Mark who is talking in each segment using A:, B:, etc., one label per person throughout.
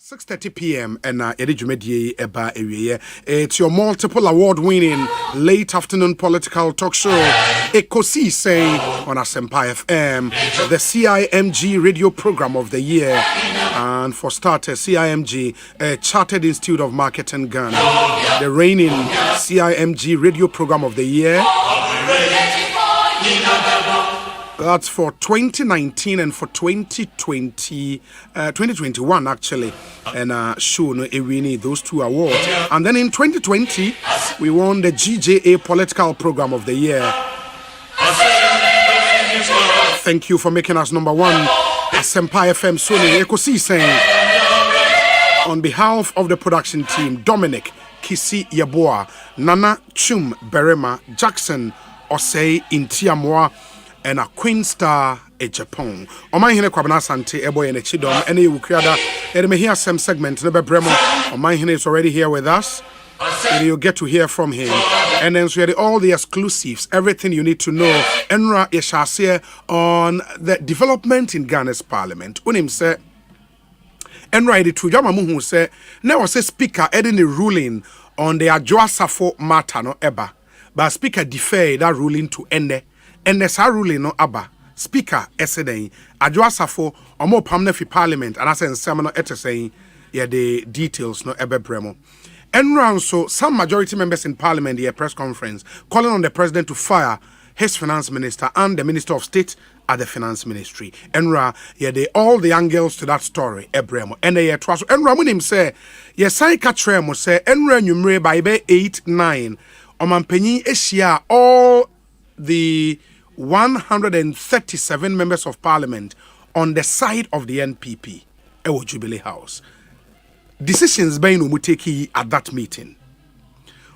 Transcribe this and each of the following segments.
A: 6:30 p.m. and it's your multiple award-winning late afternoon political talk show, Ekosiise On Asempa FM, the CIMG radio program of the year, and for starters, CIMG, Chartered Institute of Marketing Ghana, the reigning CIMG radio program of the year. That's for 2019 and for 2021 actually, and show no winning those two awards. And then in 2020, we won the GJA Political Program of the Year. Thank you for making us number one. Asempa FM Sony Ekosiise. On behalf of the production team, Dominic, Kisi Yaboa, Nana Chum Berema, Jackson, Osei Intiamwa, and a Queen Star a Japan. On my hine kwabana sante eboy and a chidom and you creada and may hear some segment never bremo. On my hine is already here with us. And you'll get to hear from him. And then so all the exclusives, everything you need to know. Enra Yeshase on the development in Ghana's parliament. Unim say Enra the Tujama Muhu say now say speaker edin the ruling on the Adjoasafo matter no eba. But speaker deferred that ruling to end. And the ruling no aba speaker yesterday Adjoasafo omo pamna fi parliament and asen seminar saying the details no ebe bremo. And so some majority members in parliament a press conference calling on the president to fire his finance minister and the minister of state at the finance ministry. Enra all the angles to that story ebremo and they twas Enra when him say sai ka tremo say Enra numere by 8-9 omampanyin ehia all the 137 members of parliament on the side of the NPP Ewo Jubilee House. Decisions being umuteki at that meeting.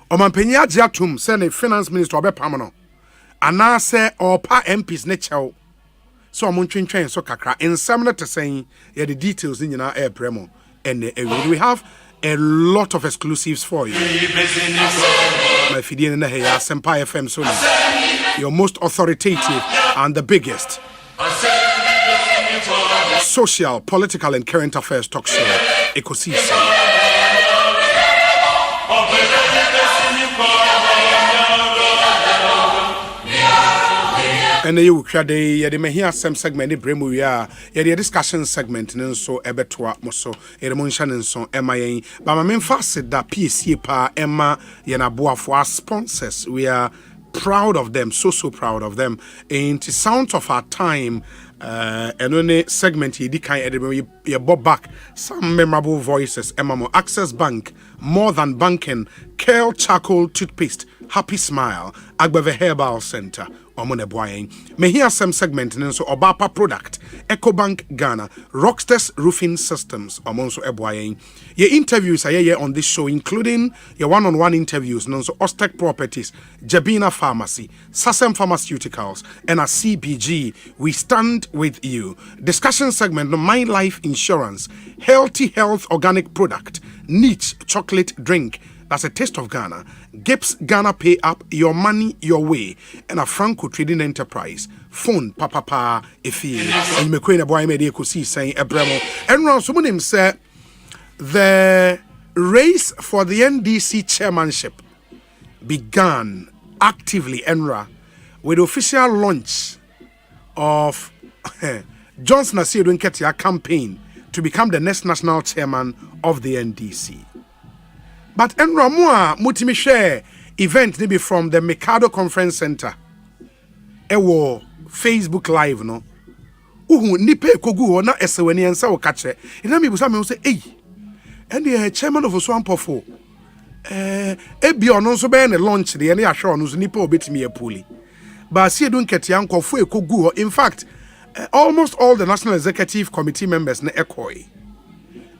A: Omampenya Jatum send a finance minister obe pamano. Ana se opa MPs necho. So omuntwin twen so kakra in seminar to saying the details in na air premo and we have a lot of exclusives for you. My fidien na here Asempa FM Sony. Your most authoritative and the biggest social, political, and current affairs talk show, Ekosiise. And you may hear some segment in Bremuya, the discussion segment, and so Ebetua Moso, Eremontion and so MIA. But my main facet that PSC pa Emma Yanabua for our sponsors. We are proud of them, so proud of them. In the sound of our time, and only segment you brought back some memorable voices. Emamo Access Bank, More Than Banking, Kale Charcoal Toothpaste, Happy Smile, Agbeve Herbal Center. May hear some segment and so Obapa Product, EcoBank Ghana, Rockstars Roofing Systems, Omonso Ebwayen. Your interviews are here on this show, including your one-on-one interviews, and also Ostek Properties, Jabina Pharmacy, Sasem Pharmaceuticals, and a CBG. We stand with you. Discussion segment, My Life Insurance, Healthy Health Organic Product, Niche Chocolate Drink. That's a taste of Ghana. Gibbs Ghana Pay Up, your money, your way. And a Franco Trading Enterprise. Phone, papa, ifi. And you may queen a boy made Ekosiise saying Ebremo. And now someone him said the race for the NDC chairmanship began actively, Enra, with the official launch of Johnson Asiedu Nketia campaign to become the next national chairman of the NDC. But Enra Moa mutimi share event maybe from the Mikado Conference Center. Ewo Facebook Live no. Uhu nipe kogu na eseweni ensa wo kache. Ina mi busa me say eh. And the chairman of Oswampofo ebi ono nso be na launch de na ahwe ono nso nipe obetimi apuli. But Asiedu Nketia nkofo ekogu. In fact, almost all the National Executive Committee members na ekoi.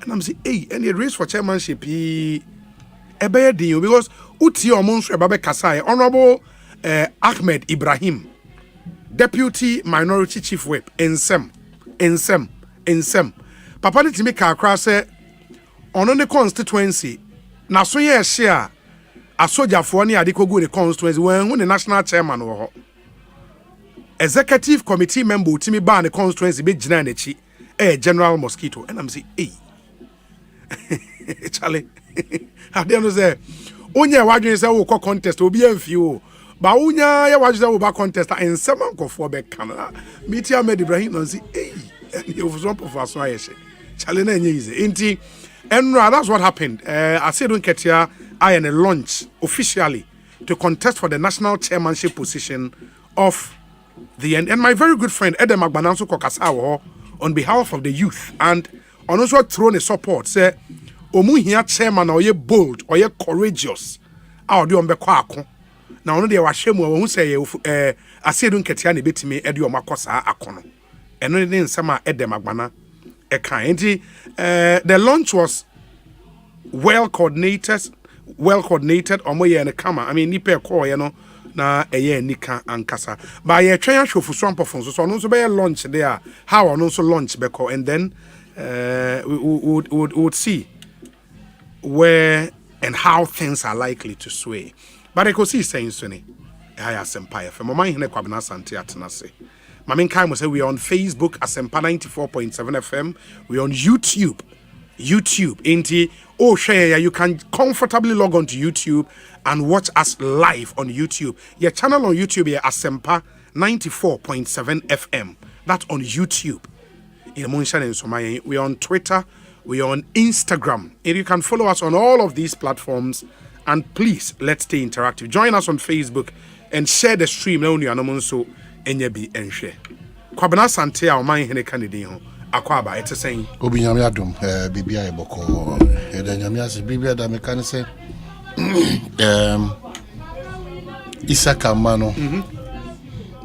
A: And I'm say eh and the race for chairmanship because uti omonso ebabe kasai Honorable Ahmed Ibrahim, Deputy Minority Chief Whip, Ensem. Papa ni timi ka akra se ono ne constituency na so ye share asojafo ne ade kogu ne constituency when the national chairman wo ho. Executive committee member timi ba ne constituency be gina na chi General Mosquito and I'm say Charlie. I don't say. Unya wajun say wo contest obi amfi o. Ba unya ya wajun say wo ba contest and seven go for be kan. Meet Ahmed Ibrahim no say eh you was one for so ayeshe. Charlie na easy. Inti enra that's what happened. I said don't get here I in a launch officially to contest for the national chairmanship position of the and my very good friend Edem Agbananso Kokasawo on behalf of the youth and on also thrown a support say omu hia chairman or ye bold or ye courageous a odi ombe kwa ako na ono de wa hwemu wo hu say asedu nketia na betimi edi omakosa akono eno ne nsema Edem Agbana e kan enti the launch was well coordinated omo ye ne kama I mean nipa call ye no na eye nika ankasa ba ye twen ahwofu so ampofon so no so be launch there how on so launch be call and then we would see where and how things are likely to sway. But Ekosiisen saying so ni Asempa FM. Mama hine kwabena asante atenase. Mama nkai mo say we are on Facebook Asempa 94.7 FM. We are on YouTube. Inti share you can comfortably log on to YouTube and watch us live on YouTube. Your channel on YouTube is Asempa 94.7 FM. That's on YouTube. We are on Twitter. We are on Instagram. And you can follow us on all of these platforms. And please, let's stay interactive. Join us on Facebook and share the stream. So, and share. Kwabena Sante a oman hene kanidi ho. Akwaba ete saying
B: Obi nyame adom bibia eboko nyame ase bibia da meka say Isaka mano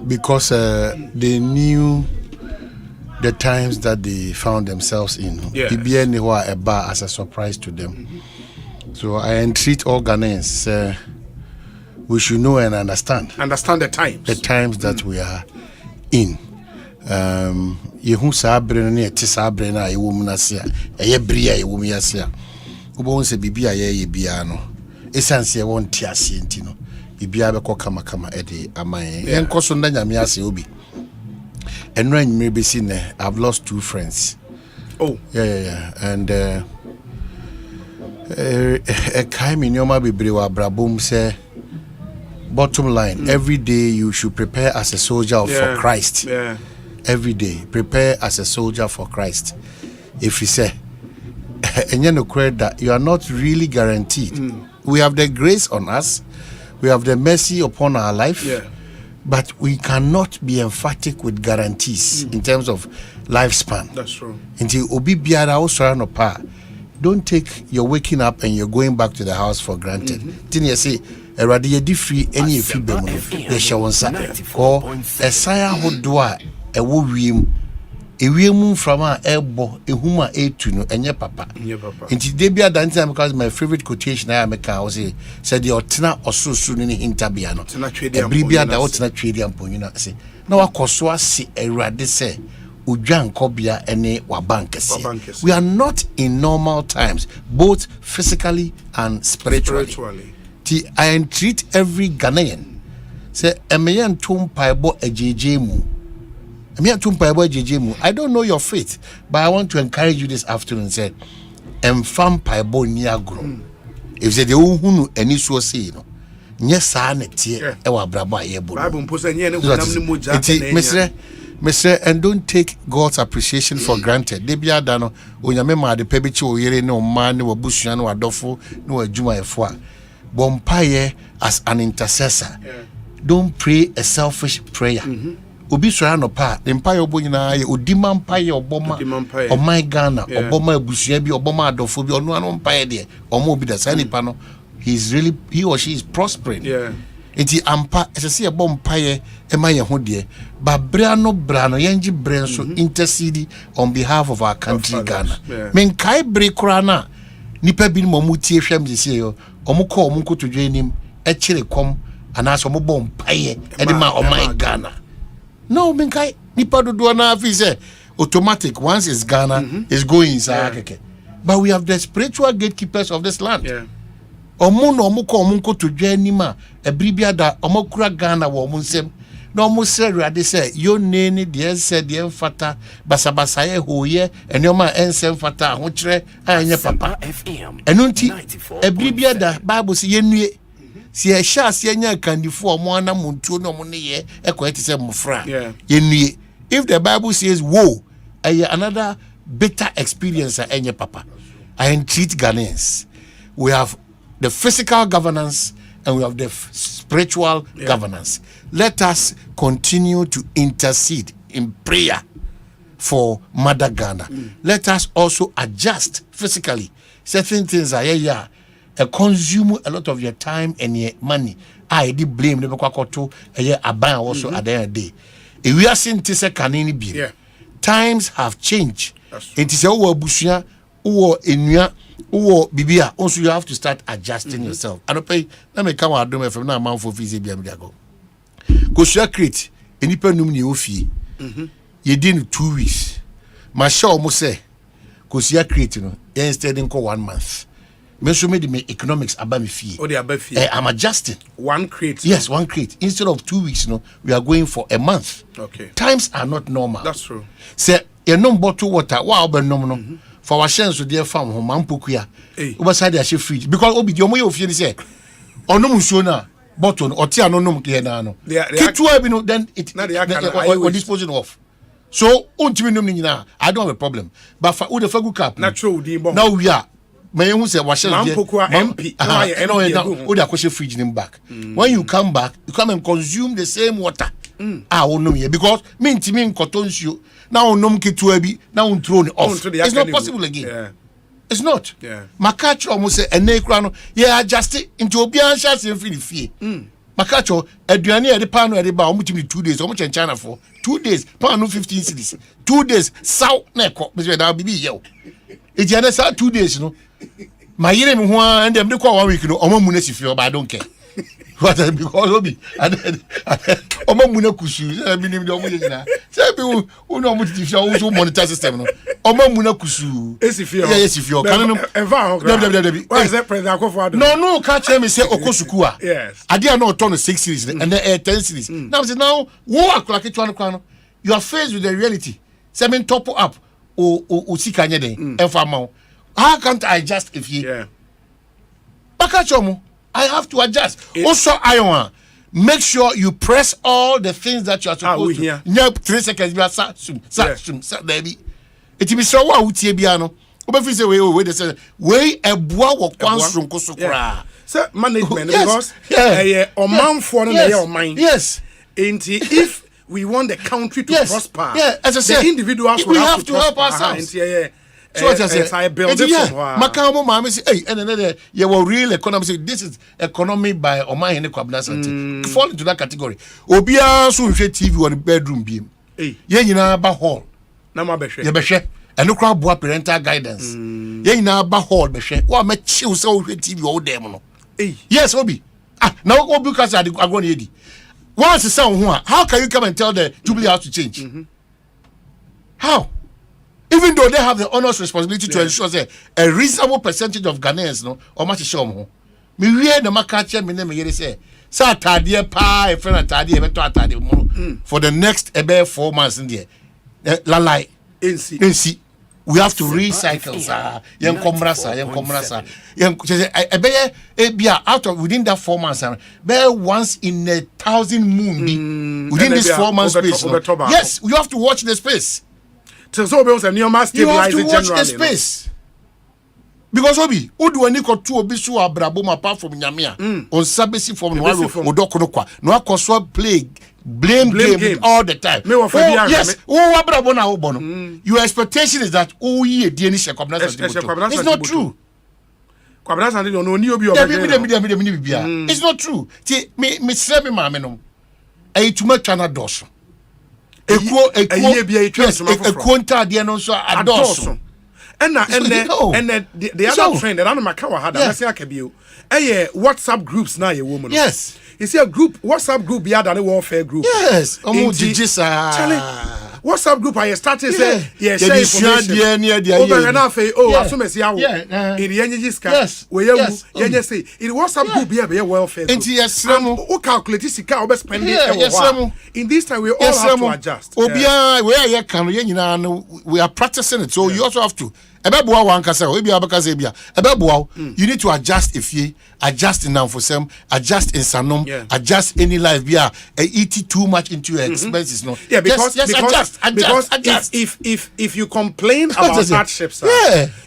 B: because they knew the times that they found themselves in. Bibia ni ho eba as a surprise to them. So I entreat all Ghanaians we should know and understand
A: the times
B: that we are in. Yehu sabre na eti sabre na ewo mu na se a eye bria ewo mu ya se a obo se bibia ye bia no esanse won ti ase enti no bibia be kama ede aman yen koso nda nyame ase obi enra nyime be si ne I've lost 2 friends. Yeah and kai mi nyoma bebre wa brabom se bottom line every day you should prepare as a soldier for Christ. Every day prepare as a soldier for Christ. If you say and you know that you are not really guaranteed. We have the grace on us, we have the mercy upon our life, but we cannot be emphatic with guarantees in terms of lifespan.
A: That's true.
B: Until obi biara osora no pa, don't take your waking up and you're going back to the house for granted. Tin you say erade ye di free any efi be mu ye shawonsa or esaya hodoa ewo wiem from a ebo ehuma etu no enye papa nti de bia dan time because my favorite quotation I make I say said the otena osusu ni hintabia no bibia da otena twedi amponyu na say na wakoso ase erade say udwan kobia ene wa bankese. We are not in normal times both physically and spiritually. I entreat every Ghanaian say emeyan tum paibo ejejemu. I don't know your faith, but I want to encourage you this afternoon. Say, "Enfam paibo niagro." If they don't know any so say no, nyesa na tie e wa brabo ayebo.
A: Bible mposa nye ne kunam ne moja.
B: Mr. And don't take God's appreciation for granted. They be adano onyame ma de pebichi oyere ne oma ne wabusua ne wadofo ne wadwuma efo a. Bompaye as an intercessor. Don't pray a selfish prayer. Obi sora no pa the empire obo nyina ye odima mpaye oboma o my Ghana oboma abusua bi oboma adofo bi onu anu mpaye de omo obi da sanipa no he or she is prospering. Enti ampa esese ye bom mpaye e ma ye ho de ba bra no yenji bre so intercede on behalf of our country Ghana. Men kai bre kura na nipa bi mo mutie hwam de se yo omko to dwenim e kire kom anaso mo bom mpaye e de ma o my Ghana. No, Minkai, nipa do na say automatic once it's Ghana is going inside. But we have the spiritual gatekeepers of this land. Omunko to Jenima, a bribia da omokura Ghana wo munsem. no mo say Awurade say yo nene de said de mfata basabasa ye hoye enoma ensem fata ho kire anye papa eno nti ebribia da Bible say yenue si e sha se anya kandifo omo anamontuo no mo ne ye ekwete say mofra yenue. If the Bible says woe another bitter experience anye papa. I entreat Ghanaians. We have the physical governance and we have the spiritual governance. Let us continue to intercede in prayer for Mother Ghana. Let us also adjust physically. Certain things are consume a lot of your time and your money. I did blame the Bakakoto aban also at the end of the day. If we are seeing this times have changed. It is our bushia or enua or bibia. Also, you have to start adjusting yourself. I don't pay. Let me come out do from now man for visa biamiago. Go share create any penum ni ofi. You did 2 weeks. My show almost say go share create instead in 1 month. Me show me the economics about me fee.
A: Oh, the above fee.
B: I'm adjusting.
A: One crate.
B: Yes, one crate. Instead of 2 weeks, we are going for a month.
A: Okay.
B: Times are not normal.
A: That's true.
B: Say you no bottle water. Wow, but no. For our shares with dear farm home, Mampukuya. Overside the fridge because obi the omo you say. Or no mushona bottle or tea no clear now. Then it or disposing of. So I don't have a problem. But for the fagu cap.
A: Natural
B: now we are. May you say wash MP fridge them back. When you come back, you come and consume the same water. Because mean cotton you now now thrown off. It's not possible again.
A: Yeah.
B: It's not.
A: Yeah.
B: Makacho almost say adjust it into obian shots in fee. Makacho aduane e de pan no e de ba omutim 2 days omu China for 2 days pan no 15 cities 2 days saw na ko be da bibi ye e je na sa 2 days no my yere me ho and dem de call 1 week no omo mu na sifio but I don't care what because obi omo mu na kusu be nim de omo ye na say be who no omo sifio wo so monitor system no omo mu na kusu
A: esifio
B: yeah esifio kan no
A: why is that president akofo
B: no catch me say okosuku a
A: yes
B: ade na turn 6 series and then 10 series now say now wo akola ketu no you are faced with the reality say me top up o sika nye den enfa ma how can't I adjust if you bakachomo I have to adjust also iron make sure you press all the things that you are supposed to nya 3 seconds be sa baby it be so wa utie bia no obefi say we dey say we eboa wo kwansonko so kra
A: say management because omanfo no na oman
B: yes
A: if we want the country to prosper
B: as I said
A: the individuals
B: we have to help ourselves so what I say
A: build it from
B: makamo mama say hey and you will real economy say this is economy by oman hene kwabna sante fall into that category obia so hwe TV on the bedroom biem ye nyina ba hall
A: na ma behwe
B: ye behwe eno kwa boa parental guidance ye nyina ba hall behwe wa ma chiw so hwe TV o dem no yes obi now obi ka say agro na yedi once say how can you come and tell the Jubilee House to change how even though they have the honest responsibility to ensure that a reasonable percentage of Ghanaians no or much show mo me wie na makache me na me yere say atade pa e friend atade e beto atade mo for the next 4 months in there lalai nsi we have to recycle yen komrasa bia out of within that 4 months be once in 1,000 moon within this 4 months space yes you have to watch the space
A: so be also near stabilize
B: it generally the space because obi odu ani ko tu obi so abrabo apart from nyamia on sabesi from no odoko kwa no akoso play blame game all the time yes abrabo na obo no your expectation is that ye die ni shekwabna it's not true
A: kwabna sande no ni obi
B: it's not true me sre me ma me no e tuma twana doso ekuo ntade no so adoso
A: and the other trend that I'm kawa had na say akabio WhatsApp groups na ye woman
B: yes
A: you see a group WhatsApp group be than a warfare group
B: yes omo jijisa
A: WhatsApp group I started say
B: yeah
A: share information. Over and half assume in the energy scan where you say in WhatsApp group be welfare.
B: And yes,
A: o calculate sika o be spend it in this time we all have to adjust.
B: Obia where you can we are practicing it, so you also have to ebeboa wan kasa obi abakasa bia ebeboa you need to adjust if you adjust in for some adjust in sanom adjust any life bia eat too much into your expenses no
A: because adjust. If you complain about hardships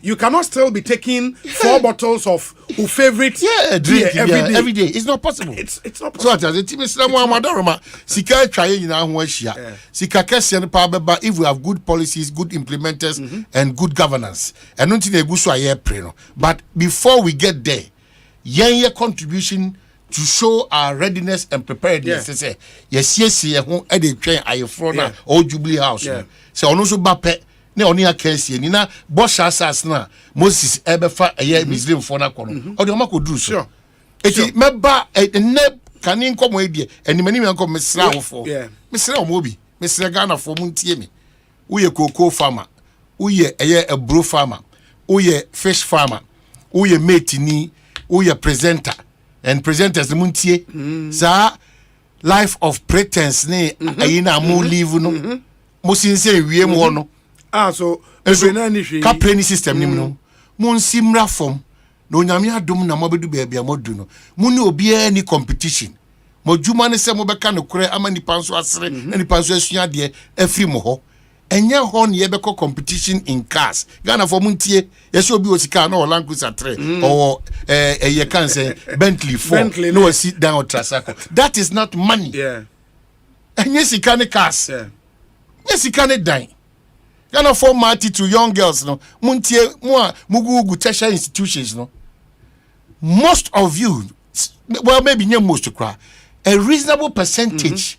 A: you cannot still be taking 4 bottles of favorite
B: drink
A: every day.
B: It's not possible.
A: It's not possible.
B: So the team is amadoroma sika try nyina ho ahia sika kese no pa beba if we have good policies, good implementers and good governance and nothing egu so aye pre no. But before we get there your contribution to show our readiness and preparedness say yes ho e dey twen ayefro na o Jubilee House so ono so ba pe na oni akansie ni na boss asas na Moses ebefa eye Muslim for na kono o de o makoduru so eti meba ne kanin komo edie enimani me kom mesra wofo mesra o mobi mesra Ghana fo muntie me uye cocoa farmer uye eye ebro farmer uye fish farmer uye metini uye presenter and presenters muntie sa life of pretense ne ayina mo live no mo sinse wie mo no
A: so
B: kapre system nim no mo nsimra fom no nyame adom na mobedu bia modu no mo ne obi any competition mo djuma ne se mo beka no kure ama nipa nso asere na nipa nso asua de afri mo ho enye ho ne yebeko competition in cars Ghana for muntie yesi obi osika na Land Cruiser 3 or ye can say Bentley 4 no sit down tricycle that is not money enye sika ne cars yesi kan dan Ghana for marty to young girls no muntie mo mugugu tertiary institutions no most of you well maybe near most to cry a reasonable percentage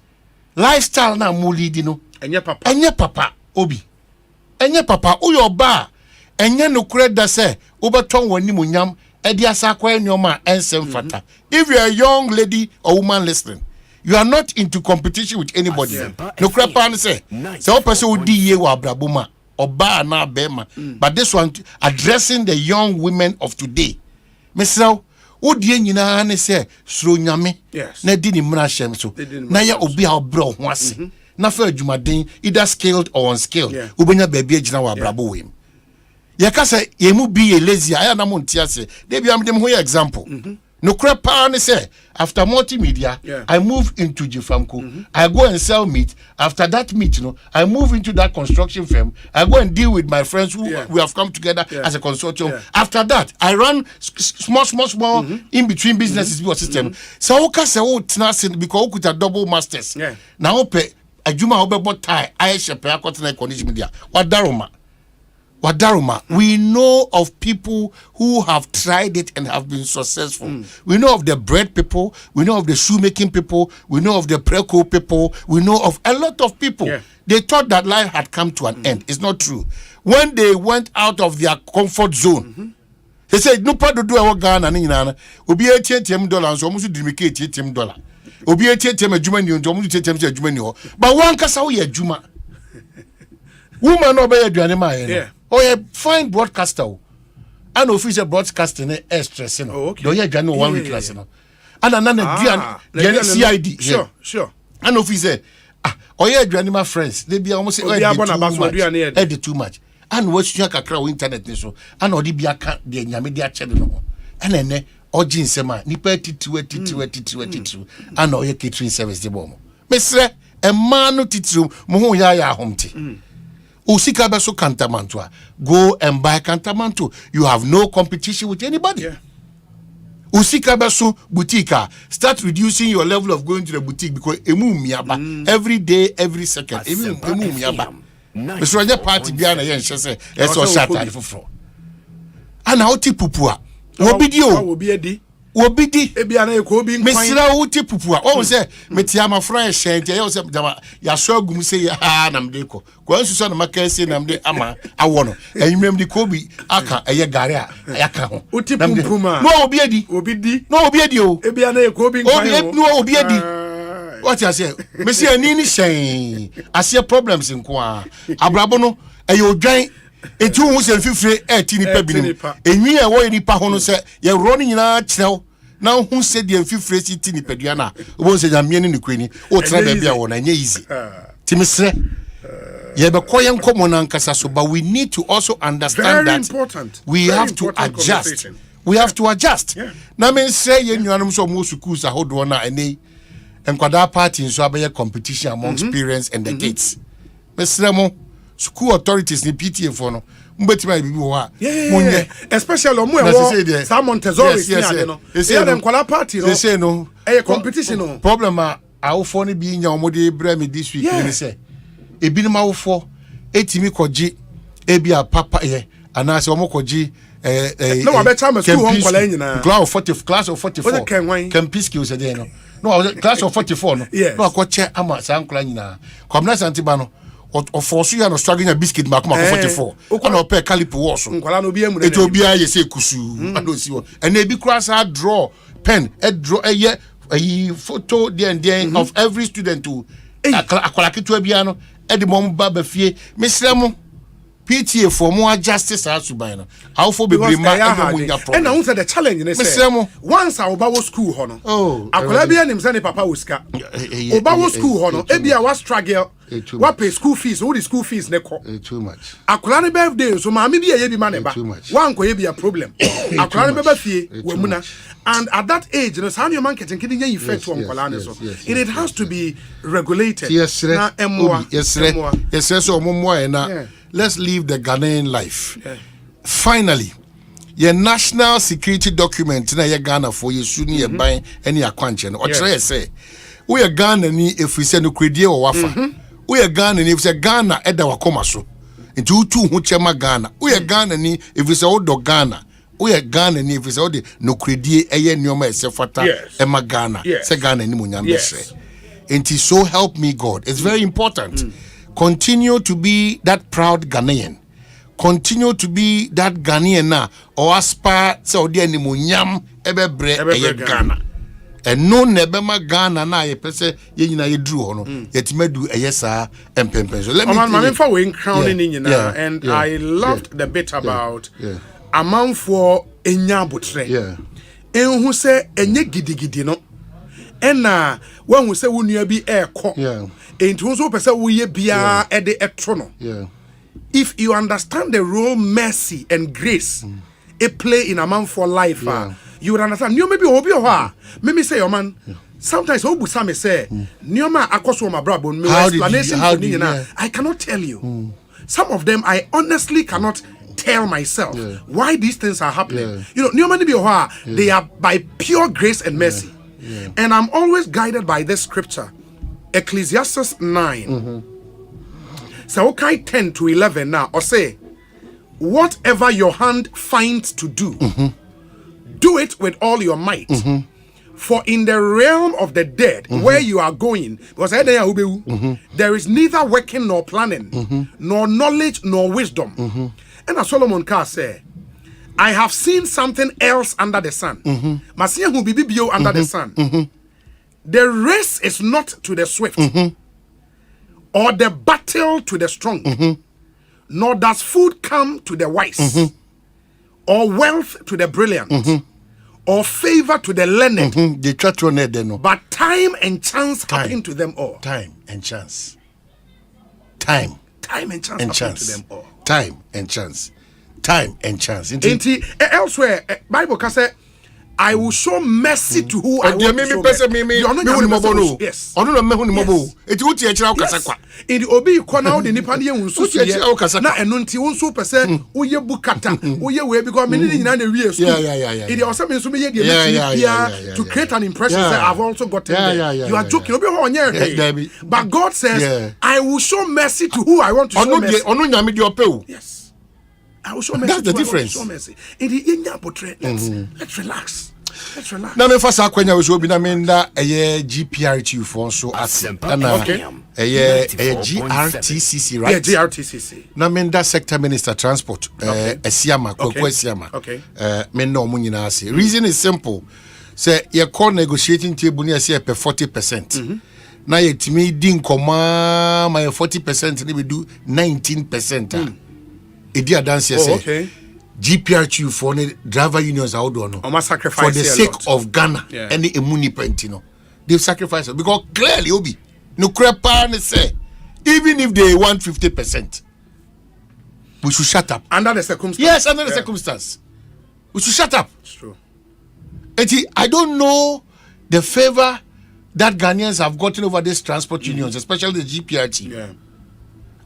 B: lifestyle na mo lead no enye papa obi enye papa uyo ba enye no kure da se obeton wani munyam e dia sakwa enyoma ensem fata. If you are a young lady or woman listening, you are not into competition with anybody. No kure pa say se o person odi ye wa abraboma oba na bema, but this one addressing the young women of today. Mesraw odi nyina ne se suro nyame na di ni mra hyem so na ya obi a obro ho ase na fa adwumaden either skilled or unskilled ubenya baby agina wa brabo wem ya kasa yemu bi ye lazy aya na montia se dey bi am dem ho example no crepa ne say after multimedia I move into Jifamko I go and sell meat. After that meat I move into that construction firm. I go and deal with my friends who we have come together as a consortium. After that I run small in between businesses system so kasa o tna because we could double masters na ope ajuma obebo tie aisha pe akotena condition media wadaruma we know of people who have tried it and have been successful. We know of the bread people, we know of the shoemaking people, we know of the preco people, we know of a lot of people. They thought that life had come to an end. It's not true. When they went out of their comfort zone, they said no part to do our Ghana ni nyina obi $80 so almost dimike $80 obi $80 adwuma ni almost $80 adwuma ni ho but one kasa wo ye adwuma woman no be aduane ma ye oh yeah fine broadcaster and official broadcaster ne stress no do ye aduane 1 week class no ana aduane CID
A: sure
B: and official oh yeah aduane my friends they be almost too much and what you kakra o internet ni so and odi bia ka de nyame de ache de no and ene oji nsema nipa titiru and o ye catering service de bomo mesre e man no titiru mo ho ya homte usika be so kantamanto go and buy kantamanto. You have no competition with anybody. Usika be so boutique start reducing your level of going to the boutique because emu miaba every day every second emu miaba. Mr. Raja party bia na yen hye eso shata de foforo ana oti pupua obidi
A: ebia na eko obi nkwan
B: mesira oti pupua o se metia ma fra hye ye se ya so agum se ya na mde ko nsuso na maka se na mde ama awo no enwem de ko bi aka eye gare a yaka ho
A: oti pupuma
B: no obidi
A: o
B: ebia
A: na eko obi nkwan
B: no obidi What you say? Me see any shame. I see problems in kwa. Abrabono, you join. It you who say 50 tini pebino. And we are way nipa hono say you're running in our channel. Now who said the 50 tini pediana? Was a million in the queenie or try to be a one and easy. Timisre. Yeah, but but we need to also understand
A: very
B: that
A: important.
B: We
A: very
B: have to adjust. We have to adjust. Now, me say you know so most schools are hold on and kwada party so be competition amongst parents and the kids. Mesremo school authorities ni PTA for no. Mbetima bibi wo a.
A: Yeah. Especially omo e some Montessori here no. Yeah, them kwada party no.
B: They say no.
A: Competition no.
B: Problem a for ni bi nya omo de bra me this week ni say. Ebi ma wo for etimi koji ebi a papa ye anase omo koji
A: no wa be chama school hon kwala nyina
B: class of 44 Kempiski o se dey no class of 44 no no akoche ama san kwala nyina kwamna santiba no o force ya no struggling a biscuit ma kuma 44 ona o pe calipo wo so
A: kwala no bi amure
B: eto obi a ye se kusu ado si wo and ebi cross draw pen draw photo there of every student to akwala kitu bia no edi mom ba ba fie mesremo PTA for more justice asuban no how for be bring ma edi mo problem
A: and now say the challenge ne say once I oba wo school ho no akwala bia nim say ne papa wo ska oba wo school ho no e bia wa struggle what pay school fees what the school fees ne ko
B: too much
A: akwala ne birthday so ma me bia ye bi ma ne ba wan ko ye bia problem akwala ne be ba fie wa muna and at that age you know how your market and nya effect on akwala ne so it has to be regulated
B: na emwa yes so omo na let's live the Ghanaian life. Finally, your national security document na your Ghana for you suni your buy any akwanche no try say we are Ghana ni if we say no credit or wafa we are Ghana ni if say Ghana eda wakoma so nti utu hu chema Ghana we are Ghana ni if we say odo Ghana we are Ghana ni if we say ode no credit eye nyoma ese fata ema Ghana say Ghana ni munyambe se nti so help me God. It's very important. Continue to be that proud Ghanaian. Continue to be that Ghanaian na or aspire so de animunyam ebebre Ghana. And no nebema Ghana na ye pese ye nyina ye dru ho no yetimedu eyesa empempen. So let me
A: for we crowning in and I loved the bit about amount for enya botre. En hu se enye gidigidi no. Ena when we say wunua bi ekọ enti so pese wo ye bia e de etro no if you understand the role mercy and grace it play in a man for life you would understand you maybe obi ho a me say your man sometimes obusa me say nioma akoso ma brabo me explanation for ni na I cannot tell you some of them I honestly cannot tell myself why these things are happening you know nioma ni bi ho a they are by pure grace and mercy. And I'm always guided by this scripture, Ecclesiastes 9. So okay, 10 to 11 now. Or say, whatever your hand finds to do, do it with all your might. For in the realm of the dead, where you are going, because there is neither working nor planning, nor knowledge nor wisdom. And as Solomon Carr said, I have seen something else under the sun. Masia who be under the sun. The race is not to the swift, or the battle to the strong, nor does food come to the wise, or wealth to the brilliant, or favor to the learned. But time and chance happen to them all.
B: Time and chance. Time
A: and chance happen to them all.
B: Time and chance. Time and chance.
A: Elsewhere, Bible can say, I will show mercy to who I want to show mercy. Yes. In the obi kwana the nipa ye unsu na enunti unsu pese uye bukata uye we because me ni nyina na wie so it also means me ye the to create an impression that I've also gotten there. You are joking obi ho onye but God says I will show mercy to who I want to show mercy. Yes. I will show mercy.
B: That's the difference.
A: In the Indian portrait, let's relax. Let's relax.
B: Na me fasa kwanya we so bi na me nda GPRT for so Asempa na GRTCC right?
A: Yeah, GRTCC.
B: Na me nda sector minister transport Esiama Kwaku Esiama. Me no mu nyina ase. Reason is simple. Say you call negotiating table near say per 40%. na yetimi din koma my 40% ni we do 19%. Edi adanse say.
A: Okay.
B: GPRTU for the driver unions out no.
A: Sacrifice
B: for the sake of Ghana and the Emuni Pentino. They've sacrificed it because clearly Obi no crepa say even if they want 50%, we should shut up.
A: Under the circumstance.
B: Yes, under the circumstance. We should shut up.
A: It's true.
B: I don't know the favor that Ghanaians have gotten over these transport unions, especially the GPRT.
A: Yeah.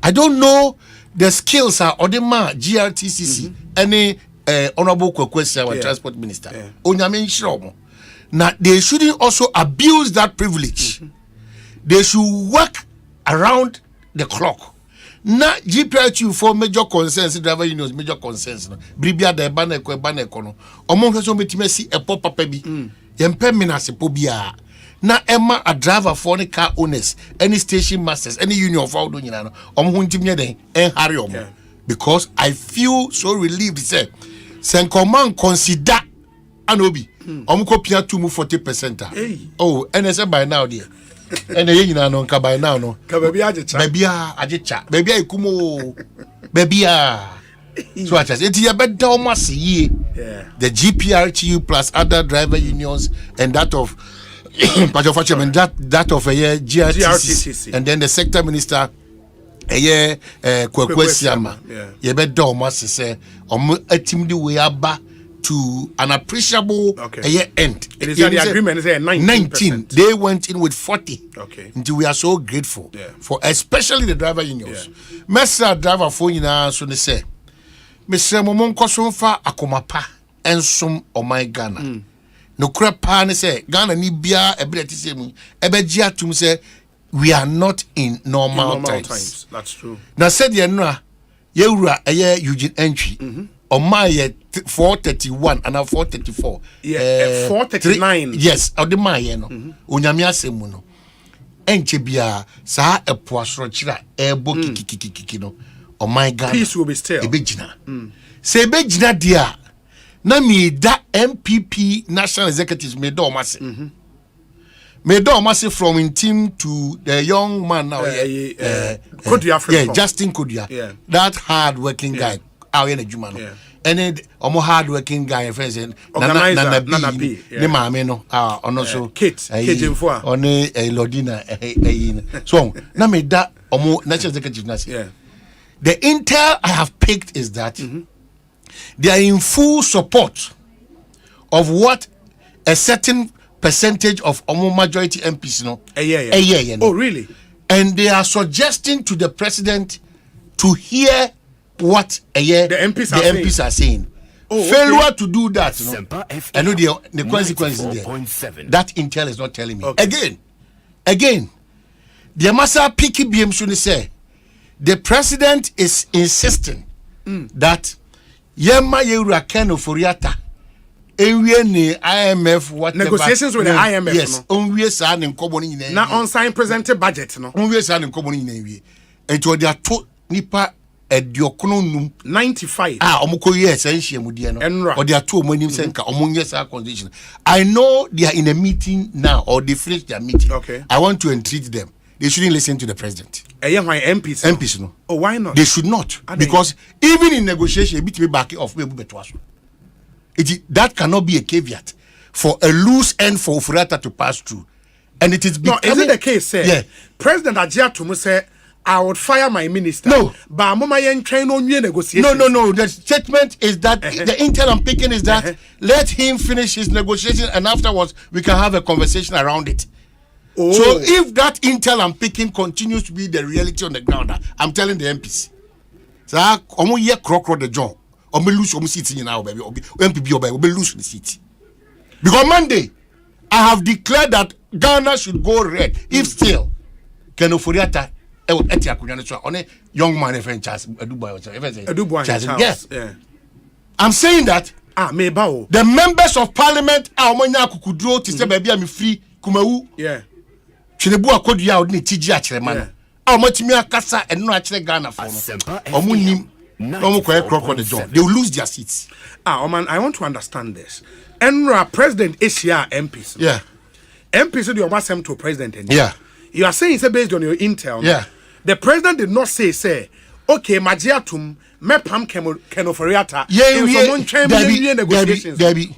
B: I don't know the skills are Odema, GRTCC, any honorable Kwekwesi, our transport minister. Onyame Nshromo. Now they shouldn't also abuse that privilege. They should work around the clock. Na GPRTU for major concerns, driver unions, major concerns. Bribia de baneko no. Omo hwe so metime si epo papa bi. Yempe minase po bia. Na Emma a driver for the car owners, any station masters, any union of all doing no. Omo hu ntimye den en hurry omo. Because I feel so relieved say Senkoman consider anobi. Omo ko pia to move 40%. Oh, and say by now there. And the you know by now no.
A: Baby ajecha.
B: Baby ikumo. Baby so I just it's a better almost year. The GPRTU plus other driver unions and that of that of a year GRTC and then the sector minister a year Kwekwesi ama. You better almost say a team the way aba to an appreciable end.
A: It is the agreement is
B: 19. They went in with 40.
A: Okay.
B: Until we are so grateful for especially the driver unions. Messa driver for you now so they say Mr. Momon Kosonfa akomapa ensum o my Ghana. No crap pan say Ghana ni bia ability say mu ebejia tum say we are not in normal times.
A: That's true.
B: Now said ye no yewura eye Eugene entry. On my 431 and 434.
A: 439.
B: Yes, or the my no. Unyamia semuno. Enche bia sa epoasro chira ebo kiki no. On my God.
A: Peace will be still.
B: Ebejina. Se ebejina dia. Na mi da MPP National Executives me do mase. Me do mase from in team to the young man now. Justin Kodia. That hard working guy. And then hard working guy friends and Nana B. Ne maame no also
A: Kate
B: on a Lodina so na me da national executive nasi. The intel I have picked is that they are in full support of what a certain percentage of majority MPs
A: a year. Oh really?
B: And they are suggesting to the president to hear what the MPs are saying. Failure to do that, I know the consequences there. That intel is not telling me. Again, the Massa Piki BM should say the president is insisting that Yema Yura Keno Furiata IMF what
A: negotiations with the IMF.
B: Yes,
A: now unsigned presented budget no.
B: And to their two nipa ediokono
A: 95
B: omoko yes enhia mudie no or they are two monim senka omonye sa condition. I know they are in a meeting now or they finished their meeting. I want to entreat them. They shouldn't listen to the president. MPs no.
A: Oh, why not?
B: They should not, because even in negotiation bit be back off that cannot be a caveat for a loose end for Furata to pass through. And it is
A: becoming, no, is it the case, sir? Yeah. President Ajia Tumu said I would fire my minister.
B: No.
A: But Mama Yen train on your negotiations.
B: No. The statement is that the intel I'm picking is that let him finish his negotiation and afterwards we can have a conversation around it. Oh. So if that intel I'm picking continues to be the reality on the ground, I'm telling the MPs. So omo ye crocro the John. Omo lose omo seat now, baby. MPB omo lose the seat. Because Monday, I have declared that Ghana should go red. If still, Keno Furiata young man Charles
A: yeah.
B: I'm saying that
A: the
B: members of parliament are kukudro to say baby I'm free kumawu chinebu akodua odini tiji akire ma no matimi akasa eno akire Ghana for no omunim no the job they will lose their seats.
A: Man, I want to understand this. Enra president Asia MPs.
B: Yeah.
A: MPs do your to president. You are saying say based on your intel.
B: Yeah.
A: The president did not say, okay, Majiatum, mepam kenoforiata. Negotiations.
B: Debbie.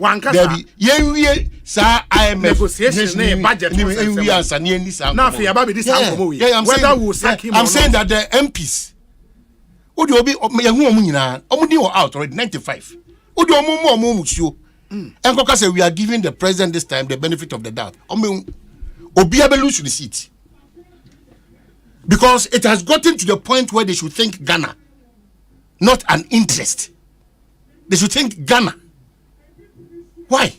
B: Ye sa IMF
A: negotiations budget. Now for Yababi this whether we'll sack him.
B: I'm saying that the MPs Odi obi yahu nyina omudi were out already 95. Odi omo musuo. Enkoka say we are giving the president this time the benefit of the doubt. Obi abelu the seat. Because it has gotten to the point where they should think Ghana, not an interest. They should think Ghana. Why?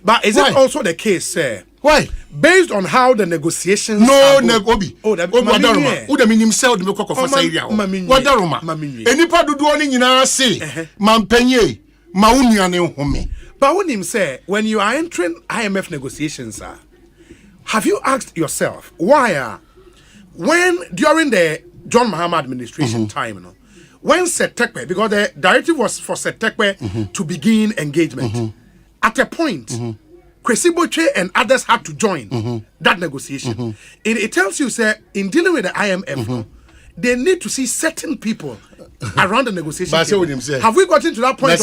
A: But is it also the case, sir?
B: Why?
A: Based on how the negotiations
B: Obi.
A: Oh, the
B: Wadaroma. Who the minim sell the meko for say area. Wadaroma. Enipa dodo ni nyina say mampenye maunuane home.
A: But when him say when you are entering IMF negotiations, have you asked yourself why when during the John Mahama administration time, when Setekwe, because the directive was for Setekwe to begin engagement, at a point, Kwesi Boche and others had to join that negotiation. It tells you, sir, in dealing with the IMF, they need to see certain people around the negotiation table. Have we gotten to that point?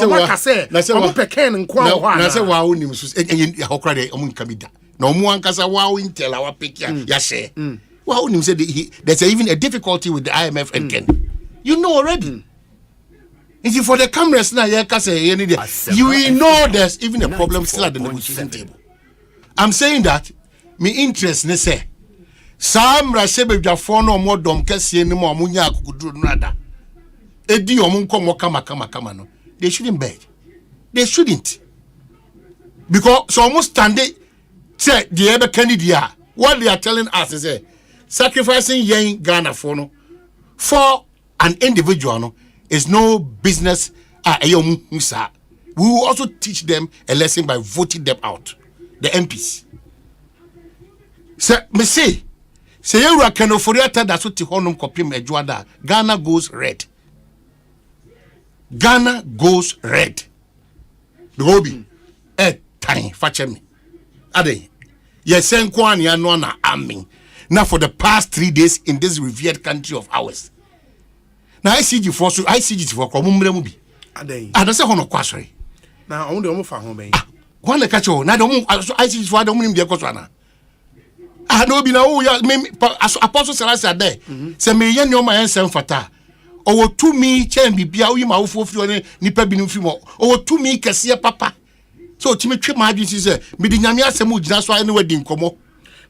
B: Well, there's even a difficulty with the IMF and Ken. You know already. And for the cameras now, you know there's even a problem still at the negotiation table. I'm saying that me interest ne say Sam Rashebe Jafon no more dom kesi ni mo amunya akukuduru nada. Edi omunko mo kama no. They shouldn't beg. They shouldn't. Because so almost standing say the ebe Kennedy what they are telling us is sacrificing yen Ghana for an individual is no business. We will also teach them a lesson by voting them out, the MPs. Say you are kenoforiata that's what honum copy mejuada. Ghana goes red. Ghana goes red. The Obi, time fetch me. Ade, yes, Kwani anwana amin. Now for the past 3 days in this revered country of ours. Now I see you for Komumremubi. That's a honor quassery.
A: Now only almost for home.
B: One the catch all. Now I see you for the Munim Diakosana. I know be now as Apostle Salas are there. Say me yen your man send fata. Or to me, chain be biawi ma ufo fione nipa binufimo. Or to me kasia papa. So Timmy Trip my duty say, me the Yamia Semu, that's why I know didn't come.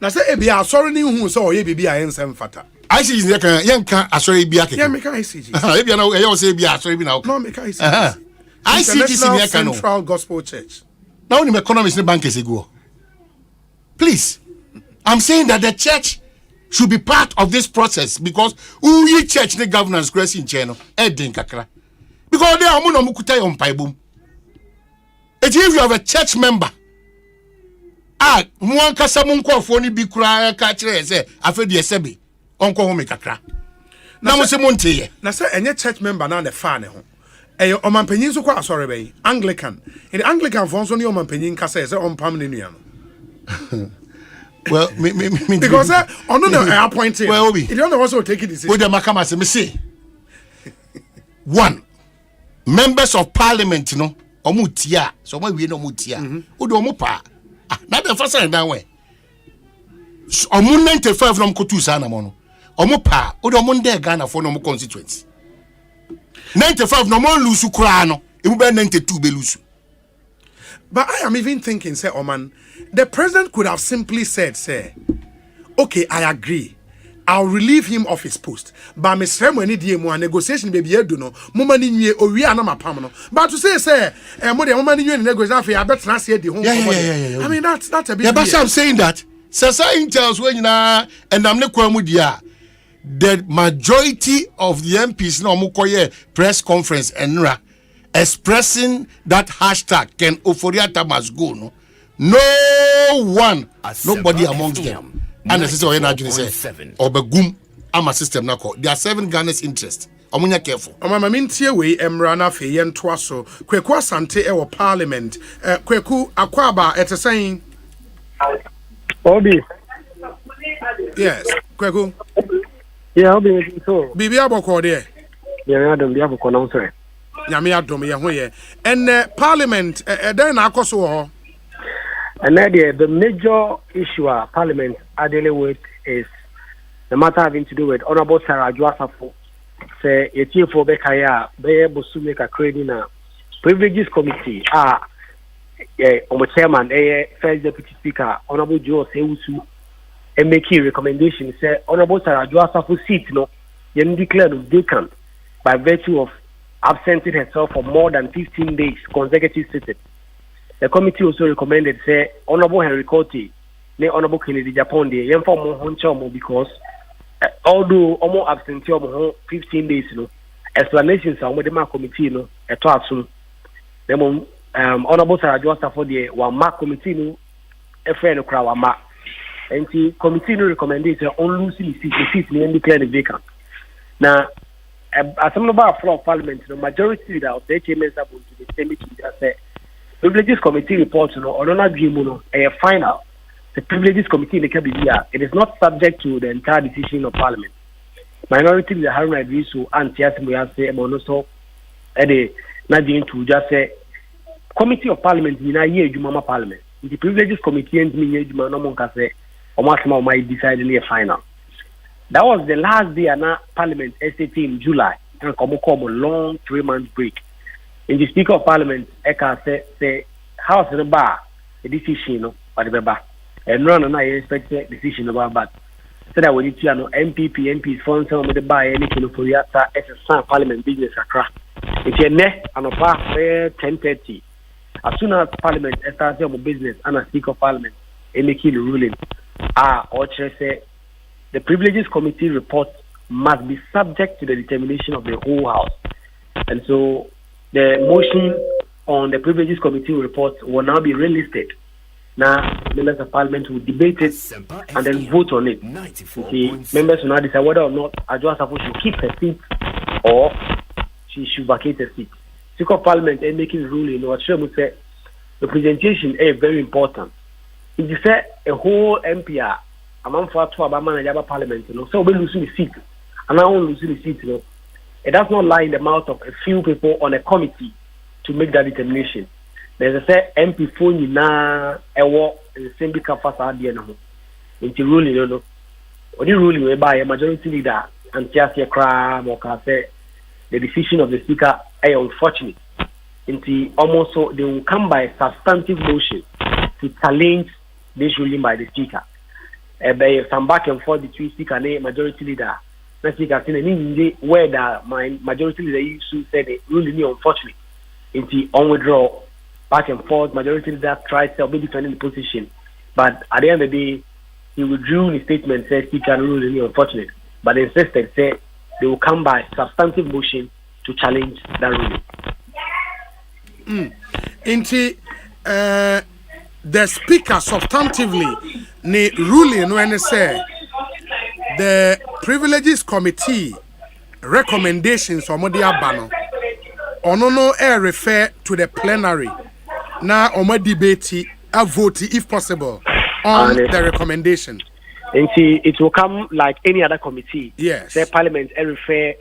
A: Now say Ebia sorry ni who saw ye be I send fata.
B: I see young can sorry be a
A: yeah, make I see.
B: Maybe I know I say be a sorry now.
A: No, make I see.
B: I see this in
A: Central Gospel Church.
B: Now in the economics in the bank is a go. Please. I'm saying that the church should be part of this process because we church the governance grace in channel kakra. Because they are mukuta on paibum. If you have a church member, mwanka samunko foni bi kura ka kire say afedi esebi onko ho me kakra. Na mo se monte ye. Na
A: say enye church member na the fan ho. Eyo omampanyin so kwa asore be Anglican. In the Anglican fonso ni omampanyin ka say ompam ne nua no.
B: Well,
A: because on no appointed.
B: Well,
A: you don't know also take it decision.
B: With the makama say me say. One, members of parliament no omutia so ma wie no mutia. Wo do omupa. Na the first time down way. Omu 95 from Kotu sana mo no. Omupa, wo do omunde Ghana for no constituency. 95 no mo lose kura no. E be 92 be lose.
A: But I am even thinking, say, Oman, the president could have simply said, say, okay, I agree. I'll relieve him of his post. But Miss Remoni DMO negotiation baby no mumani nye owi ana mapam no. But to say mo de mumani nye negotiation for I bet na say the home.
B: Yeah.
A: I mean that's a bit.
B: Yeah, but I'm saying that Sasa intells when and I'm not kwamudia. The majority of the MPs no mukoye press conference and expressing that hashtag Ken Oforiata must go no one nobody amongst them and the sister energy say obegum ama system na call they are serving Ghana's interest omunya careful
A: mama mintie we emra na fe ye ntoa so kweku asante e wo parliament kweku akwaba etesen
C: Obi
A: Yes. Kweku.
C: Yeah, I'll be so.
A: Bibi aboko there.
C: Yeah, I don't be able to pronounce it.
A: Nyame adom ye ho ye. And parliament then akoso ho.
C: And then the major issue Parliament are dealing with is the matter having to do with Honorable Sarah Joasafo. Say a team for Bekaya, be able to make a credit privileges committee. On the chairman, first deputy speaker, Honorable Joe Seusu, and making recommendations. Say Honorable Sarah Joasafo seat, declared vacant by virtue of absenting herself for more than 15 days consecutive sitting. The committee also recommended, say, Honorable Henry Cote, Honorable Kennedy Japan, the young form because although almost absentee 15 days, explanations are with the committee, a toasum. The Honorable Sarah Joseph for the one committee, a friend of Krawama, and the committee recommended on losing the seat and declared vacant. Now, as some of our floor of parliament, the majority of the HMS are going to the same say. Privileges Committee report, a final. The Privileges Committee in the KBBR, it is not subject to the entire decision of Parliament. Minority in the Haruna Visu and Tiasim say Monoso, Eddie, Nadine to just say Committee of Parliament in a year, Jumama Parliament. The Privileges Committee and me, Jumanomon say, or Masma might decide in a final. That was the last day of Parliament SAT in July, and come a long 3-month break. In the Speaker of Parliament, Eka say House in the bar, a decision or the bar. And none I expect a decision about that. So that when you see MPs sponsor with the bar, any kind of Koreata as a Parliament business accra. It's a net and a bar 10:30. As soon as Parliament starts your business and a Speaker of Parliament, any key ruling, or say the Privileges Committee report must be subject to the determination of the whole House. And so the motion on the Privileges Committee report will now be relisted. Now, members of Parliament will debate it and then vote on it. The members will now decide whether or not Adjoa should keep her seat or she should vacate her seat. Speaker of Parliament is making a ruling. What Shem say, the presentation is very important. If you say a whole MPR, among for two Abama and Parliament, so we're losing the seat, and now we're losing the seat, it does not lie in the mouth of a few people on a committee to make that determination. There's a MP phone na a walk in the same big facade. Into ruling, only ruling whereby a majority leader and just a crime or can say the decision of the speaker is unfortunate. Into almost so they will come by substantive motion to challenge this ruling by the speaker. By some back and forth between speaker and a majority leader. Let's see, where the majority leader used to say the ruling is unfortunate. Into on withdrawal, back and forth, majority leader tried to be defending the position. But at the end of the day, he withdrew his statement, said speaker ruling is unfortunate. But insisted, said they will come by substantive motion to challenge that ruling.
A: Into the speaker substantively, the ruling when they say the Privileges Committee recommendations or Modia Bano no refer to the plenary. Now Oma debate a vote if possible on the recommendation.
C: And see, it will come like any other committee.
A: Yes.
C: Say Parliament refer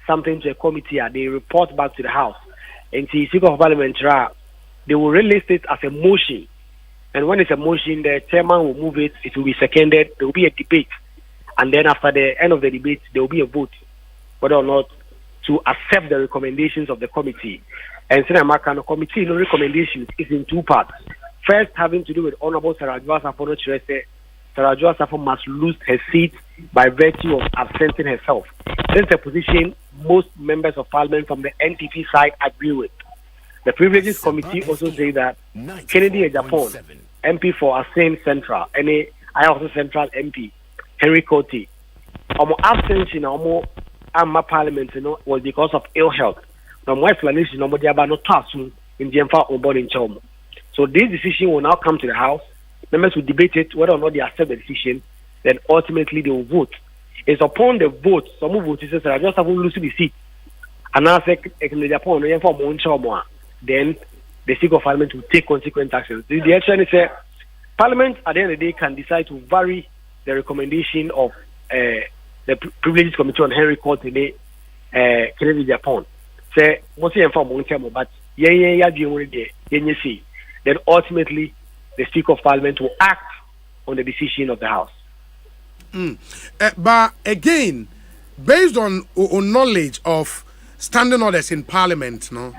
C: something to a committee and they report back to the House. And see, Speaker of Parliament, they will release it as a motion. And when it's a motion, the chairman will move it, it will be seconded, there will be a debate. And then after the end of the debate, there will be a vote whether or not to accept the recommendations of the committee. And Senator the committee recommendations is in two parts. First, having to do with Honorable Sarah Joasafo. Sarah Joasafo must lose her seat by virtue of absenting herself. This is a position most members of Parliament from the NPP side agree with. The Privileges Committee also say that Kennedy Japan, MP for Asempa Central, and I also Central MP, Henry Cote, absence in our Parliament, was because of ill health. Now, my explanation, nobody about no task in the in Chomo. So this decision will now come to the House. Members will debate it, whether or not they accept the decision. Then ultimately they will vote. It's upon the vote, some vote says I just have to lose the seat. And now say Japan, then the Speaker of Parliament will take consequent actions. The action is Parliament at the end of the day can decide to vary the recommendation of the Privileges Committee on Henry Court today, Kennedy Japan. Say, what's the information but then ultimately the Speaker of Parliament will act on the decision of the House.
A: But again, based on knowledge of standing orders in Parliament, no,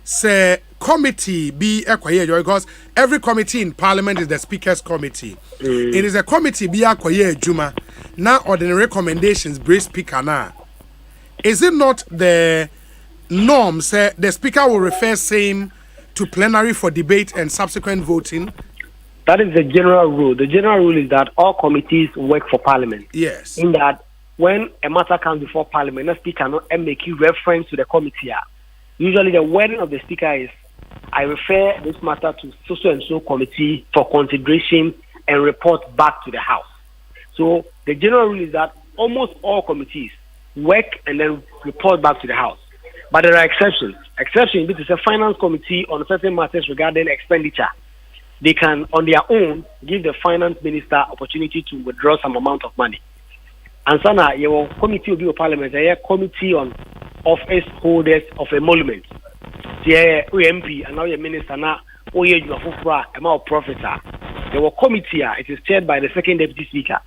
A: say committee be acquired because every committee in Parliament is the Speaker's committee. It is a committee be acquired Juma. Now ordinary recommendations bring Speaker now. Is it not the norm? Say the Speaker will refer same to plenary for debate and subsequent voting.
C: That is the general rule. The general rule is that all committees work for Parliament.
A: Yes.
C: In that, when a matter comes before Parliament, the Speaker not make reference to the committee. Usually, the wording of the Speaker is, "I refer this matter to so and so committee for consideration and report back to the House." So the general rule is that almost all committees work and then report back to the House. But there are exceptions. Exception is a finance committee on certain matters regarding expenditure. They can, on their own, give the finance minister opportunity to withdraw some amount of money. And so now, your committee will be a parliament, a committee on office holders of emolument. The MP and now your minister now, you amount professor. Your committee, it is chaired by the second deputy speaker.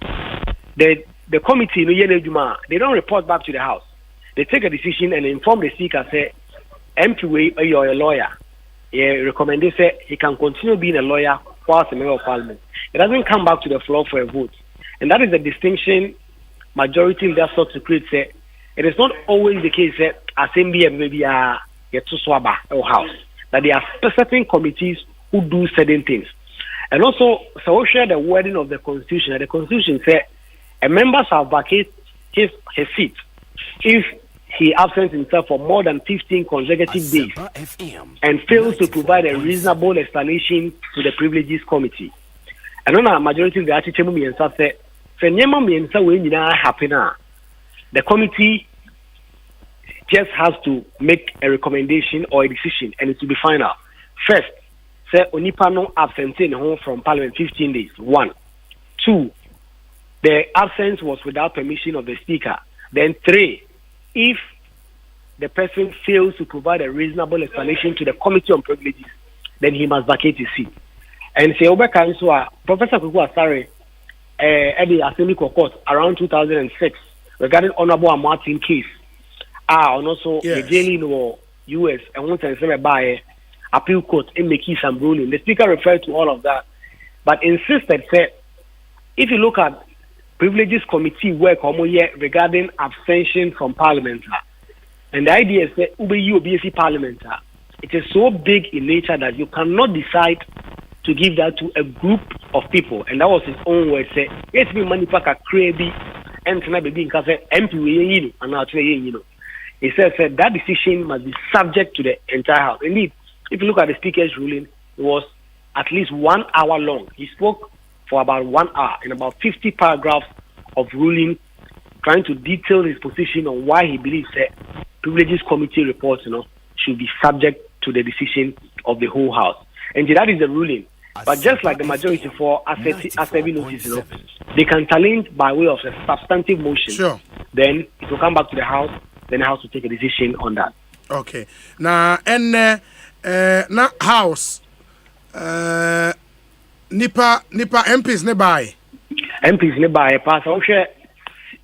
C: The committee, they don't report back to the House. They take a decision and inform the speaker, say, MP, you're a lawyer. He recommended say he can continue being a lawyer whilst a member of Parliament. It doesn't come back to the floor for a vote. And that is the distinction majority leaders sought to create. Say, it is not always the case that Assembly maybe a swaba or House. That there are certain committees who do certain things. And also, so we share the wording of the Constitution. And the Constitution says a member shall vacate his seat if he absents himself for more than 15 consecutive days and fails to provide a reasonable explanation to the Privileges Committee. And on a majority of the article, the committee just has to make a recommendation or a decision, and it will be final. First, say Onipano absenting home from Parliament 15 days. 1. 2, the absence was without permission of the Speaker. Then 3, if the person fails to provide a reasonable explanation to the Committee on Privileges, then he must vacate his seat. And say Professor Kuku Asare at the Assembly Court around 2006 regarding Honorable Martin case. And also the jail in US and once and say by appeal court in making some ruling. The Speaker referred to all of that, but insisted said if you look at Privileges Committee work regarding abstention from Parliament, and the idea is that UBC Parliament, it is so big in nature that you cannot decide to give that to a group of people. And that was his own word. Say, it's me money pack a crazy and baby in case MP and now he said that decision must be subject to the entire House. Indeed, if you look at the Speaker's ruling, it was at least 1 hour long. He spoke for about 1 hour in about 50 paragraphs of ruling, trying to detail his position on why he believes that Privileges Committee reports, should be subject to the decision of the whole House. And that is the ruling. But just like the majority for Asempa notice, they can challenge by way of a substantive motion.
A: Sure. Then
C: it will come back to the House. Then the House will take a decision on that.
A: Okay. Now, and now House, Nipa MPs nearby.
C: MPs nearby. Pass.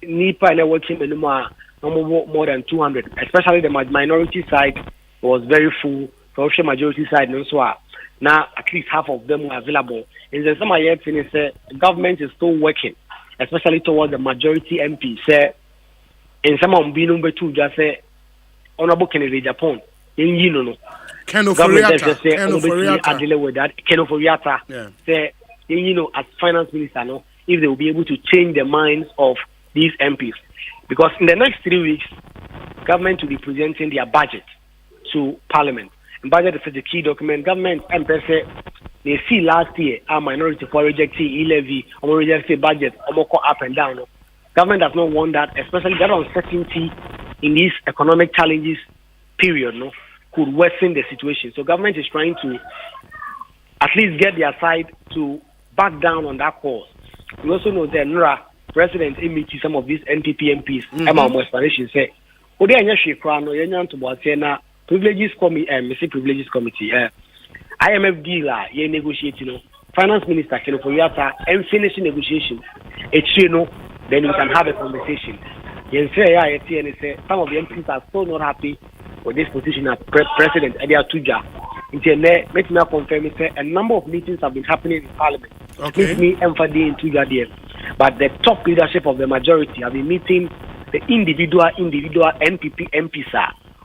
C: Nipa and working anymore. More than 200, especially the minority side was very full. So the majority side, now at least half of them were available. And then some yet saying the government is still working, especially towards the majority MP. Say, in some of the number 2, just say Honorable Kennedy Japan. Government just say I deal with that. Kenoforiata say as finance minister, if they will be able to change the minds of these MPs. Because in the next 3 weeks, government will be presenting their budget to Parliament. And budget is such a key document. Government MPS, they see last year our minority for rejecting e-levy, or rejecting budget, or up and down. Government does not want that, especially that uncertainty in this economic challenges period, could worsen the situation. So government is trying to at least get their side to back down on that course. We also know that NRA president meeting some of these NPP MPs. I'm explanation say, "Odi anya hwe kra no yenya ntoboate na privileges committee IMF deal ye negotiate no finance minister can for yata and finish negotiations. Then we can have a conversation. Yen say say some of the MPs are still not happy with this position as President Edia Tuja. Let me confirm it. A number of meetings have been happening in Parliament.
A: Okay.
C: Me in Tuja there. But the top leadership of the majority have been meeting the individual NPP MPs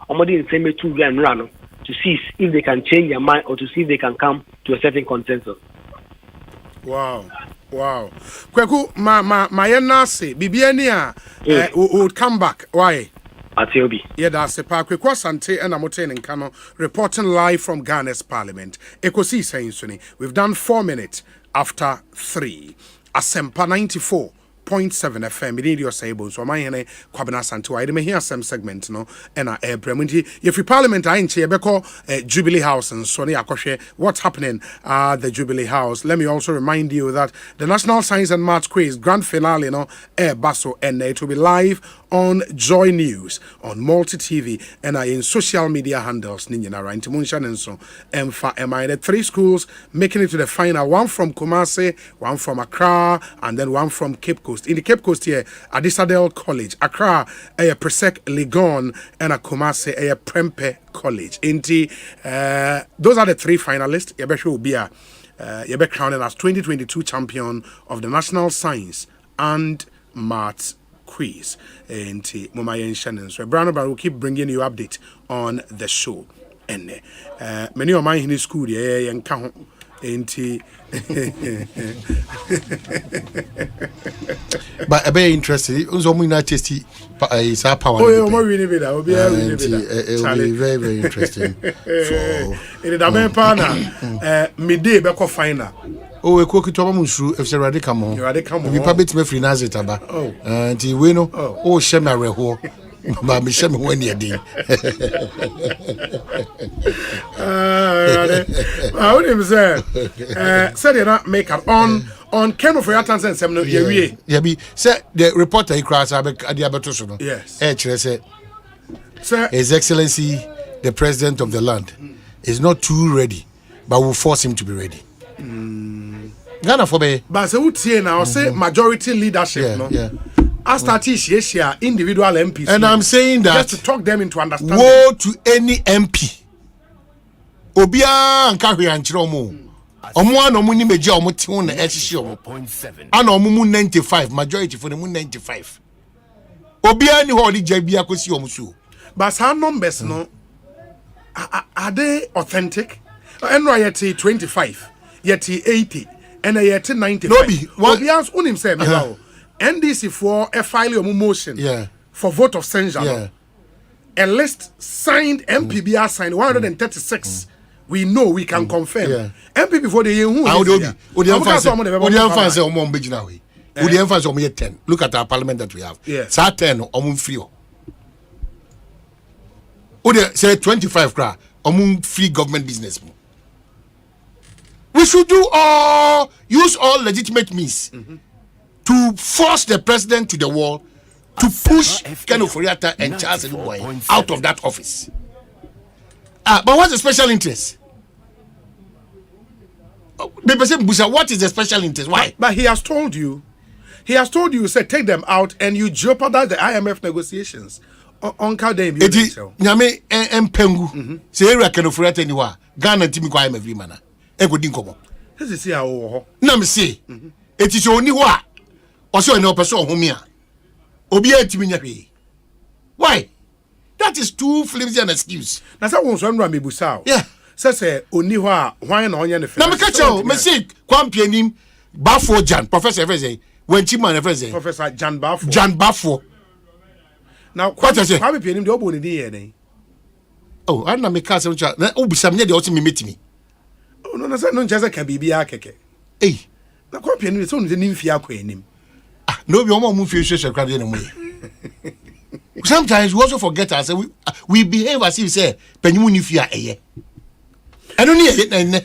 C: in same Tuja and Rano to see if they can change their mind or to see if they can come to a certain consensus.
A: Wow. Kweku ma yenase bibiania would come back. Why?
C: Atiobi.
A: Yeah, that's a park. Kweku Asante and Amoten and Kano reporting live from Ghana's Parliament. Ekosiisen On. We've done 4 minutes after 3. Asempa 94.7 FM. Ini your sable. So my hene Kwabena Santo. I hear some segment no. Ena Bremunti. If Parliament I inche beko Jubilee House and Sony Akoshe. What's happening at the Jubilee House? Let me also remind you that the National Science and Maths Quiz grand finale no basso and it will be live on Joy News, on Multi TV, and in social media handles. Ninjana Intimunshan and so the 3 schools making it to the final. One from Kumasi, one from Accra, and then one from Cape Coast. In the Cape Coast here, Adisadel College, Accra, Presec Legon, and Kumasi, Prempe College. Those are the 3 finalists. Yebeshe will be Yebe crowned as 2022 champion of the National Science and Maths Quiz. Mama Shannon. So Brown will keep bringing you update on the show. And many of mine in the school, and count.
B: But a very interesting. Also, we not tasty. Is our power.
A: Oh, yeah, more really bit. It will be
B: very, very interesting.
A: In the main partner, midday beko final.
B: Oh, a cookie to Bonsu if the radical. We public me free Nazitaba. Oh, and we know. Oh, Shema Reho. But me Shema when you're doing.
A: I would have said, you're not make up on Ken of Yatans and Seminole.
B: Yeah, be said the reporter he crossed at the Abatosono.
A: Yes.
B: Actually, said,
A: Sir,
B: His Excellency, the President of the land, is not too ready, but will force him to be ready. Ghana for me.
A: But I would say now, say majority leadership, no?
B: Yeah.
A: As that individual MPs.
B: And I'm saying that
A: just to talk them into understanding.
B: Woe to any MP. Obia and Carry and Chiromo. Omo no muni meje omo ti ho na ehihie omo. Ana omo mu 95, majority for the mu 95. Obia ni ho di jabia kosi omo so.
A: But some numbers no are they authentic? And yet 25, yet 80, and yet 95.
B: No be
A: Obia's own himself. NDC for a file of motion for vote of censure. A list signed MPBR signed 136. We know we can confirm. MP before the year who
B: the 10. Look at our parliament that we have. It's 10 or free. Say 25 cra among free government business. We should use all legitimate means to force the president to the wall to push Ken Oforiatta and Charles Eluboy out of that office. But what's the special interest? What is the special interest? Why?
A: But he has told you, said take them out and you jeopardize the IMF negotiations. Onka dem you tell.
B: Nyame empengu. Say area Ken Oforiatta anywhere. Ghana timi kwa IMF mana. Ego din komo.
A: This is here ho.
B: Na me say. It is only wa. Also no person homia. Obi etimi nya hwe. Why? That is too flimsy an excuse.
A: Na say won so nra mebusa.
B: Yeah.
A: Say oni ho a hwan na onye ne fe.
B: Na me catch you, me say kwampianim Bafo Jan, Professor Efeze, when Chiman Efeze.
A: Professor Jan Bafo.
B: Jan Bafo.
A: Now what I say? Kwampianim de obo ni dey here.
B: Oh, I na me ka say na obusam nya de o ti me metimi.
A: Oh no, na say no nchese ka bibia keke.
B: Eh.
A: Na kwampianim so no de nimfi akwa enim.
B: Ah, no be omo mu fi hwehwe kwade ne mu. Sometimes we also forget ourselves. We behave as if say penyimu ni fi a eye. Eno ni eye na.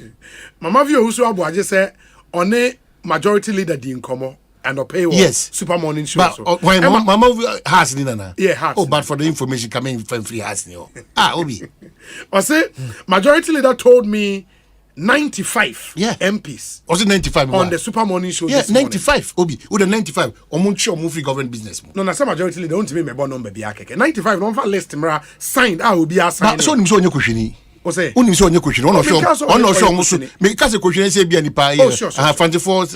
A: Mama vi ohusu abuaje say one majority leader di nkomo and pay
B: yes
A: super morning show.
B: But
A: So
B: why mama has ni nana?
A: Yeah, has.
B: Oh, but for the information coming from free has ni. Obi.
A: I say majority leader told me 95 MPs.
B: Was it 95
A: on the super morning show?
B: Yeah, 95 Obi. With the 95 omunchi free government business.
A: No, na some majority leader don't me me number be akeke. 95 don't fa list mra signed obi assign.
B: But so nimso onye kwhwini.
A: Osei.
B: Unim so onye kwhwini. Ono show musu. Me ka se kwhwini se bia nipa ye. Fancy force.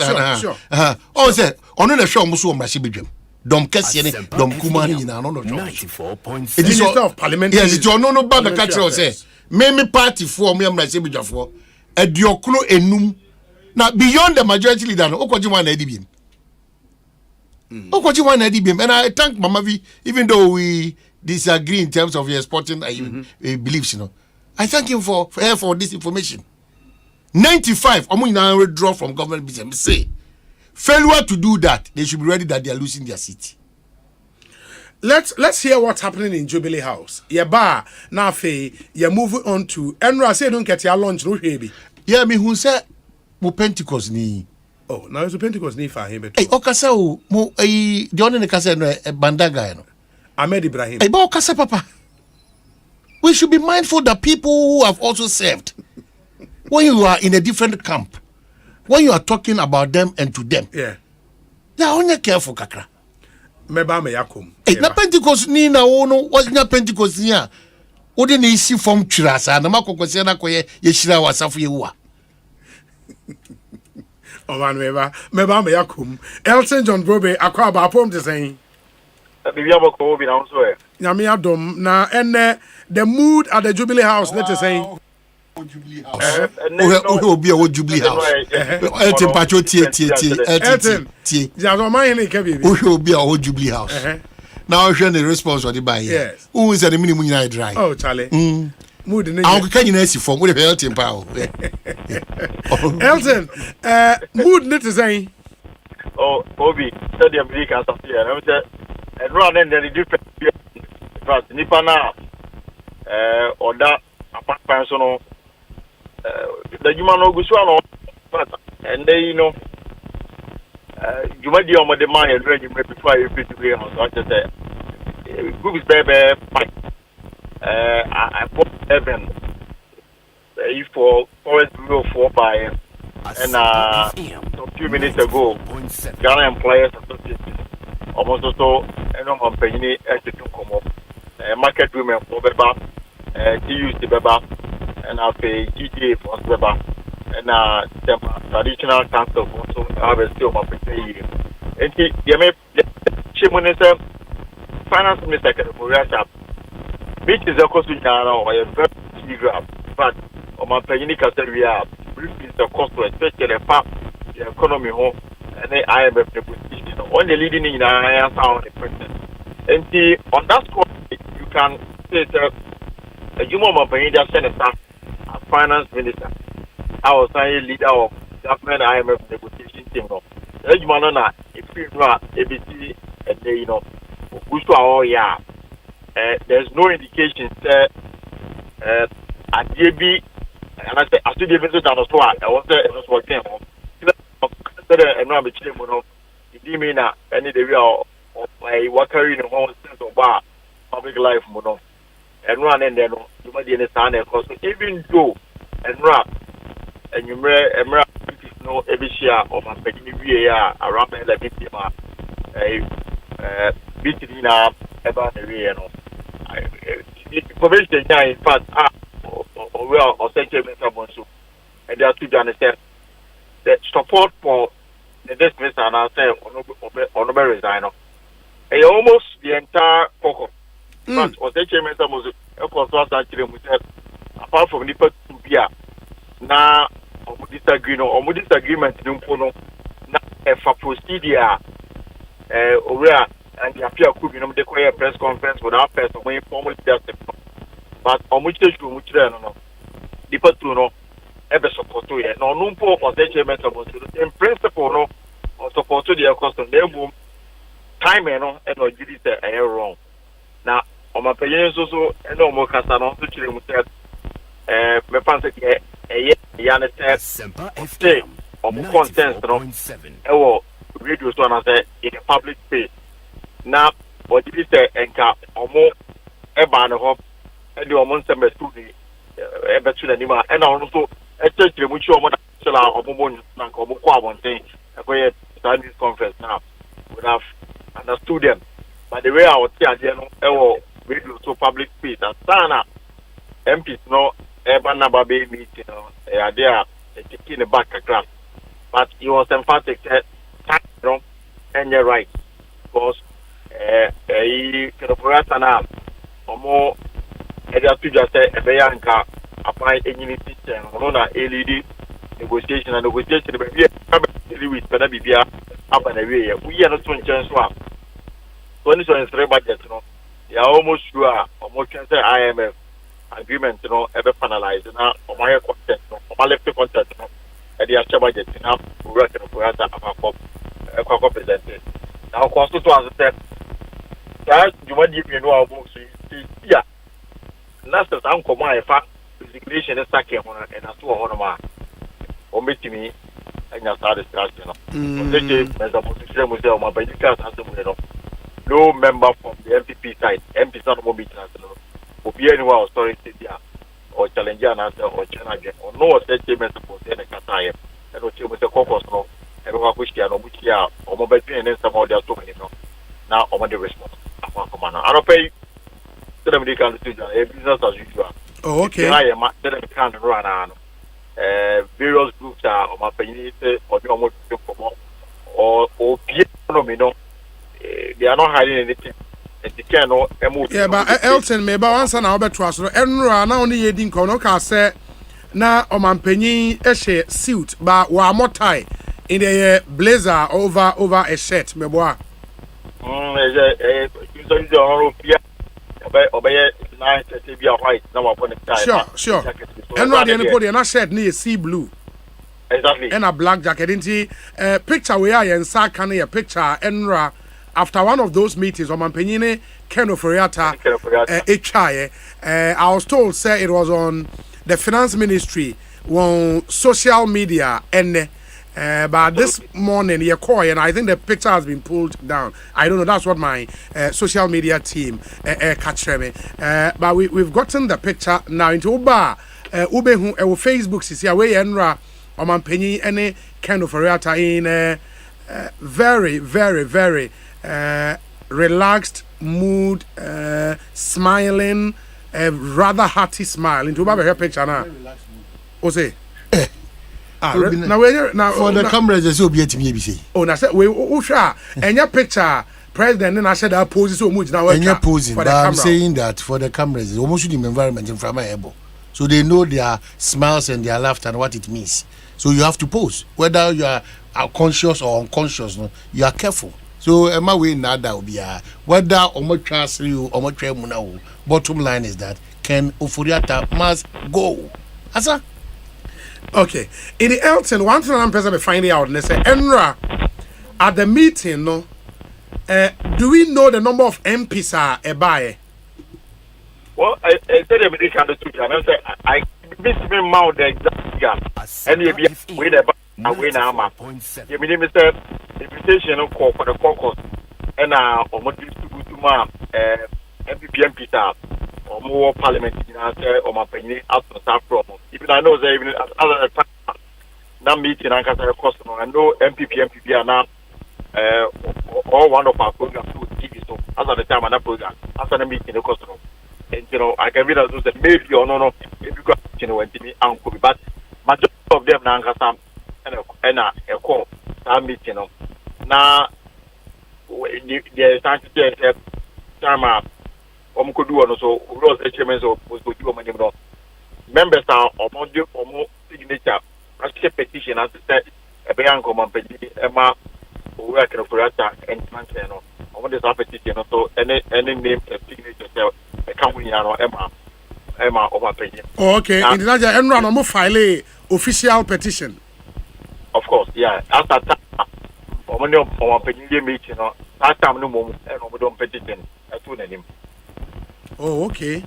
B: Oh say ono na show musu o mrahye bedwam. Dom kese ne dom kuma ni na no no show.
D: 94.7.
A: It is of parliament.
B: Yes, it ono no ba me ka kire o say. Me party for me mrahye bedwafo. Ediokno enum. Now beyond the majority leader no okoji one edibim. Okoji one edibim, and I thank Mama V, even though we disagree in terms of your sporting beliefs, you know. I thank him for this information. 95 omo now withdraw from government business. Say failure to do that, they should be ready that they are losing their seat.
A: Let's hear what's happening in Jubilee House. Yeah, now you're moving on to Enra say don't get your lunch no baby.
B: Yeah, me who say mo Pentecost ni.
A: Oh, now it's Pentecost ni for him.
B: Hey, okasa o mo the only ne kasa no bandaga no.
A: Ahmed Ibrahim.
B: Hey, ba okasa papa. We should be mindful that people who have also served, when you are in a different camp, when you are talking about them and to them,
A: yeah,
B: they are only careful kakra.
A: Meba me yakum.
B: Hey, na Pentecost ni na ono was na Pentecost ni a. Odi na isi form twirasa na makokosia na koye ye shira wasafo ye wa.
A: Oh man, meba me yakum. Elton John Brobe akwa ba pom te saying.
E: Bibia bako bi na so e.
A: Nyame adom na ene the mood at the Jubilee House let us say.
B: Jubilee House. Obi a Jubilee House. Elton pacho tie.
A: Ja so man ni ke bibi.
B: Obi a Jubilee House. Now we the response of the buy.
A: Yes.
B: Who is the minimum nyina dry?
A: Oh Charlie. Mood ni.
B: I'll can you see from with Elton power.
A: Elton, mood ni to say.
E: Oh, Obi, said the Americans up here. I said and run and the different but nipa na or that apart personal the human no go so and they you know you might be on the mind and ready before you fit to be on so I just say group is baby fight I put 7 for forest bureau 4 by and a few minutes ago Ghana Employers Association almost also and I'm paying to come up market women for beba TUC beba and I pay GTA for beba and traditional council also have a still my pay and you may Chimunisa finance minister Russia which is a cost or a very graph but on my paying category brief is the cost especially the economy home and the IMF negotiation on the leading in I found the president and on that score you can say that a human company just sent a finance minister I was a leader of government IMF negotiation team if you know ABC and they you know there's no indication that at JB and I said I still didn't visit on the spot I was there it was working and I'm a chairman of the Dimina and the real I work in a home sense of bar public life mono and run and then you might understand because even though and rap and you may no every share of my VAR around 11 a bit in about the way information in fact well or central Bonsu and there are two understand the support for the dismissal and I say honorable resign almost the entire focus but or the chairman was apart from the to be now disagree no or disagreement no na for procedure over and the appear could be no declare press conference without person when formally justice but on which they should which no the to no ever support to it no numpo or the chairman in principle no or support to the custom they boom time no and no did it wrong now on my paying so and no more casano to chile mutet me fancy Asempa
D: 94.7.
E: no radio so na say in a public space na what did say enka omo eba ne ho e de omo nsem bestu ni e betu na nima e na ono so e chechire mu chi omo da sela omo mo na nka omo kwa bonten e ko ye standing conference now would have understood them but the way I was there no e wo radio so public space and sana MPs no eba na ba be meeting no e ade taking the back a class. But he was emphatic that no and you're right. Because he could have brought an arm or more either to just say a bayanka apply any system or not LED negotiation and negotiation with Penabia up and away. We are not to chance swap. 2023 budget, you know, they are almost sure or more can say IMF agreement, you know, ever finalized now or my content, or my left content, you know, and the actual budget, you know, we reckon for us a presented. Now, cost to answer that you want to know our books, yeah, that's the uncle my fact, resignation is second and a 2 honor or meeting me and I started discussion. As a position with my medical as no member from the MPP side, MP Son will be transferred. Obi anyone authority there or challenger and answer or challenge or no statement support any Kataya and what you with the caucus no everyone push there no which year or mobile and then some other so many no now on the response. I don't pay to the medical decision a business as usual.
A: Oh, okay.
E: I am can't run on various groups are on my penny or the almost or no they are not hiding anything.
A: Yeah, but Elton, maybe once an hour trust, and run only yedding Konoka say na Omanpenny a suit, but one more tie in a blazer over a shirt, Meboa.
E: Obey 9 white, now upon the time.
A: Sure. And rather than put in a shirt near sea blue.
E: Exactly.
A: And a black jacket, into a picture where I and Sakani a picture, Enra. After one of those meetings, Omanpenny Ken Oforiata, I was told, say it was on the finance ministry, on social media, and but this morning, you call, and I think the picture has been pulled down. I don't know. That's what my social media team catch me. But we've gotten the picture now into Uba, Ube Facebook. See away Enra Omanpenny and Ken Oforiata in very, very, very. Relaxed mood, smiling, rather hearty smile. Into my picture now. Osei. Now
B: for the cameras, there's no be to me.
A: Oh, now say we usha. And your picture, president, and I said that poses so much now.
B: And you're posing, but I'm saying that for the cameras, it's almost the environment in front of my elbow, so they know their smiles and their laughter and what it means. So you have to pose, whether you are conscious or unconscious. No, you are careful. So my way nada will be whether omo transfer you omo tremuna. Bottom line is that Ken Oforiata must go. Asa.
A: Okay. In the Elton, one thing I'm person be finding out, they say Enra at the meeting, no. Do we know the number of MPs are ebaye?
E: Well, I said the medical institute, and I said I miss me mouth the exact figure. And you be with a win armor. You mean Mr. Invitation call for the caucus and almost distribute to my MPP or more parliament in answer or my penny out of that problem. Even I know they even other time that meeting and got a customer. I know MPP are now all one of our programs to TV. So as at the time, and program after the meeting, the customer. And you know, I can read those that maybe or no, if you got you know, when me uncle, but majority of them now got some and a call that meeting. Now, the time time could do also, those HMS was to do a members are or more signature. I see a petition as I said, a bank of Emma, working for us and Montano. I want this petition also any name signature. Emma over opinion.
A: Oh, okay. In the Niger, Enron almost file a official petition.
E: Of course, yeah. After that, many of our opinion meeting, that time no more, and we don't petition.
A: Oh, okay.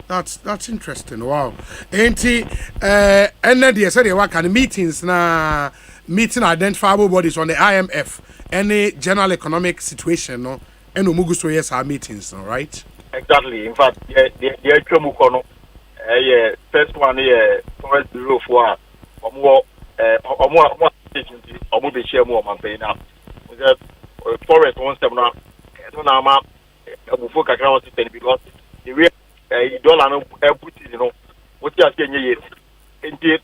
A: That's interesting. Wow. Ain't he? And then they said they work at meetings na meeting identifiable bodies on the IMF, any general economic situation, no, and umugu so yes our meetings, no, right?
E: Exactly. In fact, first one forest bureau for be share more man now. Forest one step now. Now because the real dollar no put you know what you are saying yes. Indeed,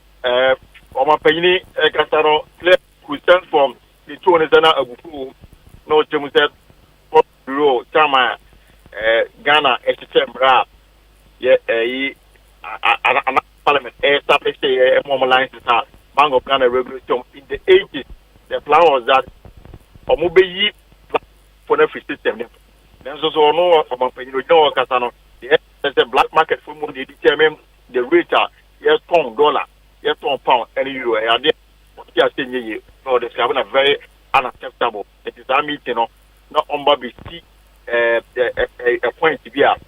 E: Omapeni Casano could stand from the 200 Abufu, no Jamuset Bureau, Tama, Ghana, Etembra, Parliament, established a more line to start. Bank of Ghana regulation in the 80s. The plan was that Omubeyi for the free system. Then so no Omapeni, no Casano, the black market for money determine the rate. Yes, $1, yes, £1 and euro. And what you are saying here, no, this having a very unacceptable. It is a meeting, not on Bobby see a point to be at.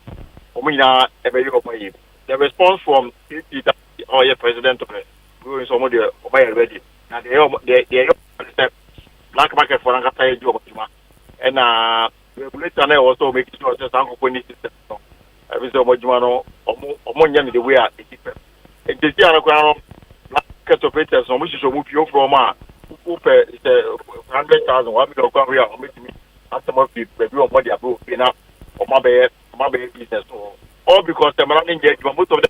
E: The response from the president of the going some of the already. Now they black market for an job and regulator also makes sure that some company system. Every so much or more the way it is. The market operators, so much to move you from 100,000. What we don't come here, me after my people, what they are doing now, or my business. All because the man engaged most of the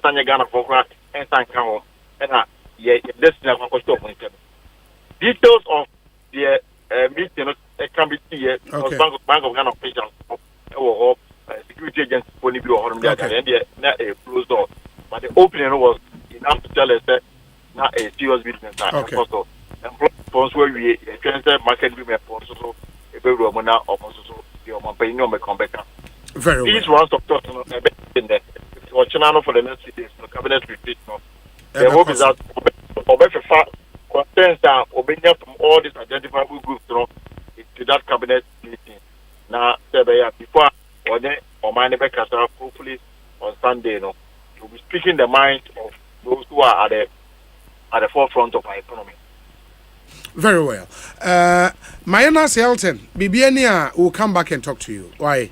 E: and Ghana for and San Camo, and this is not going to stop. Details of the meeting can be seen because Bank of Ghana officials or security agents when you go home there and they closed door. But the opening was enough to tell us that not a serious business.
A: Okay.
E: Also, and where we transfer market women also a very roman also the paying no come back.
A: Very well.
E: These rounds of talk in there. Or channel for the next 6 days, no cabinet retreat. No. The hope is that concerns are obeying from all these identifiable groups, you know, to that cabinet meeting. Now, before or my neighbor hopefully on Sunday, you know. To be speaking the mind of those who are at the forefront of our economy.
A: Very well. Mayana Elton, Bibiania will come back and talk to you. Why?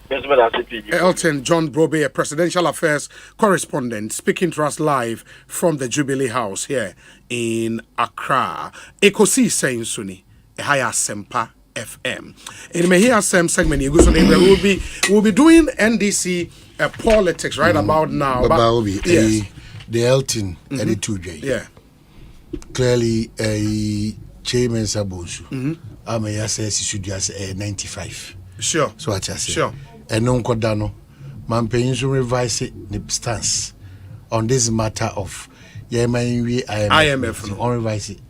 A: Elton John Brobe, a presidential affairs correspondent, speaking to us live from the Jubilee House here in Accra. Ekosiisen Suni, a higher Asempa FM. In the here same segment, we'll be doing NDC politics right about now.
B: Yes. The Elton and the 2J.
A: Yeah.
B: Clearly, a chairman Bonsu. I may say should just 95.
A: Sure.
B: So I just say.
A: Sure.
B: And non cordano, man paying to revise the stance on this matter of IMF. On revise it.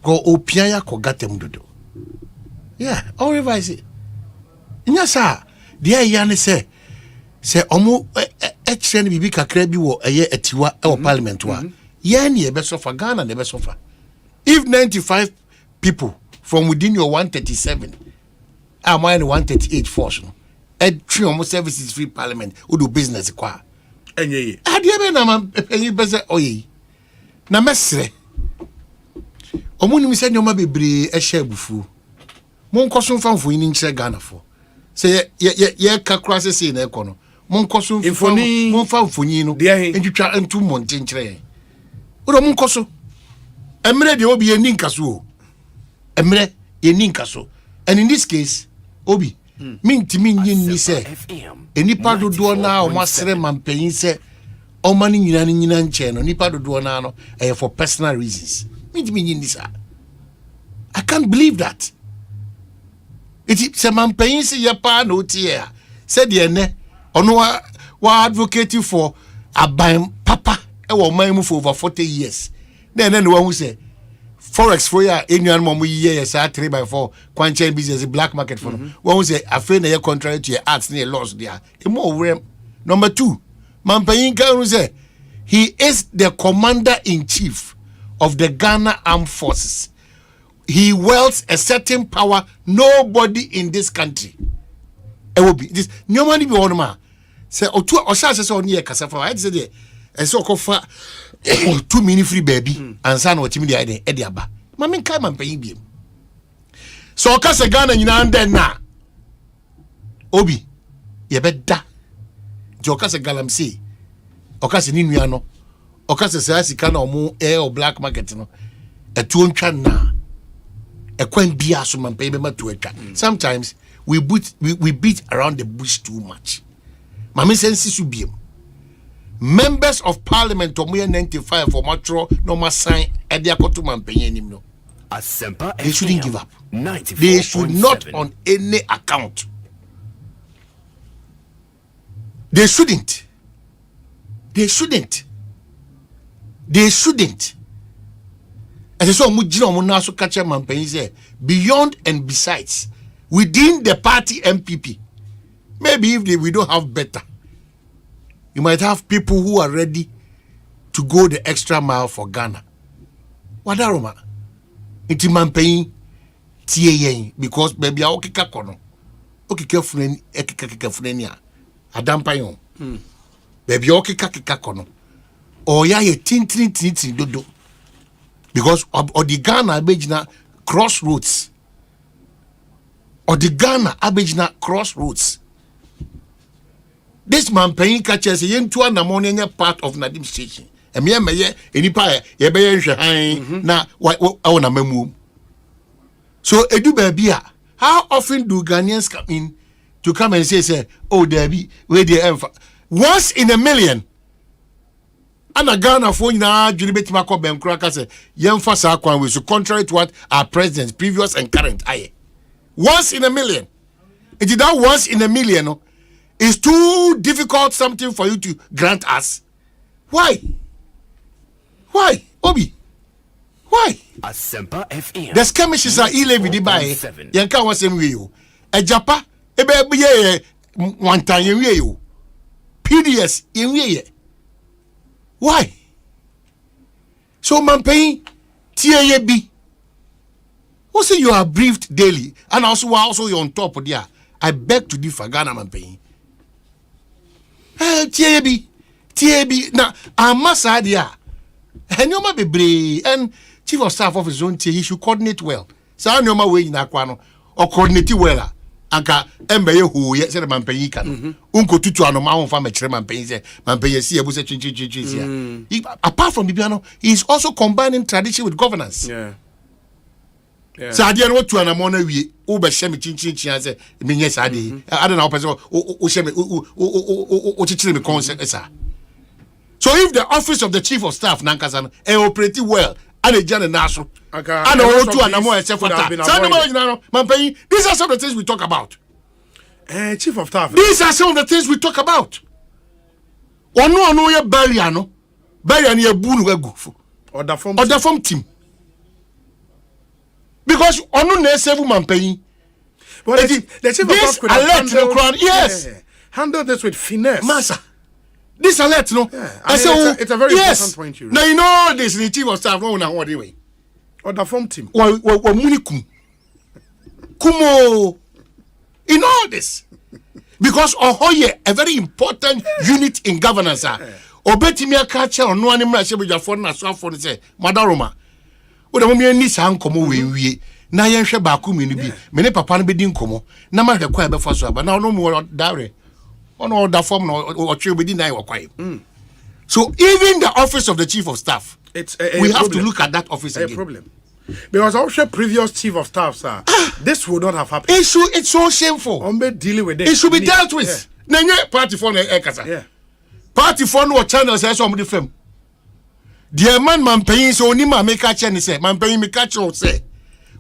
B: Go Opiaya Kogatem Dodo. Yeah, on revise it. Yes, sir. Dear Yanni say omo HN bibi kakra bi wo eye atiwa e parliament wa yani e be sofa Ghana ne be sofa if 95 people from within your 137 am I 138 force no e twi omo services free parliament wo do business kwa
A: enye
B: ade be na man enyi be se oyi na mesre omo ni mi se nyoma bebre e hye abufu mon koso mfamfo yin nkyere Ghana fo se ye kakra se na ekono monkoso
A: infoni
B: monfa no entwitwa entu montenkyere odo monkoso emre de obi eni nkaso emre eni nkaso and in this case obi mintimi nyi se enipa dodo na o masere mampanyin se o mani nyina nche no nipa dodo na no for personal reasons mintimi nyi ni sa I can't believe that it se mampanyin se ye pa no tie a se de ne ono wa advocating for aban papa e wo man mu for over 40 years then one who say forex for ya anyone mo year say 3x4 kwanchen business black market for one who say afraid na contrary to your acts na loss there e more number 2 Mampanyin kan say he is the commander in chief of the Ghana Armed Forces. He wields a certain power nobody in this country it will be this nobody be one man say otu osha say on here kasa for I say there and so kofa 2 minute free baby and san what me dey e dey aba Mami kai mampanyin biem. So oka se Ghana nyina den na. Obi ye beda. Je oka se galamsey. Oka se ni nua no. Oka se sika na omo air or black market no. Etu ontwa na. Ekwan bia so mampanyin be matu atwa. Sometimes we beat around the bush too much. Mami sensi su biem. Members of parliament omo 95 for matro no ma sign ediakoto mampanyin nim no.
D: Asempa
B: They shouldn't give up.
D: 94.7.
B: They should not on any account. They shouldn't. They shouldn't. They shouldn't. And so beyond and besides, within the party MPP, maybe if we don't have better, you might have people who are ready to go the extra mile for Ghana. Wadaroma. Iti mampanyin tie yen because baby a okika kono okika funani ekika funani a adampanyon baby okika kono o ya ye tintin dodo because of the Ghana abegina crossroads or the Ghana abegina crossroads. This mampanyin catches yen to anamon enya part of Nadim station. Emye meye enipa ye be yenhwe han na awona mamu. So edu babia, how often do Ghanaians come in to come and say oh Debbie where they am once in a million. Ana Ghana for nyina dwene betima ko benkura ka say yemfa sa kwan we so contrary to what our presidents previous and current aye. Once in a million. It is that once in a million no, is too difficult something for you to grant us. Why? Why? Obi? Why?
D: Asempa FM.
B: The skirmishes are illegal di buy. Yanka wasem we yo. E japa ebe ye one time ye yo. PDS ye. Why? So mampanyin tie ye bi. Who say you are briefed daily and also you're on top of there. I beg to differ Ghana mampanyin. Tie bi na amasa dia. Enyoma bebre and chief of staff of his own he should coordinate well. So enyoma we nyina kwa no or coordinate well anka embe ye hu ye se mampanyin kan. Unko tutu anoma ho fa mekire mampanyin se mampanyin si ebu se twintwintwintwin. Apart from bibiano, he is also combining tradition with governance.
A: Yeah.
B: So ade no tu anamo na wie wo be hye me chinchin se menye sa ade ade na wo pese wo hye me wo chichire me concept esa. So if the office of the chief of staff nankasa no operate well and a general naso and all to anamo except for that. These are some of the things we talk about.
A: Chief of staff.
B: These are some of the things we talk about. Ono ye barrier no ye bunu egu
A: Or the
B: form team. Because ono na save mampanyin.
A: But the chief of staff could
B: alert yes.
A: Handle this with finesse.
B: Massa. This alert no.
A: Yeah. I mean, it's a very important point you raise.
B: Now you know this the chief of staff no na what way.
A: Or the form team.
B: Wa muni kumo in all this. Because Ohoye a very important unit in governance obetimi aka che ono ani mra she bejafo na so afo say madaroma wo de mo ni san komo we na yen hwe ba ko minu bi me ne papa no bedi nkomo na ma hwe kwa be fo so aba na ono mo dare ono da form no otwe bedi na kwai. So even the office of the chief of staff, we have to look at that office again.
A: Problem. Because also previous chief of staff, sir, this would not have happened.
B: It's so shameful.
A: Dealing with this.
B: It should be dealt with. Nenye party for ekasa.
A: Yeah.
B: Party for no channel say somebody film. The man paying so ni ma make a channel say man paying me catch say.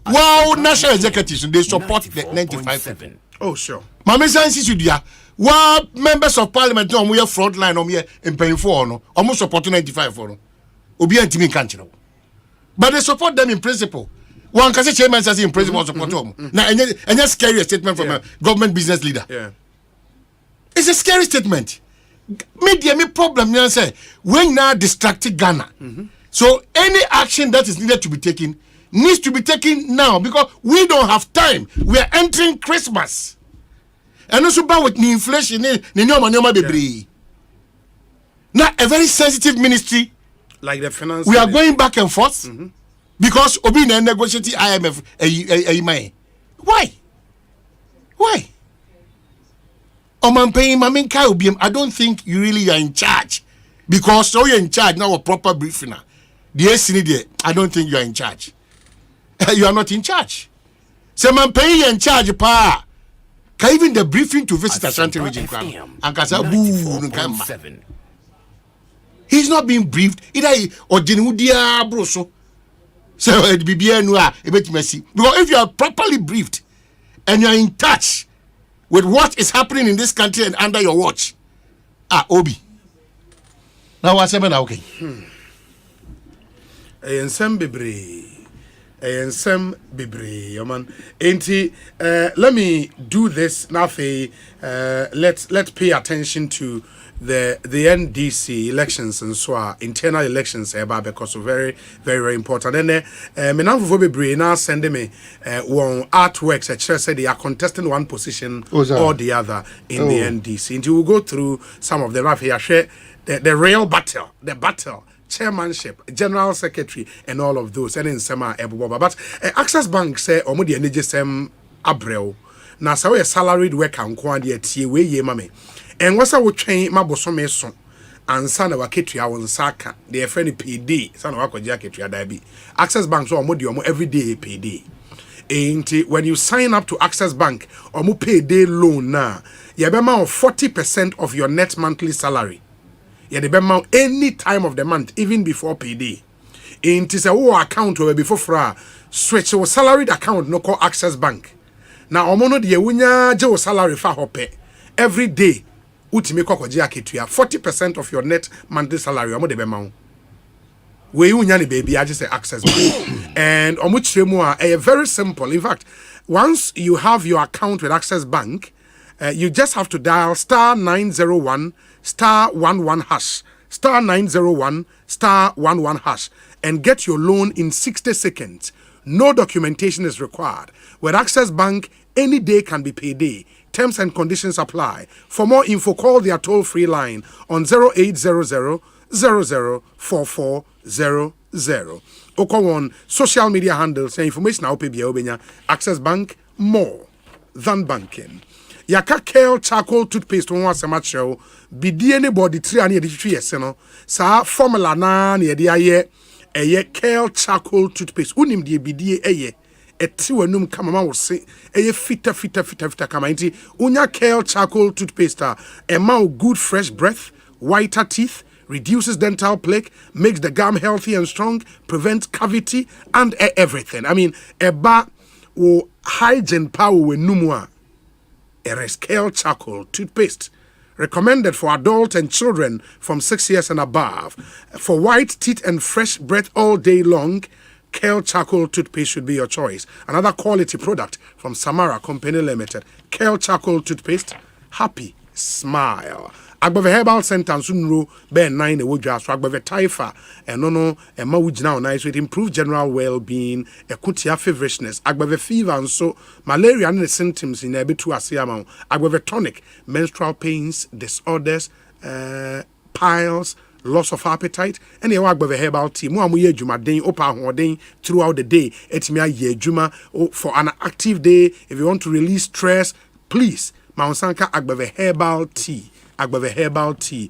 B: Wow, national executives they support the 95.7.
A: Oh sure.
B: Mama Sansi Sudia. Wow, members of parliament no we front line no here in paying for no. Almost support 95 for no. Obi antimi kanche no. But they support them in principle. One can say chairman says in principle support them. Now, and that's scary statement from a government business leader.
A: Yeah.
B: It's a scary statement. Media me problem you say when now distracted Ghana. So any action that is needed to be taken needs to be taken now because we don't have time. We are entering Christmas. And also about with the inflation, now a very sensitive ministry.
A: Like the finance.
B: We are going back and forth. Because Obi na negotiate IMF man. Why? I don't think you really are in charge. Because so you're in charge now a proper briefing. I don't think you are in charge. You are not in charge. So man paying in charge pa. Can even the briefing to visit Ashanti region and kasa boo. He's not being briefed either or Genudia broso. So it be a bit messy. Because if you are properly briefed and you are in touch with what is happening in this country and under your watch, Obi. Now what's happening? Okay.
A: Ensem bebre, man. Enti, let me do this now. Let's pay attention to the NDC elections and so on, internal elections because very, very, very important. And then me now for bebre now send me one artworks that said they are contesting one position or the other in the NDC. And you will go through some of them. The real battle, chairmanship, general secretary, and all of those. And in Sema Ebuboba. But Access Bank say omudi energy sem abrel. Na sa we salaried worker nko ade tie we ye mame. En wasa wo twen mabosome so. Ansa na waketua won saka. The friend PD, sa na wakoja ketua da bi. Access Bank so omudi omo everyday PD. And when you sign up to Access Bank, omo payday loan na, you be ma 40% of your net monthly salary. You be ma any time of the month, even before payday. And it is a account or before fra switch your salaried account no call Access Bank. Now omono de wunya je salary fa hope every day. Utime kokoje aketua 40% of your net monthly salary omo de be ma. We unyani baby, I just say Access Bank. And omuchiremu very simple. In fact, once you have your account with Access Bank, you just have to dial star 901 star 11 hash, star 901 star 11 hash, and get your loan in 60 seconds. No documentation is required. With Access Bank, any day can be payday. Terms and conditions apply. For more info, call their toll-free line on 0800 004400. Oko on social media handles and information now pay biya Access Bank more than banking. Yaka Kale charcoal toothpaste on Asempa show. Bidi anybody 3 and 3 years no. Sa formula na ne de aye Kale charcoal toothpaste. Unim de bidi eye. Eti wanum kama ma wo se fita kama nti unya Kale charcoal toothpaste ma good fresh breath, whiter teeth, reduces dental plaque, makes the gum healthy and strong, prevents cavity and everything. I mean, eba wo hygiene power we numwa. Kale charcoal toothpaste. Recommended for adults and children from 6 years and above. For white teeth and fresh breath all day long, Kale charcoal toothpaste should be your choice. Another quality product from Samara Company Limited. Kale charcoal toothpaste. Happy smile. Agbave Herbal Center Sunro Ben 9 Wodja so Agbave Taifa no ma wujina on ice with improved general well-being, ekutia feverishness, Agbave fever and so malaria and the symptoms in ebitu asiama, Agbave tonic, menstrual pains, disorders, piles, loss of appetite, and the Agbave Herbal tea. Mo amuye juma den opa hoden throughout the day. Etimi aye juma for an active day. If you want to release stress, please Maunsanka Agbave Herbal tea. Agbave Herbal tea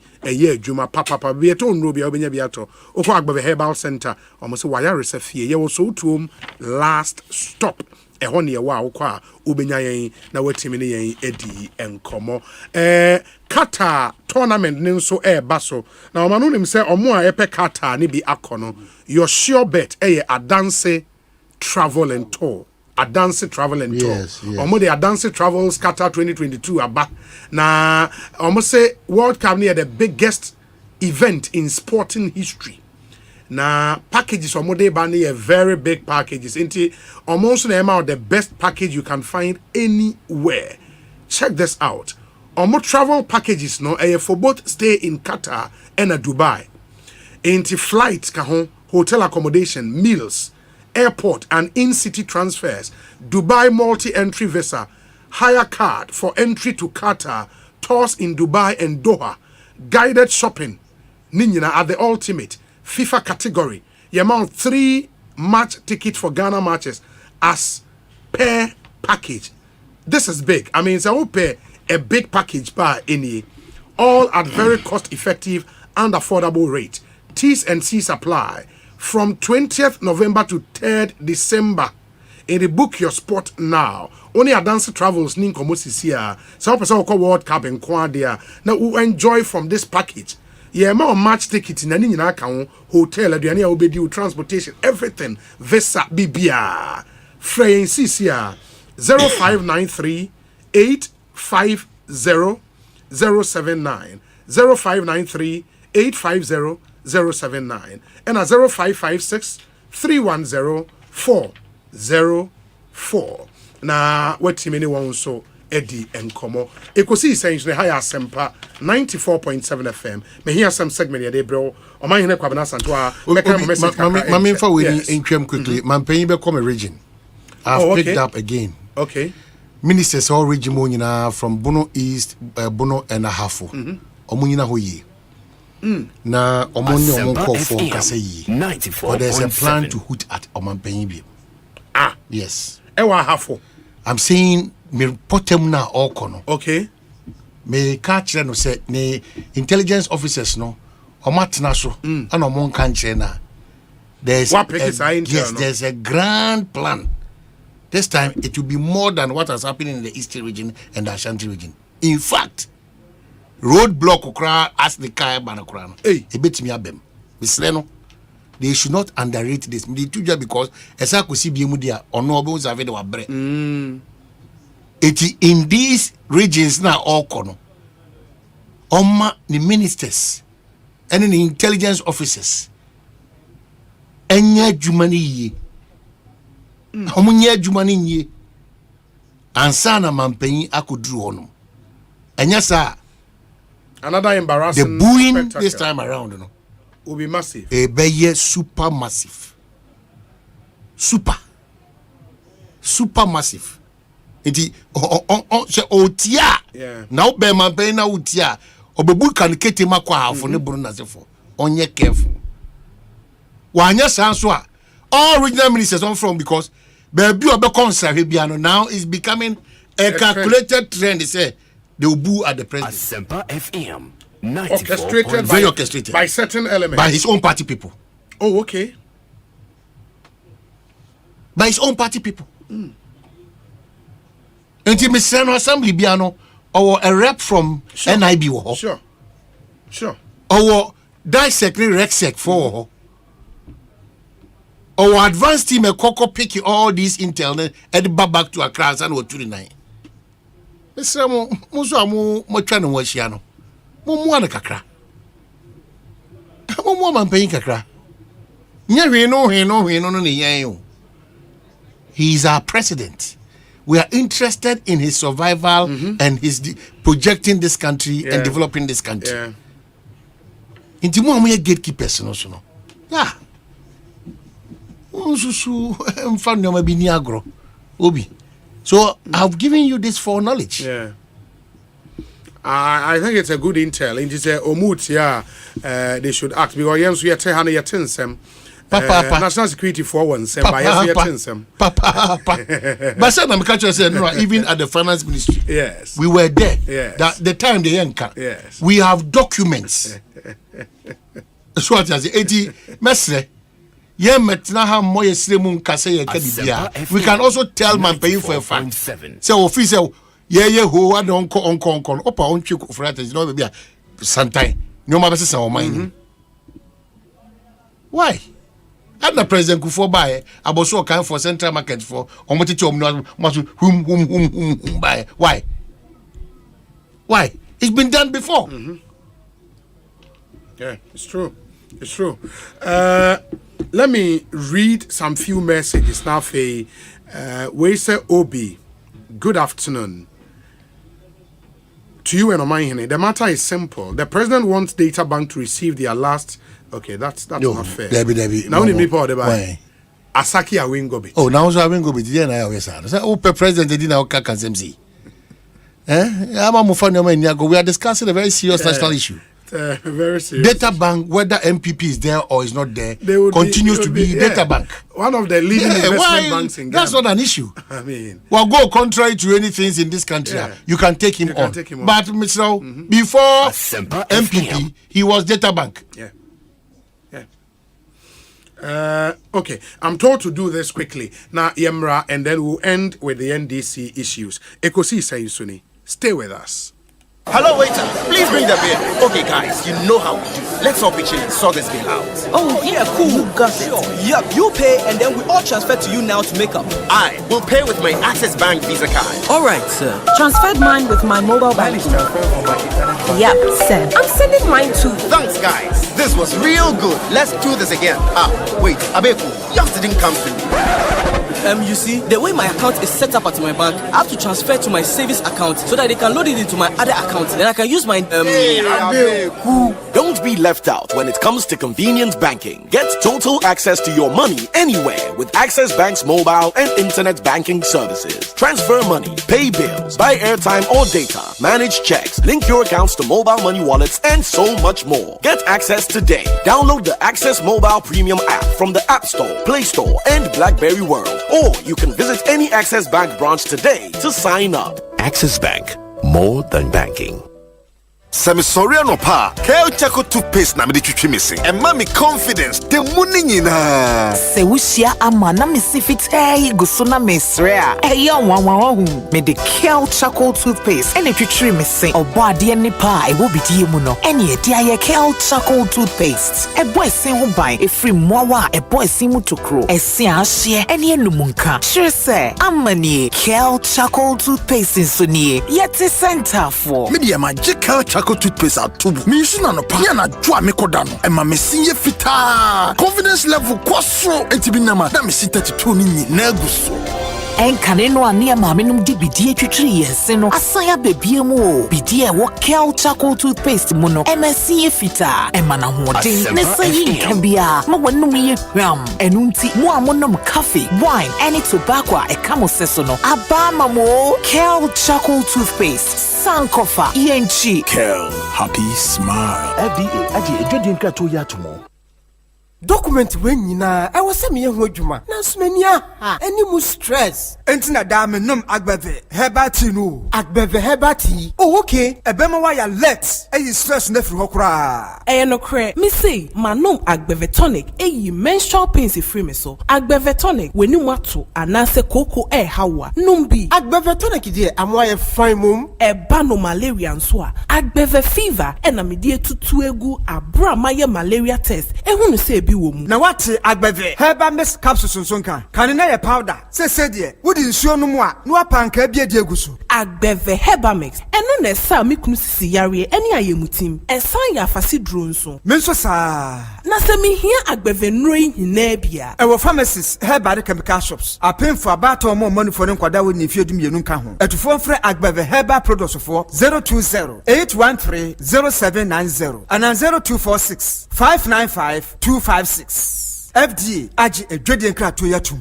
A: juma papa bieto nro bia obenya biato okwa Agbave Herbal Center omo wire resafie ye wo so tuom last stop ho ne wa okwa obenya yen na watimi ne yen edi enkomo kata tournament ne nso ba so na omanu nim se omo a epe kata ne bi akono your sure bet Adanse travel and tour. Adanse Travel and Tour.
B: Yes.
A: Omo the Adanse Travels Qatar 2022 aba. Na almost say World Cup near the biggest event in sporting history. Na packages omo de ba near very big packages. Inti almost the amount the best package you can find anywhere. Check this out. Omo travel packages no for both stay in Qatar and Dubai. Inti flights kahon, hotel accommodation, meals, airport and in-city transfers, Dubai multi-entry visa, hire card for entry to Qatar, tours in Dubai and Doha, guided shopping, Ninyina at the ultimate, FIFA category, the amount 3 match ticket for Ghana matches as per package. This is big. I mean, so we pay a big package by any, all at very cost-effective and affordable rate. T's and C's apply from 20th November to 3rd December. In the book your spot now. Only a dance travels nin komosis here. Some person will call World Cup and Quadia. Now we enjoy from this package. Yeah, more match ticket in any account, hotel, aduane will be due, transportation, everything. Visa BBA. Frey CCR 0593 850 079 0593 850 079 and a 0556 310 404. Na what team anyone so Eddie and Como. Ekosiisen On Asempa 94.7 FM. Me hear some segment here, bro. O man here kwabena santoa.
B: Mama for we in twem quickly. Man penny be come a region. I've picked up again.
A: Okay.
B: Ministers all region mo nyina from Bono East, Bono and Ahafo. Omo nyina ho yi. Na omo ni omo call for kase yi.
D: 94.7.
B: But there's a plan to hoot at Oman penny bi.
A: Ah,
B: yes.
A: Ewa Ahafo.
B: I'm saying me potem na all kono.
A: Okay.
B: Me catch no say ne intelligence officers no omatna so and omon kan kire na there's there's a grand plan. This time it will be more than what has happened in the Eastern region and the Ashanti region. In fact, roadblock okra as the car banakra no e betimi abem no they should not underrate this because esa kosi biemu dia ono obo zave de wabre it in these regions now all kono oma the ministers and the intelligence officers enya jumani yi omunya jumani yi ansa na mampanyi akoduru hono enya sa
A: another embarrassing
B: the booing
A: spectacle
B: this time around
A: will be massive.
B: A beye super massive. Super massive. Iti otia.
A: Yeah.
B: Now be man be na otia. Obebu kan kete makwa afo ne buru na sefo. Onye careful. Wanya sanso a all regional ministers on from because baby obe conserve bia no now is becoming a calculated trend say they will boo at the president.
D: Asempa FM.
A: Orchestrated
B: very orchestrated
A: by certain elements,
B: by his own party people.
A: Oh, okay.
B: By his own party people. Enti Mr. Assembly biano or a rep from NIB wo.
A: Sure.
B: Or dissect rexec for or advanced team a coco pick all these intel and back to Accra and 29. Mr. Mo trying to watch yano. Mwana kakra. Mo man paying kakra. Nya we no ni yan. He is our president. We are interested in his survival and his projecting this country and developing this country.
A: Yeah.
B: Inti mo amoye gatekeepers no so no. Yeah. Unsusu mfa no ma bi ni agro. Obi. So I've given you this for knowledge.
A: Yeah. I think it's a good intel. It is a omut, they should act because yes, we are telling you things. National security for one,
B: Papa. But some of the said no, even at the finance ministry.
A: Yes,
B: we were there.
A: Yes,
B: that the time they yanka.
A: Yes,
B: we have documents. So what is it? Mesre. We can also tell man paying for a fact. So official. Yeah, who are on Opa on Chico for that is not be a sometime. No matter say mine. Why? And the president go for buy about so kind for central market for almost whom buy. Why? It's been done before.
A: Yeah, it's true. Let me read some few messages now. We say Obi, good afternoon. To you and Omaihene, the matter is simple. The president wants data bank to receive their last. Okay, that's not fair.
B: Debbie.
A: Now only me power the buy. Asaki Awingobit.
B: Oh, now so Awingobit. Yeah, na we say. Oh, president did na oka kansemzi. We are discussing a very serious national issue.
A: very serious.
B: Data bank, whether MPP is there or is not there,
A: They
B: continues to be data bank.
A: One of the leading investment banks in Ghana.
B: That's not an issue.
A: I mean,
B: well, go contrary to any things in this country. You can take him on. But Mr. Before
D: Asempa
B: MPP, he was data bank.
A: Yeah. Okay, I'm told to do this quickly. Now, Yemra, and then we'll end with the NDC issues. Ekosiisen Suni, stay with us.
F: Hello, waiter. Please bring the beer. Okay, guys, you know how we do. Let's all pitch in and sort this bill out.
G: Oh, yeah, cool. You got it. Yep, you pay and then we all transfer to you now to make up.
F: I will pay with my Access Bank Visa card.
G: All right, sir.
H: Transferred mine with my mobile banking. Yep, sir. I'm sending mine too.
F: Thanks, guys. This was real good. Let's do this again. Wait, Abeku, yours didn't come through.
G: You see, the way my account is set up at my bank, I have to transfer to my savings account so that they can load it into my other account. Then I can use my
D: Don't be left out when it comes to convenient banking. Get total access to your money anywhere with Access Bank's mobile and internet banking services. Transfer money, pay bills, buy airtime or data, manage checks, link your accounts to mobile money wallets, and so much more. Get access today. Download the Access Mobile Premium app from the App Store, Play Store, and BlackBerry World. Or you can visit any Access Bank branch today to sign up. Access Bank, more than banking.
I: Sorry no pa. Kel Chaco toothpaste na me twitwi me se. And me confidence. The money nyina.
J: Se wushia ama na me si fitai guso na me sre a. Eya wanwan hu. Me de Kel Chaco toothpaste. Ene twitwi me se. Obo ade ne pa e wo bidie mu no. Ene e dia ye Kel Chaco toothpaste. E boy sen ho ban e free mowa e boy sen mu tokro. E se ahye ene enumunka. Sure se amani Kel Chaco toothpaste so nie. Yeti center for.
I: Me dia magical toothpaste at tubu. Me use na no pa. Na dwa me koda no. E ma me sinye fita. Confidence level kwaso entibi na ma. Na me si 32 ni na guso.
J: Enkane no ane ma menum di bidie twitwiri yense no. Asaya bebie mu o. Bidie wo Kel Chaco toothpaste mu no. MSC fita. E ma na hoden. Ne sayi kambia. Ma wanum ye hwam. Enunti mu amonom coffee, wine, any tobacco e kamo seso no. Aba mamo Kel Chaco toothpaste. Sankofa ENG.
I: Kel, happy smile.
F: FDA, aje edwedi nkrato ya tomo.
K: Document when nyina e wose me ho adwuma na nsomania any mu stress entina da me nom agbeve hebati no agbeve hebati oh okay ebema wa ya let e stress na firi hokura
H: No kre me say manom agbeve tonic menstrual pains free me so agbeve tonic weni mu ato anase koko hawa numbi
K: agbeve tonic die amwa ye fine mum
H: ba no malaria nso a agbeve fever na me die tutu egu abra maye malaria test ehunu say
K: na wate agbeve heba miss capsules nso nka kan na ye powder se de wodi nsuo no mu a no apanka bia de eguso
H: agbeve heba mix eno na sa me kunu sisi yare eni ayemutim esan ya afase duro nso
K: me nso sa
H: na se me hia agbeve nroi hina bia
K: e wo pharmacies heba de chemical shops apemfo abato mo manufo ne nkwada wo ni fiedum yenu nka ho etufo mfre agbeve heba products for 020-813-0790 and 0246-595-256 FDA aji edwede nkrato yatum.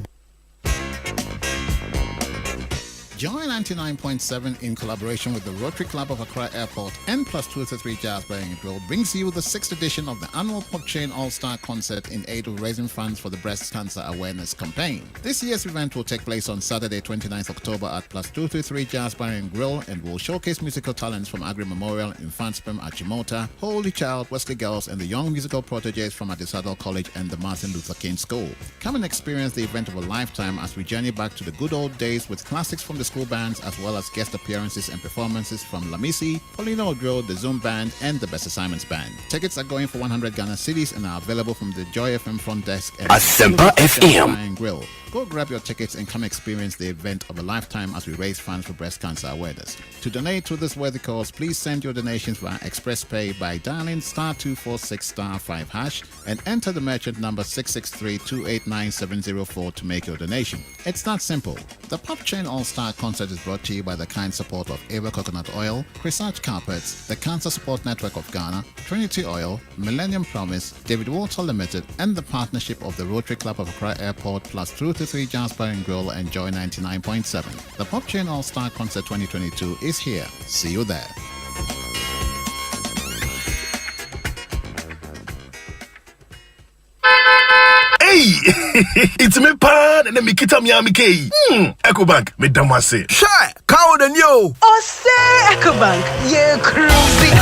L: Joy 99.7 in collaboration with the Rotary Club of Accra Airport and Plus 233 Jazz Bar and Grill brings you the 6th edition of the annual Pop Chain All-Star Concert in aid of raising funds for the Breast Cancer Awareness Campaign. This year's event will take place on Saturday 29th October at Plus 233 Jazz Bar and Grill and will showcase musical talents from Agri Memorial, Infanspem, Achimota, Holy Child, Wesley Girls and the young musical proteges from Adisadel College and the Martin Luther King School. Come and experience the event of a lifetime as we journey back to the good old days with classics from the school bands as well as guest appearances and performances from Lamisi, Paulina Odro, the Zoom Band, and the Best Assignments Band. Tickets are going for 100 Ghana cedis and are available from the Joy FM front desk at
D: Asempa FM.
L: Grill. Go grab your tickets and come experience the event of a lifetime as we raise funds for breast cancer awareness. To donate to this worthy cause, please send your donations via Express Pay by dialing *246*5# and enter the merchant number 663289704 to make your donation. It's that simple. The Pop Chain All-Star Concert is brought to you by the kind support of Ava Coconut Oil, Research Carpets, the Cancer Support Network of Ghana, Trinity Oil, Millennium Promise, David Water Limited, and the partnership of the Rotary Club of Accra Airport Plus 233 Jazz Bar and Grill and Joy 99.7. The Pop Chain All-Star Concert 2022 is here. See you there.
I: It's me pan and me kita mi amike. Ecobank me damase.
F: Shy, cow the new.
J: Osei Ecobank, ye cruising.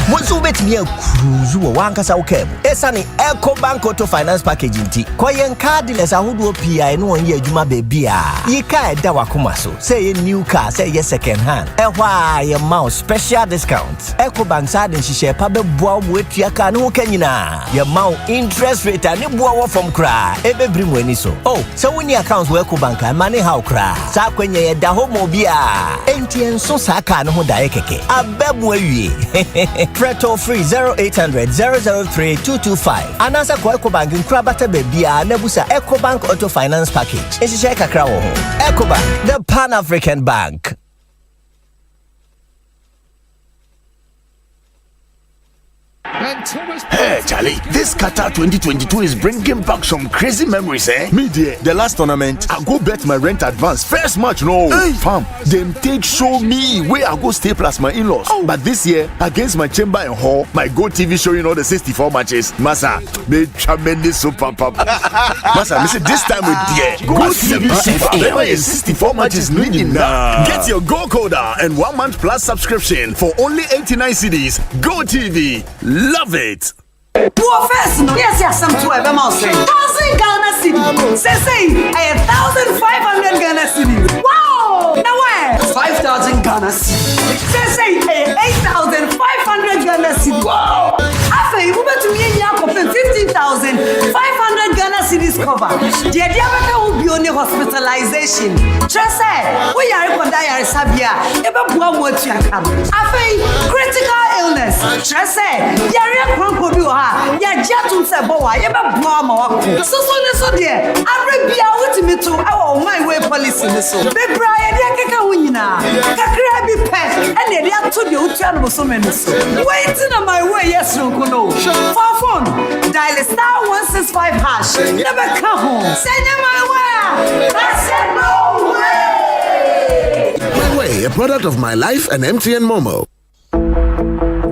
M: Bonsu bet me a cruise one kasa ukebo. Esani Ecobank Auto Finance Package inti. Kwa yen cardless ahudu PI no one ye juma bebia. Ye ka da wakuma so. Say ye new car, say ye second hand. Ehwa ye mouse special discounts. Ecobank side and she pa be boa wet ya ka no kenyina. Ye mount interest rate and boa from cry. Ebe brim weni so. Oh, so when your accounts work Ecobank money how cry. Sa kwenye ye da homo bia. Enti enso sa ka no ho da ekeke. Abemu ewie. Preto free 0800 003 225. Anasa kwa Ecobank nkrabata bebia nebusa Ecobank Auto Finance Package. Enshishe kakra wo ho. Ecobank, the Pan-African Bank.
I: Hey, Charlie, this Qatar 2022 is bringing back some crazy memories, eh?
F: Me dear, the last tournament, I go bet my rent advance. First match, no. Hey, fam, them take show me where I go stay plus my in-laws. But this year, against my chamber and hall, my Go TV showing all the 64 matches. Massa, me tremendous super pop. Massa, me say this time with dear Go TV 64 matches leading now. Get your Go Coder and 1 month plus subscription for only 89 cedis. Go TV. Love it.
N: Poor person, yes, some 12 mouse. 1,000 Ghana cedi. Say, 1,500 Ghana cedi. Wow! Now where? 5,000 Ghana cedi. Say, 8,500 Ghana cedi. Wow! After you move to me, you have 15,500 Ghana cedis cover. The diabetes will be on the hospitalization. Just say, we are going to die Sabia. Ever one more to come. After critical illness. Just say, you're ya jatu se bowa ye be boa ma wako so ne so de abre bia wotimi to awo my way policy ne so be bra ye de keka ho nyina kakra bi pe e ne de ato de otua no so me ne so waiting on my way yes no no for phone dial *165# never come home send my way I said no
I: way a product of my life and MTN Momo.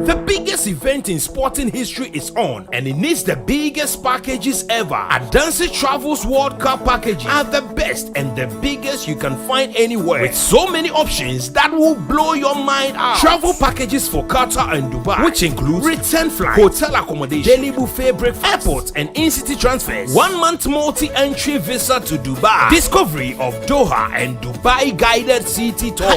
O: The biggest event in sporting history is on, and it needs the biggest packages ever. Adansi Travels World Cup packages are the best and the biggest you can find anywhere, with so many options that will blow your mind out. Travel packages for Qatar and Dubai, which includes return flight, hotel accommodation, daily buffet breakfast, airport and in-city transfers, 1 month multi-entry visa to Dubai, discovery of Doha and Dubai guided city tour,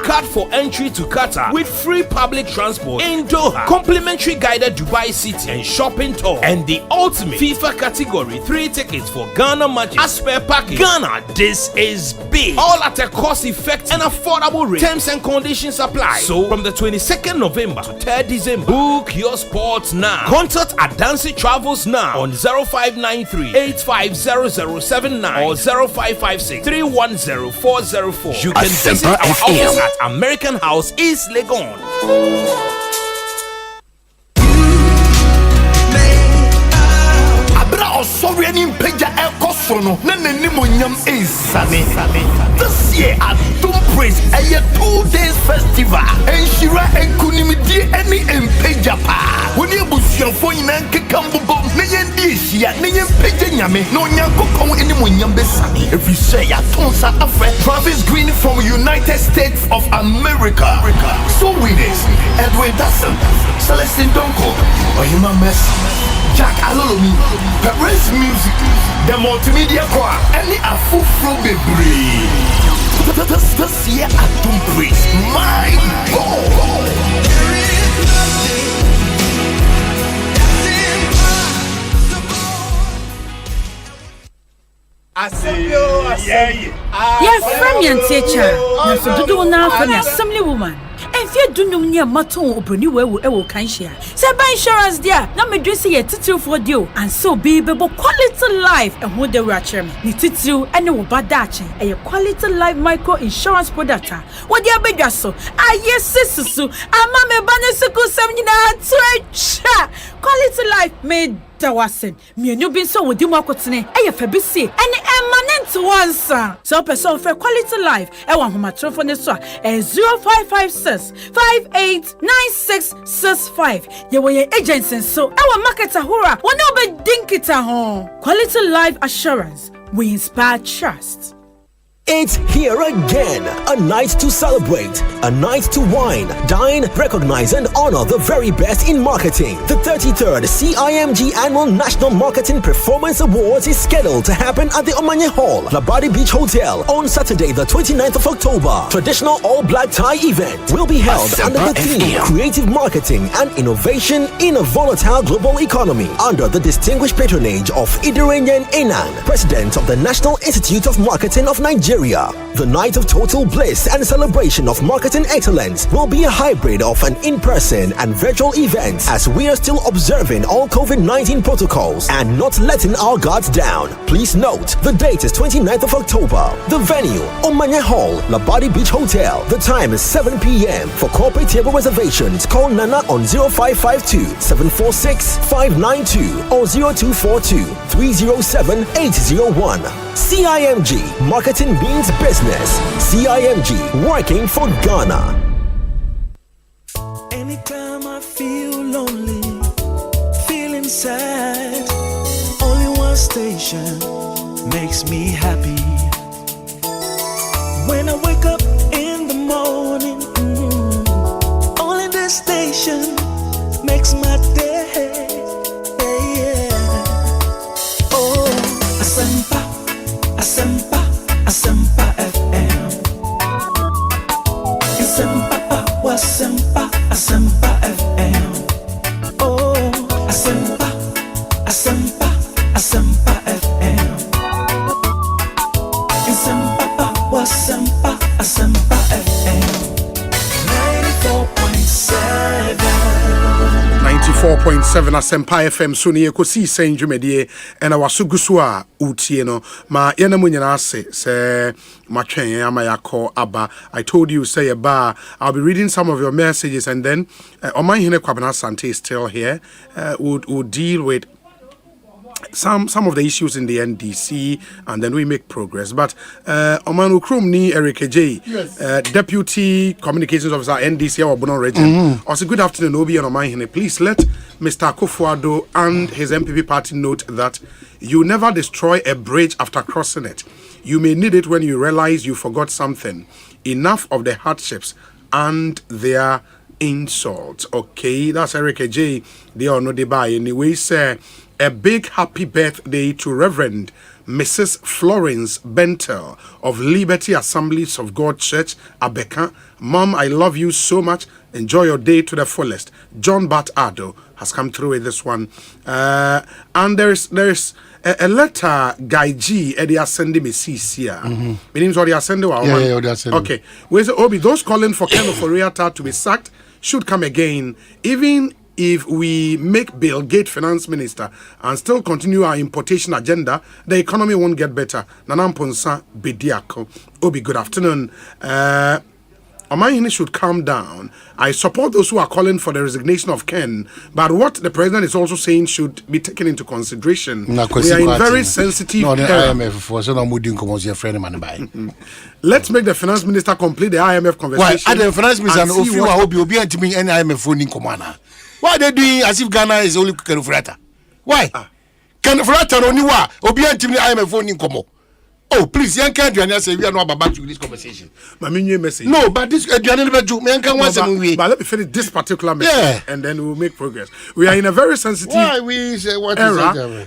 O: card for entry to Qatar with free public transport in Doha, complimentary guided Dubai city and shopping tour, and the ultimate FIFA category 3 tickets for Ghana matches as per package. Ghana, this is big, all at a cost-effective and affordable rate. Terms and conditions apply. So from the 22nd November to 3rd December, book your spots now. Contact Adansi Travels now on 0593 850079 or 0556 310 404. You can visit our office at American House, East Legon.
I: Sorry, any pager Ekosino, Nenimonyam is sunny. This year at Doom Praise, a 2 days festival, and Shira and Kunimidi, any and Pejapa. When you bush your phone and Kikambo, Nayan Dishia, Nayan Pejanyame, no Yanko, any Munyam Besani. If you say a Tonsa Afre, Travis Green from United States of America. So winners, Edwin Dasson, Celestine Donko, Oyima Messi, Jack Alolomi, Paris Music, the multimedia choir, and the Afufro Bebre. This year at Doom Praise, my God.
P: Yes, from your teacher. Now, so do now for the assembly woman. And if you do no near Maton or Brunny, we will can share. Say by insurance, dear. Now, me dress a title for you, and so be able quality life and what the ratchet. Ni title and no bad datching. A quality life micro insurance product. What dear big so? Ah, yes, sister. I'm a banner circle 79 quality life made. da wasem mienu bi nso wodi mu akotene eye fa bi sie ene emanent onsa so person for quality life e wa homatrofo ne so 0556 589665 ye wo ye agency so e wa market ahora wona obe dinkita ho quality life assurance we inspire trust.
M: It's here again, a night to celebrate, a night to wine, dine, recognize and honor the very best in marketing. The 33rd CIMG Annual National Marketing Performance Awards is scheduled to happen at the Omanye Hall, Labadi Beach Hotel on Saturday the 29th of October. Traditional all-black tie event will be held under the theme Creative Marketing and Innovation in a Volatile Global Economy under the distinguished patronage of Idirenyen Enan, President of the National Institute of Marketing of Nigeria. The night of total bliss and celebration of marketing excellence will be a hybrid of an in-person and virtual event as we are still observing all COVID-19 protocols and not letting our guards down. Please note, the date is 29th of October. The venue, Omanye Hall, Labadi Beach Hotel. The time is 7 p.m. For corporate table reservations, call Nana on 0552-746-592 or 0242-307-801. CIMG, marketing means business. CIMG, working for Ghana.
Q: Anytime I feel lonely, feeling sad, only one station makes me happy. When I wake up in the morning, only this station makes my day. Oh, Asempa, Asempa, Asempa FM. Asempa, Asempa, Asempa FM. Oh, Asempa, Asempa, Asempa FM. Asempa, Asempa, Asempa FM.
A: 94.7 Asempa FM so ne Ekosiisen dwumedie ena wasugusu a utie no ma yena munyana ase se matwen amayako aba. I told you say ba I'll be reading some of your messages and then Oman Hene Kwabena Sante is still here. We'll deal with some of the issues in the NDC and then we make progress. But Oman Ukrum ni Eric J, yes. Deputy Communications Officer NDC our Bono region. Also good afternoon Obi and Oman Hene. Please let Mr. Akufo-Addo and his MPP party note that you never destroy a bridge after crossing it. You may need it when you realize you forgot something. Enough of the hardships and their insults. Okay, that's Eric J. They are not by anyway. Say a big happy birthday to Reverend Mrs. Florence Bentel of Liberty Assemblies of God Church, Abeka. Mom, I love you so much. Enjoy your day to the fullest. John Bat Ado has come through with this one. And there's a letter Guy G Eddie sending me here. Meaning what they are sending.
B: Yeah, they are sending.
A: Okay. Where's the Obi? Those calling for Ken Oforiatta to be sacked should come again. Even if we make Bill Gates finance minister and still continue our importation agenda, the economy won't get better. Nanam Ponsa Bediako. Obi, good afternoon. Omayini should calm down. I support those who are calling for the resignation of Ken, but what the president is also saying should be taken into consideration. We are in very sensitive era. Let's make the finance minister complete the IMF conversation.
B: Why? The finance minister why are they doing as if Ghana is only Kenufrata? Why? Kenufrata only wa obianti the IMF phone in Komo. Oh, please, young can't say we are not back to this conversation.
A: Message.
B: No, but this but let
A: me finish this particular message and then we'll make progress. We are in a very sensitive era.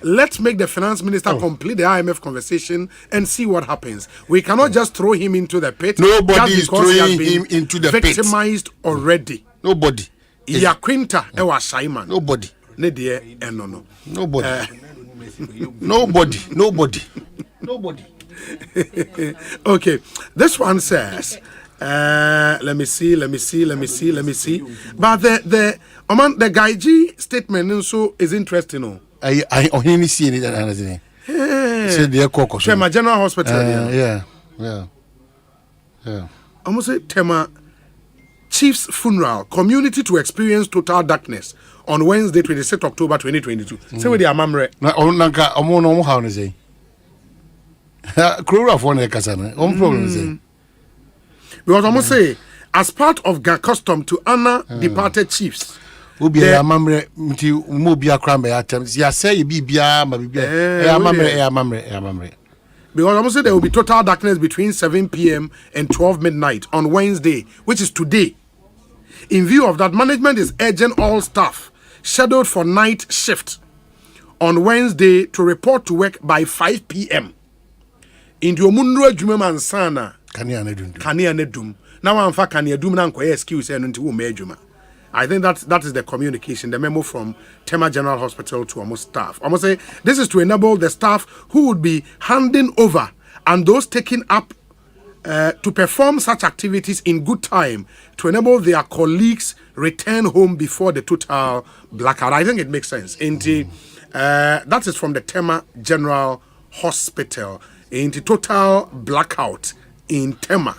A: Let's make the finance minister complete the IMF conversation and see what happens. We cannot just throw him into the pit.
B: Nobody is throwing him into the pit.
A: Victimized already.
B: Nobody.
A: Yaquinta Ewa Simon.
B: Nobody.
A: Nedie no.
B: Nobody. Nobody.
A: Okay, this one says, let me see. But the Guy G statement also is interesting.
B: I only see it anything. Said the
A: Tema General Hospital.
B: Yeah.
A: Almost say Tema Chief's funeral, community to experience total darkness. on Wednesday, 26th October 2022. Say with the amamre.
B: Na onanka omo no how no say. Krura for na kasana. Problem say.
A: Because almost say as part of Ga custom to honor departed chiefs.
B: Obi amamre nti mo bi akra me atem. Ya say bi bia ma bibia. Amamre.
A: Because almost say there will be total darkness between 7 p.m. and 12 midnight on Wednesday, which is today. In view of that, management is urging all staff scheduled for night shift on Wednesday to report to work by 5 p.m. In the Omunro Jumeman Sana, Kania Nedum. Now I'm for Kania Dum and excuse and until Mejuma. I think that is the communication, the memo from Tema General Hospital to almost staff. Almost say this is to enable the staff who would be handing over and those taking up to perform such activities in good time to enable their colleagues return home before the total blackout. I think it makes sense. That is from the Tema General Hospital. Into total blackout in Tema.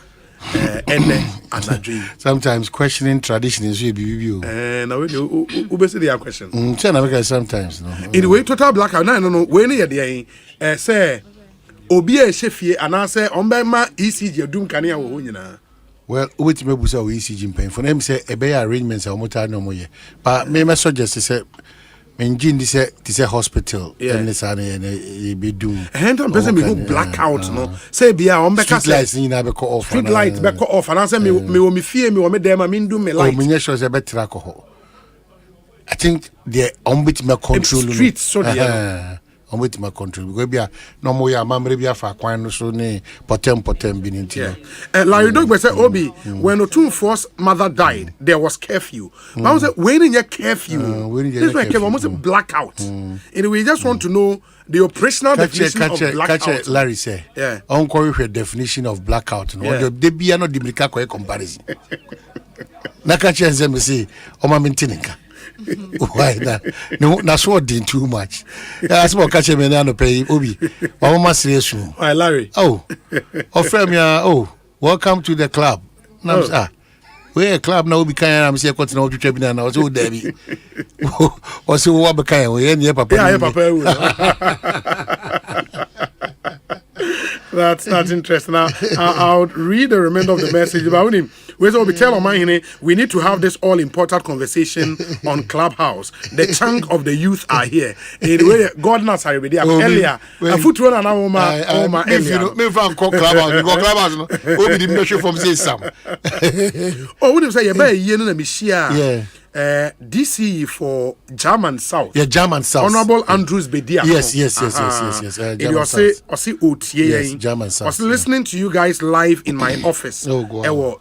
B: Sometimes questioning tradition is really
A: now we say their question.
B: Sometimes no.
A: Anyway, total blackout. No. When you say obi a chefie anase ombema ECG dum kania wo nyina.
B: Well, wait me busa we ECG pen for them say e be arrangements a omota no moye. But me suggest say engine this hospital and this and be do.
A: And person me who blackout no. Say bia ombeka
B: street lights ni na be off.
A: Street light be off and say me wo me fie me wo me dem me do me light.
B: Oh, me sure say be track ho. I think the ombit me control
A: street so the
B: on with my country because bia no more ya mamre bia fa kwan no so ne potem bi nti.
A: Larry Dog say Obi when Otumfo's mother died there was curfew. I was when in your curfew this like almost blackout. And we just want to know the operational definition of blackout.
B: Larry say uncle your definition of blackout no the bia no the mika ko comparison. Na catch and me say o ma maintainka. Why na so din too much. That's what catch me na no pay Obi. Mama serious.
A: Why Larry?
B: Oh friend me welcome to the club. Na we a club na Obi kan am say continue to twetwe bi na o so there bi. O so wo be kan we ye papa.
A: Yeah, papa. That's interesting. Now, I'll read the remainder of the message about him. We need to have this all-important conversation on Clubhouse. The chunk of the youth are here. Anyway, God knows how we earlier. A foot run and Oma earlier.
B: Me from Clubhouse. We go Clubhouse. Obi the measure from say some.
A: Oh, we say you better hear no me share. DC for German South.
B: Yeah, German South.
A: Honorable Andrews Bedia.
B: Yes.
A: German South.
B: Yes, German South.
A: I was listening to you guys live in my office.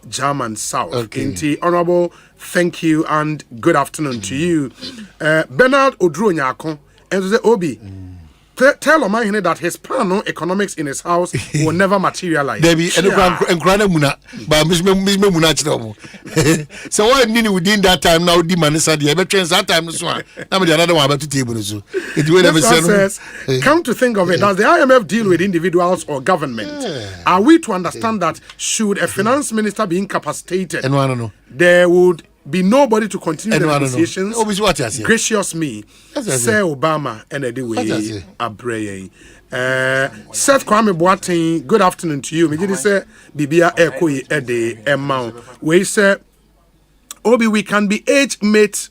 A: German South.
B: Okay.
A: Honorable, thank you and good afternoon to you. Bernard Odronyako and to say Obi. Tell Omahine that his plan on economics in his house will never materialize.
B: Baby, and muna, but Miss Muna. So what need within that time now? The man is at the that time. Now the another one about to table. So it
A: says, come to think of it, does the IMF deal with individuals or government? Are we to understand that should a finance minister be incapacitated, there would be nobody to continue the negotiations? Gracious me, say Obama and anyway Abreye. Seth Kwame Boateng, good afternoon to you. Me did say Bibia Ekoi Ede Emma. We say Obi, we can be age mates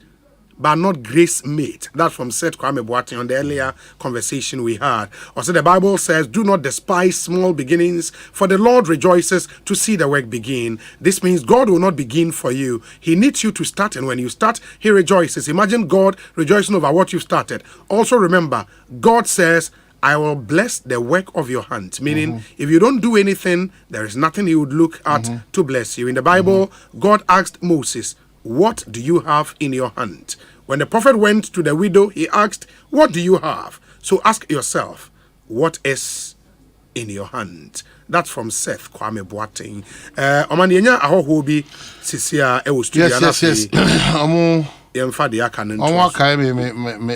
A: but not grace mate. That's from Seth Kwame Boateng on the earlier conversation we had. Also, the Bible says, do not despise small beginnings, for the Lord rejoices to see the work begin. This means God will not begin for you. He needs you to start, and when you start, He rejoices. Imagine God rejoicing over what you started. Also remember, God says, I will bless the work of your hands. Meaning, if you don't do anything, there is nothing He would look at to bless you. In the Bible, God asked Moses, what do you have in your hand? When the prophet went to the widow, he asked, what do you have? So ask yourself, what is in your hand? That's from Seth Kwame Boateng. Omanienya ahohobi sisia e studio na
B: yes.
A: Yemfa de aka no.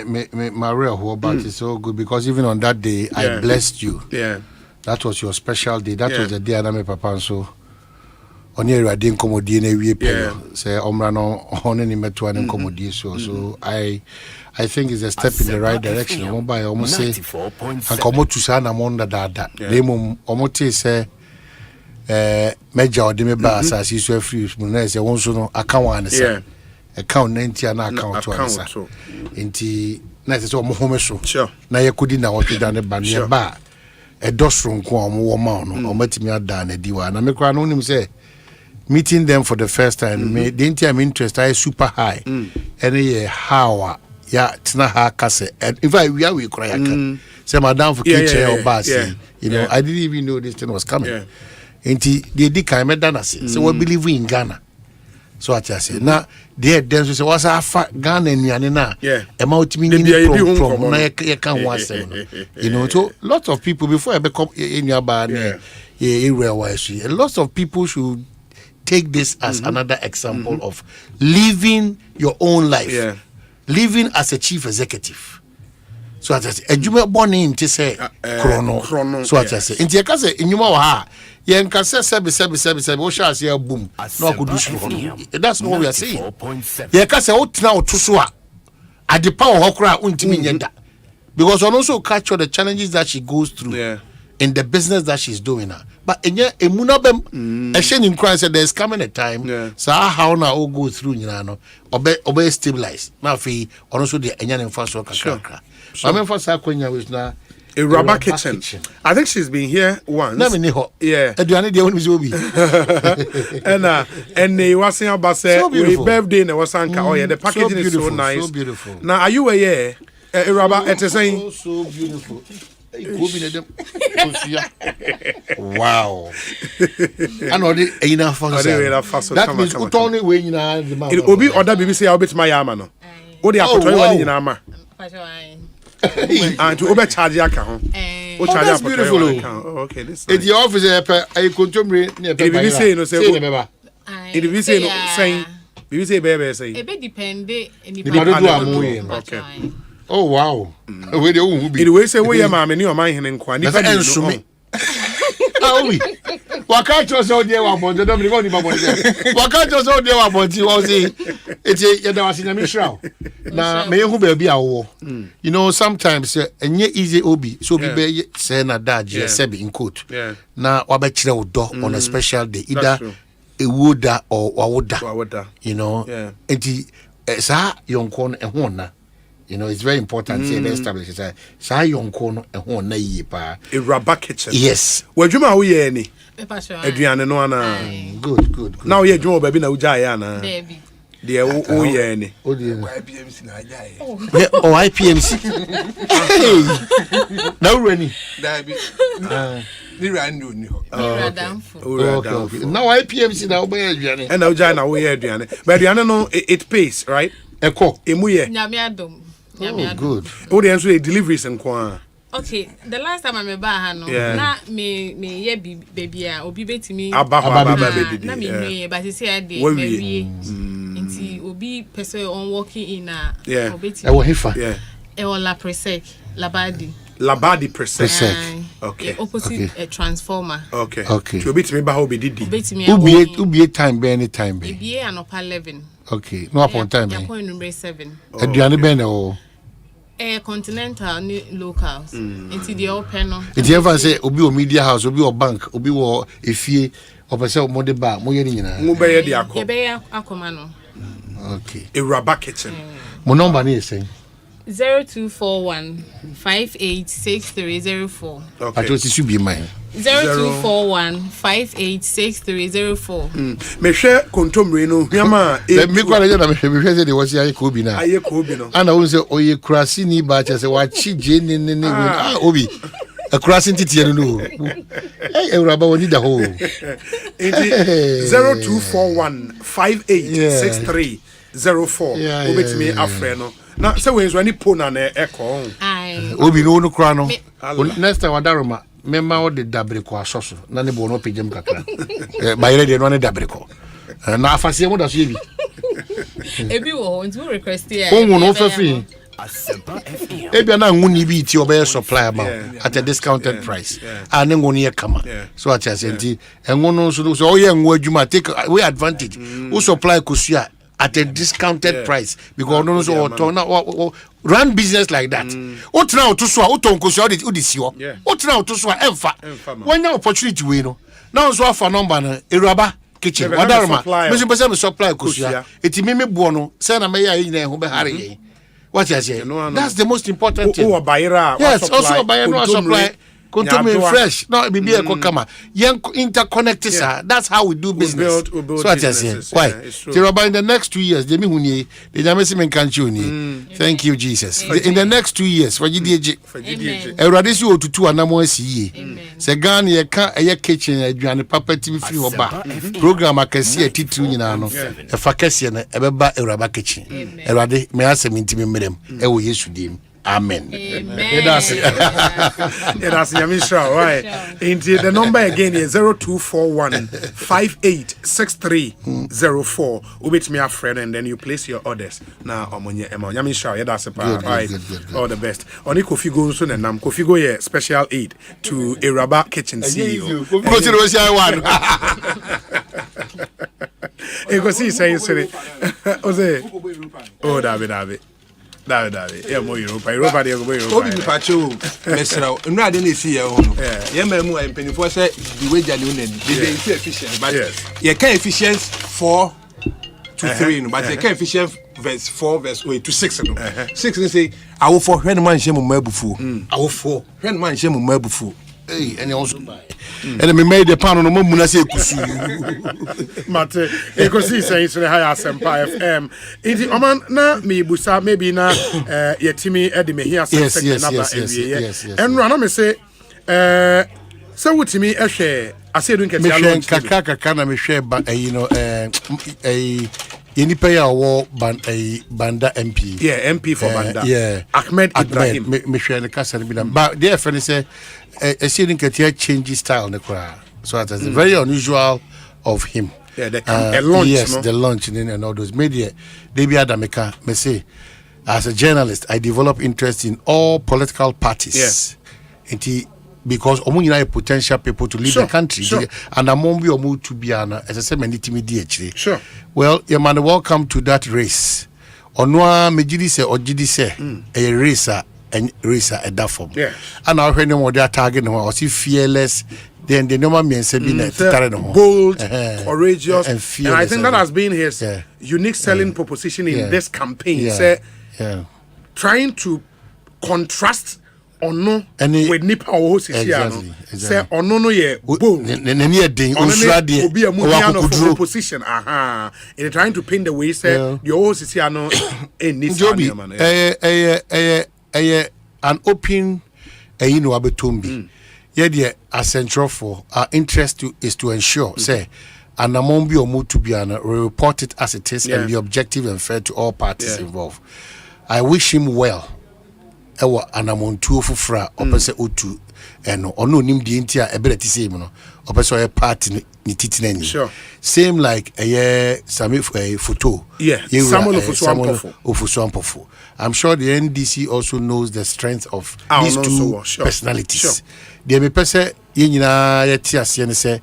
B: Me Maria who about is so good because even on that day I blessed you.
A: Yeah.
B: That was your special day. That was the day I met Papa so Onye Rade nkomodie na wie pe say omra no ono ni meto an nkomodie so I think it's a step in the right direction. Omo by omo say ankomo tu sa na monda dada dem omo te say meja odime ba asasi so free na say won so no account an say account 90 na account to answer enti na say omo home so na yakudi na wotwe ne ba ne ba edosro nko omo wo ma no omo timi ada na diwa na me kra no nim say meeting them for the first time me the entire interest is super high and how ya tina ha kase if I we cry say madam for kitchen or bus you know I didn't even know this thing was coming enti they did kind me dana say so we believe in Ghana so I say na there then so was afa Ghana nuane na e ma otimi ni from na ye kan one say you know so lots of people before I become in your bar a lot of people should take this as another example of living your own life, living as a chief executive. So as I say, ejuma born to say chrono. So as I say, in the case in yuma ha, yen can say sebi. What shall I say? Boom. No good do. That's what we are saying. Yen can say what now to swa. At the power hokra untimi nyenda. Because on also capture the challenges that she goes through in the business that she's doing now. But emunabem in Christ said there's coming a time so how now all go through obey stabilize now fi also the enyan infrastructure kakra I mean for sakwenya with na
A: a rubber kitchen. I think she's been here once. Yeah.
B: Aduane de woni obi.
A: And they was saying about say birthday and was anka oh yeah the packaging is so nice.
B: So beautiful.
A: Now are you aware a rubber it is saying
B: so beautiful. Wow. I know the enough for that means utoni we nyina the man.
A: It obi order BBC I bet my yama no. O dey apoto we nyina ma. And to over charge aka ho. O charge apoto. Oh okay, this.
B: It's your office I control near
A: BBC no say. It BBC no saying BBC baby say.
R: E be depend any
B: okay. Oh wow. We dey who be.
A: It we say we ya ma me ni o man hene nkwa ni fa
B: ensumi. Ah oui. Waka cho so dey wa bonje do me go ni ba bonje. Waka cho so dey wa bonje wo say eti ya da wasi na me shraw. Na me hu ba bi awo. You know sometimes enye easy obi so bi be say na daje sebi in court. Na wa ba kire wo do on a special day either a woda or wawoda. You know. Enti sa yonko no ehun na. You know, it's very important to establish it. Say yonko no ehun na yie pa.
A: A rubber kitchen.
B: Yes.
A: Wadwuma wo ye ni.
R: Aduane
A: no ana.
B: Good.
A: Now ye dwuma baby na uja ya na.
R: Baby.
A: De wo ye ni.
B: O de.
A: IPMC na aja ye.
B: Oh, IPMC. Hey. Now ready.
A: Dabi. Ni randu ni ho.
B: Okay. Now IPMC na obo aduane.
A: And now uja na wo ye aduane. But aduane no it pays, right?
B: Eko.
A: Emu ye.
R: Nyame adom.
B: Oh, good.
A: O de enso deliveries nkwa.
R: Okay, the last time I me ba ha no na me ye baby a obi betimi
A: aba baby
R: na me nwe but say I dey baby nti obi person on working in a obeti
B: e wo hefa
R: e wo la presec
A: labadi presec
R: okay opposite a transformer
A: okay to betimi ba ho be didi
B: ubi time be any time be
R: be an up 11
B: okay no upon time
R: be point number 7
B: aduane be na o
R: continental ni locals into the open no
B: it ever say obi o media house obi o bank obi wo efie opese mo de ba mo ye ni nyina
A: mo be ye de akọ
R: ye be akoma no
B: okay
A: a rubber kitchen
B: mo number ni say
R: 0241586304
B: okay I just should be mine
R: 0241586304
A: me hwe kontomre no hwama
B: me kwa na me hwe say de wasi aye ko bi na
A: aye ko bi no
B: ana won say oye kurasi ni ba che say wa chi je ne obi a crossing titi no eh Euraba woni da ho
A: 0241586304 obetimi afre no na say we nso ni pona na eko
B: obi no kura no next time wadaroma mema o de dabreko asoso na ne bo no pejam kakra bayere de no ne dabreko na afase mo da so ebi
R: wo ntu request here
B: o no fa fi
D: Asempa FM
B: Ebia na nguni bi ti obey supply amount at a discounted price. And ngoni kama. So at asenti engono so oye nwo adwuma take away advantage. Who supply kusua at a discounted price because no so run business like that. Otra to so oton kusua odisi ho. Otra to so emfa. When your opportunity we no. Now so afa number na Eraba kitchen. Wadarma. Me say supply kusua. Eti me buo no say na me ya yin ho be hare yen. What you say? That's the most important thing. Yes, also buy no supply. Continue fresh. No, be a kama. Young interconnected, sir. That's how we do business. So what you say? Why? In the next 2 years, they me thank you, Jesus. In the next 2 years, for GDG, Eradisi o tutu anamo see. Say Ghana ye ka a kitchen and papa TV free oba. Program akasi a titu nyina no. E fa kese na ebeba Eraba kitchen. Erade me asem ntimi medem. E wo Yesu dim. Amen.
A: That's Yamisha, right? The number again is 0241 586304. Ubit me a friend, and then you place your orders. Now, Yamisha, that's a part, right? All the best. Only Kofi Gonson and Nam Kofi Go, special aid to Eraba Kitchen CEO. Ekosiisen sorry. Osei. Oh, David. David. Yeah, more Europa dey go Europa.
S: Obi mi pacho mesra. Nra dey na see here ho no. Yeah, memu a mpenifo say the way jale una dey efficient but you can efficient 4 to 3 no but you can efficient verse 4 verse 8 to 6 no. 6 they say awo for hwen man hye mo mabufu. Awo for hwen man hye mo mabufu.
B: Hey, and also buy. And me made the pan no muna say kusu.
A: Mate, Ekosiisen so the high Asempa FM. Iti oman na me busa maybe na yetimi e de me here second number yes. And run me say so wutimi e hwe asedun kete alon
B: kaka na me hwe ba Yenipa ya wo Banda MP.
A: Yeah, MP for Banda.
B: Yeah.
A: Ahmed Ibrahim.
B: Me share the kasa ni bidam. But the FN say a student can change style in the crowd. So that is very unusual of him.
A: Yeah, a launch.
B: Yes, the launch and all those media. They be Adameka. Me say, as a journalist, I develop interest in all political parties.
A: Yes.
B: Because omunyina potential people to lead the country, and among we omu to be as I said, many timid.
A: Sure.
B: Well, your man, welcome to that race. Onwa mejidi se ojidi se a racer and racer at that form.
A: Yeah.
B: And now when you are target no or see fearless, then the normal means say be
A: bold, courageous, and fearless. And I think that has been his unique selling proposition in this campaign. Say, trying to contrast ono with nipa o sisia no say ono no ye bold
B: ne den onsura de
A: obi amu for position and trying to paint the way say the o sisia no any
B: an open abetombi ye de essential for our interest is to ensure say and among be omu to be report it as it is and be objective and fair to all parties involved. I wish him well. Ewa anamontuo fufra opese otu eno ono nim die ntia ebeleti same no opese oye party ni titina ni same like same photo
A: Samuel
B: Ofusuampofo. I'm sure the NDC also knows the strength of these two personalities. They me pese ye nyina yeti ase ne se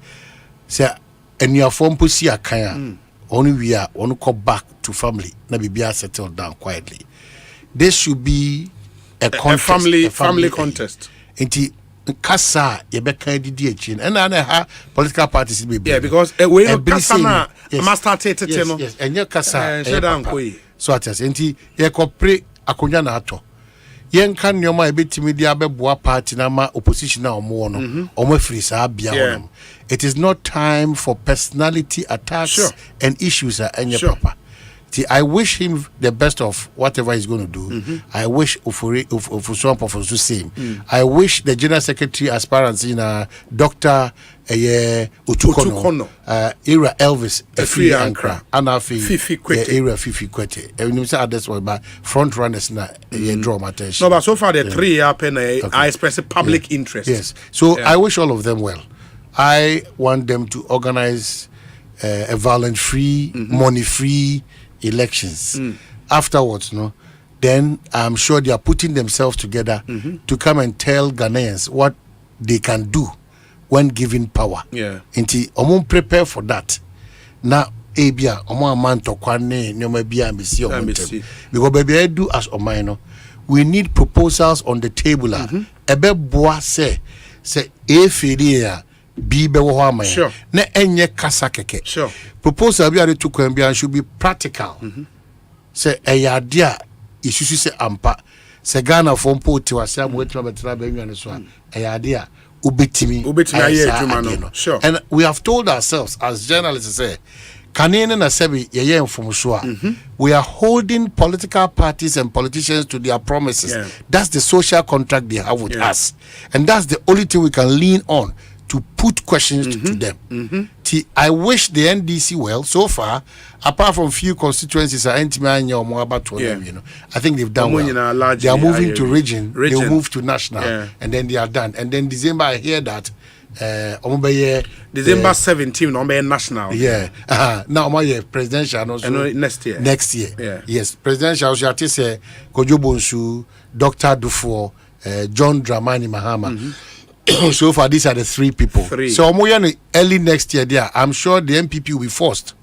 B: enuafo mposi akan onu wi a onu come back to family na bibia settle down quietly. This should be a
A: family contest.
B: Inti kasa yebeka didi echin and ha political parties be
A: because we kasa na master tete no
B: enye kasa so atas inti ye kopre akonya na ato yen kan nyoma ebetimi dia beboa party na ma opposition na omo no omo afiri sa bia wonam. It is not time for personality attacks and issues are enye proper. I wish him the best of whatever he's going to do. I wish Ofusuampofo the same. I wish the General Secretary aspirants in Dr. Utukono, Era Elvis, Free Ankara, Anafi, Era Fifi Kwete. And you say others were by front runners na draw my attention.
A: No, but so far the three happen. I express a public interest.
B: Yes. So I wish all of them well. I want them to organize a violent-free, money-free elections. Afterwards, then I'm sure they are putting themselves together to come and tell Ghanaians what they can do when given power.
A: Yeah.
B: Inti omo prepare for that. Now ebia omo amanto kwane nyoma bia mesi omo because baby I do as omaino. We need proposals on the table. Ebe boa say efiria be wo ho aman.
A: Sure.
B: Na enye kasa keke.
A: Sure.
B: Proposal bi are to kwambia should be practical. Say eyadia isusu say ampa. Say Ghana for mpo ti wase amwetra betra ba nwane so a eyadia ubetimi
A: aye adwuma no. Sure.
B: And we have told ourselves as journalists say Kanene na sebi yeye mfumushwa. We are holding political parties and politicians to their promises.
A: Yeah.
B: That's the social contract they have with us. And that's the only thing we can lean on to put questions to them. I wish the NDC well. So far, apart from few constituencies, I think they've done well. They are moving to region. They will move to national, and then they are done. And then December, I hear that
A: December 17 national.
B: Now my presidential also
A: next year.
B: Yes, presidential also say Bonsu, Dr. Dufour, John Dramani Mahama. So far these are the three people. So early next year there, I'm sure the MPP will be forced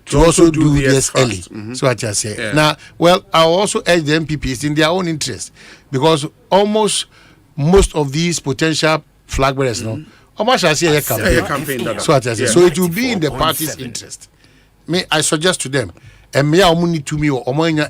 B: to also do this early. So I just say now, well, I'll also urge the MPPs in their own interest, because almost most of these potential flag bearers how much I say a campaign. So I just say, so it will be in the party's interest. I suggest to them, and me only to me or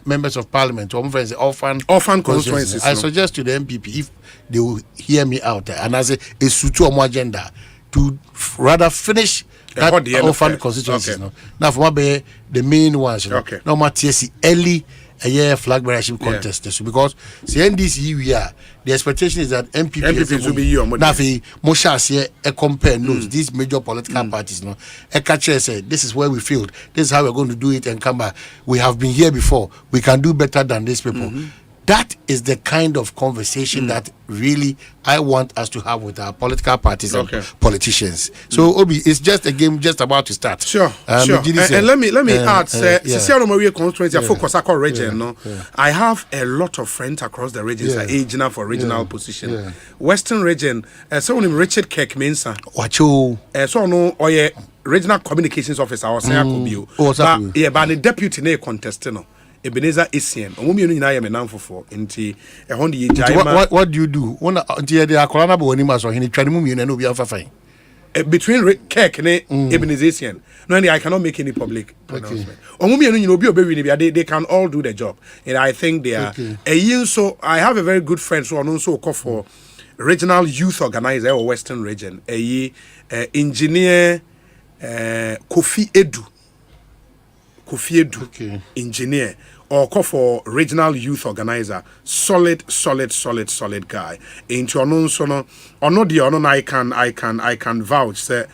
B: members of parliament or friends orphan constituencies. I suggest to the MPP, if they will hear me out and I say a sutu on agenda to rather finish that orphan constituencies. Now for my the main ones, no matter early a year flag bearership contest, because the NDC we are, the expectation is that MPPs will be your Nafi Mosha compare notes these major political parties. No, Ekache said this is where we failed, this is how we're going to do it, and come back. We have been here before, we can do better than these people. That is the kind of conversation that really I want us to have with our political parties and politicians. So Obi, it's just a game just about to start.
A: Sure. And let me add, Sisiano Maria constituency focus on region. I have a lot of friends across the regions aging for regional position. Western region, someone Richard Kirk Mensa.
B: Wacho.
A: So no oye regional communications officer or say Akobio. But the deputy ne contest no. Ebenezer Essien. Omumi no nyina ye menamfofo nti ehon de jaima.
B: What do you do? When the akolana bo ni maso hini twani mu na obi afafan.
A: Between Kirk and Ebenezer Essien. No, I cannot make any public announcement. Omumi no nyina obi obewi they can all do the job. And I think they are so I have a very good friend so also call for regional youth organizer or Western region. Engineer Kofi Edu, engineer, or call for regional youth organizer. Solid guy. Into no I can vouch say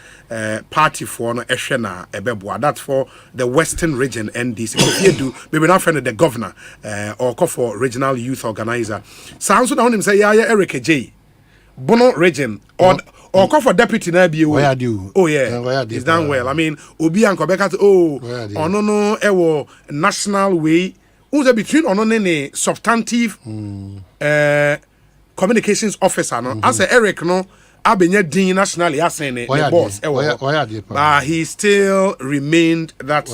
A: party for no eshena ebeboa. That's for the Western region NDC. If you do, maybe not friend the governor or call for regional youth organizer. Sounds on him say Eric J. Bono region or call for deputy na be it's done well. I mean obi and Quebec no national way who's between ne substantive communications officer no as Eric no abenya din nationally as the boss but he still remained that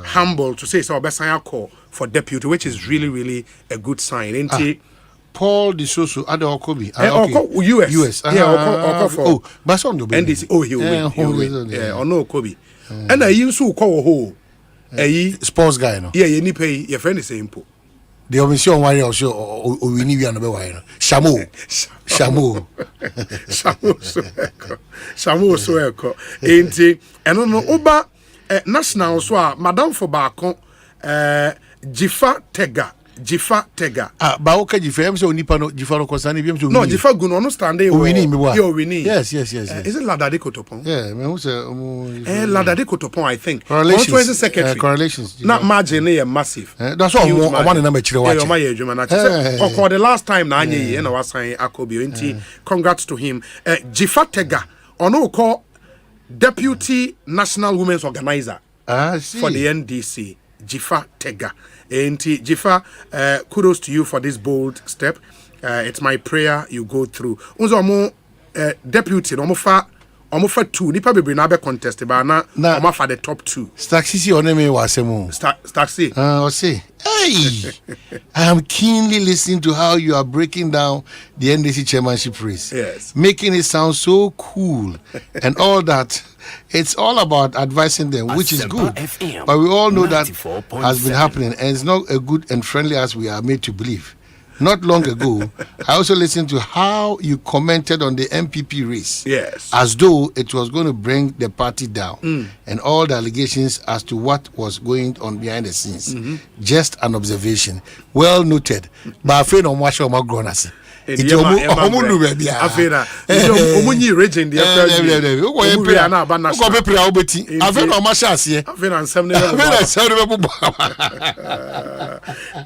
A: humble to say so obesan call for deputy, which is really a good sign, ain't it?
B: Paul de Soso Ada Okobi.
A: US.
B: Yeah, for but on the
A: NDC. He will. Yeah, no Okobi. And I used to call a
B: sports guy. No.
A: Yeah, you pay your friend is simple.
B: The omission why also we need another wine. Shamu.
A: So ain't it? And no Oba national so Madam for Bako Jifa Tega.
B: Ba okay Jifa so nipa no Jifa no concern bi so.
A: No, Jifa gun no stand there.
B: We need.
A: Yes. Is it Ladade Kotopon?
B: Yeah, me who say
A: Ladade Kotopon I think.
B: Correlations.
A: Secretary.
B: Correlations.
A: Not margin here massive.
B: That's all one number chire watch.
A: For the last time na anye na wasan Akobio nti congrats to him. Jifa Tega ono call Deputy National Women's Organizer for the NDC. Jifa Tega. Enti Jifa, kudos to you for this bold step. It's my prayer you go through. Unzo mo deputy no mo fa 2 nipa bebre na be contest ba na omo fa the top 2.
B: Staxi oneme wasemo.
A: Staxi.
B: Osei. Hey, I am keenly listening to how you are breaking down the NDC chairmanship race.
A: Yes.
B: Making it sound so cool and all that. It's all about advising them, which is good. But we all know that has been happening, and it's not as good and friendly as we are made to believe. Not long ago, I also listened to how you commented on the MPP race.
A: Yes.
B: As though it was going to bring the party down. And all the allegations as to what was going on behind the scenes. Just an observation. Well noted. But I feel no more sure about Gronasi. It's omu baby.
A: Afena. Omunyi region the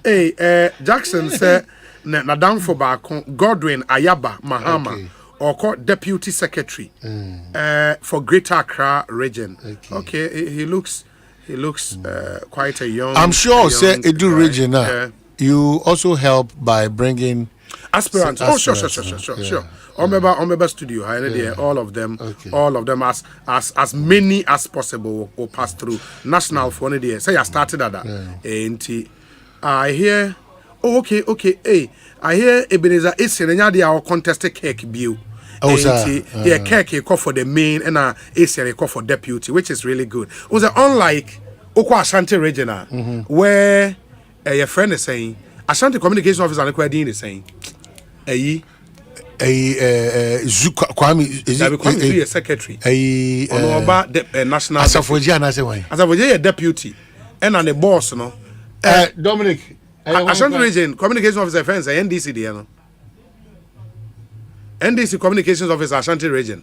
A: Hey, Jackson said na down for back Godwin Ayaba Mahama or deputy secretary for Greater Accra region. Okay, he looks quite a young.
B: I'm sure say Edu region you also help by bringing
A: aspirants. Sure. Omeba studio, all of them as many as possible will pass through national for one day. Say I started at that. And I hear okay. Hey, I hear Ebenezer Esianya they are contested cake bill. Cake call for the main and Esianya call for deputy, which is really good. Was unlike Okwa Ashanti regional where your friend is saying Ashanti communication officer and Kwadi is saying Kwame is secretary. National Asafoje deputy and the boss no.
B: Dominic
A: Ashanti region communication officer friends NDC there no. NDC communications officer Ashanti region.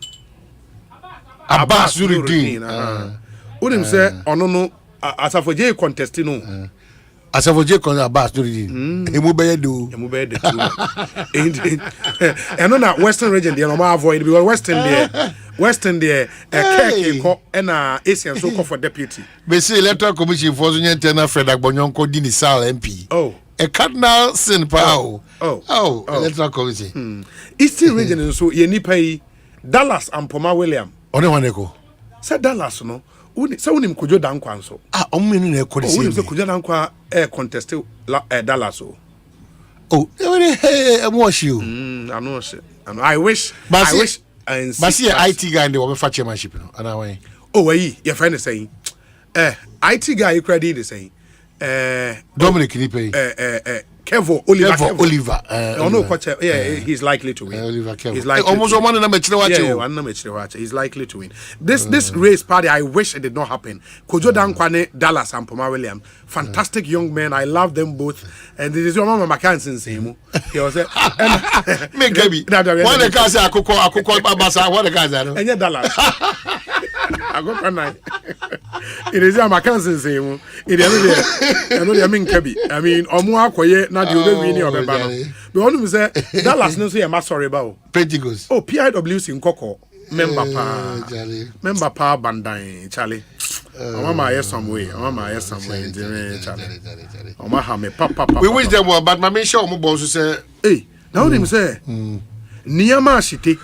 B: Abbas Nuruddin.
A: Unim say ono no Asafoje contest no.
B: Asafoje kon Abbas Nuruddin. Emu beye do.
A: And on that Western region there no avoid because Western there Keke ko na Asian so call for deputy.
B: Be say electoral commission for so nyentena Fred Agbonyonko di ni Sal MP. A cardinal sin pa electoral commission.
A: Eastern region so ye nipa yi Dallas and Poma William.
B: One waneko.
A: Say Dallas no. Say unim Kojo Dankwa so.
B: Ominu na ekodi say.
A: Unim say Kojo Dankwa contest Dallas o.
B: I watch you.
A: I know shit. I wish.
B: But see IT guy in the woman for chairmanship.
A: Your friend is saying, IT guy you credit is saying,
B: Dominic Nipe.
A: Kevo Oliver. He's likely to win.
B: Oliver Kevo.
A: He's likely
B: almost
A: to
B: one number
A: He's likely to win. This race party, I wish it did not happen. Kojo Dankwane, Dallas, and Poma William. Fantastic young men. I love them both. And this is your mama McCann same. He was
B: me Gabi. One the guys I could call Babasa. What the guys are?
A: And yeah, Dallas. I go for night. It is your McCann same. It is I know you mean Kabi. I mean, Omu Akoye. Not the way we know about it. But one of them say Dallas no say I'm sorry about.
B: Pentecost.
A: PIWC in Koko member pa Bandai Charlie. Mama yes some way. Charlie. Mama ha me papa.
B: We wish them well, but my main show mo Bonsu say,
A: hey, now him say Niyama Shite.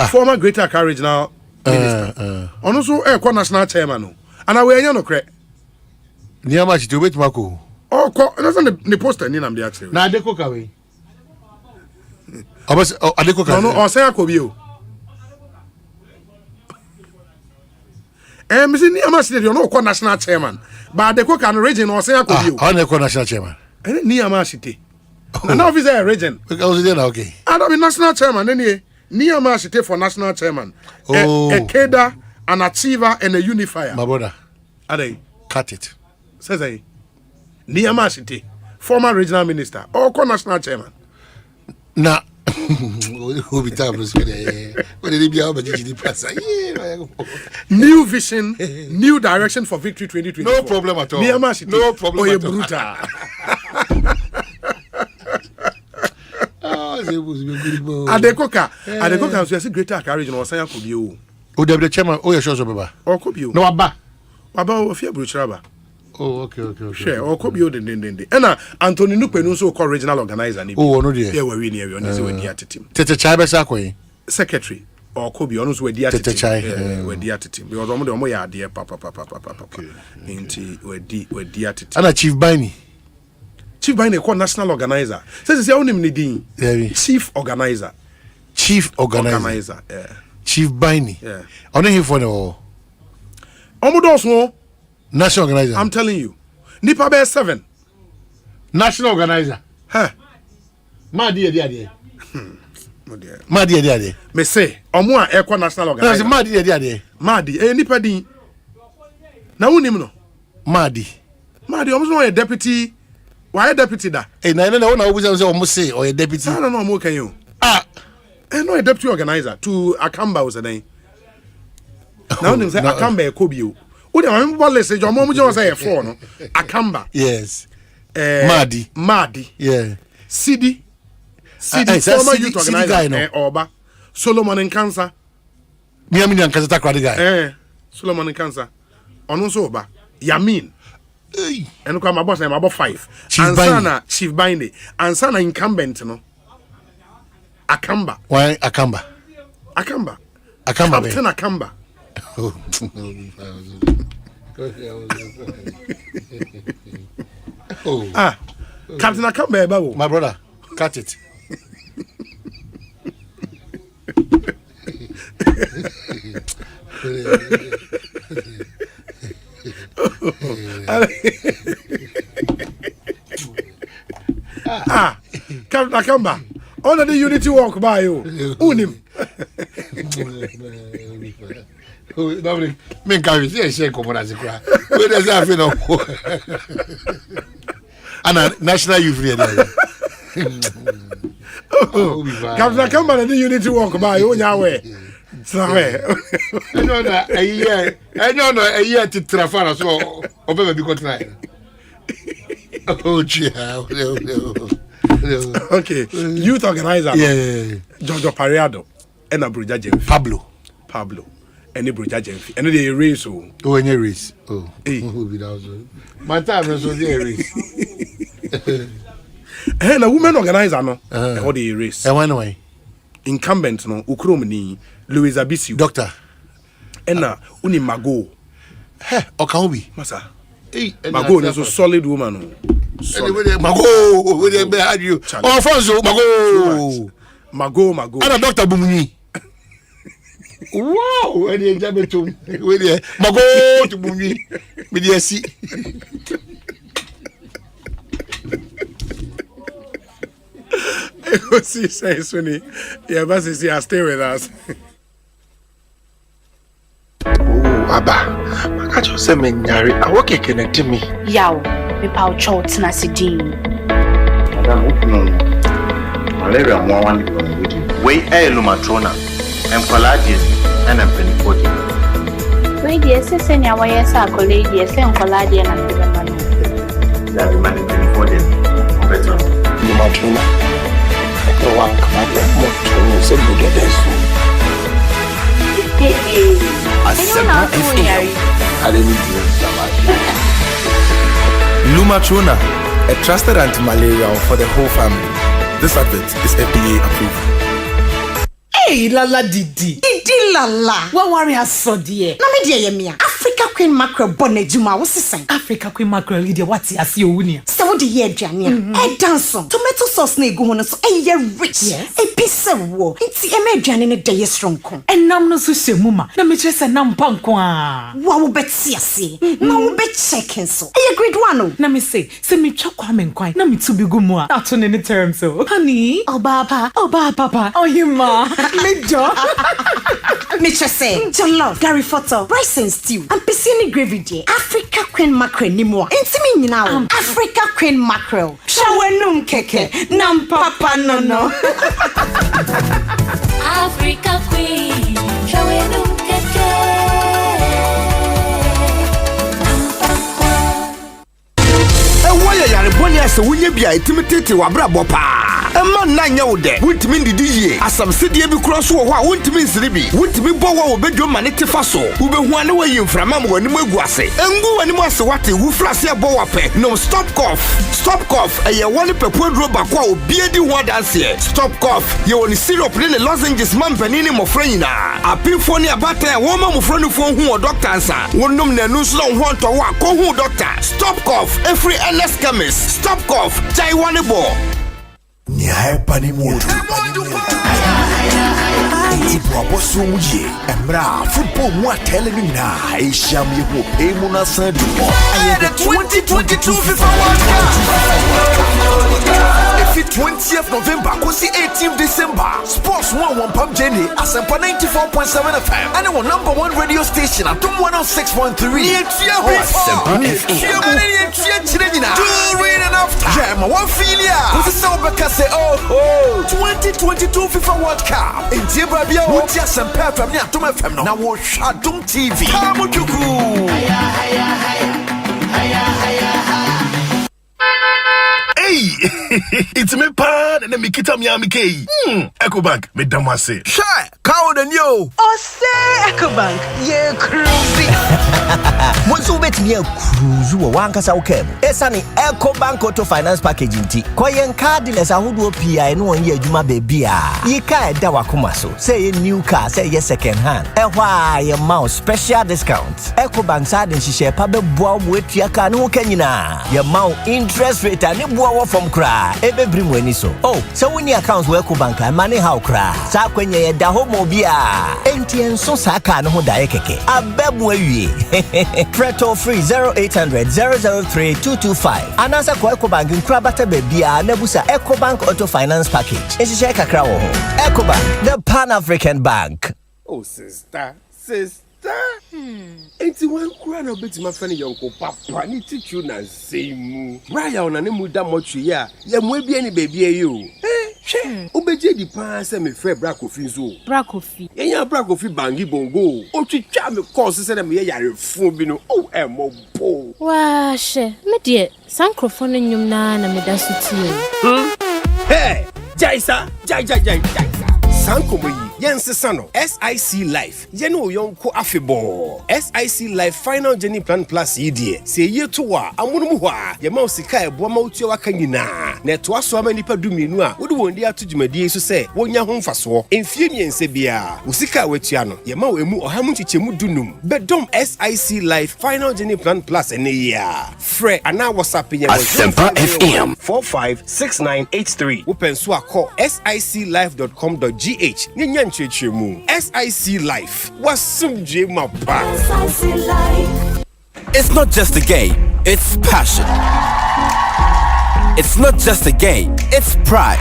A: Former Greater Accra Regional Minister. Also national chairman. And I wear no credit.
B: Niyama Shite wait mako.
A: That's on the poster ni nam dey actually.
B: Na Adeko kawe. Adeko kawe.
A: No, Osei akobio. Misi Niyama Shite you no call national chairman. But Adeko kan region Osei akobio.
B: How na call national chairman?
A: Niyama Shite. Na officer region.
B: Because they na okay.
A: I don't be national chairman any. Niyama Shite for national chairman. A cadre, an achiever and a unifier.
B: My brother.
A: Are they?
B: Cut it.
A: Says I. Niyama Shite, former regional minister, or national chairman.
B: Nah, who be time
A: New vision, new direction for victory 2020.
B: No problem at all.
A: Niyama Shite.
B: No problem at all.
A: Adekoka, so you see Greater Accra region or Sayako.
B: Oh, the chairman. Oh, you're sure, Baba.
A: Or could you?
B: No, Abba.
A: Abba, if you're Bruchaba.
B: Oh, okay.
A: Sure, or could be old and Anthony Nupen also called regional organizer.
B: Oh, no, dear.
A: Yeah, we're near on his way team.
B: Tete Chai
A: Secretary or could be honest with the attitude. With the attitude. Because I'm the only idea, papa. Into with the attitude.
B: And a Chief Biney.
A: Chief Biney called national organizer. Says the only name Chief organizer.
B: Chief organizer. Yeah. Chief Biney. Yeah. Only him for the all.
A: Omodos
B: national organizer.
A: I'm telling you. Nipa bear 7.
B: National organizer.
A: Huh.
B: Madi.
A: Me say, Omo a national organizer. Madi. Nipa din. Na unim no.
B: Madi.
A: Almost no deputy. Why deputy da?
B: Na obuza say omo say or deputy.
A: No, omo can you. No a deputy organizer to Akamba was a name. Now they say Akamba Ekobio. Who the remember say your mom just say 4 no. Akamba.
B: Yes. Madi. Yeah.
A: Sidi former youth organizer Oba. Solomon and Cancer.
B: Miami and Cancer guy.
A: Solomon and Cancer. Also Oba. Yamin. And come my boss name about 5. Ansana Chief Biney. Ansana incumbent no. Akamba.
B: Why Akamba?
A: Captain Akamba. Captain Akamba,
B: my brother, cut it.
A: Captain Akamba. Under the unity walk by you. Unim.
B: Men kan vi se share komona zikra. We dey say afi no. Ana national youth leader.
A: Captain Akamba the unity walk by you nyawe. Sawe.
B: Enyo no a year to trafara so obebe bi continue. Oh chia.
A: Okay, youth organizer.
B: Yeah.
A: Jojo Pariado and a Bruja Jemfi. Pablo. And a Bruja Jemfi. And they race.
B: Oh, any race. Oh, my time is on the race.
A: And a woman organizer, no. How they race.
B: And one way.
A: Incumbent, no. Ukromini, Louis Abisu.
B: Doctor.
A: And Uni Mago.
B: Hey, Okaobi.
A: Masa. Mago is a solid woman.
B: Mago, where they had you. Oh, Fonso, Mago. And a Dr. Bumuni. Wow, and the example to Mago to Bumuni. With the sea.
A: Ekosiisen Sunny. Yeah, but stay with us.
T: Aba, I just say me nyari. I work again to me.
U: Yaw, me pau chow tina sidin.
V: Madam, no. Malaria more one. We lumatrona. Empaladi and empenifordi.
U: Wait, yes, senya wa yes a colleague, yes, empaladi and empemano.
V: That man empenifordi. Better.
T: Lumatrona. I go one come out more to say good days.
U: Asempa
W: Lumatrona, a trusted anti-malarial for the whole family. This advert is FDA approved.
K: Hey, Lala Didi. Lala. What worry has so dear? Na me dear yemia. Africa Queen Mackerel bonnet juma was the Africa Queen Mackerel leader what ya see wunia. So the year jania. Dance tomato sauce na go hono so ye rich. Yes. A piece of wo. Inti e me jani ne dey strong kon. Nam no so shemuma. Na me chese nam panko a. Wa wo beti ase. Na wo be checking so. E grade 1 na me say me twa kwa me nkwan. Na me to bi gumu a. Ato ne term so. Honey, oba papa. Oh hima. Me jo. Me say, jollof, Gary photo, rice and stew, and piscine gravy dear. Africa Queen Mackerel ni mo. Intimi now. Africa Queen Mackerel. Shawenum keke, nam papa no.
Q: Africa Queen, shawenum keke.
I: Why are you born as a winner? Be a timidity, Wabra Bopa. Emma nanya wo de. Wontimi ndidi yie. Asam sedie bi kro so wo ho a wontimi nsiri bi. Wontimi bowo wo bedwo mane tefa so. Wo behu ane wo yimframa mo anim agu ase. Engu wanim ase wate wo frase abo wape. No stop cough. Stop cough. Eye woni pepuaduro bakwa obi edi ho adanse. Stop cough. Ye woni syrup ne lozenges mampani ni mofra nyina. Apinfo ni abata wo ma mofra no fo hu o doctor ansa. Wonom na nu so ho nto wa ko hu doctor. Stop cough. Every NS chemist. Stop cough. Chai one bo.
C: Nya pani moto. Tipo aposo muye. Emra football mu atele ni na. Aisha mi ho pe mu na san du.
I: The 2022 FIFA World Cup. If 20th November, kosi 18th December. Sports 1 Pump Jenny, Asempa 94.7 FM. And our #1 radio station at 106.3. Asempa FM. During and after. Yeah, my one filia. Who's the sound say, oh, 2022 FIFA World Cup. In Tibrabia, what's your Asempa from near Tom FM? Now, watch Shadum TV.
C: Hey, it's me pan and me kita Miami K. Ecobank, me damase.
I: Shy, cow than you.
J: Osei Ecobank, ye cruising.
M: Bonsu bet me cruise wo wankasa wo kemu. Esani Ecobank Auto Finance Package nti. Koyen car dealers ahodo PI no won ye adwuma baby a. Yi car da wakoma so. Say ye new car, say ye second hand. Ehwa ye mouse special discount. Ecobank sa den hihye pa be boa wo etua car no ho kanyina. Ye mouse interest rate ani boa from cry. Ebe brim weni so. Oh, so when your accounts work bank and money how cry. Sa kwenye ye da homo bia. Enti enso sa ka no ho da keke. Abebu awie. Preto free 0800 003 225. Anasa kwa Ecobank nkra bata bebia na busa Ecobank Auto Finance Package. Ehihye kakra wo ho. Ecobank, the Pan-African Bank.
O: Oh sister. Enti wan kura na obeti ma fani yonko papa ni tichu na seimu. Raya ona ne muda motwe ya. Ya mu ebia ni baby e yo. Hwe, obeje di pa se me fe bra kofi nso.
R: Bra kofi.
O: Enya bra kofi bangi bongo. Otwitwa me course se na me yare fu bi no. Oh, emo bo.
R: Wa she, me de sankrofo no nyum na me da so tie.
O: Hey, Jaisa. Sankomo yi yensesa no SIC Life yeno yonko afebo SIC Life Final Journey Plan Plus yidie se yeto wa amunum ho a ye ma osika ebo ma otua waka nyina na to aso ama nipa dumienu a wode wondi atodwumadie so se wonya ho mfaso emfie miense bia osika wetua no ye ma emu ohamu chichemu dunum bedom SIC Life Final Journey Plan Plus ene ya fre ana WhatsApp nya
D: Asempa FM
O: 456983 wopenso akọ siclife.com.gh Nyanya nchechemu SIC Life wasumje mapa.
E: It's not just a game, it's passion. It's not just a game, it's pride.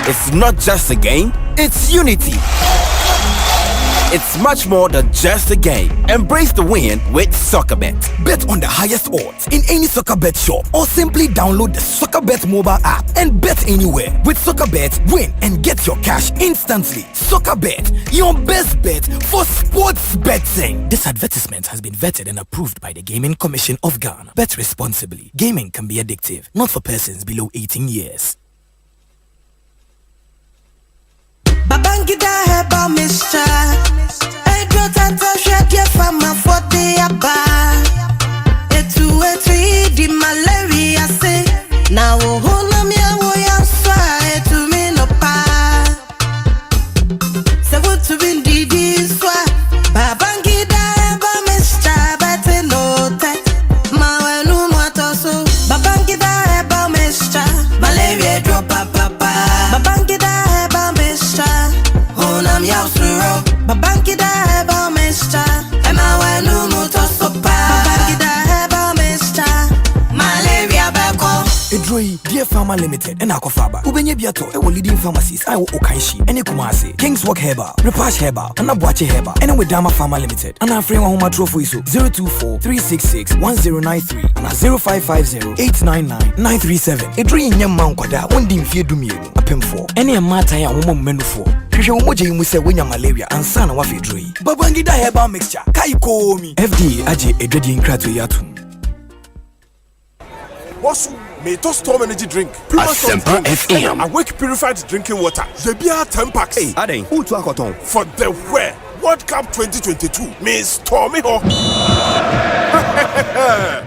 E: It's not just a game, it's unity. It's much more than just a game. Embrace the win with SoccerBet.
C: Bet on the highest odds in any SoccerBet shop or simply download the SoccerBet mobile app and bet anywhere. With SoccerBet, win and get your cash instantly. SoccerBet, your best bet for sports betting. This advertisement has been vetted and approved by the Gaming Commission of Ghana. Bet responsibly. Gaming can be addictive, not for persons below 18 years.
Q: Babangida heba mister Edro tata shedye fama for the aba Etu di malaria se Na wohona miya woyanswa etu minopa Se wutu bindidi swa Babangida heba mister Bete note Mawenu mwatoso Babangida heba mister Malaria drop papa Babangida heba mister Honam yausuro Babangida heba mister Ema wenu mutosopa Babangida heba mister Malaria beko
C: Edroi, Dear Pharma Limited, and Akofaba. Ubenye biato, ewo leading pharmacies, I will Okanshi, and Kumasi, King's Walk Herbal, Repash Herbal, and Abuache Herbal, and with Dama Pharma Limited, and I'm free one home trophy 024-366-1093, and 0550-899-937. Edroi Nyamman Kwada, one dim fear dumienu, a pim for, any a matter ya woman menu for. Krisha umoja imuse wenya malaria, and sana wafi Edroi. Babangida Herbal Mixture, Kaiko mi. FDA aje edredi inkratu yatum.
I: Bonsu.
G: May to storm energy drink. Asempa FM. Awake purified drinking water. Zebia 10 packs.
E: Hey, Aden, who to akoton?
G: For the where? World Cup 2022. May stormy ho.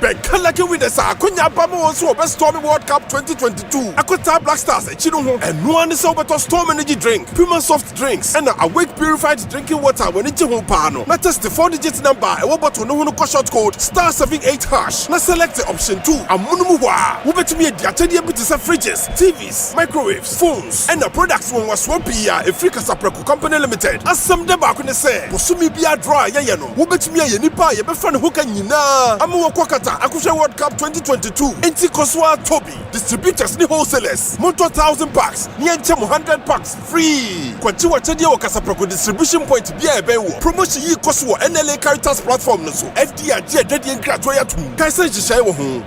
G: Bekalaki with the Sakunya Bamo also best stormy World Cup 2022. Akota Black Stars Chino and no one is over to storm energy drink. Puma soft drinks and awake purified drinking water when it's home pano. Not just the 4-digit number. I want to know short code *78#. Now select the option 2. Amunumuwa. Who bet me a diatedia bit fridges, TVs, microwaves, phones, and the products one was swapia a free Casapreco Company Limited. As some deba couldn't say, Posumi be a dry yano. Who bet me a nipa a befan who can you know? Amu Kwakata, Akusha World Cup 2022. Enti Koswa Toby. Distributors ni wholesalers. Moto 1,000 packs. Niancha 100 packs free. Kwachiwa Chedia o Casapreco distribution point be a bewo. Promotion yi Koswa NLA Caritas platform no so. FDR Jia Dedi and Kratoya tu. Kaisa Jishayo home.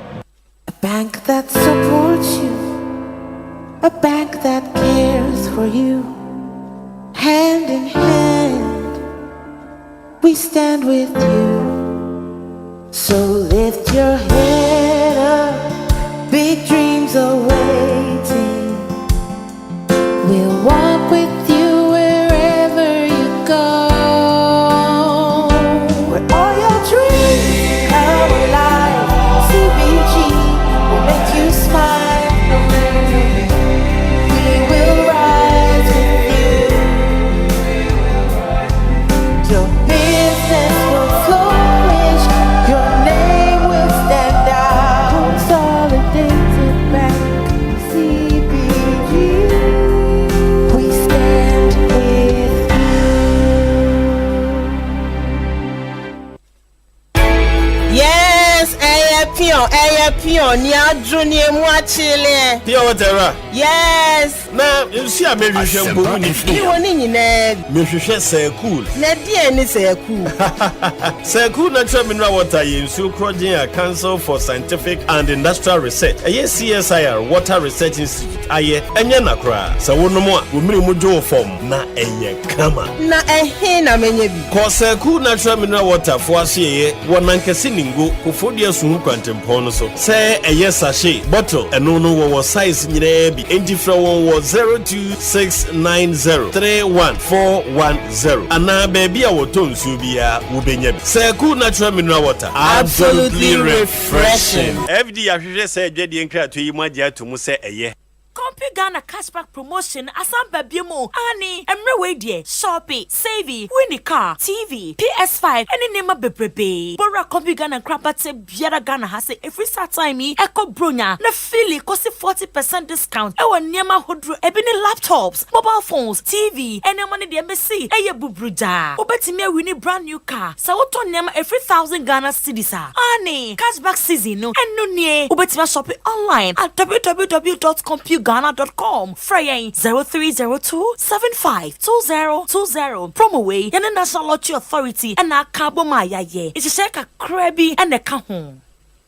H: A bank that supports you. A bank that cares for you. Hand in hand, we stand with you. So lift your head up, big dreams are waiting. We'll walk with you wherever you go. Where all your dreams come alive, CBG will make you smile. We will rise with you. Your business will flourish. Your name will stand out. Consolidated Bank, CBG. We stand with you.
L: Yes, pion, nya junior mwachile.
S: Pia whatever.
L: Yes.
S: Na, you see a maybe shampoo ni free.
L: You want in there?
S: Me say cool.
L: Na dia ni say cool.
S: Say cool natural mineral water in Sulcrogen Council for Scientific and Industrial Research. Aye CSIR Water Research Institute. Aye enye na kra. Sa wono mo a wo mu jo form na enye kama.
L: Na ehe na menye bi.
S: Cause say cool natural mineral water for asiye wonankese ningo kofodie so hu kwantempon no so. Say eye sachet bottle eno no wo size nyina bi enti fra won wo 02690314110 ana baby a woto nsu bia wo benya bi. Say cool natural mineral water
L: absolutely refreshing.
S: FD ahwehwe say dwede nkra to yi mu agya to mu say eye
P: Compy Ghana cashback promotion Asempa biemo ani emre we die Shopee Savvy Winnie car TV PS5 any nema bebrebe Bora Compy Ghana krapate biara Ghana has every time Echo Bronya na fili kosi 40% discount ewa nema hodro ebini laptops mobile phones TV any money the embassy eye bubruja obetimi wini brand new car sa woto nema every 1,000 Ghana cedis ani cashback season no enu nie obetimi shop online at www.compyghana.com Fraying 0302752020 promo way and the National Lottery Authority and our cabo maya ye it's a shaka crabby and a kahon.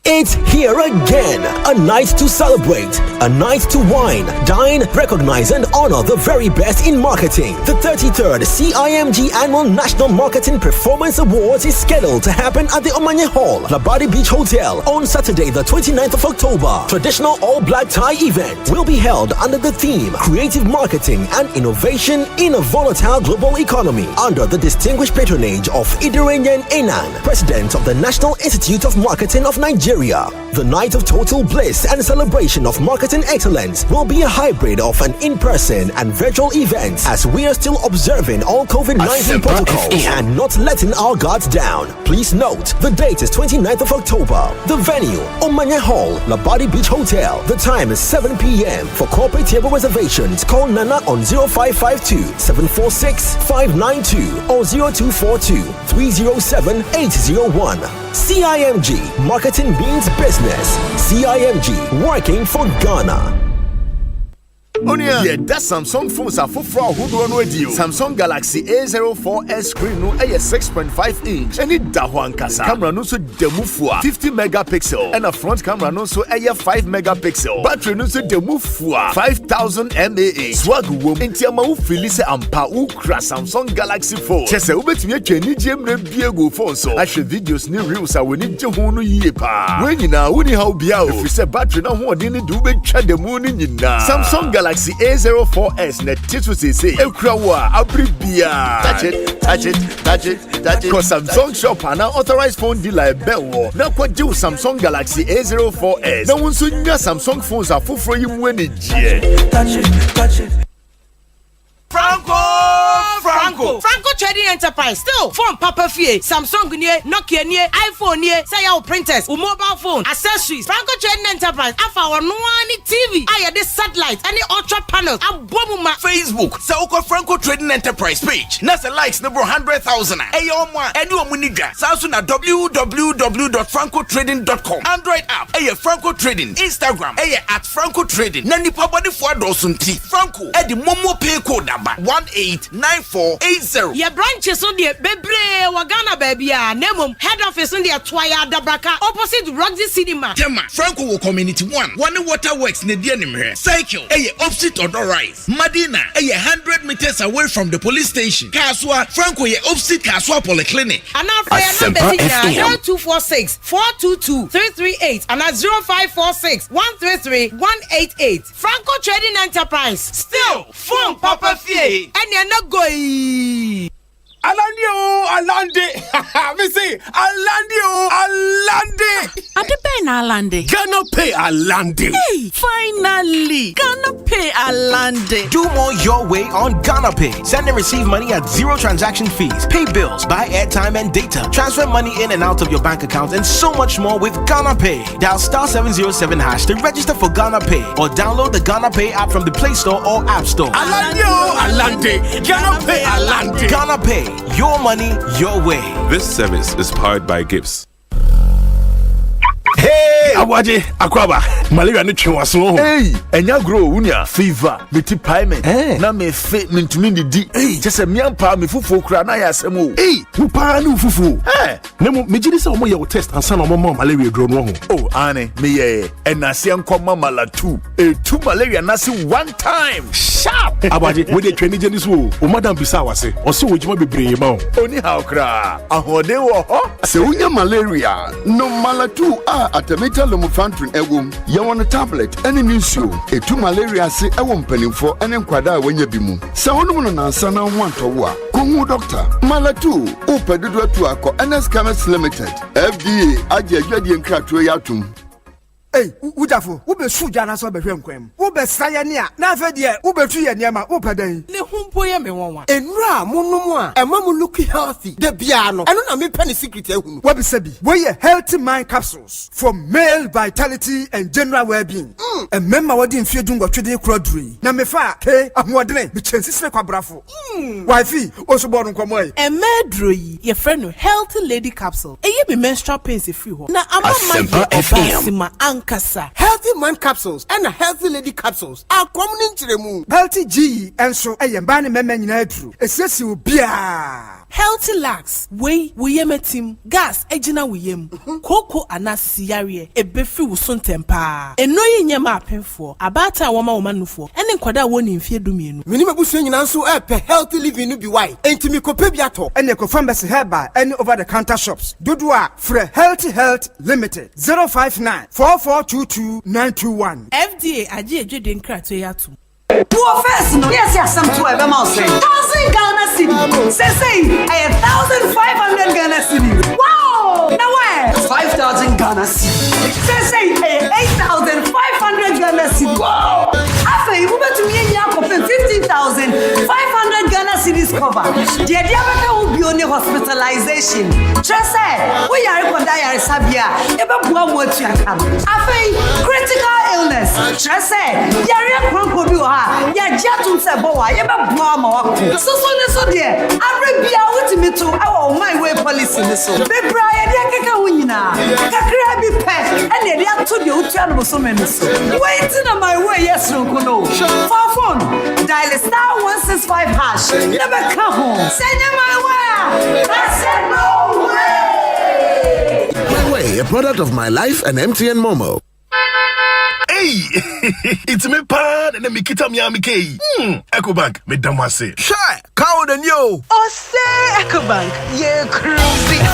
X: It's here again, a night to celebrate, a night to wine, dine, recognize and honor the very best in marketing. The 33rd CIMG Annual National Marketing Performance Awards is scheduled to happen at the Omanye Hall, Labadi Beach Hotel on Saturday the 29th of October. Traditional all-black tie event will be held under the theme Creative Marketing and Innovation in a Volatile Global Economy under the distinguished patronage of Idirenyen Enan, President of the National Institute of Marketing of Nigeria. The night of total bliss and celebration of marketing excellence will be a hybrid of an in-person and virtual event as we are still observing all COVID-19 protocols and not letting our guards down. Please note, the date is 29th of October. The venue, Omanye Hall, Labadi Beach Hotel. The time is 7 p.m. For corporate table reservations, call Nana on 0552-746-592 or 0242-307-801. CIMG, marketing means business. CIMG, working for Ghana.
I: Onia, yeah, that's Samsung phones are for who no radio. Samsung Galaxy A04s screen no a 6.5 inch. And it dahuan kasa. Camera no so demufua 50 megapixel. And a front camera no so a 5 megapixel. Battery no so demufua 5000 mAh. Swag wom. Inti ama u filise ampa u kra Samsung Galaxy phone. Chese ubetimi atwani jemre biego phone so. Ahwe videos ni reels a woni je ho no yie pa. When you now woni how bia o. If you say battery na ho de ni du betwa demu ni nyina. Samsung Galaxy A04s na titu say ekura wo abribia. Touch it, touch it, touch it, touch it. Cause Samsung shop and authorized phone dealer Belwo. Na kwa do Samsung Galaxy A04s. Na wonso nya Samsung phones afoforo yi mu ani je. Touch it, touch it.
L: Franco Trading Enterprise still phone Papa Fie Samsung nie Nokia nie iPhone nie say your printers or mobile phone accessories Franco Trading Enterprise afa ono ani TV aye this satellite any ultra panels abomuma
I: Facebook say uko Franco Trading Enterprise page na say likes number 100,000 eyoma eni omuniga sasu na www.francotrading.com Android app Franco Trading Instagram at Franco Trading na nipa body for dosunti Franco edi momo pay code number 189480
L: your branches on the bebre wagana baby nemum head office on the Twaya Dabraka opposite Roxy Cinema
I: Tema Franco Community 1 waterworks ne dia nimre cycle opposite Odor Rise Madina 100 meters away from the police station Kaswa Franco opposite Kaswa Polyclinic
L: and now for your number 0246 422 338 and 0546 133 188 Franco Trading Enterprise still phone Papa Fie and you're not going
G: Alande. Me say Alande.
J: Alande.
G: Gonna pay Alande.
J: Hey, finally. Gonna pay Alande.
O: Do more your way on Ghana Pay. Send and receive money at zero transaction fees. Pay bills, buy airtime and data. Transfer money in and out of your bank account and so much more with Ghana Pay. Dial *707# to register for Ghana Pay or download the Ghana Pay app from the Play Store or App Store.
G: Alande. Ghana Pay Alande.
O: Ghana Pay. Your money, your way.
A: This service is powered by Gibbs.
G: Hey, Awaje, Akwaba, malaria no twenwaso.
I: Hey, enya grow unya fever, meti payment. Na me fit mintumi di. Hey, just me ampa me fufu kura na ya asemo.
G: Hey, mu pa no fufu. Na mo megidi se omo ye wo test ansa na omo malaria dro no ho.
I: Oh, ane, me ye. Enase nkoma malatu. Tu malaria na se one time. Sharp.
G: Awaje, we dey twani jeni so. O madam bisa wase. O se wo jima bebree ma o.
I: Oni how kra. Ahode wo ho.
B: Se unya malaria, no malatu Atameta Lomofantrin egum, Yawana tablet, any newsio, etu malaria se ewom penifo, and enquada when you bimu. Sawono na sana want to wa. Kungu doctor, Malatu, Upedu to Ako, NS Chemist Limited, FDA, Aja Jadian Kratu Yatum.
K: Hey, Udafo, Ube Sujana so be hwemkwem. Ube sayania, na afedie, ube tu ye niama, ube den.
L: Ne humpo ye me wonwa.
K: Enra monomu a, ema mu look healthy. De bia no. Eno na me penny secret ehunu. Wabi sebi, we ye healthy mind capsules for male vitality and general well-being. And memma wadi mfie dungo twede krodri. Na me fa ke ahwodene, me chensisle kwa brafo. Wifi, oso bo nkomo e.
J: Emedro yi, ye friend no healthy lady capsule. Eye be menstrual pains free ho. Na ama
W: Asempa FM.
K: Kasa. Healthy man capsules and healthy lady capsules are common in Chiremu. Healthy G and so a yambani meme in Edru. Essentially bia.
J: Healthy lax. We yemetim. Gas ejina wiyem. Koko anasi yariye. Ebefi wuson tempa. Enoye nyama apenfo. Abata wama womanufo. Ene kwada woni mfie dumienu.
K: Minima busu nyina so pe healthy living no bi why. Entimi kope biato. Ene ko from best herba any over the counter shops. Dodua for Healthy Health Limited 059 4422921.
J: FDA aje ejede nkrato yatu.
F: Poor first no yes Asempa to ever mouse. 1,000 Ghana cedi. Say 1,500 Ghana cedi. Wow! Now where? 5,000 Ghana cedi. Say 8,500 Ghana cedi. Wow! After you move to me 15,500 Ghana cities cover. The idea will be only hospitalization. Just say, we are going to die sabia. Eba bua mo tuaka. Afei, critical illness. Just say, yare kronko bi o ha. Ya jatum se bo wa. Eba bua ma wa. So ne so de. Arabia wutimi to our my way policy ne so. Be bra ya de keka ho nyina. Kakra bi pe. Ene de ato de otua no so me so. Waiting on my way yes ronko no. For phone, dial *165#. Never come home. Send them my way. I said no way.
N: My way, a product of My Life and MTN Momo.
I: Hey, it's me pan and me kita mi amike. Ecobank, me damase.
C: Shy, cow than you.
F: Osei Ecobank, ye cruising.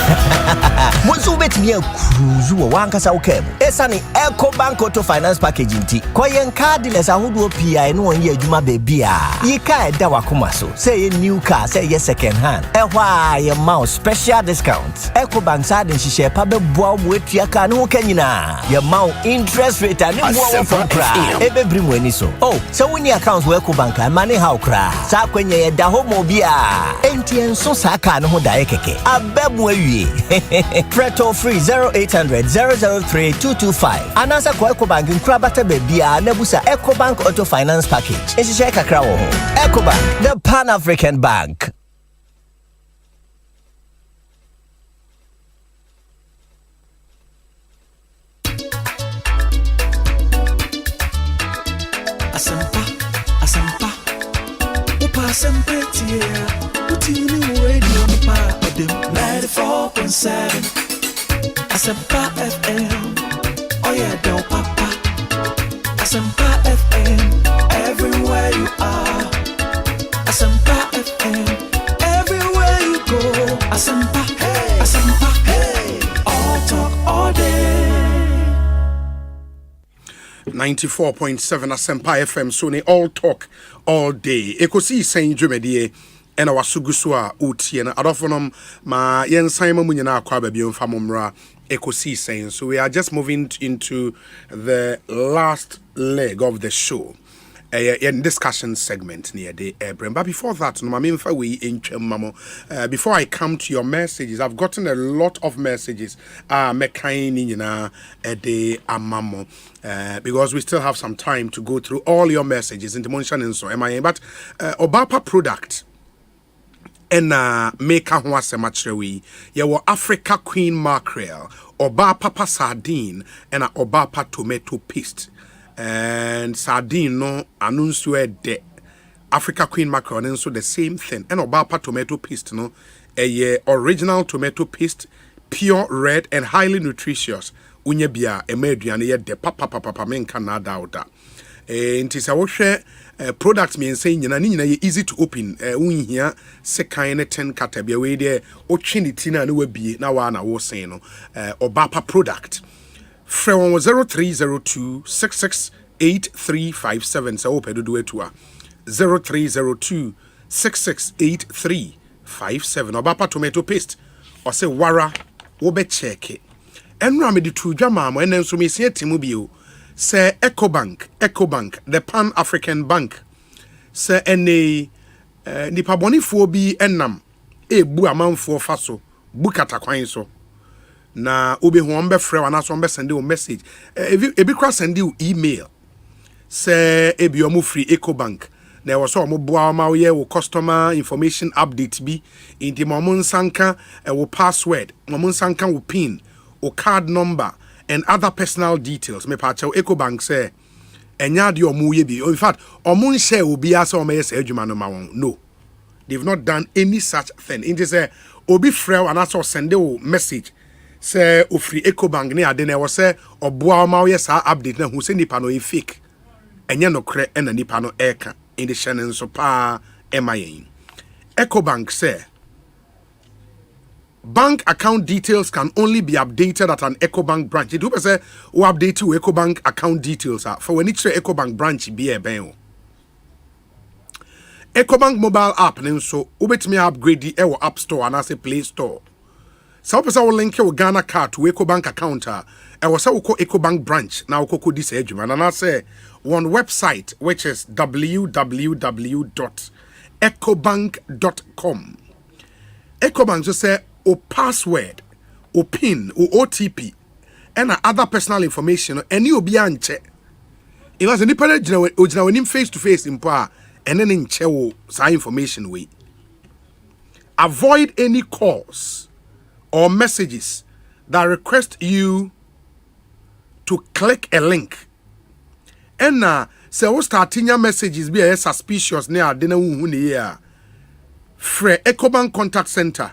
M: Bonsu bet me cruise wo wankasa ukebo. Esani Ecobank Auto Finance Package nti. Koyen card dealers ahodo PI no onye adwuma bebia. Yika eda wakoma so. Say new car, say ye second hand. Ehwa ye mouse special discount. Ecobank side nhihye pa beboa mo etua ka no kanyina. Ye mouse interest rate and from cry. Ebe bring when so. Oh, so when your accounts work bank and money how cry. Sa kwenye ye da homo bia. MTN so sa ka no ho da keke. Abebu awie. Preto free 0800 003 225. Anasa kwa Ecobank nkra bata bebia na busa Ecobank Auto Finance Package. Ensise kakra wo ho. Ecobank, the Pan-African Bank.
Q: Asempa tia, utini radio pa adem 94.7. Asempa FM, oh yeah, do papa. Asempa FM, everywhere you are. Asempa FM, everywhere you go. Asempa, hey, Asempa, hey, all talk all day.
T: 94.7 Asempa FM, so ne all talk all day. Ekosiisen dwumedie ena wasuguso a utie na adofonom ma yensan ma munyina akwa ba biom famomra Ekosiisen. So we are just moving into the last leg of the show. In discussion segment near the Airbrain. But before that, before I come to your messages, I've gotten a lot of messages because we still have some time to go through all your messages in the mention and so but Obapa product and make a semachrewi your Africa Queen Mackerel, Obapa sardine and Obapa tomato paste. And sardine no anunsu de Africa Queen Mackerel and so the same thing. And Obapa tomato paste no a original tomato paste, pure red and highly nutritious. Unye bia emedua ye de papa men kana dauda. Ntisa wo hwe products me say nyina ye easy to open. Unhia sekan ne 10 katabia we de o twini tina na wabie na wa na wo sen no. Obapa product. From 0302 668357 so open do it 0302 668357 Obapa tomato paste or say wara wo be check it enra me di tu dwama mo enen so me se timu bio say Ecobank the Pan African Bank say ene nipa bonifo bi enam ebu amanfo fa so bu katakwan so na obi ho ombe frɛ wana so ombe send you message ebi kwa send you email say ebi omo free Ecobank na wo so omo boa ma ye wo customer information update bi inti mo nsanka wo password mo nsanka wo pin wo card number and other personal details me pa chew Ecobank say enya de omo ye bi in fact omo share obi asa omo ye say adwuma no ma won no they've not done any such thing inti say obi frɛ wana so send you message say ofri Ecobank ne ade na wo say oboa ma wo sa update na hu say nipa no e fake enye no kre na nipa no eka in the channel so pa emayin Ecobank say bank account details can only be updated at an Ecobank branch. It say we update to Ecobank account details for when it's Ecobank branch be a ben Ecobank mobile app so ubetimi upgrade the app store and as a Play Store. So pesa wo link your Ghana card to Ecobank account was a Ecobank branch now koko this edge and I say one website which is www.ecobank.com ecobank.com. Ecobank just say o password, o pin, o OTP, and other personal information. Any obi anche. It was any person ojina face to face in power, and then in chewo sa information way. Avoid any calls or messages that request you to click a link. And say we starting your messages be a suspicious near dena hu ne ya. Free Ecobank contact center.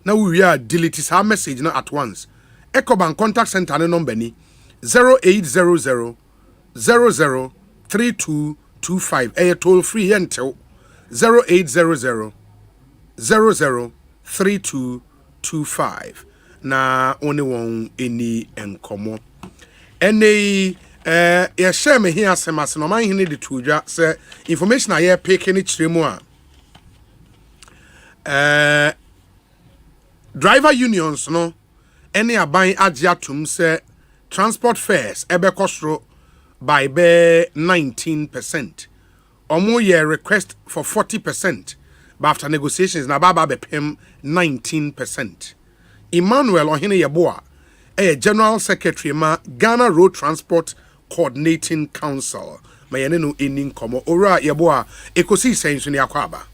T: Now we are delete our message now at once. Ecobank contact center number ni 0800 003225. Toll free until 0800 003225. Na only one any enkomo. Any ya share me here Asempa no man hini de tudwa say information I pick any chiremu a driver unions no any aban agiatum say transport fares ebe kostro by 19%. Omo ye request for 40%, but after negotiations na baba be pem 19%. Emmanuel Ohene Yeboa, General Secretary ma Ghana Road Transport Coordinating Council. Mayene no enin komo ora Yeboa Ekosiisen nso ne akwaba.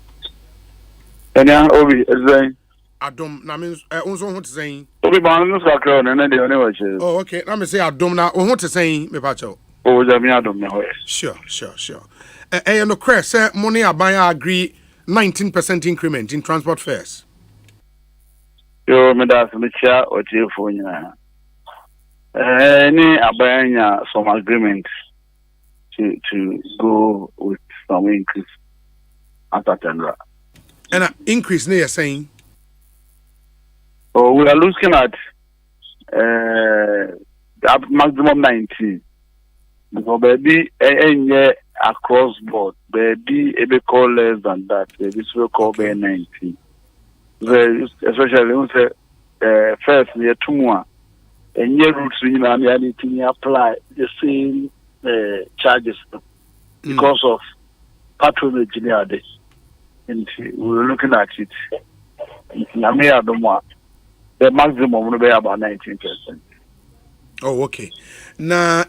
D: Enya obi ezen
T: Adom na me onso ho tsen.
D: Obi ba no sakra na na de one wache.
T: Oh okay, na me say Adom na ho tsen me pa cho.
D: Oh jami Adom na ho.
T: Sure. No crash say money aban agree 19% increment in transport fares.
D: Yo me da se me chia o tiefo nyina. Any abanya some agreement to go with some increase after tender.
T: And increase you're saying?
D: Oh, we are looking at maximum 19. Because baby, across board, baby, a bit call less than that. Baby, will call by 19. Especially when first year 2 more. And year routes in reality apply the same charges because of patronage nowadays. And we were looking at it. The maximum will be about 19%.
T: Oh, okay. Now,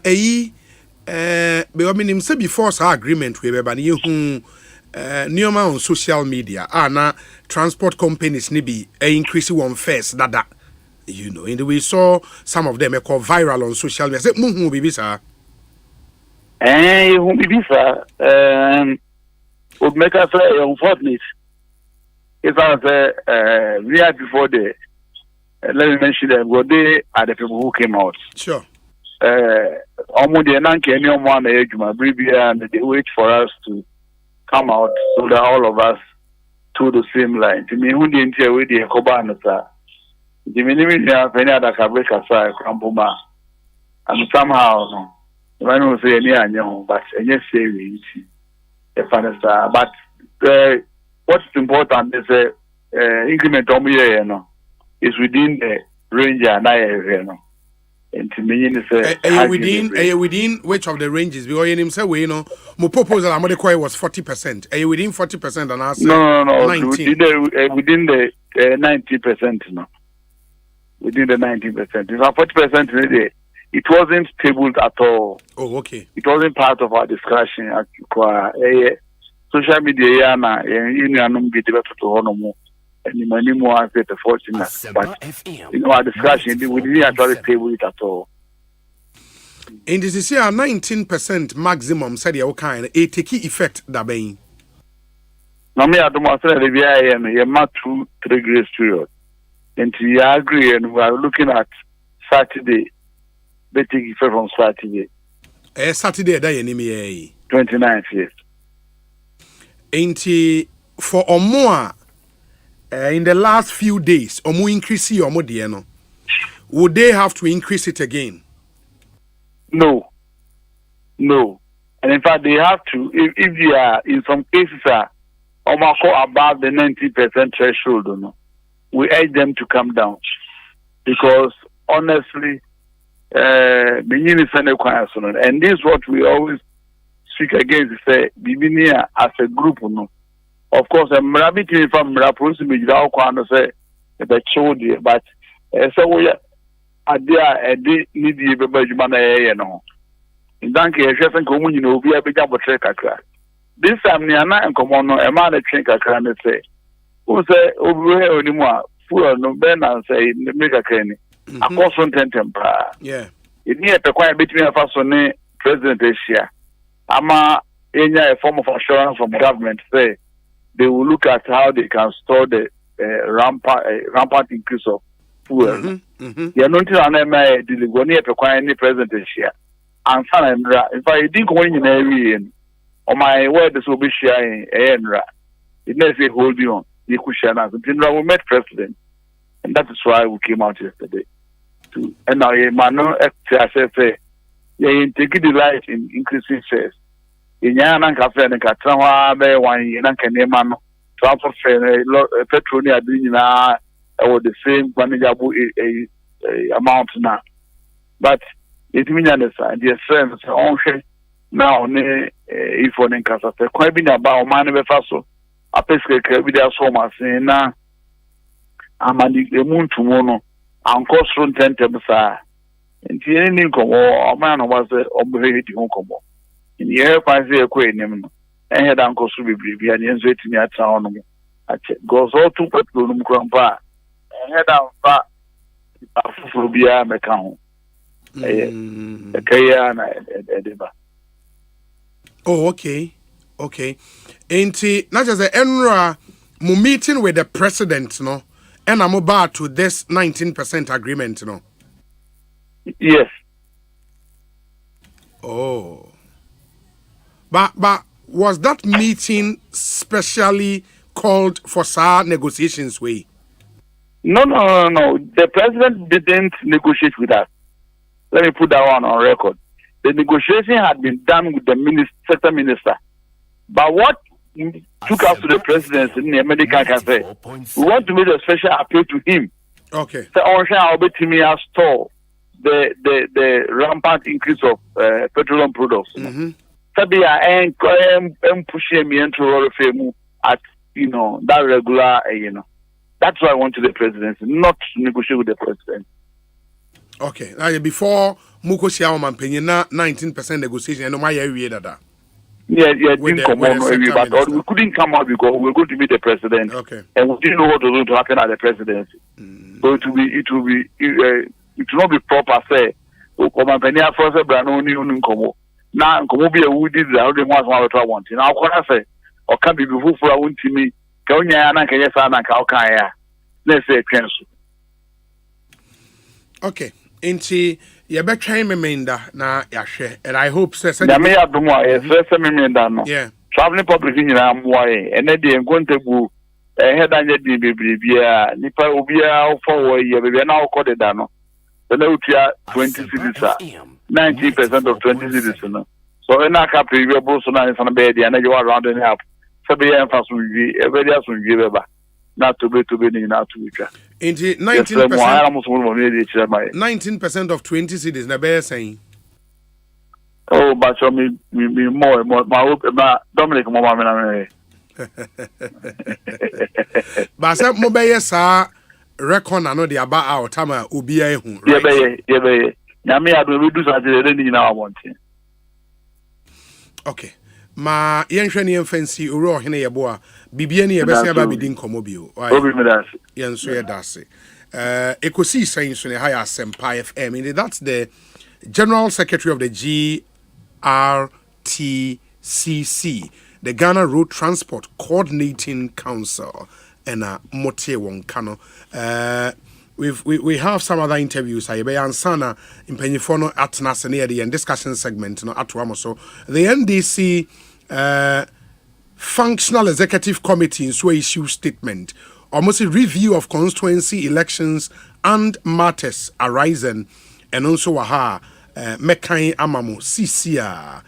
T: before our agreement with everybody, Neoma on social media, na transport companies nibi increase one first that. You know, and we saw some of them called viral on social media. Say, "Muhu bibi sa."
D: Who bibi sa? Would make us unfortunate. If I say, we had before the. Let me mention them. What they are the people who came out.
T: Sure.
D: Almost the nanke any one age, my baby, and they wait for us to come out so that all of us to the same line. To me, who didn't hear with the Ekobana, sir. The minimum have any other break aside, Krampuma. And somehow, when we say any annual, but any savings, but what's important is increment on me, is within the range and I and to me,
T: within which of the ranges? Because in himself, we know, my proposal I'm going to was 40%. Are you within 40% and I say
D: no,
T: 19?
D: Within the 90%, no. Within the 19%. If 40%, it wasn't tabled at all.
T: Oh, okay.
D: It wasn't part of our discussion. Social media, and be developed to honor and many more answer the fortune. But in our discussion, we didn't actually table it at all.
T: And this is here 19% maximum, said your kind, a take effect that being.
D: No, me, I don't want to say, a 2-3 grace period. And we agree, and we are looking at Saturday. They take effect from Saturday.
T: Saturday, that enemy
D: 29th, yes.
T: Ain't for or more in the last few days, or more increase or more dieno? Would they have to increase it again?
D: No. And in fact, they have to, if they are, in some cases, almost above the 90% threshold, no. We urge them to come down because honestly, and this is what we always speak against. Say, as a group, no, of course, a rabbit from Rapus, without one say the children, but so we are there a need the baby, in Danke, a chef and common, we are big up a trick. This time, Niana and Comono, a man a trick, I can say. Who say, over here anymore, full no Ben and say, make a canny. A course on temper.
T: Yeah.
D: It near the quiet between a person, President Asia. Ama, in a form of assurance from government, say they will look at how they can store the rampant increase of fuel. You're not on MI, the Gonia require any President Asia. And son, if I didn't go in every end, on my word, this will be sharing a it may say hold you on. You could share us. We met President, and that is why we came out yesterday. And now, Manu, say, you take delight in increasing shares. In Yana Cafe and Catrawa, Bay, one Yankan, transfer petroleum, or the same amount now. But it means understand, dear friends, now, if one in Casa, quite been about money faso. A pesca with their soma saying now, I'm a moon to mono, and cost from 10 temper. And the ending come or man was operating home. In the air, I say a quain, and had Uncle Subi, and the answer to me at town. Goes all to petroleum grandpa, and head out fat for beer, Macau. A Kayan Edinburgh.
T: Oh, okay. Okay. Ain't not just the Enra meeting with the president, no, and I'm about to this 19% agreement, no.
D: Yes.
T: Oh. But was that meeting specially called for negotiations way?
D: No. The president didn't negotiate with us. Let me put that one on record. The negotiation had been done with the sector minister. But what took us to the presidency in the American Cafe, we want to make a special appeal to him.
T: Okay.
D: So, I'll bet me as store the rampant increase of petroleum products. Sabia and pushing me into all of at that regular, That's why I went to the presidency, not to negotiate with the president.
T: Okay. Now before Muko Xiao Mampena 19% negotiation, and no my area that.
D: Yeah, didn't come on, but we couldn't come out because we were going to meet the president.
T: Okay.
D: And we didn't know what was going to happen at the presidency. So it will not be proper, say, come on, Penny, first, Brano, new Como. Now, Como be a woody, the only one I want. Now, what I say, or can be before for a wound to me, Konya, and Kaya, and Kaukaya. Let's say, cancel.
T: Okay. Inti you better try remember na yahwe and I hope say
D: ya me adomo e first remember no
T: yeah
D: traveling public nyina amwae ene de nkontagu head anya de bebrebia nipa obia for ye bebia na okode da no na utia 20 cities 90% of 20 cities no so ena ka previous Bonsu na nsa na be dia na you around and help so be emphasis we everybody else we give ba na to be ni na to wika
T: into 19% of 20 cities na be saying
D: oh but so me more my Dominic mo ma me
T: ba say mo be yes record na no dey about out time obi ehun
D: right yeah be na me ado we do something ni na want
T: okay ma yenhwe ne fancy ori ohene yebo a bibia ne yebese aba bidin komo bio
D: obi me das
T: yenso ye dase Ekosiisen so ne high Asempa FM and that's the General Secretary of the GRTCC, the Ghana Road Transport Coordinating Council, and Motie Wonkano. We have some other interviews. I be ansana in Penyifono at Nasane the discussion segment. No at so the NDC Functional Executive Committee so issue statement. Almost a review of constituency elections and matters arising, and also Mekai Amamu CCA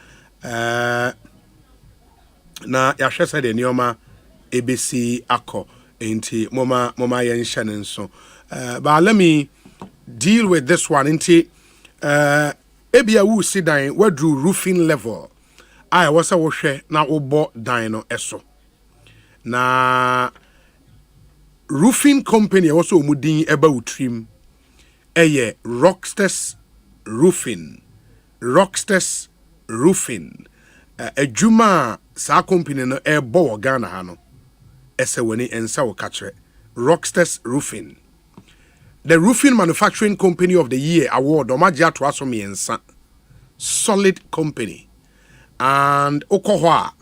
T: na yahwe said the nyoma ABC ako enti moma yen shanen so but let me deal with this one enti ebia wu sidan wadru roofing level I was a wohwe na obo dan no eso na roofing company also mudin eba utrim eye Rockstars Roofing adwuma sa company no ebo Ghana ha no ese woni ensa wo katre Rockstars Roofing. The Roofing Manufacturing Company of the Year award omagia to aso miensa. Solid company. And okohwa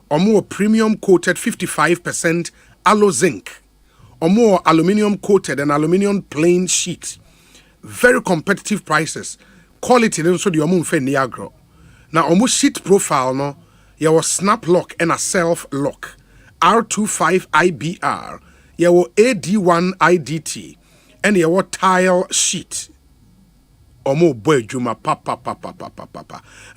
T: omo premium coated 55% aloe zinc. Omo aluminium coated and aluminium plain sheet. Very competitive prices. Quality so the omo mfe ni agro. Now omo sheet profile no yawo snap lock and a self lock. R25 IBR. Yawo AD1 IDT. And yawo tile sheet. Omo boy juma papa.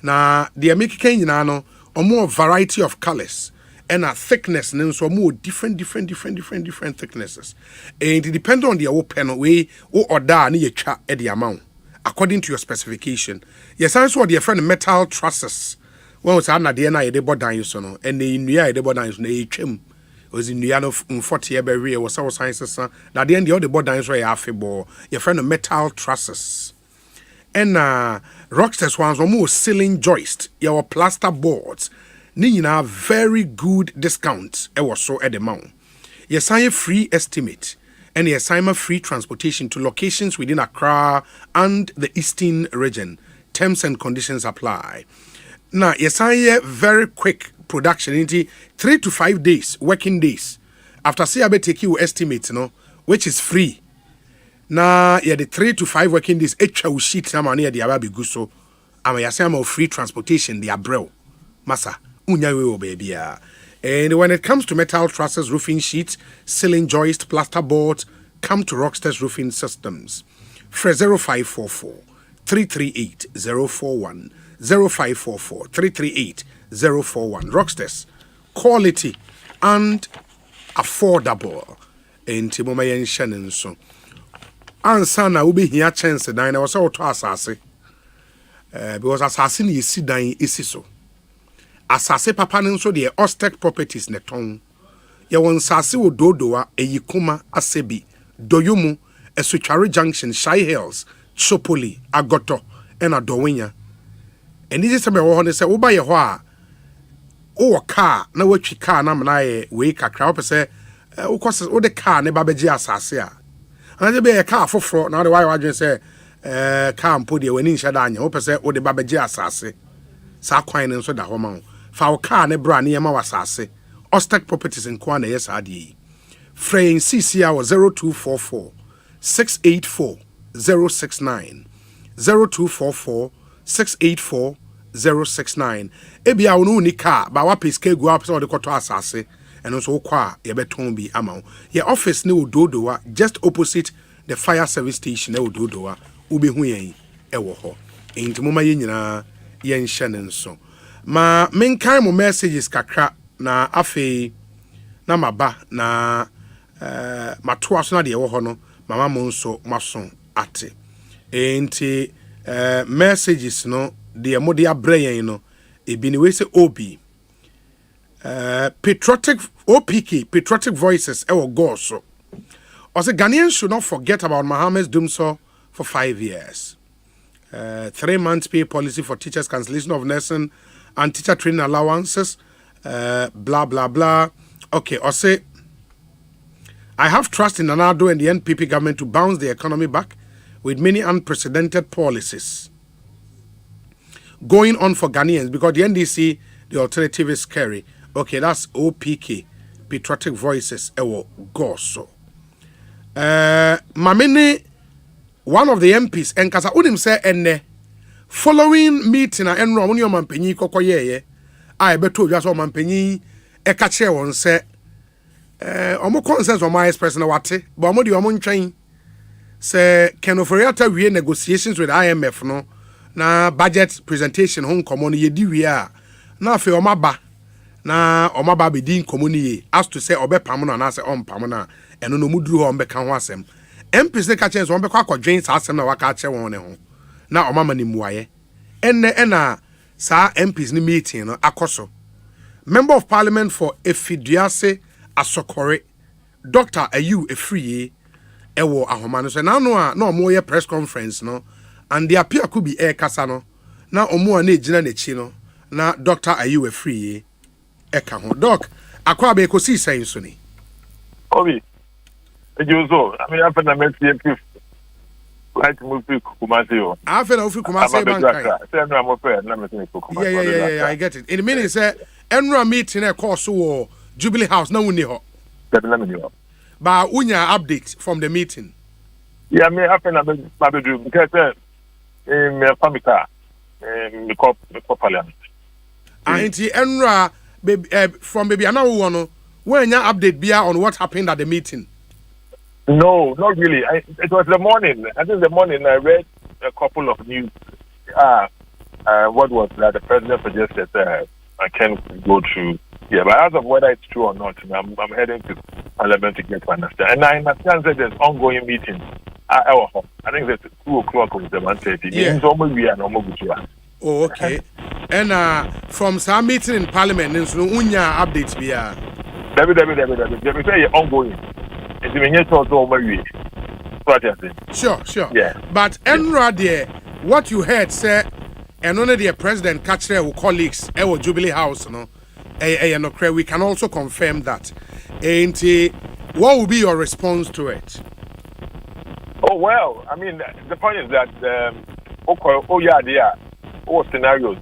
T: Na the American yinano omo variety of colors and a thickness and so more different thicknesses. And it depends on the open way or da ni cha at the amount according to your specification. Yes, I saw the friend metal trusses. When was na de na de bodan so no and the nua de bodan so na etwem was in nua no 40 every was our sciences na de end the bodan so ya afebo your friend metal trusses. And Rockstars ones more ceiling joist, your plaster boards. Nina very good discounts. It was so at the mount. Yes, I have free estimate and yes, I'm a free transportation to locations within Accra and the Eastern region. Terms and conditions apply. Now, yes, I have very quick production into 3 to 5 days, working days. After say I take you estimate, which is free. Na the 3 to 5 working days echa sheet na mani the ababi guso ama yasema free transportation the abrel masa unya we baby. And when it comes to metal trusses, roofing sheets, ceiling joist, plaster boards, come to Rockstars Roofing Systems. For 0544 338 041 0544 338 041. Rockstars, quality and affordable. And Timoma yen Shannon so. Ansa na ubi hiya chance dan na wasa oto asase because asase ni esi dan esi so asase papa ne nso de Ostek Properties ne ton ye won sase wo dodoa eyikuma asebi doyomu Esutware Junction Shy Hills Chopoli Agoto and Adowenya and this is me wo ne se wo ba ye ho a wo car na watwi car na na ye we kakra wo pese wo kose wo de car ne ba beji asase a and there be a car for fraud. Now the why I just say car put the winning shadanya. Hope say o the babaji asase. Sa kwan nso da ho ma. Fa o car ne bra ne yema wasase. Ostek Properties in Kwana yes adi. Fraying CCR 0244 684 069 0244 684 069. Ebia onu ni car ba wa piske go up so the koto asase. And also kwa yebeton bi amount. Your office ne ododoa just opposite the fire service station ne ododoa ubi hu yen ewo ho. Enti moma ye nyina yen hye ne nso. Ma menkan mo messages kakra na afi na maba na matoa so na de ewo ho no mama mo nso maso ate. Enti messages no de mo de abre yen no ebi ni we se obi patriotic voices ewo go so. Also Ghanaians should not forget about Mohammed's doomsday for 5 years. 3 months pay policy for teachers, cancellation of nursing and teacher training allowances, blah blah blah. Okay, Osei, I have trust in Nanado and the NPP government to bounce the economy back with many unprecedented policies going on for Ghanaians because the NDC, the alternative is scary. Okay, that's OPK, Patriotic Voices, ewo goso. Mamene, one of the MPs, enkasa unim say enne, following meeting na enro amuni o mampenyi kokoyeye, I beto just o mampenyi ekache won say, omo consensus o my express na wate, but omo di omo ntwen, say kenoforiata wie negotiations with IMF no, na budget presentation hon komo no yedi wie a, na afi o maba, na omaba be din komuni as to say obepam no na say ompam na eno no muduru ho mbeka ho asem MPs ne ka che so ombekwa akwadwen sa asem na waka che won ne ho na omama ni muaye ena sa MPs ni meeting no akoso member of parliament for Efiduase asokore Dr. Ayu Efriye ewo ahoma no so na no a na omo ye press conference no and the appear could be air kasa no na omo na ejina na chi no na Dr. Ayu Efriye eka ho doc akwa be Ekosiisen so ni
E: Obi ejuzo I mean after na message like movie Kumasi
T: after ofi Kumasi bank
E: say no am fair na me say Kumasi
T: yeah I get it in a minute say enra meeting e course wo Jubilee House na wuni ho but unya update from the meeting
E: yeah me happen na be do because me famika me cop parliament
T: anti enra from baby ana wo no when ya update bia on what happened at the meeting.
E: No, not really. It was the morning. I think the morning I read a couple of news. What was that? The president suggested I can go through. Yeah, but as of whether it's true or not, I'm heading to Parliament to get to understand. And I understand that there's ongoing meetings. I think that's 2 o'clock with the 1:30.
T: Yeah.
E: Oh,
T: okay. And from some meeting in Parliament, so unya updates bia.
E: They say ongoing.
T: Sure.
E: Yeah.
T: But Enra there, what you heard say, and only the president catch their colleagues at Jubilee House, no, we can also confirm that. And what will be your response to it?
E: Oh well, I mean the point is that scenarios,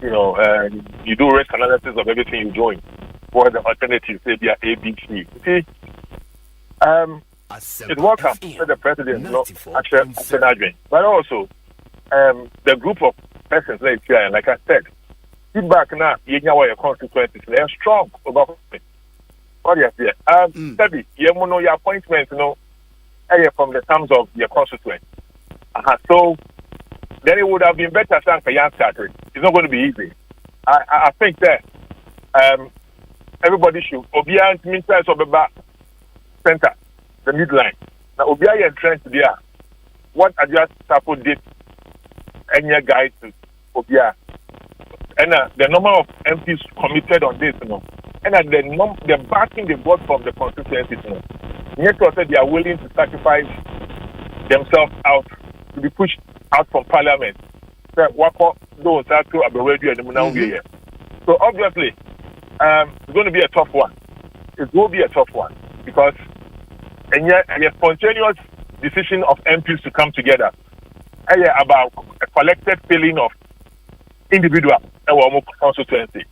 E: you do risk analysis of everything you're doing. What are the alternatives? Say they are A, B, C. See, it's welcome that the president actually, but also the group of persons like here, and like I said, feedback now, your consequences, they are strong about it. What do you say? Maybe your appointment, from the terms of your constituent. So then it would have been better for young starters. It's not going to be easy. I think that everybody should obey ministers of the center, the midline. Now obey and trend there. What I just support did any guide to obey. And the number of MPs committed on this, and the backing they got from the constituencies, yet said they are willing to sacrifice themselves out to be pushed out from Parliament. So obviously, it's going to be a tough one. It will be a tough one because a spontaneous decision of MPs to come together about a collected feeling of individual constituency.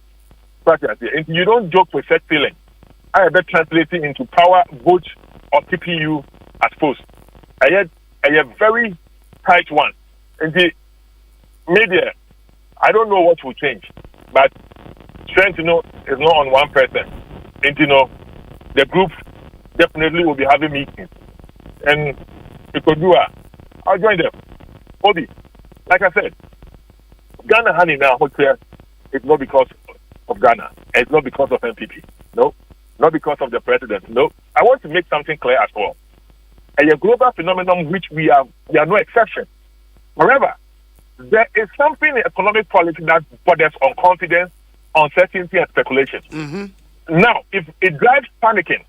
E: And you don't joke with that feeling. I bet translating into power, vote, or keeping you as post. I had a very tight one. And the media, I don't know what will change, but strength, is not on one person. And the group definitely will be having meetings. And I'll join them. Obi, like I said, Ghana honey now, it's not because of Ghana. It's not because of MPP. No. Not because of the president. No. I want to make something clear as well. A global phenomenon which we are no exception. However, there is something in economic policy that borders on confidence, uncertainty, and speculation.
T: Mm-hmm.
E: Now, if it drives panicking,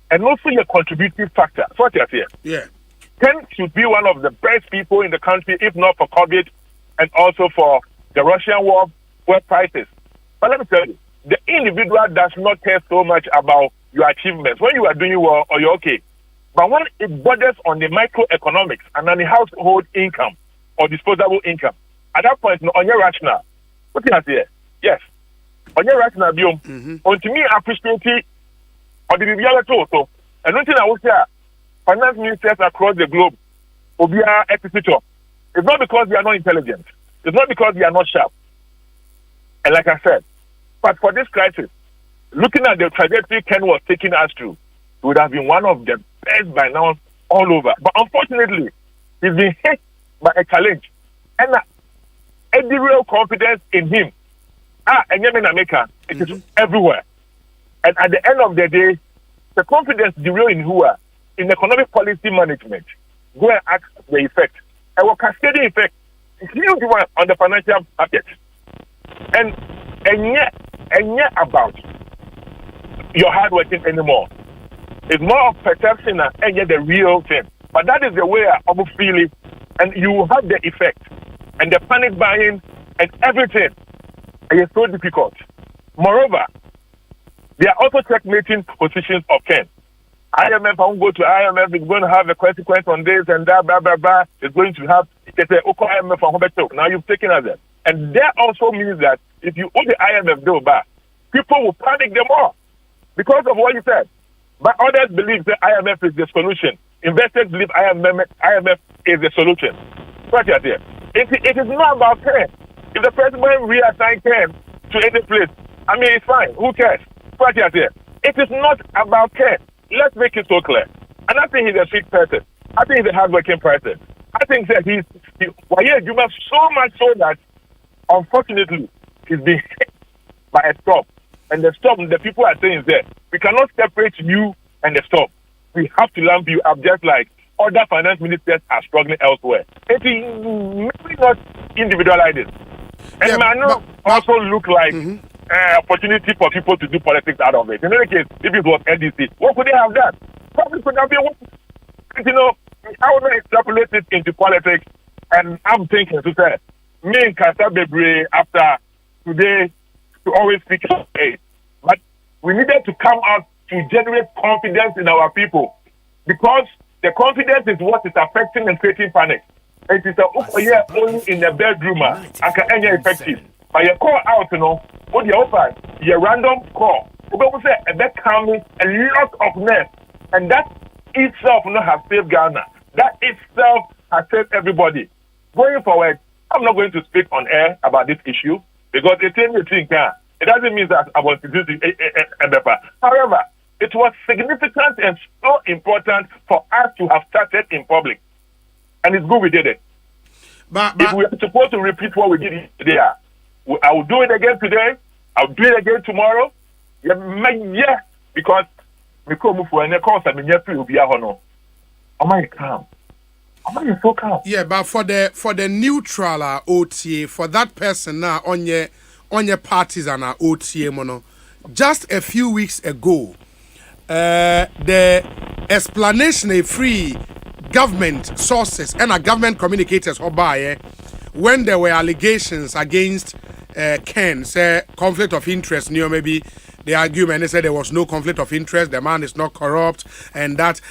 E: and also a contributing factor, so what you're saying.
T: Yeah.
E: Ken should be one of the best people in the country, if not for COVID, and also for the Russian war prices. But let me tell you, the individual does not care so much about your achievements. When you are doing well or you're okay. But when it borders on the microeconomics and on the household income or disposable income, at that point, on your rational. What do you say? Yes. On your rational, on to me, appreciate it, or the reality also. And one thing I would say, finance ministers across the globe will be executor. It's not because they are not intelligent. It's not because they are not sharp. And like I said, but for this crisis, looking at the trajectory Ken was taking us through, it would have been one of the best by now all over. But unfortunately, he's been hit by a challenge. And the real confidence in him, and America, it is everywhere. And at the end of the day, the confidence the real in who are in economic policy management, go and ask the effect. And what cascading effect is huge one on the financial market. And yet about your hard working anymore. It's more of perception and yet the real thing. But that is the way I will feel it, and you have the effect and the panic buying and everything. And it's so difficult. Moreover, they are also checkmating positions of Ken. IMF, I won't go to IMF, it's going to have a consequence on this and that, blah, blah, blah. It's going to have, it's a IMF on Hobeto. Now you've taken us there. And that also means that if you owe the IMF bill back, people will panic them more because of what you said. But others believe that IMF is the solution. Investors believe IMF is the solution. Right here. It is not about Ken. If the president reassign Ken to any place, I mean, it's fine. Who cares? Right here. It is not about Ken. Let's make it so clear. And I think he's a sweet person. I think he's a hardworking person. I think that he's so much so that, unfortunately, he's being hit by a storm. And the storm, the people are saying is that we cannot separate you and the storm. We have to lamp you up just like other finance ministers are struggling elsewhere. It is maybe not individualize it. And it might not also look like opportunity for people to do politics out of it. In any case, if it was NDC, what could they have done? Probably could have been, I would not extrapolate it into politics, and I'm thinking to say, me and Kasa Bebre after today to always speak of it. But we needed to come out to generate confidence in our people, because the confidence is what is affecting and creating panic. It is only in the bedroom and can any effective. But you call out, what you offer, your random call. We say a bit calming a lot of mess, and that itself has saved Ghana. That itself has saved everybody. Going forward, I'm not going to speak on air about this issue because it doesn't mean that I was producing a better. However, it was significant and so important for us to have started in public, and it's good we did it. But if we are supposed to repeat what we did today, I will do it again today. I'll do it again tomorrow. Yeah, because we come for any course. I mean, will be a honor. Am I calm? Am I so calm?
T: Yeah, but for the neutral OTA, for that person now on your partisan OTA mono, just a few weeks ago, the explanation of free government sources and government communicators when there were allegations against Ken, say conflict of interest, maybe the argument they said there was no conflict of interest, the man is not corrupt, and that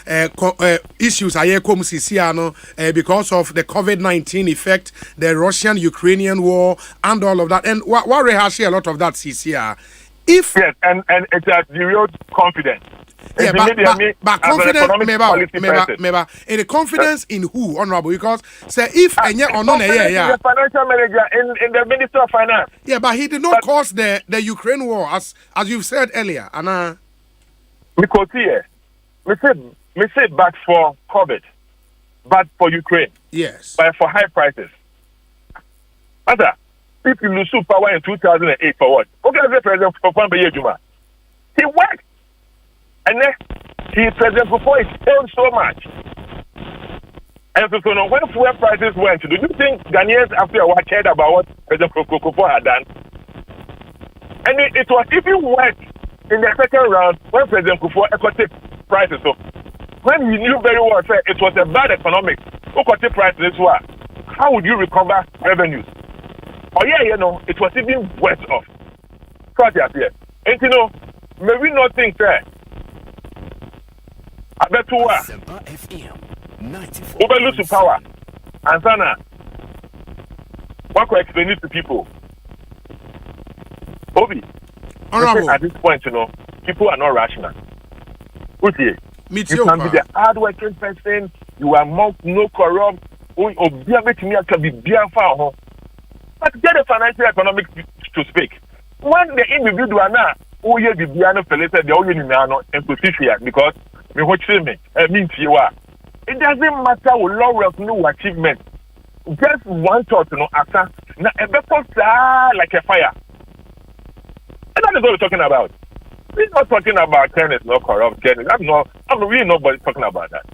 T: issues are because of the COVID-19 effect, the Russian-Ukrainian war, and all of that. And what rehash a lot of that CCR. Yes,
E: and it's a real confidence.
T: Yeah, but confidence, maybe in the confidence in who, honorable? Because say if and yet or no,
E: the financial manager in the Minister of Finance.
T: Yeah, but he did not cause the Ukraine war, as you've said earlier. And
E: because here, we say back for COVID, but for Ukraine.
T: Yes.
E: But for high prices. Other, if you lose power in 2008 for what? Okay, as the president for Juma. He worked. And then President Kufuor is failed so much. And so now when fuel prices went, do you think Ghanaians after a while cared about what President Kufuor had done? And it was even worse in the second round when President Kufuor equated prices. So when he knew very well that it was a bad economics, equated prices were, how would you recover revenues? Oh yeah, it was even worse off. And maybe not think that. I bet you are. Over lose power. And Sana, what can I explain it to people? Obi, at this point, people are not rational. Okay. You can be the hard-working person, you are no corrupt, but get the financial economics to speak. When the individual now, because it doesn't matter with laurels, no achievement. Just one thought, after now a better like a fire. And that is what we're talking about. We're not talking about Kenneth, no corrupt Kenneth. I'm really nobody talking about that.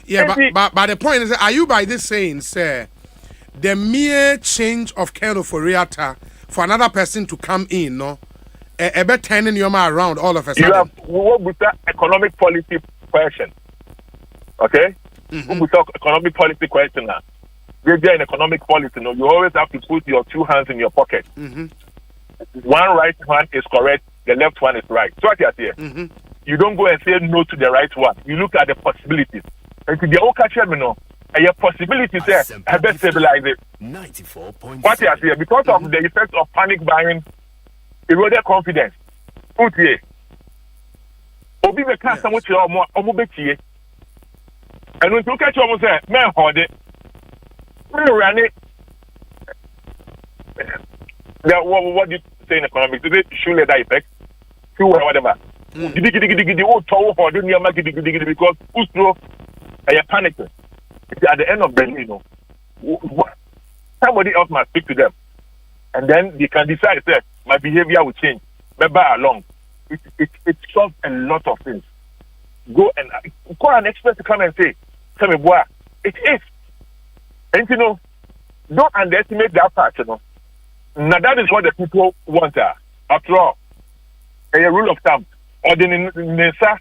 T: Yeah, but the point is, are you by this saying, sir, the mere change of Kenneth for Riata for another person to come in, a bit turning your mind around all of a sudden.
E: You have what with that economic policy question. Okay? We talk economic policy question now. There's an economic policy. No, you always have to put your two hands in your pocket. One right hand is correct, the left one is right. So what you here? You don't go and say no to the right one. You look at the possibilities. And to the old catcher, a possibility there, I best stabilize it. 94.7. What you here? Because of the effect of panic buying, eroded confidence. Put here. Obi be cast some with your more omubetie. And when you catch you almost say, man, hold it. Run it. What do you say in economics? Is it surely that effect? Or whatever. Because who's through a panic. At the end of the day, somebody else must speak to them. And then they can decide that my behavior will change. Maybe along. It solves a lot of things. Go and call an expert to come and say, tell me, boy, it is. And don't underestimate that part, Now that is what the people want. After all, a rule of thumb. Or the Nisa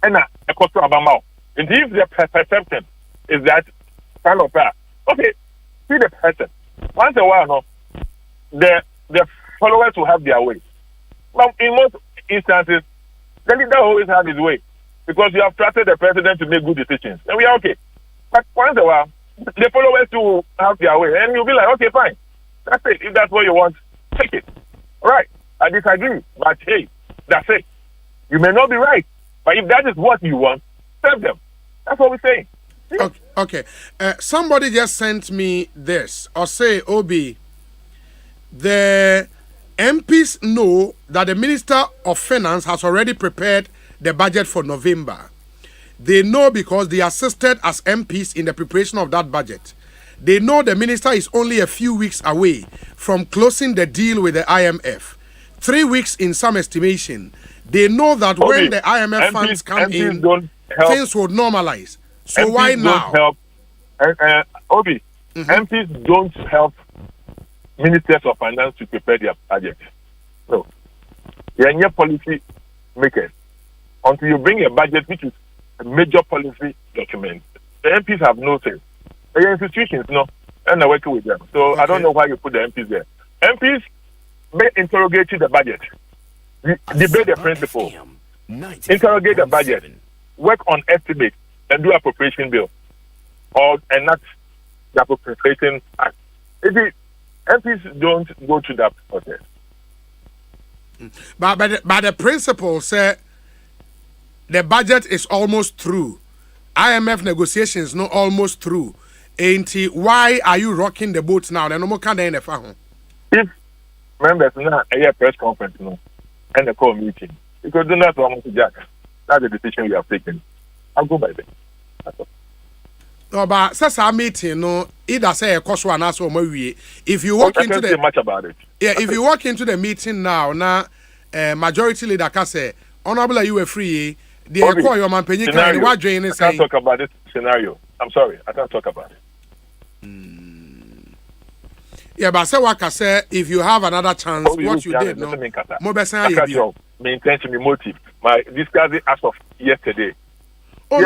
E: and a cost of amount. And if the perception is that kind of okay, see the person. Once a while, the followers will have their way. But in most instances, the leader always has his way. Because you have trusted the president to make good decisions. And we are okay. But once a while, the followers will have their way. And you'll be like, okay, fine. That's it. If that's what you want, take it. All right. I disagree. But hey, that's it. You may not be right. But if that is what you want, serve them. That's what we're saying.
T: Okay. Somebody just sent me this. Osei Obi. The MPs know that the Minister of Finance has already prepared the budget for November. They know because they assisted as MPs in the preparation of that budget. They know the minister is only a few weeks away from closing the deal with the IMF. 3 weeks in some estimation. They know that when the IMF funds come in, things will normalize. So MPs why now?
E: MPs don't help ministers of finance to prepare their budget. No. They are not policy makers. Until you bring a budget which is a major policy document, the MPs have no say. They are institutions, and they're working with them. So I don't know why you put the MPs there. MPs may interrogate the budget, debate the principle, interrogate the budget, work on estimates, and do appropriation bill, or enact the appropriation act. MPs don't go to that process.
T: But the principle say the budget is almost through. IMF negotiations not almost through. Why are you rocking the boat now?
E: If members now a press conference and a call meeting, because do not want to jack. That's the decision we have taken. I'll go by them.
T: No, but since our meeting, either say a cost one as if you walk into the
E: much about it.
T: Yeah, if you walk into the meeting now, majority leader can say, honorable, you were free. The call your man penny can what join is
E: saying. I can't talk about this scenario. I'm sorry, I can't talk about it.
T: Yeah, but say what I say, if you have another chance, what you did, no.
E: My intention, my motive, my discussing as of yesterday.
T: Oh,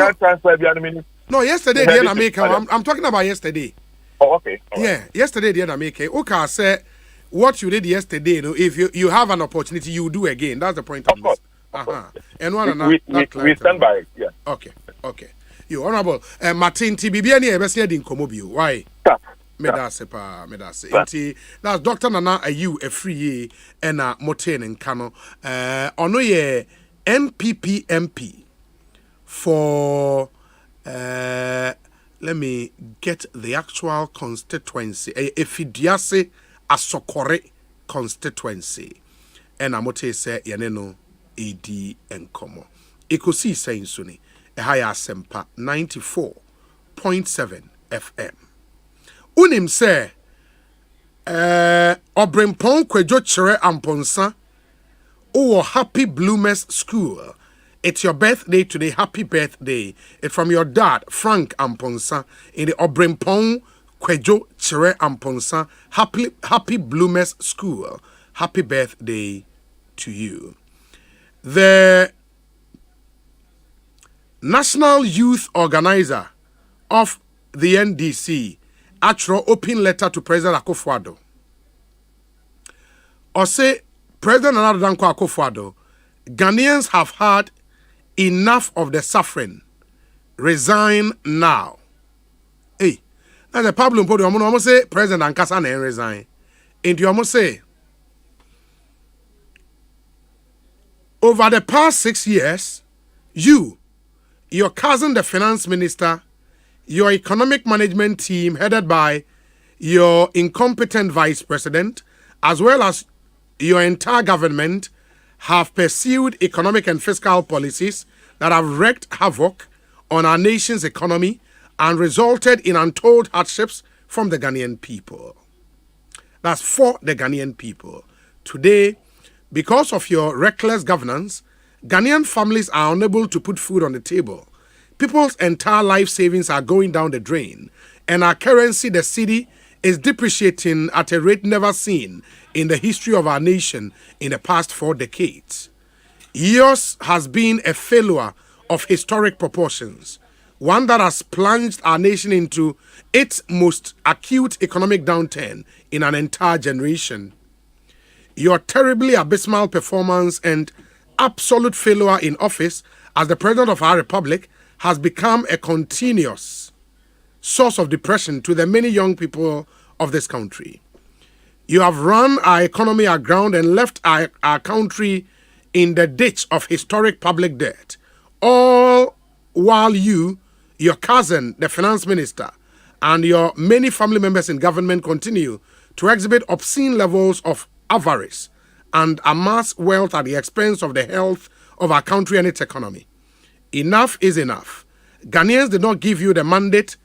T: no, yesterday, I'm talking about yesterday.
E: Oh, okay.
T: Yeah, yesterday, the American. Okay, I say what you did yesterday. If you have an opportunity, you do again. That's the point.
E: Of course.
T: And one
E: we stand by it. Yeah.
T: Okay. You honorable. Martin TBB any ever in Komobio. Why? Medase. That's Dr. Nana Ayu a free and a Moten and Kano. Ono ye NPP MP for let me get the actual constituency. Efidiase Asokore constituency. And Amote say Yaneno AD and Komo. Ekosiise Suni. Ehaya Asempa 94.7 FM. Unim say Obrimpon kwejo chere amponsa. Oh, Happy Bloomers School. It's your birthday today. Happy birthday. It's from your dad, Frank Amponsa, in the Obrimpon kwejo chere amponsa. Happy Bloomers School. Happy birthday to you. The National Youth Organizer of the NDC actually open letter to President Akufo-Addo. Osei, President Danko Akufo-Addo, Ghanaians have had enough of the suffering. Resign now. Hey, that's the problem. But you almost say President Ankasa na resign. And you almost say over the past 6 years, you, your cousin, the finance minister, your economic management team headed by your incompetent vice president, as well as your entire government, have pursued economic and fiscal policies that have wreaked havoc on our nation's economy and resulted in untold hardships from the Ghanaian people. That's for the Ghanaian people. Today, because of your reckless governance, Ghanaian families are unable to put food on the table. People's entire life savings are going down the drain, and our currency, the cedi, is depreciating at a rate never seen in the history of our nation in the past 4 decades. Yours has been a failure of historic proportions, one that has plunged our nation into its most acute economic downturn in an entire generation. Your terribly abysmal performance and absolute failure in office as the President of our Republic has become a continuous source of depression to the many young people of this country. You have run our economy aground and left our country in the ditch of historic public debt, all while you, your cousin, the finance minister, and your many family members in government continue to exhibit obscene levels of avarice and amass wealth at the expense of the health of our country and its economy. Enough is enough. Ghanaians did not give you the mandate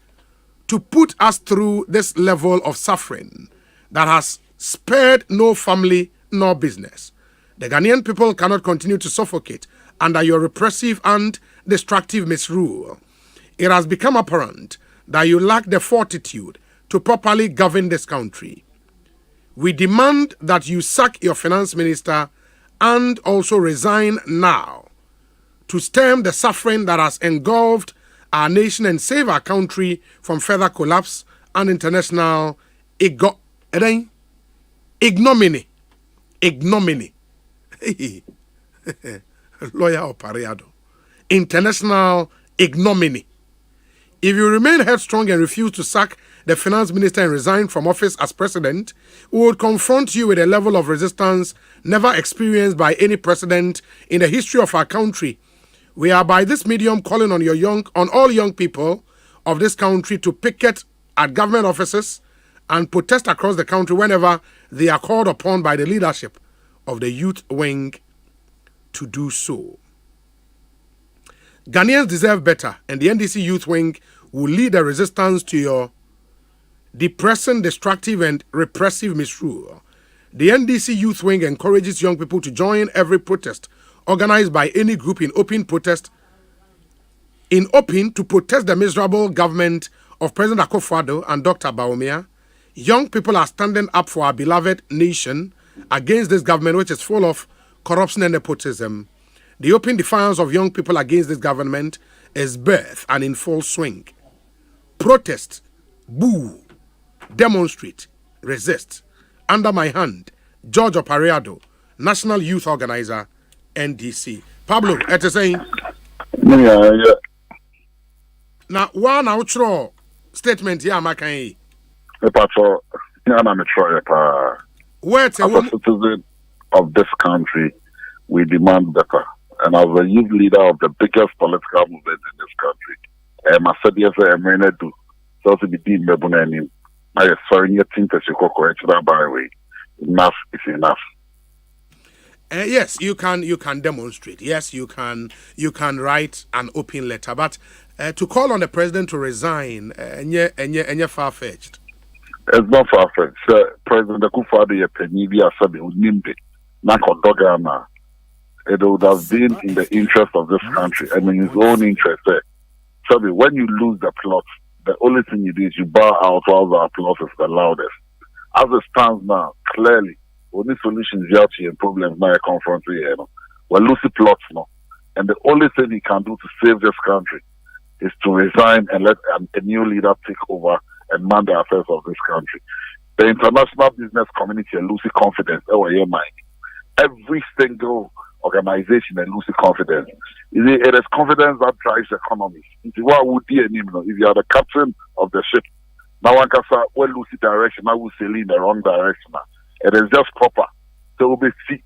T: to put us through this level of suffering that has spared no family nor business. The Ghanaian people cannot continue to suffocate under your repressive and destructive misrule. It has become apparent that you lack the fortitude to properly govern this country. We demand that you sack your finance minister and also resign now to stem the suffering that has engulfed our nation and save our country from further collapse and international ignominy. Ignominy. Lawyer Opariado. International ignominy. If you remain headstrong and refuse to sack the finance minister and resign from office as president, we would confront you with a level of resistance never experienced by any president in the history of our country. We are by this medium calling on all young people of this country to picket at government offices and protest across the country whenever they are called upon by the leadership of the youth wing to do so. Ghanaians deserve better, and the NDC youth wing will lead the resistance to your depressing, destructive, and repressive misrule. The NDC youth wing encourages young people to join every protest organized by any group in open to protest the miserable government of President Akufo-Addo and Dr. Bawumia. Young people are standing up for our beloved nation against this government, which is full of corruption and nepotism. The open defiance of young people against this government is birth and in full swing. Protest, boo, demonstrate, resist. Under my hand, George Opariado, National Youth Organizer, NDC. Pablo, ete saying?
D: Yeah.
T: Now, one outro statement here, Makai.
D: As a citizen of this country, we demand better. And as a youth leader of the biggest political movement in this country, I said yes, I'm going to do. So to be deemed Mebunani, I am sorry, you think that you go correct that by way. Enough is enough.
T: Yes, you can demonstrate. Yes, you can write an open letter, but to call on the president to resign, and far-fetched.
D: It's not far-fetched. President Akufo-Addo Penibia said Unimbe, Nakodogama. It would have been in the interest of this country and in his own interest. So when you lose the plot, the only thing you do is you bow out while the applause is the loudest. As it stands now, clearly,
H: only solutions you have to your problems now confront you know. Well, Lucy plots no. And the only thing he can do to save this country is to resign and let a new leader take over and man the affairs of this country. The international business community loses confidence. Every single organization loses confidence. It is confidence that drives the economy. If you are the captain of the ship, now one can say, well, lose direction, now we sail in the wrong direction. It is just proper. So we'll be see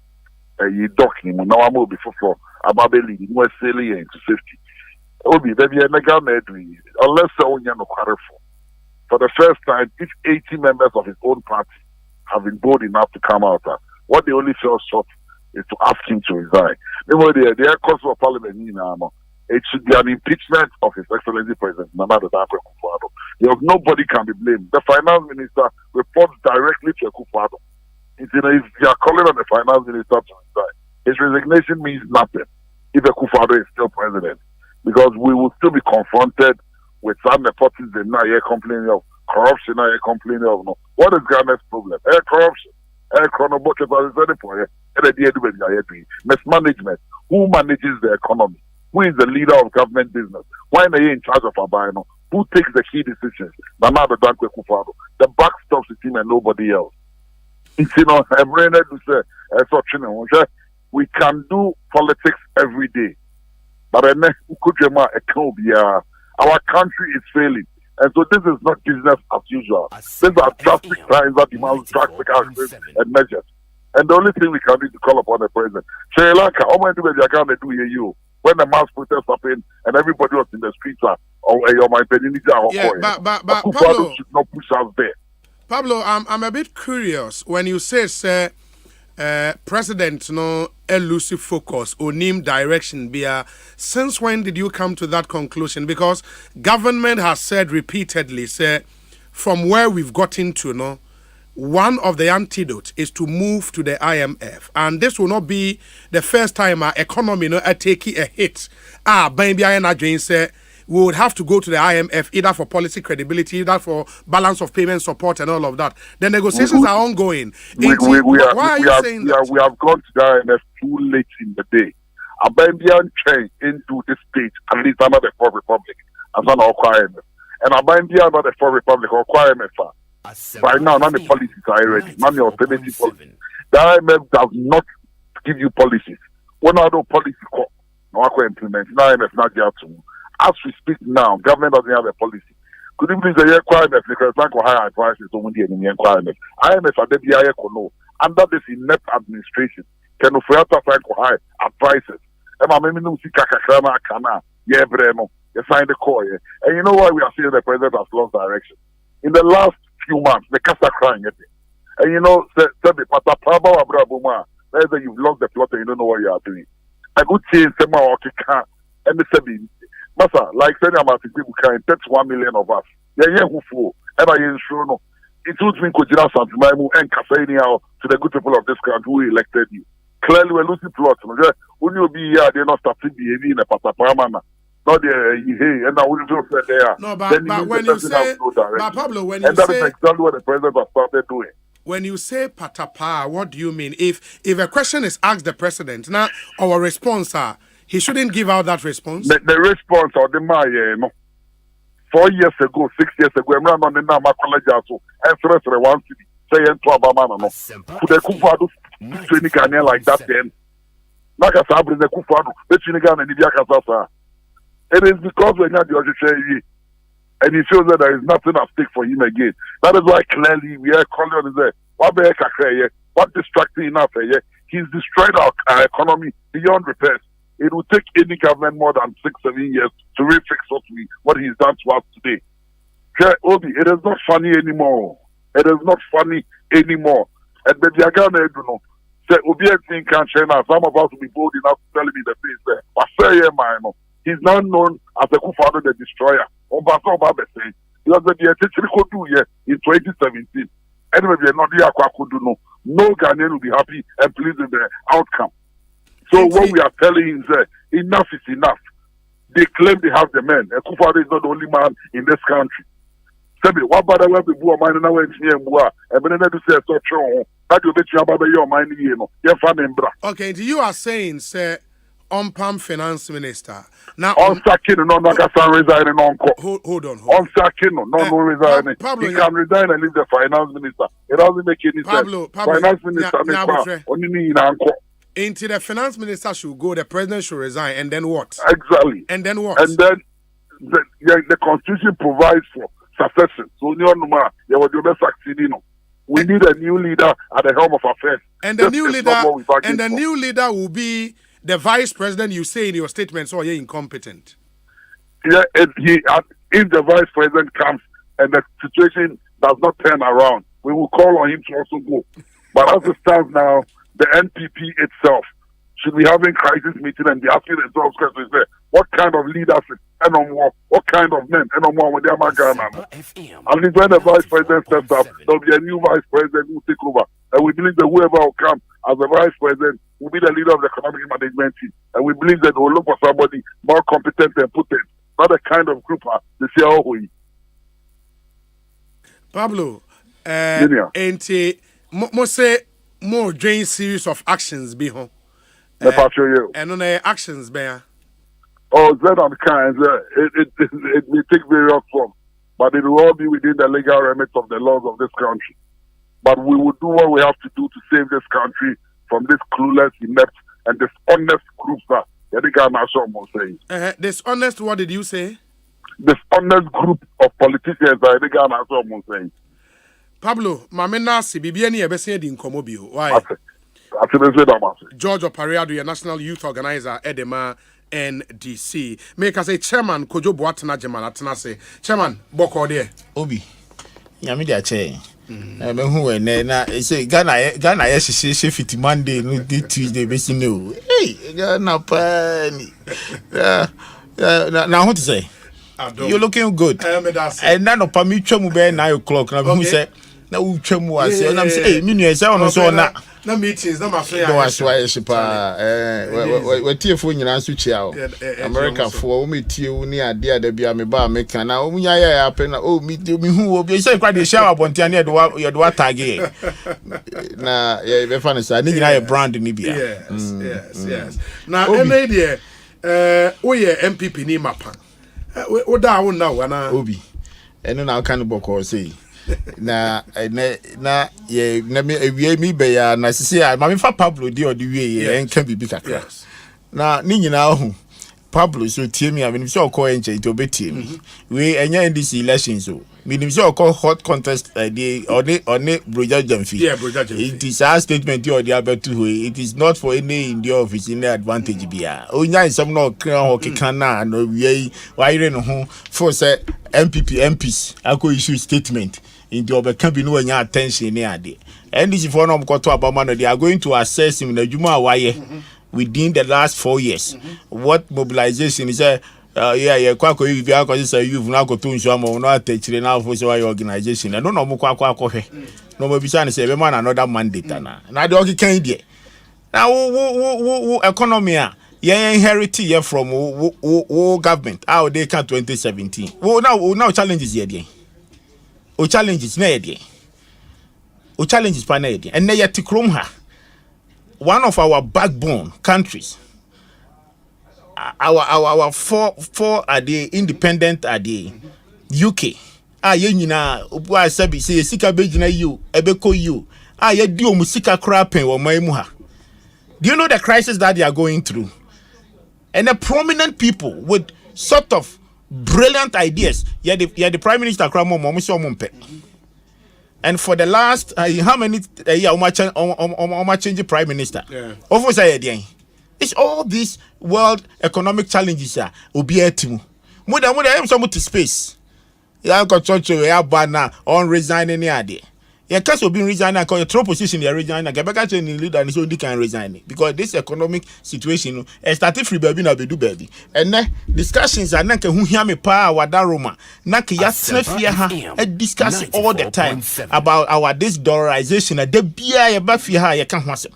H: you docking, now I'm will be for Ababeli, we're sailing into safety. Obi, baby, unless for the first time, if 80 members of his own party have been bold enough to come out, what they only fell short is to ask him to resign. They are cause for parliament, it should be an impeachment of His Excellency President Nana Akufo-Addo. Nobody can be blamed. The finance minister reports directly to Akufo-Addo. If you are calling on the finance minister to resign, his resignation means nothing if Akufo-Addo is still president, because we will still be confronted with some nepotism now you're complaining of, corruption now you're complaining of. No. What is Ghana's problem? Corruption. Mismanagement. Who manages the economy? Who is the leader of government business? Why are they in charge of Abino? Who takes the key decisions? The buck stops with him and nobody else. It's, we can do politics every day, but our country is failing. And so this is not business as usual. These are drastic times that demand drastic actions and measures. And the only thing we can do is to call upon the president. Sri Lanka, how many people can do you? When the mass protests happened and everybody was in the streets, but
T: Pablo
H: should not push us there.
T: Pablo, I'm a bit curious when you say, President no elusive focus or name direction be since when did you come to that conclusion? Because government has said repeatedly, from where we've gotten to no, one of the antidotes is to move to the IMF, and this will not be the first time our economy taking a hit. Maybe I and say we would have to go to the IMF either for policy credibility, either for balance of payment support and all of that. The negotiations are ongoing. Why are you saying that?
H: We have gone to the IMF too late in the day. Abambian change into this stage, at least under the Fourth Republic, as an IMF. And Abambian under the Fourth Republic or IMF. By now, none of the policies are ready. None of the policies. The IMF does not give you policies. When other policy no implement, the IMF not there to. As we speak now, government doesn't have a policy. Could you please say IMF because bank will hire advisors on the enemy IMF. IMF are the under this inept administration. Can you for bank will hire advisors? And my many no see kakakrama kana yeah bremo. You sign the call yeah. And you know why we are saying the president has lost direction? In the last few months, the casa crying at it. And you know, the patapaba abrabuma. Either you've lost the plot and you don't know what you are doing. I could say sema okika and the sebi. Masa, like saying about people can 31 million of us. Yeah, who fool. And I ensure no. It would mean Kojina Santimaimu and Kasani to the good people of this country who elected you. Clearly, we're losing plots. When you be here, they're not starting behaving in a patapama. Not there, and I wouldn't do it there.
T: No, but when you say, but Pablo, when you say,
H: that is exactly what the president has started doing.
T: When you say patapa, what do you mean? If a question is asked the president, now our response are, he shouldn't give out that response.
H: The response or the no. 4 years ago, 6 years ago, I'm not on the Nama College also. Answer to 1 city. Say into Abamana no. Could they Kufadu training Ghana like that then? Nakasa bring the Kufadu, between Ghana and Ibiakasa. It is because we're not the Oshie, and he feels that there is nothing at stake for him again. That is why clearly we are calling on his what distracting enough here. He's destroyed our economy beyond repairs. It will take any government more than 6-7 years to refix what he's done to us today. Obi, it is not funny anymore. It is not funny anymore. And baby, I can't know. Say, Obi, can China. Some of us will be bold enough to tell me the face there. But say, yeah, he's now known as the Kufado the Destroyer. Because the teacher could do here in 2017. Anyway, we are not here. No Ghanaian will be happy and pleased with the outcome. So what we are telling him is that enough is enough. They claim they have the men. And Kufado is not the only man in this country. Sebi, what about the way people are minding now and Mua, and then to say so true. That you bet you about your mind, you know. You're famine, bra.
T: Okay, you are saying, sir, on Palm Finance Minister. Now,
H: on Sakino, no, resigning on.
T: Hold on.
H: On Sakino, no resigning. He can resign and leave the finance minister. It doesn't make any sense. Finance minister, only me in Uncle.
T: Into the finance minister should go, the president should resign, and then what?
H: Exactly.
T: And then what?
H: And then the constitution provides for succession. So, you will best succeeding. We need a new leader at the helm of affairs.
T: And the new leader will be the vice president. You say in your statement, so you're incompetent.
H: Yeah, if the vice president comes and the situation does not turn around, we will call on him to also go. But as it stands now, the NPP itself should be having crisis meeting and be asking themselves questions. What kind of leadership and on what kind of men and on what with their Ghana? At least when the vice president steps up, there'll be a new vice president who will take over. And we believe that whoever will come as the vice president will be the leader of the economic management team. And we believe that they will look for somebody more competent and potent, not a kind of group they say, oh, we.
T: Pablo, and say more drain series of actions be home. And on the actions bear.
H: Oh, that on kind, it may take various forms, but it will all be within the legal remit of the laws of this country. But we will do what we have to do to save this country from this clueless, inept, and dishonest groups that
T: dishonest, what did you say?
H: Dishonest group of politicians that saying.
T: Pablo, Mamena si bibiani ebese di nkomobio. Why?
H: George
T: Opariado, your national youth organizer, Edema NDC. Make us a chairman, Kojo Boatana Jeman Atanase. Chairman, Boko there.
R: Obi. Yamida Che. Who na say Ghana she fit Monday, no Tuesday, basi no. Hey, Ghana pani. Now what to say? You're looking good. And none of Pamicho Mube 9 o'clock. Now who say na uchemu was and I'm say, hey, Minu say on so na.
T: No meetings, no my friend.
R: No, that's why she we tearful in answer chiao. America for me tiu ni idea de bia me ba make na o munya ya happen oh me who will be say quite the shower bontia near the do tag na yeah be fan say ni na brand ni bia.
T: Yes. Now any there we MPP ni mapa. O da wo na wana
R: Obi. Eno na kan boko say na ye na me be ya na sisi ya ma me fa Pablo di odi wie enka bibi kakra na ni nyina hu Pablo so tie me a me so call enche to betie me we enya NDC election so me so call hot contest dey on Broja Jamfi it is our statement you dey abetu it is not for any in the office in advantage bia onya some no kran ho kekana no wie waire no ho for say MPs ako issue statement in the overcome be no any attention near ade and this for no go to abama they are going to assess him na juma waye within the last 4 years what mobilization is kwa you be akọ say you na go to nso am no atechire na for say organization no no mo kwa hwe no mo bisa ne say be man another mandate na de okikan die na wo economy a ye inherit ye from wo government how they can 2017 wo now challenges here dey o challenges na yede o challenges pa na yede and na yet krom ha one of our backbone countries our four are the independent are the UK ye nyina obu asabi say sika begina you ebeko you ye di omusika krapen wo maimu ha. Do you know the crisis that they are going through? And the prominent people with sort of brilliant ideas. The Prime Minister Kramo Mompe. And for the last how many change Prime Minister? It's all these world economic challenges obietimu. More than some to space. Ya got church ya banner on resigning any yeah, case of being resigning because your throw position they resign. Gabeka change leader and so they can resign because this economic situation started free baby na bedu baby. And discussions are na ke hu hia me pa wada Roma. Na ke ya trafia ha discuss all the time about our this dollarization and the bia ya ba fi ha ya kan ho asem.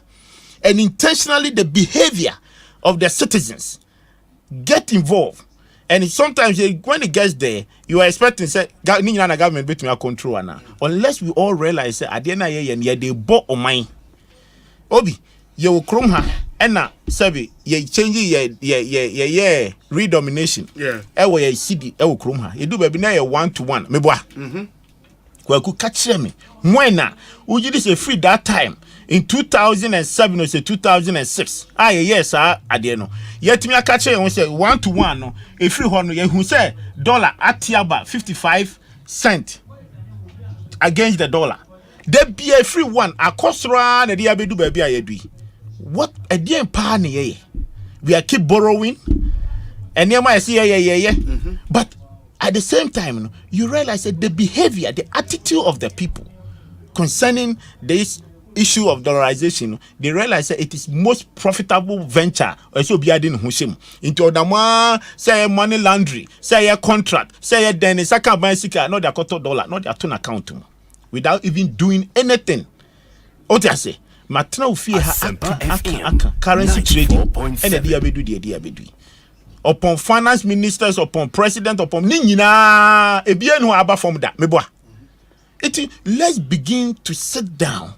R: And intentionally the behavior of the citizens get involved And sometimes when it gets there, you are expecting say government between control unless we all realize that at the end of the year they bought on mine. Obi, you chrome her and now Sabi, ye changing ye redomination.
T: Yeah.
R: Ewa ye CD ewo chrome her. You do baby na ye 1-to-1. Me boa. Kwa ku catch me. Mwena, uji this a free that time. In 2007 or say 2006. Yes, sir, adieno. Yet me a catch you say 1-to-1 no. If you want ye who say dollar atiaba 55 cents against the dollar. There be a free one. A cost run a dia be do baby a do. What a dear pan ye. We are keep borrowing. And near my see But at the same time, you realize that the behavior, the attitude of the people concerning this issue of dollarization, they realize that it is most profitable venture. Also, be adding Hushim into the say money laundry, say a contract, say a then it's a bicycle, not their $1, not their ton account, without even doing anything. What I say, Matna fear currency trading, and the diabedu. Upon finance ministers, upon president, upon Nina, a bien who abba from that. Let's begin to sit down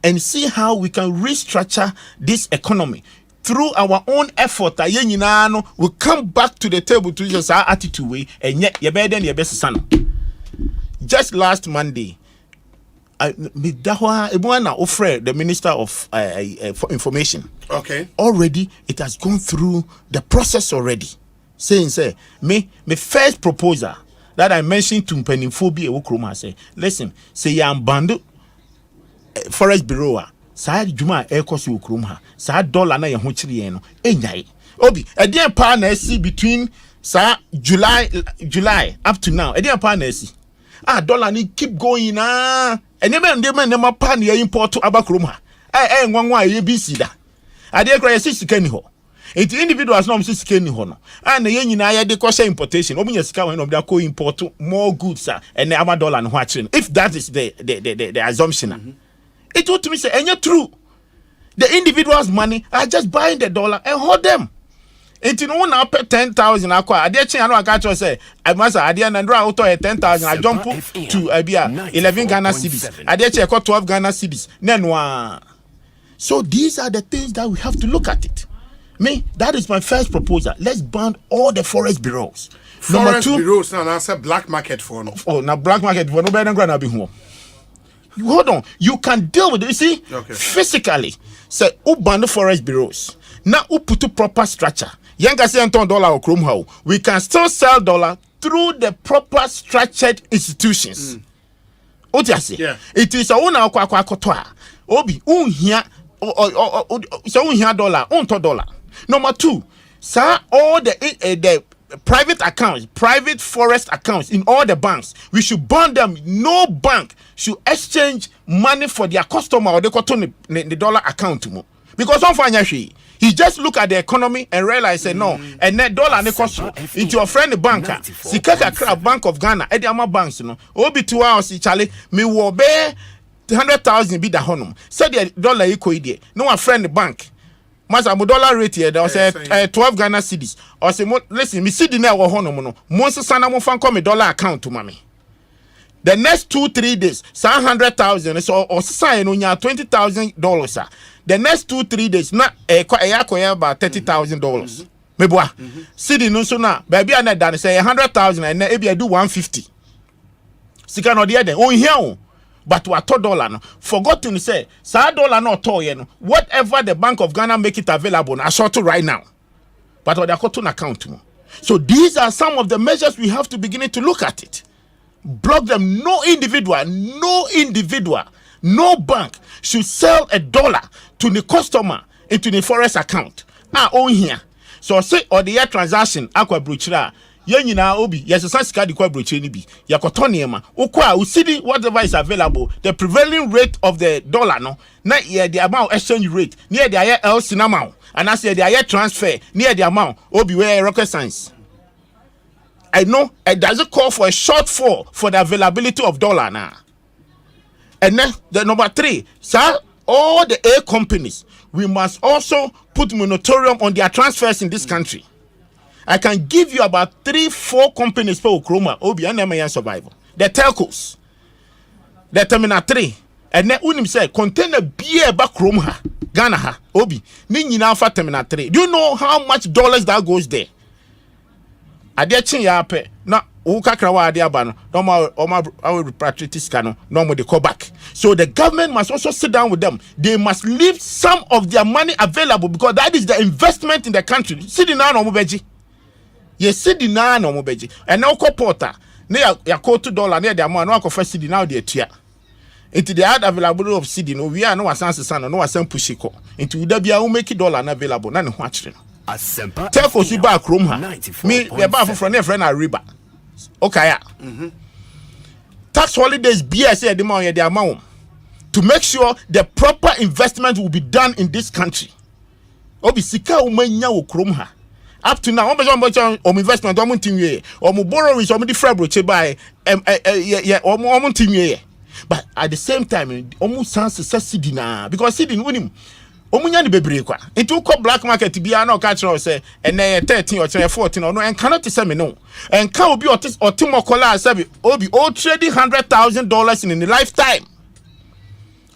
R: and see how we can restructure this economy through our own effort. We come back to the table to just our attitude way, and yet you better than your best son. Just last Monday, the Minister of Information.
T: Okay.
R: Already, it has gone through the process already. Saying, my first proposal that I mentioned to Pennyphobia, say, listen, say I'm bandu Forest Bureau. Sa Juma Ekosiise Ukrumha. Sa dollar na ye ho chiri yen no. Enyai. Obi, e dey pa na see between sa July up to now. E dey pa na see. Dollar ni keep going na. Enema pa na import to abakrom ha. Nwanwa ye BC da. Ade kra ye sika ni ho. It individuals no sika ni ho no. Na ye nyina ye de kosha importation. Obi nya sika when of da ko import more goods and ama dollar no ho achire. If that is the assumption. It would to me say, and you're true. The individual's money are just buying the dollar and hold them. It in one up 10,000 aqua. I did change. I can't say I must. I did and draw auto at 10,000. I jump to 11 Ghana cedis. I did check 12 Ghana cedis. Then so these are the things that we have to look at it. That is my first proposal. Let's ban all the forest bureaus.
T: Forest bureaus now that's a black market for no.
R: Oh, now black market for no better than gonna be home. Hold on, you can deal with it. You see, physically, say ban the forest bureaus. Now, put a proper structure. Yanga say $10 or chrome how we can still sell dollar through the proper structured institutions. What you say? Yeah. It is a own kwa Obi here so here dollar $1. Number 2, sir, all the private accounts, private forest accounts in all the banks, we should ban them. No bank should exchange money for their customer or they got the dollar account because some financial he just look at the economy and realize say no and net dollar ne cost into your friend the banker Sikaka Crab Bank of Ghana Ediama banks no obi 2 hours Charlie me wo be 100,000 be the honum said the dollar equal idea no one friend the bank Masa mo dollar rate here there was 12 Ghana cedis or say listen me cedi na wo honum no mo sana mo fan come me dollar account to mami. The next 2-3 days, $100,000 or sign on your $20,000. The next 2-3 days, na about $30,000. Meboa. City no so na baby na dan say 100,000 and maybe I do 150. Sika no there then. On here but what $2 no. Forgotten to say, sa dollar no to no. Whatever the Bank of Ghana make it available, I short to right now. But what they got to account. So these are some of the measures we have to begin to look at it. Block them. No individual, no bank should sell $1 to the customer into the forest account. On here. So say or the year transaction aqua bruchra. Yenina obi yes sika di kwa bruche ni bi. Yakotoniema. Ukwa usidi whatever is available. The prevailing rate of the dollar no. Na the amount exchange rate near the year else in amount. And I say the year transfer near the amount. Obi where rocket science. I know it doesn't call for a shortfall for the availability of dollar now. And then the number 3, sir, all the air companies, we must also put moratorium on their transfers in this country. I can give you about 3-4 companies for Okroma, Obi, and MAN survival. The telcos, the Terminal 3, and then Unim said, container beer back Roma, Ghana, ha, Obi, Nini Alpha Terminal 3. Do you know how much dollars that goes there? Adiachin Yape, now. Ukakrawa Adiabano, our repatriated scanner, no they call back. So the government must also sit down with them. They must leave some of their money available because that is the investment in the country. Sitting now no mubeji. Yes, sitting now no mubeji. And now porter, near ya $2 near the amount, no first sitting now the tier. Into the ad available of sitting, no we are no asansi sana, no asan pushiko. Into the be make $1 available, none watching.
X: Asempa.
R: Tell for you back room. Me, the bar from a friend Ariba. Okay. Tax holidays BSA the amount to make sure the proper investment will be done in this country. Obi sika umenya wo krom ha. Up to now, investment borrowing but at the same time, almost sans subsidy na because sidin unim. Omunya ni bebre kwa into ko black market bia na o ka kire o say ene 13 or 14 no en cannot say me no en ka obi otimokola sabi obi o trading $100,000 in a lifetime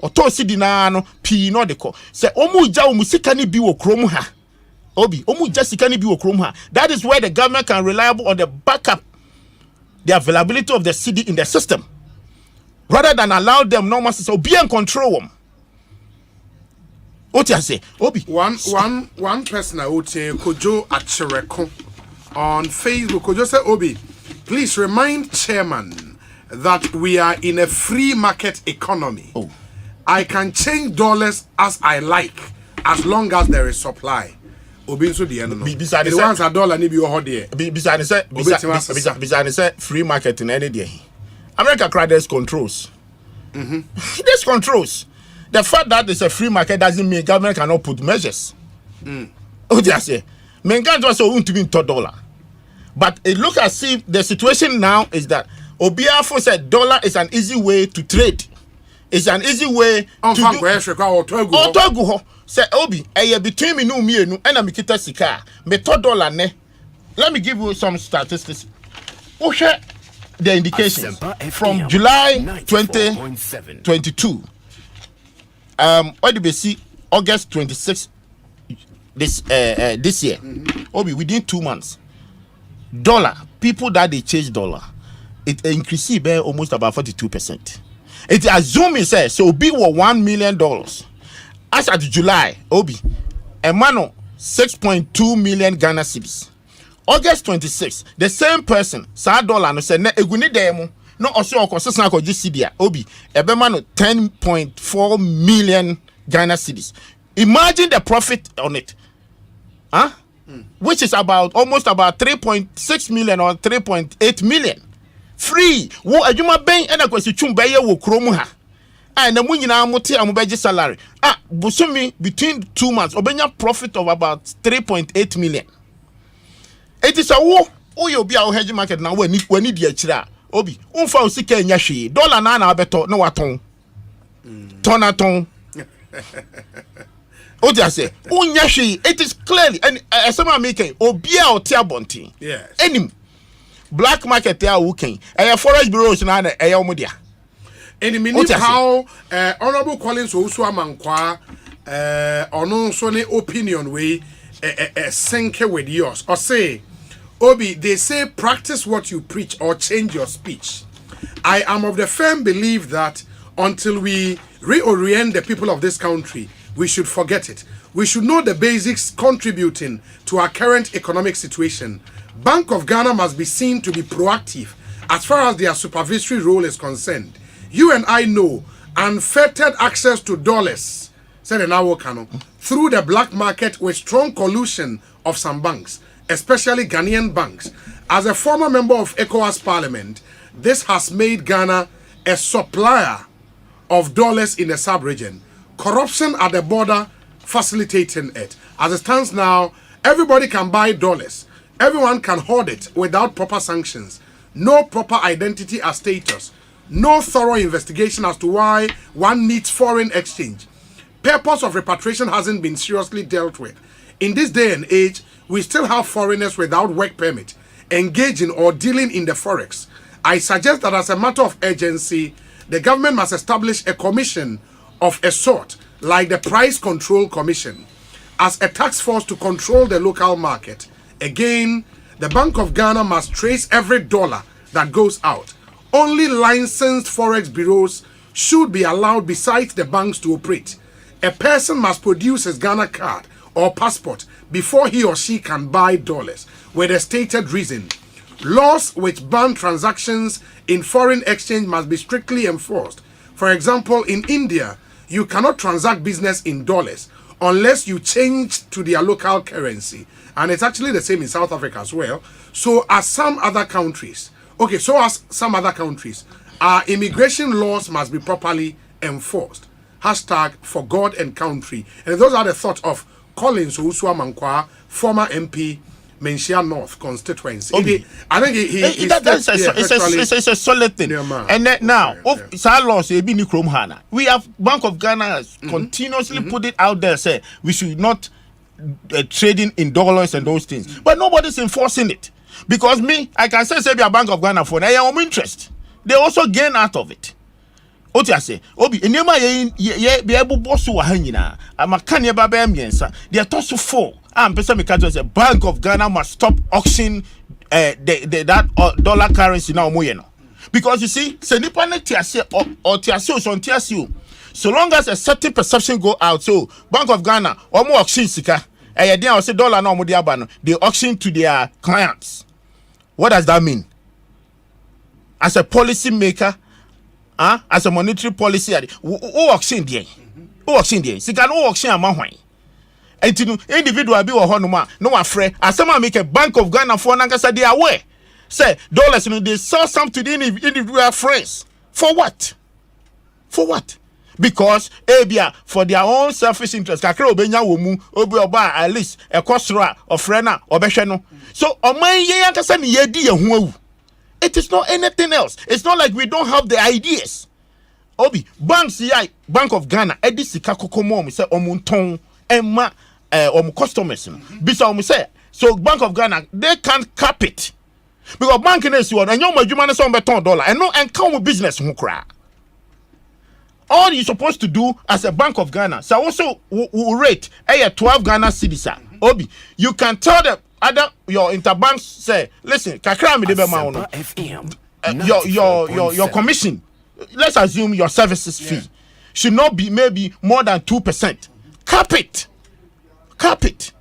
R: oto sidi na no pi no de ko say omuja omusika ni bi wo krom ha obi omuja sika ni bi wo krom ha. That is where the government can reliable on the backup the availability of the city in the system rather than allow them normal so be in control them. What you say? Obi. One
T: person I would say Kojo Achereko on Facebook. Kojo say Obi, please remind chairman that we are in a free market economy. Oh. I can change dollars as I like as long as there is supply. Obi so the end no. The ones a dollar ni bi o hode.
R: Bisane say free market in any day. America there's controls. There's controls. The fact that it's a free market doesn't mean government cannot put measures. What do you say? Men can't just say $1 but it looks as if the situation now is that Obiafo said dollar is an easy way to trade. It's an easy way to do. Say Obi, between me no me no and amikita sika. Me $2 ne. Let me give you some statistics. Share the indications from July 2022. What do we see? August 26 this year. Obi within 2 months. Dollar people that they change dollar, it increased by almost about 42%. It assuming say so be $1 million. As at July, Obi a man 6.2 million Ghana cedis. August 26, the same person sa dollar no say na eguni demo. No, also a consistent GCD, Obi, a bemano 10.4 million Ghana cedis. Imagine the profit on it, which is almost about 3.6 million or 3.8 million. Free. Wo ajuma ben ena kwesi chumba ye wo kromu ha. And the money na amuti amubeji salary. Busumi between 2 months, obenya profit of about 3.8 million. It is a wo you be our hedge market now when need the chira. Obi, unfa usike nya hwe dollar na abeto na waton tonaton Odi ase unya hwe. It is clearly and asema making obi a oti abontin yes enim black market ya wuken forest bureaus na omodia any minute how honorable Collins Owusu Amankwa ono so ne opinion we sync with yours or say Obi, they say practice what you preach or change your speech. I am of the firm belief that until we reorient the people of this country, we should forget it. We should know the basics contributing to our current economic situation. Bank of Ghana must be seen to be proactive as far as their supervisory role is concerned. You and I know unfettered access to dollars, said Enawokano, through the black market with strong collusion of some banks, especially Ghanaian banks. As a former member of ECOWAS Parliament, this has made Ghana a supplier of dollars in the sub-region. Corruption at the border facilitating it. As it stands now, everybody can buy dollars. Everyone can hoard it without proper sanctions. No proper identity or status. No thorough investigation as to why one needs foreign exchange. Purpose of repatriation hasn't been seriously dealt with. In this day and age,
T: we still have foreigners without work permit engaging or dealing in the forex. I suggest that as a matter of urgency, the government must establish a commission of a sort, like the Price Control Commission, as a task force to control the local market. Again, the Bank of Ghana must trace every dollar that goes out. Only licensed forex bureaus should be allowed besides the banks to operate. A person must produce his Ghana card or passport before he or she can buy dollars, with a stated reason. Laws which ban transactions in foreign exchange must be strictly enforced. For example, in India, you cannot transact business in dollars unless you change to their local currency. And it's actually the same in South Africa as well. So as some other countries, our immigration laws must be properly enforced. Hashtag for God and country. And those are the thoughts of Collins Owusu Amankwa, former MP, Menchia North constituency. I think
R: it's a solid thing. And then now, we have Bank of Ghana continuously put it out there, say we should not trading in dollars and those things, but nobody's enforcing it. Because I can say a Bank of Ghana for their own interest. They also gain out of it. What I say, Obi, enema ye be able Bonsu wahanyina. Amakanye baba miensa. They are tossed to fall. Pesa mikato say Bank of Ghana must stop auctioning that dollar currency now moyeno. Because you see, se nipa ne tiase or tiase so tiase. So long as a certain perception go out, so Bank of Ghana or more auction sika. I say dollar no mo diabano. They auction to their clients. What does that mean? As a policy maker, as a monetary policy, who auction there? Who auction there? Sika no auction amahwan. And to individual be or honoma, no afraid. As someone make a Bank of Ghana for Nangasa, they are aware. Say dollars, they sell some to the individual friends. For what? For what? Because for their own selfish interest, kakra obenya womu obi oba at least a kosra or frena or beshano. So oman ye yankasa ni yedi ye hu. It is not anything else. It's not like we don't have the ideas. Obi banks ya Bank of Ghana edi sika kokomo mu say omunton emma customers. Bisa say so Bank of Ghana they can't cap it. Because bank is one and your majuma na so beton dollar and no and come business hu kra. All you're supposed to do as a Bank of Ghana, so also rate 12 Ghana cedis. Obi, you can tell the other your interbanks say, listen, kakra mi debe maono. Your commission, let's assume your services fee should not be maybe more than 2%. Cap it.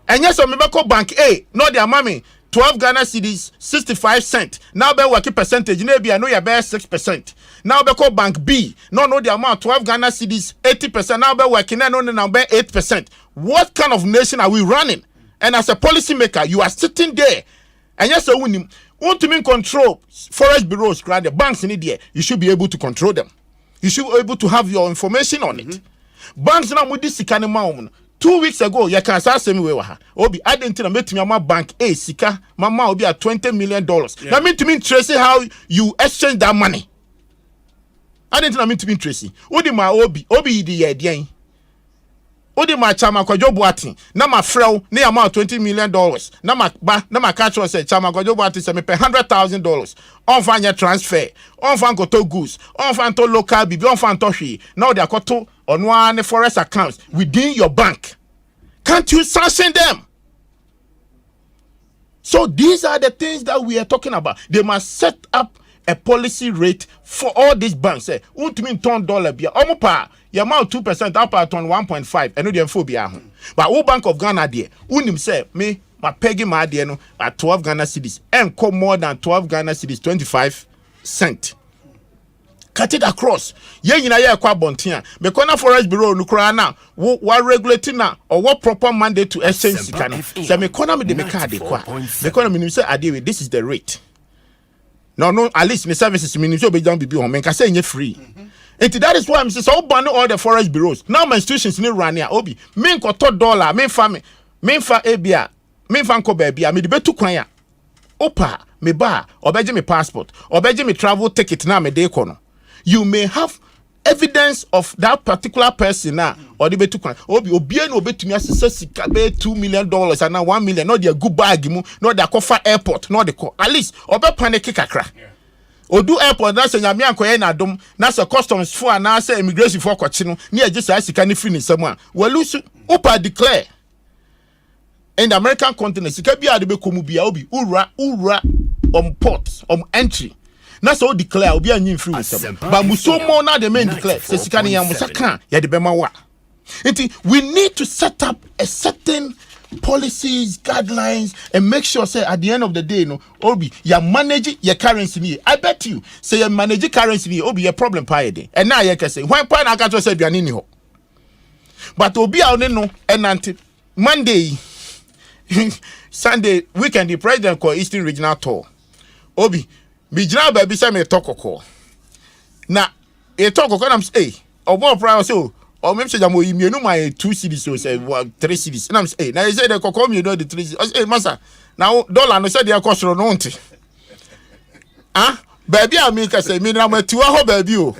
R: And yes, so maybe Bank A, not their mommy. 12 Ghana cedis, 65 cents. Now be working percentage, maybe I know you bear 6%. Now be call Bank B, no the amount 12 Ghana cedis, 80%. Now be working, no number 8%. What kind of nation are we running? And as a policy maker, you are sitting there, and yes, so when you want to control forest bureaus, the banks in India, you should be able to control them. You should be able to have your information on it. Banks now with this kind of 2 weeks ago, you can say me waha. Obi, I didn't tell me my bank a sika, mama will be at $20 million. That mean to me Tracy how you exchange that money. I didn't tell me to me Tracy. Odi ma obi the yedian. Odi ma chama kwa jobuati. Na ma frel ne amount $20 million. Na ma catch say chama kwa jobuati say me pay $100,000. On fan your transfer. On fan go to goods. On fan to local bibi. On fan to shi. Now they are to on one forest accounts within your bank. Can't you sanction them? So these are the things that we are talking about. They must set up a policy rate for all these banks. Say, mean $10 bia. Omopa, your amount 2% up at 1.5. And no the phobia. But all Bank of Ghana there, unim say me my peggy my dear no at 12 Ghana cedis and come more than 12 Ghana cedis 25 cents. Cut it across. Ye yina ye kwa bontia. Me kona forest bureau nukura na what regulating na or what proper mandate to exchange sikana. Say me kona me de me card kwa. Me kona me say adewe this is the rate. No, at least me services me so be down bibi on me can say free. And that is why I'm saying so ban all the forest bureaus. Now my institutions ni run here obi. Me ko $1 me fa ebia. Me fa ko baby me de betu kwan ya. Opa me ba obeje me passport. Obeje me travel ticket na me de kono. You may have evidence of that particular person now or the betu kwan obi no betumi asese sika be $2 million and now $1 million no dey go bag mu no dey cover airport no dey call at least obe panic kakra odu airport na se nyame ankoye na dom na se customs for na se immigration for kwachi no na eje sa sika ni free ni sam a walusu opa declare in the American continent sika bia de be komu bia obi ura on port on entry na so declare obi anyi free with but musomo na the main declare se sika ni yam saka ya de be ma wa we need to set up a certain policies, guidelines, and make sure say at the end of the day, obi you manage your currency me. I bet you say you manage currency me, obi a problem pie day. And now you can say why point I can't say bianini ho. But obi I only know and Monday, Sunday weekend the president call Eastern Regional Tour. Obi, be general baby say me talk oko. Now a talk oko I'm say or more prior so. Or maybe say jamo you know my 2 cities so say 3 cities. And I'm say now you say the come you know the 3 cities. I say massa now dollar no say they cost no nti. Ah baby I make say me na matu ho baby o.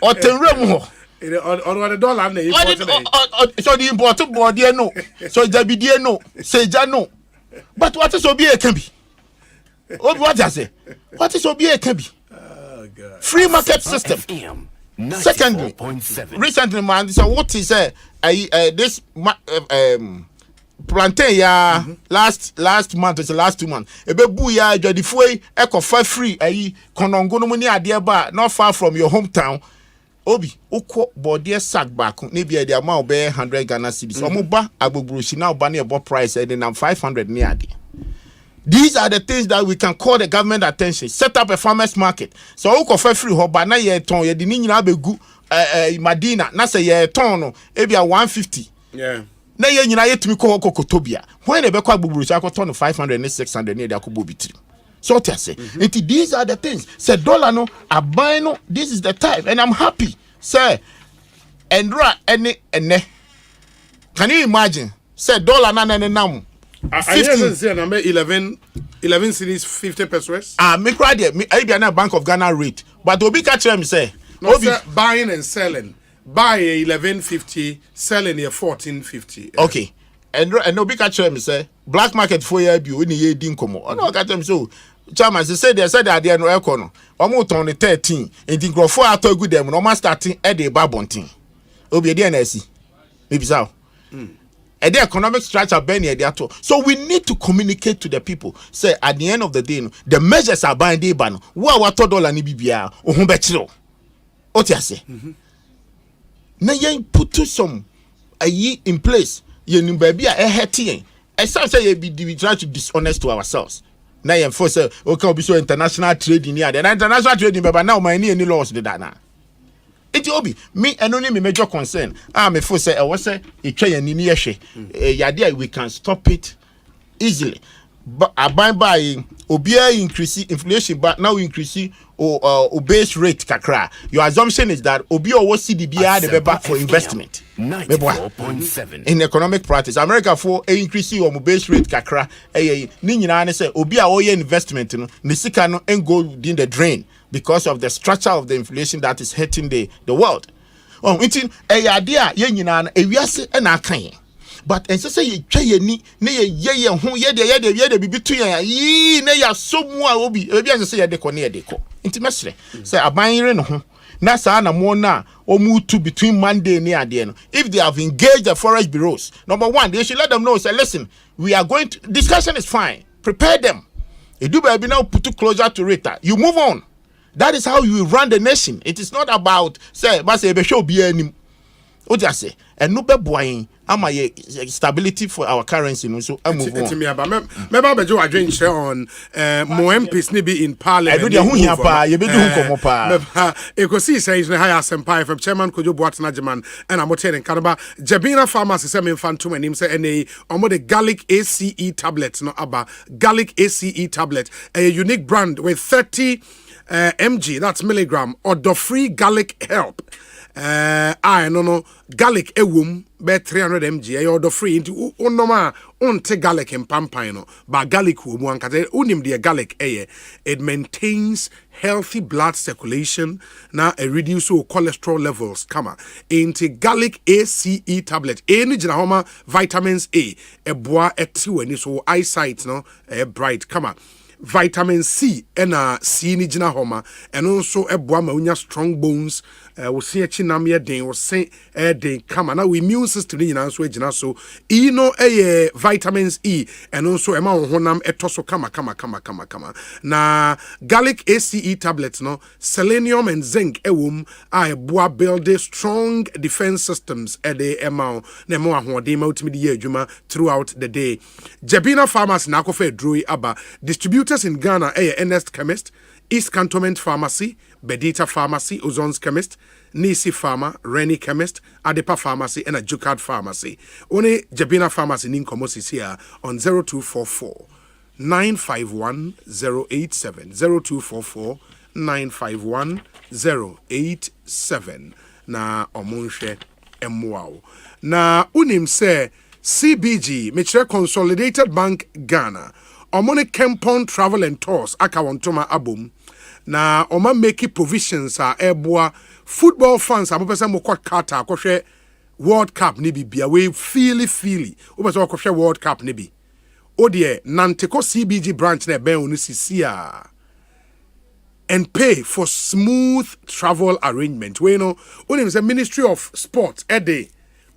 R: O tenrem ho.
T: On the dollar na import.
R: So the import board there no. So jabidie no. Say ja no. But what is obi e can be? What I say? What is obi e can be? Oh God. Free market system. Secondly, recently, man, so what is this plantain ya last month or the last 2 months? Ebe bu ya jadi foi eko for free konongo no ni ade ba not far from your hometown. Obi ukwo body sack back na bia the amount be 100 Ghana cedis. Omo ba agbogburushi na oba na ebo price and then 500 ni ade. These are the things that we can call the government attention. Set up a farmers market. So who can free ho ba na ye ton ye di ni nyina begu Madina na say ye ton no e bia 150.
T: Yeah.
R: Na ye nyina ye tumi ko kokotobia. When e be kwa gbuguru so akoton 500 and 600 ne dey akobo bitiri. So what I say, these are the things. Say dollar no aban no this is the time and I'm happy. Say endra ene. Can you imagine? Say dollar na nam.
T: I say number 11 cities 50 pesos.
R: Me cry there. I be na Bank of Ghana rate. But obi catch them say
T: no, obi buying and selling. Buy 11.50, selling 14.50.
R: Okay. And obi catch them say black market for year bi oni ye din komo. No catch them so chairman say they said that there no econo. Omo ton 13. Enti grofo ato good dem no ma starting e dey ba bontin. Obi e dey na asi. Maybe so. And the economic structure so we need to communicate to the people. Say at the end of the day, the measures are binding ban. What dollar ni bibia ohun betiro. What you say? Na yen put some in place. Yen baby a heti. I say we try to dishonest to ourselves. Na yen force okay obi so international trade in here. The international trade in baba now my any laws de that now. It obi me only me major concern. Me for say I was say etwa yani ni yehwe. Yade we can stop it easily. But by obia increase inflation but now increase base rate kakra. Your assumption is that obia wo CDBR the beba for investment. 94.7 in economic practice America for increase your base rate kakra ni nyina ne say obia wo ye investment no ne sika no go in the drain because of the structure of the inflation that is hitting the world. Oh, intin idea ye nyina na ewiase na akan. But and say ye twa ye ni na ye ho ye de bibi tu ye yi na ya somu a obi and say ye de ko na ye de ko. Inti mesre say abanire no ho na sa na mo na omutu between Monday and ade no. If they have engaged the forest bureaus, number one, they should let them know say listen, we are going to discussion is fine. Prepare them. You do baby now put you closer to it. You move on. That is how you run the nation. It is not about say but say be show be any. What you say? And no be boy am stability for our currency no so move on.
T: Me be jo adwen share on mo MPs ni be in parliament.
R: I do the hu hia pa ye be do hu komo pa.
T: Ekosiisen is high Asempa from chairman Kojo Boatena German and I'm telling Kanaba Jabina pharmacy say me fantom anim say any omo the garlic ACE tablet no aba garlic ACE tablet a unique brand with 30 mg that's milligram or the free garlic help. I no garlic ewum be 300 mg e order free into onoma onte garlic in pampino but garlic wo mu ankase unim de garlic it maintains healthy blood circulation na reduce cholesterol levels kama into garlic ACE tablet any jina homa vitamins A eboa etiwani so eyesight no bright kama vitamin C and C ni jina homa and also eboa ma unya strong bones we see chinam ye den we say den kama na we immune system ni nyina so jina so e no vitamins E and also ema honam etoso kama na garlic ACE tablets no selenium and zinc ewom eboa build strong defense systems the ema na mo ahoden ma utimi di adwuma throughout the day. Jabina Farmers na akofa edroi aba distributors in Ghana Ernest Chemist, East Cantonment Pharmacy, Bedita Pharmacy, Ozon's Chemist, Nisi Pharma, Rennie Chemist, Adepa Pharmacy, and a Jukad Pharmacy. Only Jabina Pharmacy in Komos here on 0244 951 087 0244 951 087 na omunshe emwao na unim se CBG Mitchell Consolidated Bank Ghana Omone Kempon Travel and Tours akawontoma abom na oma make provisions a eboa football fans abopesa mokwa kata akohwe World Cup ni bibia we feely obesa akohwe World Cup ni bi odie nanteko CBG branch na ben onu sisia and pay for smooth travel arrangement we know only the Ministry of Sport ede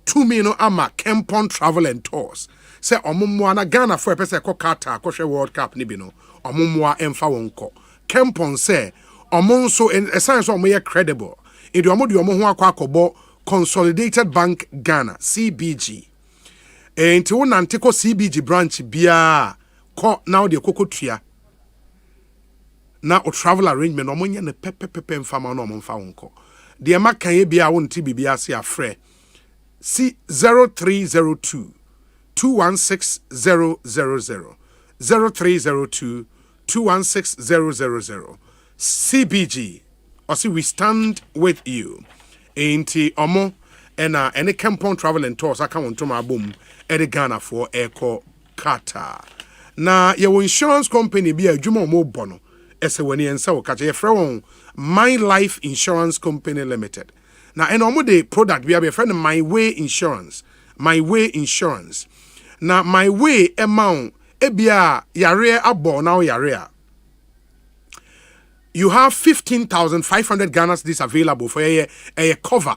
T: 2 million ama Kempon Travel and Tours say omumwa na Ghana for pese ko kata ko World Cup ni bi no omumwa emfa wonko Kempon say omonso in essence omoye credible idi omo de omo ho akwa Consolidated Bank Ghana CBG enti wonante ko CBG branch bia ko now de kokotua na o travel arrangement omonye ne pepepepe mfama no omfa wonko de makan ye bia wonti bibia se afre C 0302 216 0302 216 CBG or see we stand with you enti omo ena any Kempon Travel and Tours aka wontoma abom e Ghana for Eco Kata na ye insurance company bi adwuma omo bono ese wani ensa wo kache ye frɛ My Life Insurance Company Limited na ena omo de product bi be friend My Way Insurance na My Way amount ebia yare abo now yare you have 15,500 Ghana cedis available for a cover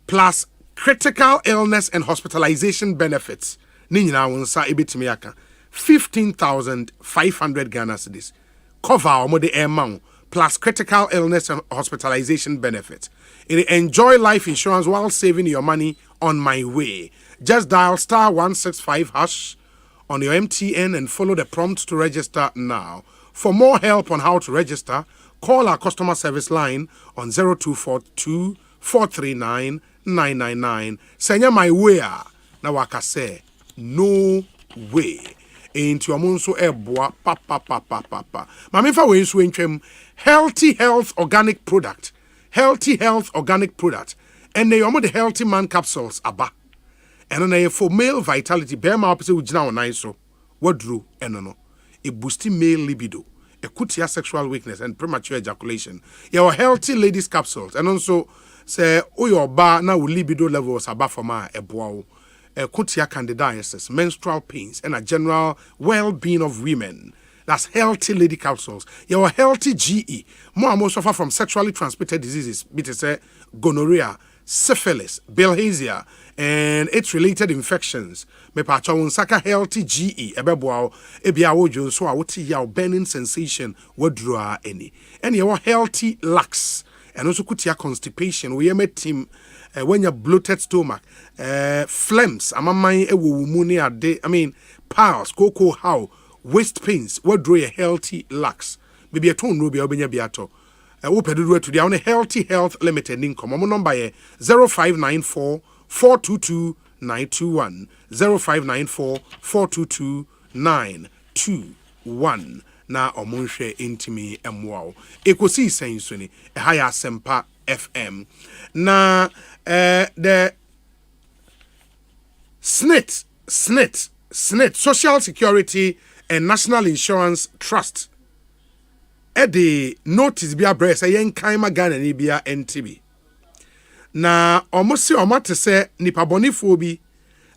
T: plus critical illness and hospitalization benefits. Ninyina wonsa ebetimi aka 15,500 Ghana cedis cover omo de amount plus critical illness and hospitalization benefits. Enjoy life insurance while saving your money on My Way. Just dial *165# on your MTN and follow the prompts to register now. For more help on how to register, call our customer service line on 0242 439 999. Senya My Way na waka say no way. Into amonso eboa papa. Mami fa we nso entwem Healthy Health Organic Product. And they omo the Healthy Man capsules aba. And then for male vitality, bear ma opposite ujina onai so. Wadru enono. It boosts male libido, akutia sexual weakness and premature ejaculation. Your Healthy Ladies capsules and also say your ba na libido levels above for ma eboa. Akutia candidiasis, menstrual pains, and a general well-being of women. That's Healthy Lady capsules. Your Healthy GE. More suffer from sexually transmitted diseases, say gonorrhea, syphilis, bilharzia, and its related infections. Me pacha saka Healthy GE ebeboa ebia wojo so a woti ya burning sensation wodrua any. And your Healthy Lux and also kutia constipation we met team when you bloated stomach phlegms amamai ewo mu ne ade piles koko how waist pains wodrua Healthy Lux bibi eton no bia obenya biato wopedudu to dia on Healthy Health Limited income mo number 0594 422 921 0594 422 921 na omunhwe intimi emwao Ekosiisen So ni ehaya Asempa FM. Now, the SNIT, Social Security and National Insurance Trust. The notice be a breast, a young kaima Ghana ni be a NTB. Na almost see to say nipa bonifobi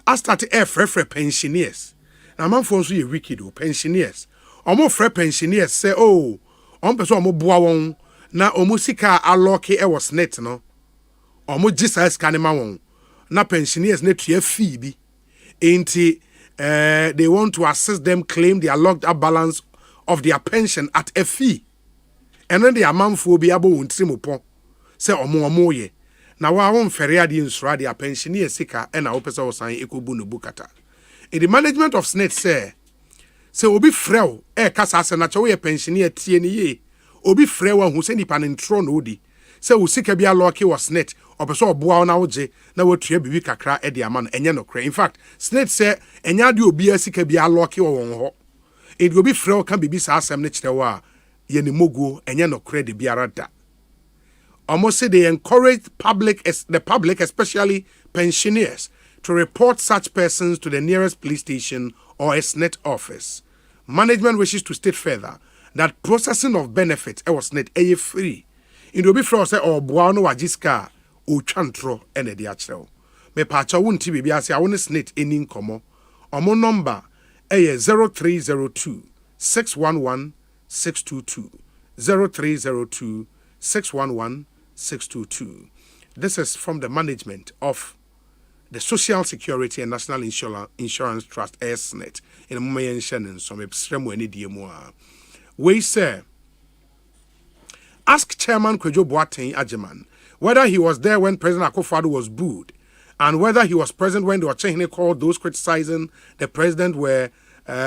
T: I started free pensioners. Na man for so wicked pensioners. Omo free pensioners say oh, on person omo boa won na omo sika aloke e was net no. Omo Jesus kanema won. Na pensioners ne tua fee bi. Enti they want to assist them claim their locked up balance of their pension at a fee. And then the amount for be able to trim say omo ye. Na wa won fere ade nsura their pensioner sika and na opesa osan ekobu no bukata. In the management of SNET say obi frɛw kasa ase na chewe pensioner tie ne ye. Obi frɛw hu se nipa ne ntro no di. Say wo sika bia lock was SNET opeso oboa na woje na watua bibi kakra e de ama no enye no kra. In fact, SNET say enya de obi sika bia lock wo won ho. E de obi frɛw ka bibi sa asem ne kyerɛ wa ye ne moguo enye no kra de biara da. Almost say they encourage the public, especially pensioners, to report such persons to the nearest police station or a SNET office. Management wishes to state further that processing of benefits was net free. In the before say or buano wajiska o chantro ene di achero. Me pacha wunti bibi ase a won SNET eni nkomo. Omo number 0302 611 622 0302 611 622. This is from the management of the Social Security and National Insurance Trust, SNET. In a moment, Shannon, some extreme any DMO. We say, ask Chairman Kwejo Boateng Ajeman whether he was there when President Akufo-Addo was booed, and whether he was present when the Ochehene called those criticizing the president were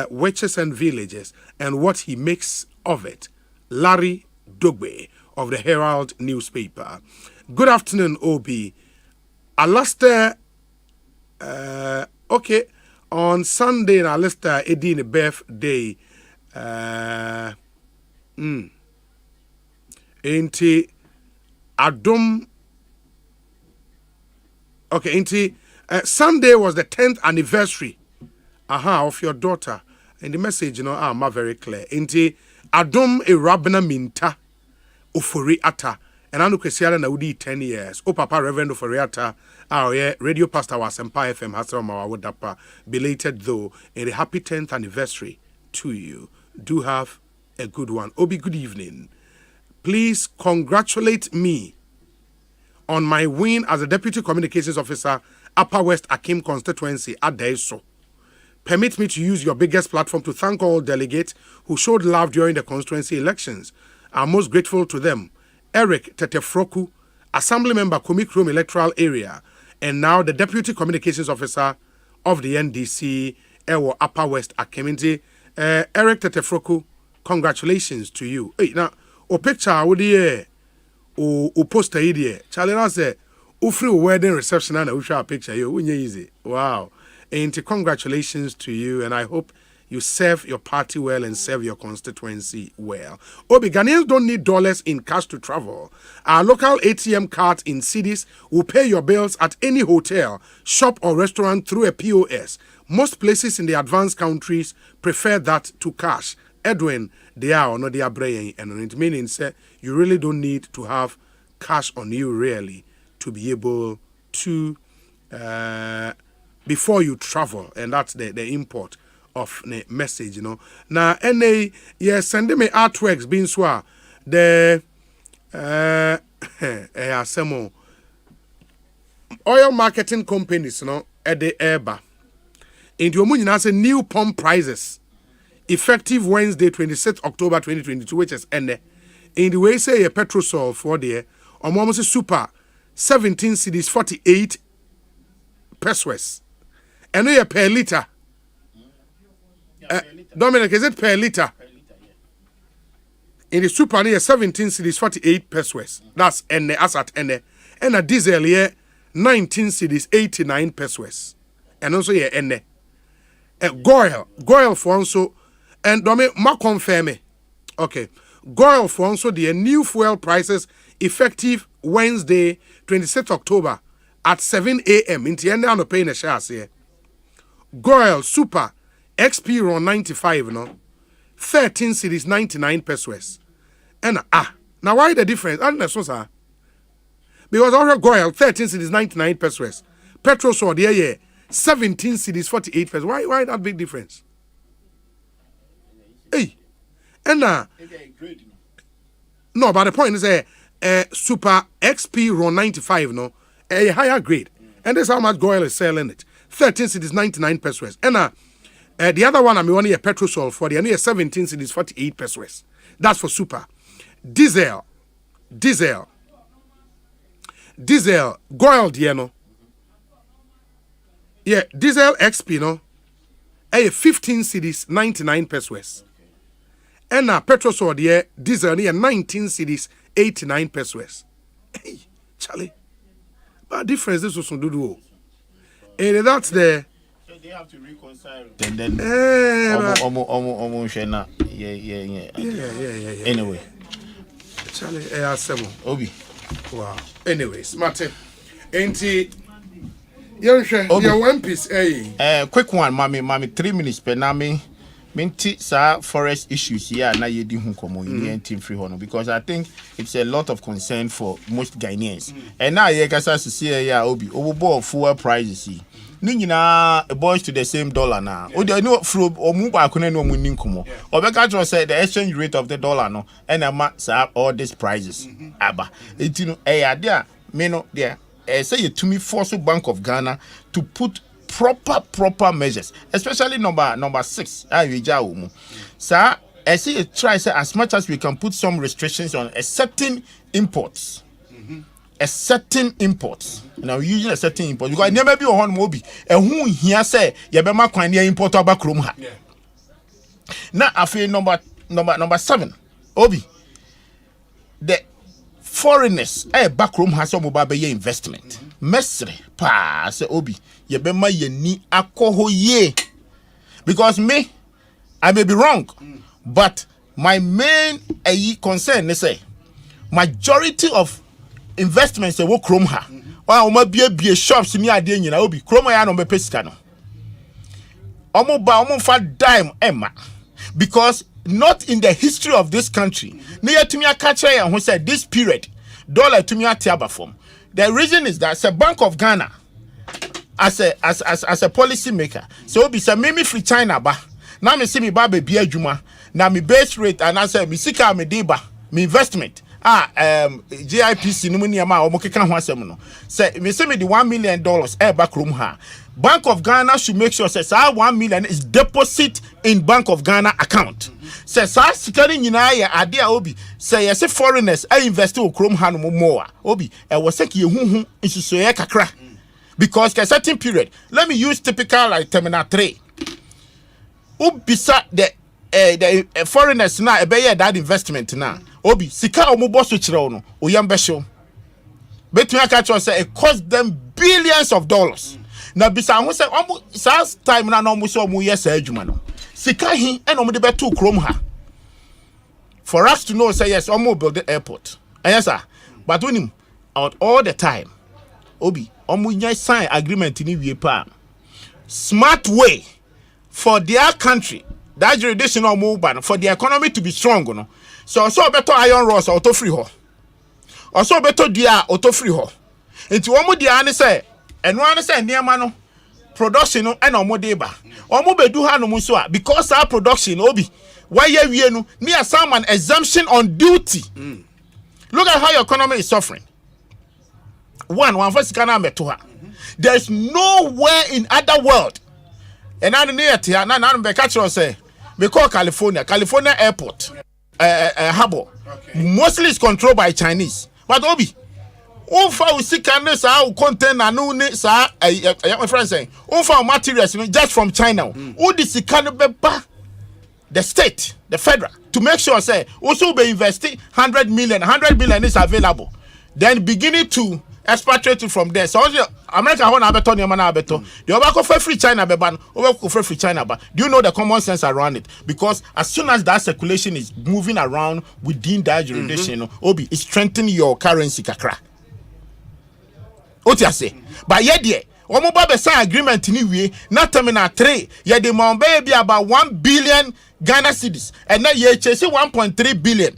T: witches and villagers, and what he makes of it. Larry Dogbe of the Herald newspaper. Good afternoon, Obi. Alastair, okay, on Sunday, Alastair Edine birthday. Inti Adum. Okay, Inti Sunday was the 10th anniversary of your daughter. And the message, ma very clear. Inti Adum Irabna Minta. Ofori Ata, and Anu Kwesiara na udi 10 years. O Papa Reverend Ofori Ata, our radio pastor was Asempa FM Hasrama Wadapa, belated though, and a happy 10th anniversary to you. Do have a good one. Obi, good evening. Please congratulate me on my win as a Deputy Communications Officer, Upper West Akim constituency at Daiso. Permit me to use your biggest platform to thank all delegates who showed love during the constituency elections. I'm most grateful to them. Eric Tetefroku, Assembly Member Kumikrum Electoral Area, and now the Deputy Communications Officer of the NDC, Ewo Upper West Akeminti. Eric Tetefroku, congratulations to you. Hey, now, o picture, o poster here. Charlie say, o free wedding reception and we show a picture. Easy. Wow. And congratulations to you, and I hope you serve your party well and serve your constituency well. Obi, Ghanaians don't need dollars in cash to travel. Our local ATM cards in cities will pay your bills at any hotel, shop or restaurant through a POS. Most places in the advanced countries prefer that to cash. Edwin, they are or not they are brain, and it means you really don't need to have cash on you really to be able to before you travel, and that's the import of the message, Now, send me artworks being so the some oil marketing companies, at the airbar. Into a new pump prices effective Wednesday, 26th October 2022, which is in the way say a petrol sol for the almost super 17 cedis 48 pesos, and a per liter. Dominic, is it per liter? In the super near 17 cedis 48 pesos. That's N as at N. And a diesel here 19 cedis 89 pesos. And also here N. Goil for also, and Dominic ma confirm me. Okay. Goil for also the new fuel prices effective Wednesday, 26th October at 7 a.m. in the end of paying a share here. Goyle Super XP Ron 95 no 13 cities 99 pesos. And now why the difference? And that's so because our Goyle 13 cities 99 pesos. Petrol saw the year 17 cities 48 pesos. Why that big difference? Hey, and no, but the point is Super XP Ron 95 no a higher grade, and that's how much Goyle is selling it. 13 cities 99 pesos. And the other one I'm only a petrol sol for the only 17 cities 48 pesos. That's for Super. Diesel Goyle no. Yeah, Diesel XP no. 15 cities 99 pesos. And petrol sol the diesel near 19 cities 89 pesos. Hey, Charlie. But difference is also do. And that's the.
R: So they have to reconcile. And then. Yeah. Anyway.
T: Charlie, Asempa.
R: Obi.
T: Wow. Anyways, Martin. Ain't young your one piece,
R: quick one, mommy, 3 minutes per name. Minty sa forest issues here na yedi hu komo in team free hono because I think it's a lot of concern for most Ghanaians. And now ye kasa see here obi obo fuel prices yi. Ni nyina boys to the same dollar now. O dey no from omu ba ko na no mu nin komo. Obeka tro say the exchange rate of the dollar no and ama sa all these prices aba. Enti no ade a me no there say you to me force Bank of Ghana to put proper measures, especially number 6. Sir, I say try say as much as we can put some restrictions on a certain imports. A certain imports. Now using a certain import because never be on mobi. And who here say you be ma kwan import aba krom ha. Now I feel number 7. Obi. The foreigners backroom has some mobile investment. Mesre pa say obi ye be ma ye ni akoho ye because me I may be wrong but my main concern is say majority of investments wo krom ha o ma bie shops ni ade nyina obi krom ya no be pesika no omo fa dime emma because not in the history of this country na yetumi akachire ya ho say this period dollar tumi atiaba from. The reason is that the Bank of Ghana, as a policy maker, so be some me free China ba. Now me see me ba be juma. Now me base rate and I say me sika me deba me investment. GIPC no money ama omo keka ho asem no. Say me see me the $1 million back room ha. Bank of Ghana should make sure say $1 million is deposit in Bank of Ghana account. Say sikari nyina ya ade a obi say yes foreigners invest o krom ha no more obi e wo say ki ehuhu nsusoye kakra because a certain period let me use typical like terminal 3 ubisa the foreigners na ebeye that investment na obi sika omubo so kire no oyam show betun aka cho say it cost them billions of dollars na bisa ho say omu time na no omu so omu yes adwuma no sika hi and omu de beto krom ha for us to know say yes omu build the airport yes sir but when him out all the time obi omu nya sign agreement ni wie pa smart way for their country that jurisdiction omu ban for the economy to be strong no so beto iron rods auto free ho also beto dia auto free ho enti omu dia ne say eno an say niam no production no and omu de ba omu bedu ha no mu so a because our production obi why we no near someone exemption on duty. Look at how your economy is suffering. One first can there's nowhere in other world. And I near here now be catch say we call California airport harbor mostly is controlled by Chinese. But obi Unfa usikane sa container no ne sa my friend saying unfa materials just from China. Udi sikane beba the state, the federal, to make sure say also be investing 100 million is available. Then beginning to expatriate it from there. So America hona abeto ni mana abeto. The obako for free China beban, obako for free China ba. Do you know the common sense around it? Because as soon as that circulation is moving around within that jurisdiction, obi is strengthening your currency kakra. What you say? But yet, dear, Omo ba be sign agreement ni wie na terminal 3 ye de mon be about 1 billion Ghana cedis and na ye chase 1.3 billion.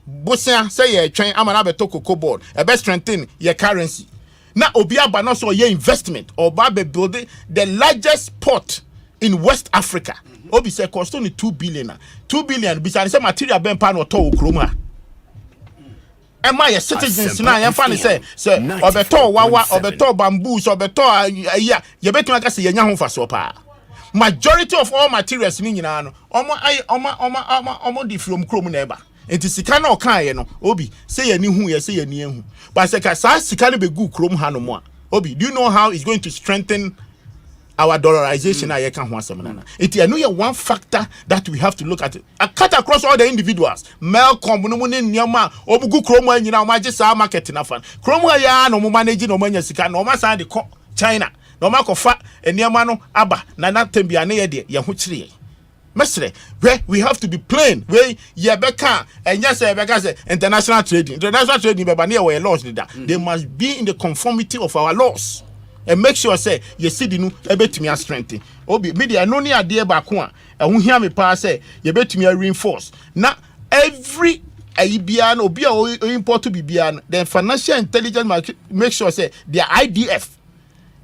R: Bosia say ye twen amana be to cocoa board e be strengthen your currency. Na obi aba no so ye investment or ba be building the largest port in West Africa. Obi say cost only 2 billion. 2 billion bi say material ben pa no to okroma. Ema ye citizens na ye fa ne say obeto wawa obeto bamboo so obeto ya ye betuma ka say ye nya ho fa so pa. Majority of all materials ni nyina no omo di from krom na eba. Enti sika na okan ye no obi say ye ni hu ye say ye ni ehu. But say ka sa sika ne be gu krom ha no mo a. Obi, do you know how it's going to strengthen our dollarization? I can it is one factor that we have to look at. I cut across all the individuals. Melcom, no money, Niama, Obugu Chroma, you know, my just our market in a fund. Chroma, ya no managing no money, no matter the China, no mark of fat, and Yamano, Abba, Nana Tembiane, Yahuchi. Mestre, where we have to be plain, where Yabeka and yes, international trading, but near where laws did that. They must be in the conformity of our laws. And make sure say you see the new me a strengthen. Obi media no ni idea back one. And who hear me pass say you me a reinforce. Now every Ibian obi import to Bibian, then financial intelligence make sure say their IDF.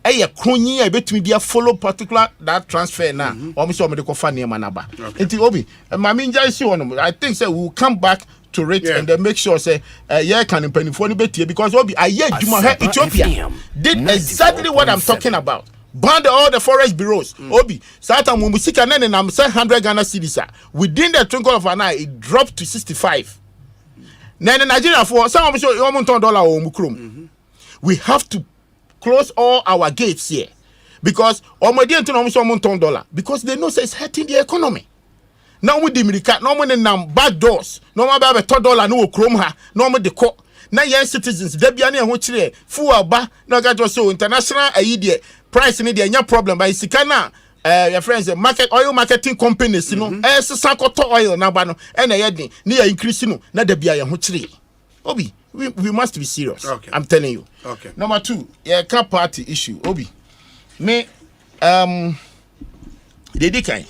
R: A crony I bet me be follow particular that transfer now. Or so me the kofa near manaba. Enti Obi and my minja is one. I think say we'll come back to it and then make sure say yeah can penny for better because Obi I hear Ethiopia did exactly what I'm talking about. Banned all the forest bureaus. Obi Satan Mumusika and I'm saying 100 Ghana cedis. Within the twinkle of an eye it dropped to 65. Now in Nigeria for some of us $1 or mukrum. We have to close all our gates here because $1 because they know say it's hurting the economy. Now we dimrika no money nam back doors no ma ba $2 no krom ha no mo de ko na yen citizens da bia na ho kire fu aba na ga to so international ayi de price ni de nya problem by sika na your friends market oil marketing companies no sesa koto oil na ba no e na ye din ni ya increase no na da bia ye ho kire. Obi we must be serious. Okay. I'm telling you. Okay. Number 2, yeah, car party issue. Obi me they kind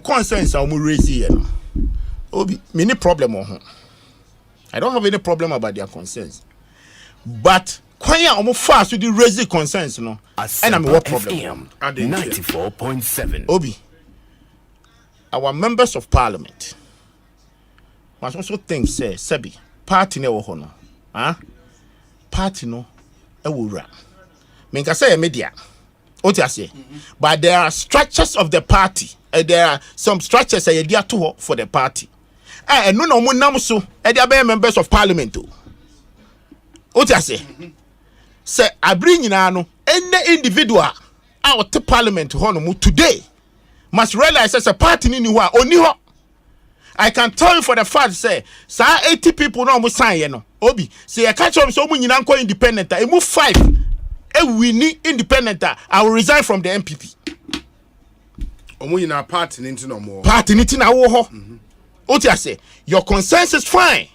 R: concerns are raised here. Obi, many problem on. I don't have any problem about their concerns. But when fast with the raising concerns, and I'm what problem?
X: 94.7.
R: Obi, our members of parliament must also think, say, Sebi, party no honor. Party no ewura. Menka say media. What you say? But there are structures of the party. There are some structures that are to for the party. And no more namuso. There are members of parliament too. What you say? Say I bring in any individual out to parliament today must realize as a party in only. I can tell you for the fact say 80 people no must sign no. Obi say I catch up so many independent. I move 5. We need independent. I will resign from the MPP.
T: Party into no more.
R: Party into na wo ho. What you say? Your consensus is fine.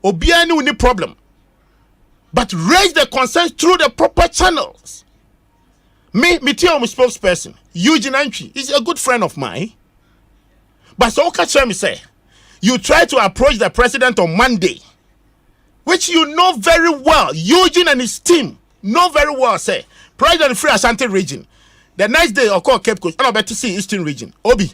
R: Obiani with the problem. But raise the concerns through the proper channels. Me tell my spokesperson, Eugene Antwi, is a good friend of mine. But so catch me say, you try to approach the president on Monday, which you know very well. Eugene and his team know very well. Say, President Free Ashanti region. The next day, I call Cape Coast. I'm about to see Eastern region. Obi,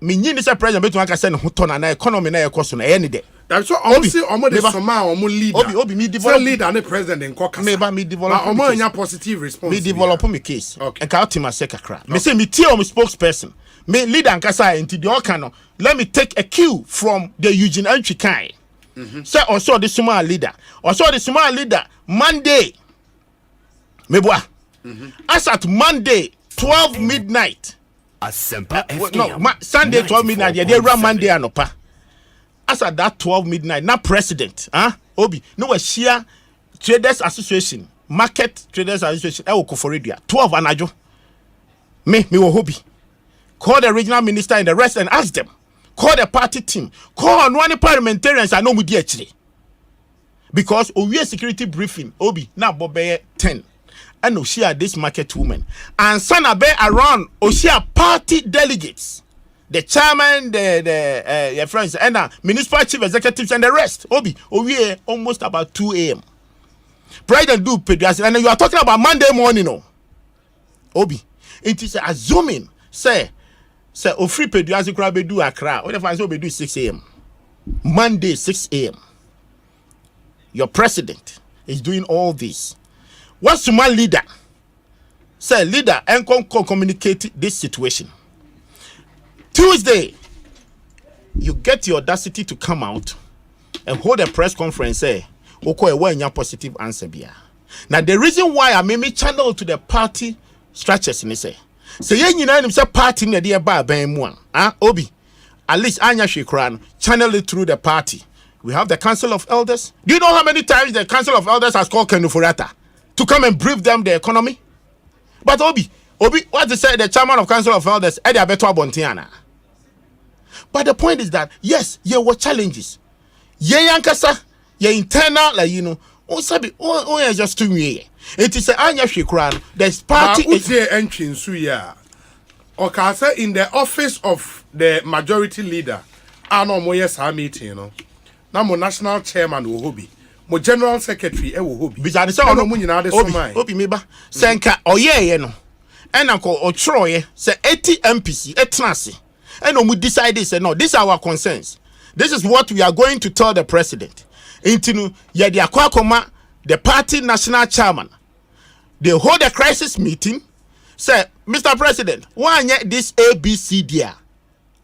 R: me need this president. But I send Huton and economy na ekoso na any day.
T: That's what Obi say. Omo de soma omo leader.
R: Obi me develop
T: leader and president in Kokasa.
R: Me develop.
T: Omo anya positive response.
R: Me develop my case. Okay. And ka ultima say kakra. Me say me tell my spokesperson. Me leader and kasa into the okano. Let me take a cue from the Eugene Antwi kind. Say also the small leader. Also the small leader Monday. Me boy. As at Monday 12 midnight.
X: Asempa
R: Sunday 12 midnight. They run Monday anopa. As at that 12 midnight, now president, Obi, no share traders association, market traders association, I will go for it. 12 anajo. Me will hobby. Call the regional minister and the rest and ask them. Call the party team. Call on one parliamentarians. I know me actually. because we security briefing obi na bobe 10 and oshia this market woman and sana be around oshia party delegates, the chairman, the your friends and municipal chief executives and the rest. Obi we almost about 2 a.m. President do peduasi, and you are talking about Monday morning, no. Obi, it is assuming say ofri peduasi crowd be do Accra. What if I say we do 6 a.m. Monday 6 a.m. Your president is doing all this. What's my leader? Say leader and communicate this situation. Tuesday, you get the audacity to come out and hold a press conference. Say, okay, what your positive answer be? Now the reason why I made me channel to the party structures in say you know say party in the bar ben one. Obi, at least Anya Shikran channel it through the party. We have the Council of Elders. Do you know how many times the Council of Elders has called Kenufurata to come and brief them the economy? But Obi, what they say, the chairman of Council of Elders, Eddie Abeto Bontiana. But the point is that, yes, there were challenges. Ye yankasa, ye internal, like, you know, just 2 years. It is Anya Shikran, the party is
T: entry in Suya. Okay, say in the office of the majority leader, ano moye sa meeting, you know. Na mo national chairman wo hobi, mo general secretary wo hobi.
R: Bijade say ono mo nyina de so man. Obi meba. Senka oyeye no. Ena ko otroye say 80 MPC etnase. Eno mo decide say no, these are our concerns. This is what we are going to tell the president. Intinu ye de akwa the party national chairman. They hold a crisis meeting. Say, Mr. President, why this ABCD?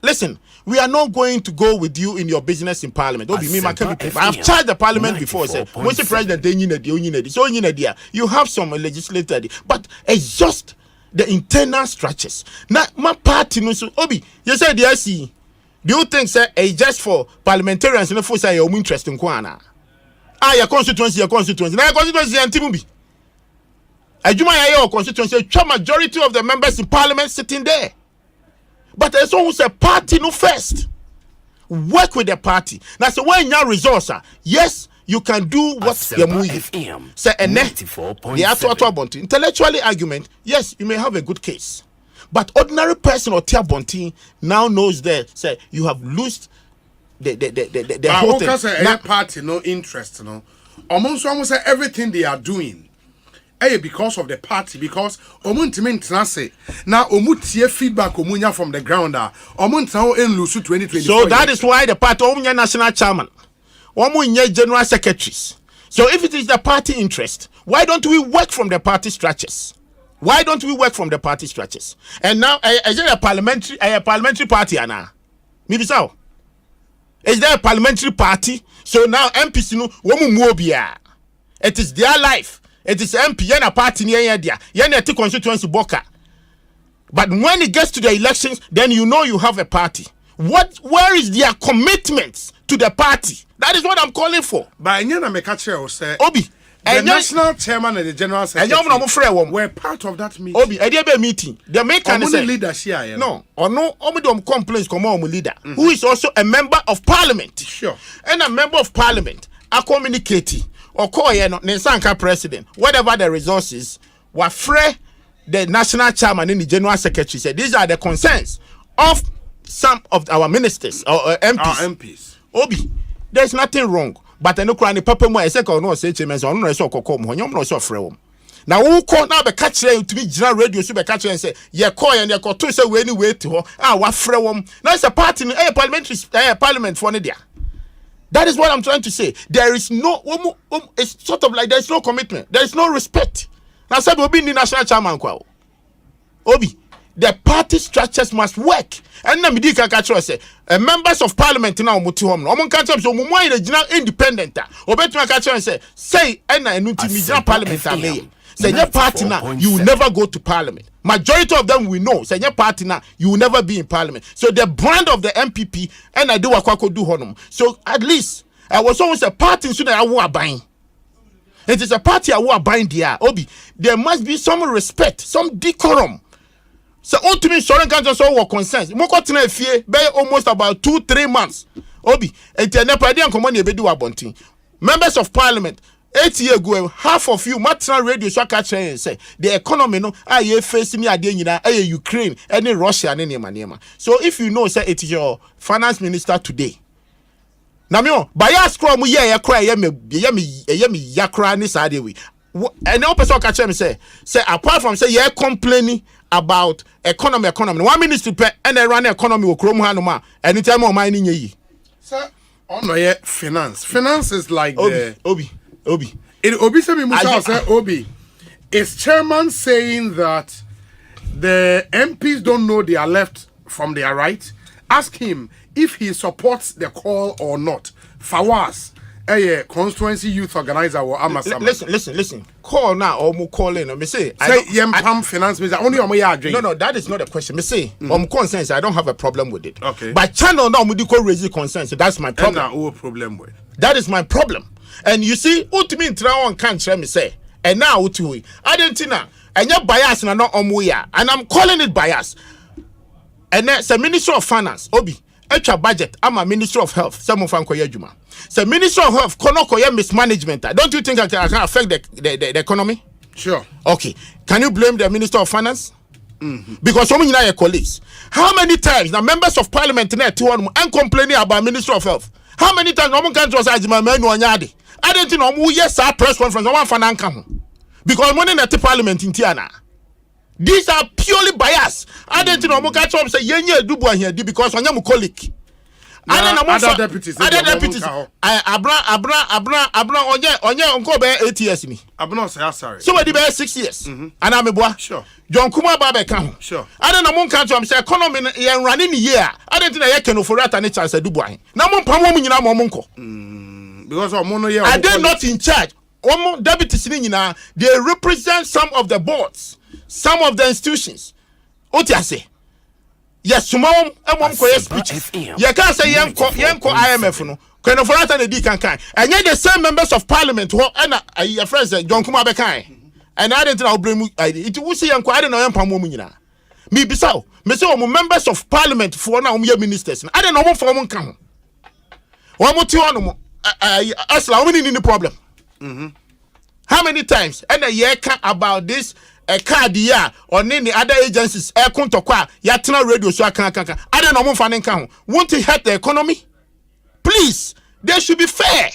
R: Listen, we are not going to go with you in your business in Parliament. Don't be me, I've charged the Parliament before. Say, Mr. President, so you have some legislator, but it's just the internal structures. Now, my party no so Obi, you said the IC. Do you think say it's just for parliamentarians and for say your interest in Kwana? Your constituency. Now, your constituency and Timubi. Ajuma your constituency, the majority of the members in Parliament sitting there. But there's always a party no first. Work with the party. Now, so when your resource, yes, you can do what you're moving. Say, the intellectually argument, yes, you may have a good case. But ordinary person or Tia Bonti now knows that, say, you have lost the whole thing.
T: Now, party, no interest, no. Almost everything they are doing. Because of the party, because say now omutie feedback omunya from the ground omunta en lose 2024.
R: So that is why the party omunya national chairman, omunya general secretaries. So if it is the party interest, why don't we work from the party structures? Why don't we work from the party structures? And now is there a parliamentary party ana? Maybe so. Is there a parliamentary party? So now MPC no womu muobia. It is their life. It is MP and a party near there. Yana constituency boka. But when it gets to the elections, then you know you have a party. Where is their commitments to the party? That is what I'm calling for.
T: But Nyana Mekache say
R: Obi,
T: the national chairman and the general secretary were part of that meeting.
R: Obi, a DB meeting. The maker say
T: leader here.
R: No, or no, Omidom complaints come on leader, who is also a member of parliament.
T: Sure.
R: And a member of parliament are communicating. Or call Nensanka president, whatever the resources, were free the national chairman and the general secretary said these are the concerns of some of our ministers or MPs.
T: Our MPs.
R: Obi, there's nothing wrong. But I know crying papa mo say no say chairman so no so kokom ho nyom no so frɛ wom. Now who call now be catch you to be general radio so be catch you and say ye call and ye call to say we anyway to ho wa frɛ wom. Now it's a party parliamentary parliament for there. That is what I'm trying to say. There is no, it's sort of like there is no commitment. There is no respect. Now, said Obi ni national chairman kwa. Obi, the party structures must work. And na midi kaka say, members of parliament na omuti hom no. Omo kaka so omo yin regional independent. Obetuma kaka say na enuti regional parliament ameye. Say your party now, you will never go to parliament. Majority of them we know. Say your party now, you will never be in parliament. So the brand of the MPP and I do what do honum. So at least I was always a party so that I will buying. It is a party I will buying there. Obi, there must be some respect, some decorum. So ultimately, Soren can't just all concerns. Moko tena fie be almost about 2-3 months. Obi, enti na padi an command e be do abontin. members of parliament 8 years ago, half of you maternal radio so catch and say the economy no aye facing me ade nyina aye Ukraine any Russia any nema. So if you know say it is your finance minister today. Na me o bias kro mu ye kra ye me yakra ni sade we. And no person catch me say apart from say ye complaining about economy 1 ministry per and run economy wo krom ha no ma anytime o man ni yi.
T: Sir, on no finance is like
R: Obi.
T: Obi say me Musa say Obi. Is chairman saying that the MPs don't know their left from their right? Ask him if he supports the call or not. Fawaz, a constituency youth organizer or Amasama.
R: Listen. Call now or mu call in. Me say
T: yempam finance minister only on my
R: No, that is not a question. Me say concerns. I don't have a problem with it.
T: Okay.
R: But channel now we raise concerns. That's my problem.
T: No problem with.
R: That is my problem. And you see, what mean try on can't me say. And now what we Argentina and your bias na not omuya. And I'm calling it bias. And that's the Minister of Finance, Obi. Extra budget. I'm a Minister of Health. Some of Juma. So Minister of Health, konokoye mismanagement. Don't you think I can affect the economy?
T: Sure.
R: Okay. Can you blame the Minister of Finance? Because some of your colleagues. How many times the members of Parliament and complaining about Minister of Health? How many times no one can trust my man wanyade? I don't know who yes press conference one fananka because money in the Parliament in Tiana. These are purely biased. I don't know who can trust say yenye dubu here because on your colleague.
T: Other deputies.
R: Abra onye onko be 8 years ni.
T: Abna say sorry.
R: So we be 6 years. And I'm a boy.
T: Sure.
R: John Kuma Babe kan.
T: Sure.
R: I don't know mon kan to say economy yen running year. I don't think na ye kenu for that any chance do boy. Na mon pam mo nyina mo monko.
T: Because omo here.
R: Are they not in charge? Omo deputies ni nyina they represent some of the boards, some of the institutions. What you say? Yes, tomorrow I'm going speech. You can't say yanko IMF no. Kenu for that any kan. And yet the same members of parliament who and your friends John Kuma be kan. And I don't know bring it will say yanko I don't know yam mo nyina. Me bisao, me say members of parliament for na ministers. I don't know what for kan ho. One more ti one mo asla we need the problem. How many times and a year about this a card here or any other agencies air kontokwa yatena radio so kan I don't know mo fa kan want to help the economy? Please, they should be fair.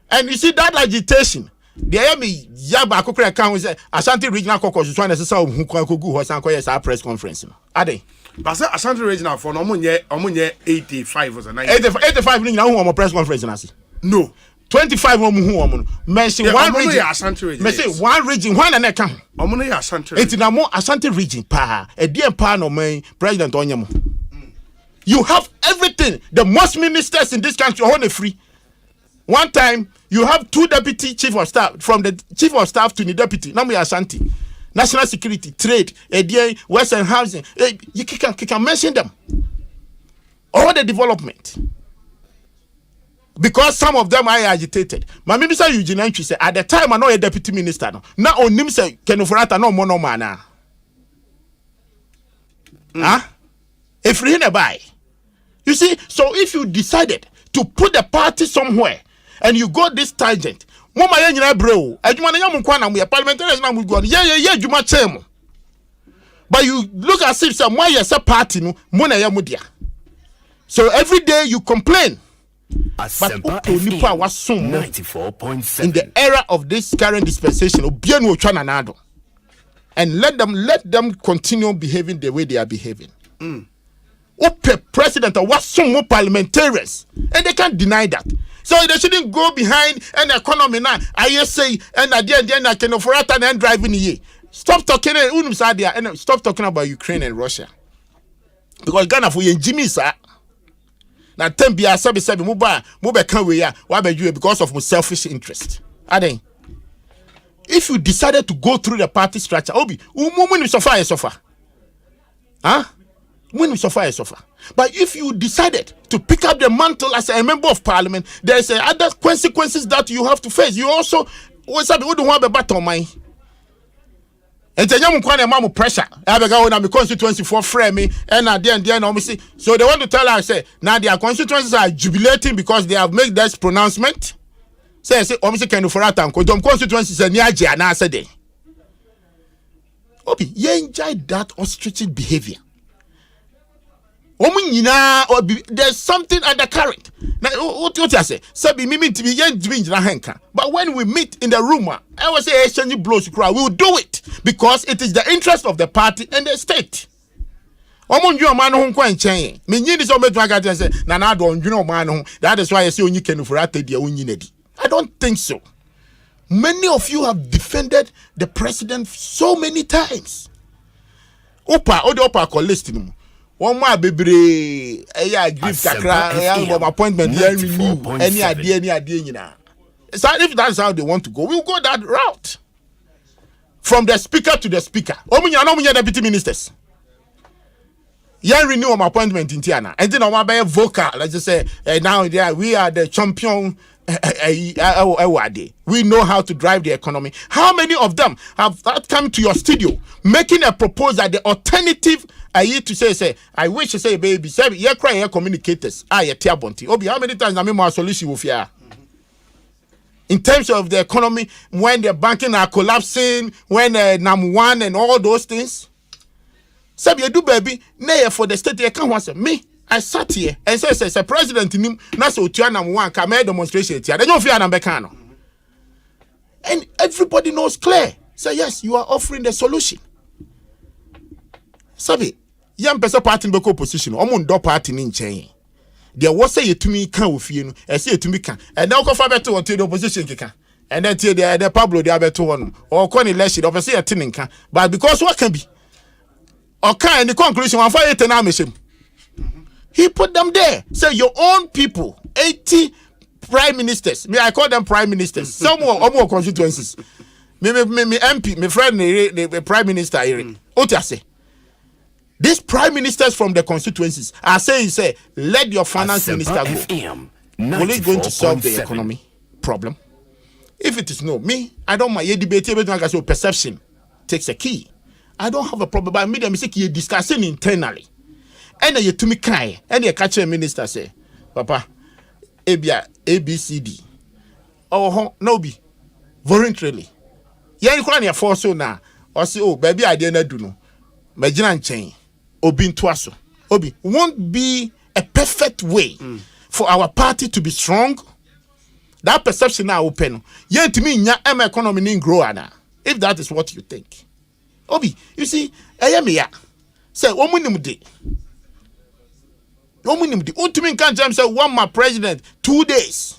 R: And you see that agitation the me yaba kokra kan say Ashanti regional caucus so na say hu kwa kogu ho san koye sa press conference no ade
T: but say Ashanti regional for no omunye 85 or
R: 85 ni na hu mo press conference na see
T: no
R: 25 omu mention one region
T: mention
R: one region one na kan
T: omu ya Ashanti
R: region na mo Ashanti region pa e dey pa no man president onyemo you have everything the most ministers in this country are free. One time you have 2 deputy chief of staff from the chief of staff to the deputy now we Ashanti national security trade western housing you can mention them all the development. Because some of them are agitated. My minister Eugene Entry said at the time I know a deputy minister no. Now on him say Kenofurata no mono mana. If we buy. You see, so if you decided to put the party somewhere and you go this tangent, Mama Yanyina bro, Ajuma Yamu Kwana, we are parliamentarians now we go. Yeah, Juma Chemo. But you look as if some way as a party no Mona Yamudia. So every day you complain.
X: Asempa
R: 94.7 in the era of this current dispensation and let them continue behaving the way they are behaving. President or what some more parliamentarians and they can't deny that. So they shouldn't go behind an economy now. I say and at the end I can afford and driving here. Stop talking and stop talking about Ukraine and Russia. Because Ghana for Jimmy sir. Now, Tembia sabi muba can we ya because of my selfish interest. If you decided to go through the party structure, Obi, when you suffer. When you suffer. But if you decided to pick up the mantle as a member of parliament, there is other consequences that you have to face. You also wouldn't want a battle mind. And then pressure. I go on my constituency for frame me and at the end see. So they want to tell us say now their constituencies are jubilating because they have made this pronouncement. Say omse kenu for atanko dom constituency say niaje ana say dey. Obi ye enjoy that ostrich behavior. There's something undercurrent. Now, what you say? Sabi mimi to be henka. But when we meet in the room, I will say exchange blows crowd. We will do it because it is the interest of the party and the state. That is why I say I don't think so. Many of you have defended the president so many times. Opa listing. One more baby, give kakra, appointment, any idea. So if that's how they want to go, we'll go that route. From the speaker to the speaker. Omunya deputy ministers. Yeah, renew my appointment in Tiana. And then I'm very vocal. Let's just say now we are the champion. We know how to drive the economy. How many of them have come to your studio making a proposal? The alternative I used to say, I wish to say, baby, say, you cry, you communicators. Obi, how many times I mean my solution with you? In terms of the economy, when the banking are collapsing, when number one and all those things. Say, you do, baby, nay, for the state, you can't want me. I sat here and said, president in him, not so number one, can make demonstration. They don't fear Nambekano. And everybody knows clear. Say, yes, you are offering the solution. Sabi, young person party in the opposition, do party in chain. There was say to me, can with you, and say to me, can. And now go for better until the opposition can. And then till the Pablo, the other one, or Connie Leshy, of a say a tinning can. But because what can be? Or can the conclusion, one for it and mission. He put them there. Say your own people, 80 prime ministers. Me, I call them prime ministers. Some more constituencies. Me MP, my friend, the prime minister here. What I say? These prime ministers from the constituencies are saying, say, let your finance minister go. Will it going to solve the economy problem? If it is no, me, I don't mind. You debate everything. Perception takes a key. I don't have a problem. But me, them say you discussing internally. And you to me cry, and you catch a minister say, Papa, ABCD. Oh, no be voluntarily. Yeah, you can't afford so now. Or say, oh, baby, I didn't do no. Majinan chain. Obi Twaso. Obi won't be a perfect way for our party to be strong. That perception now open. Yeah, to me, nya economy nin grow ana. If that is what you think. Obi, you see, ya. Say, omunimudi. Ultimate can't say one my president 2 days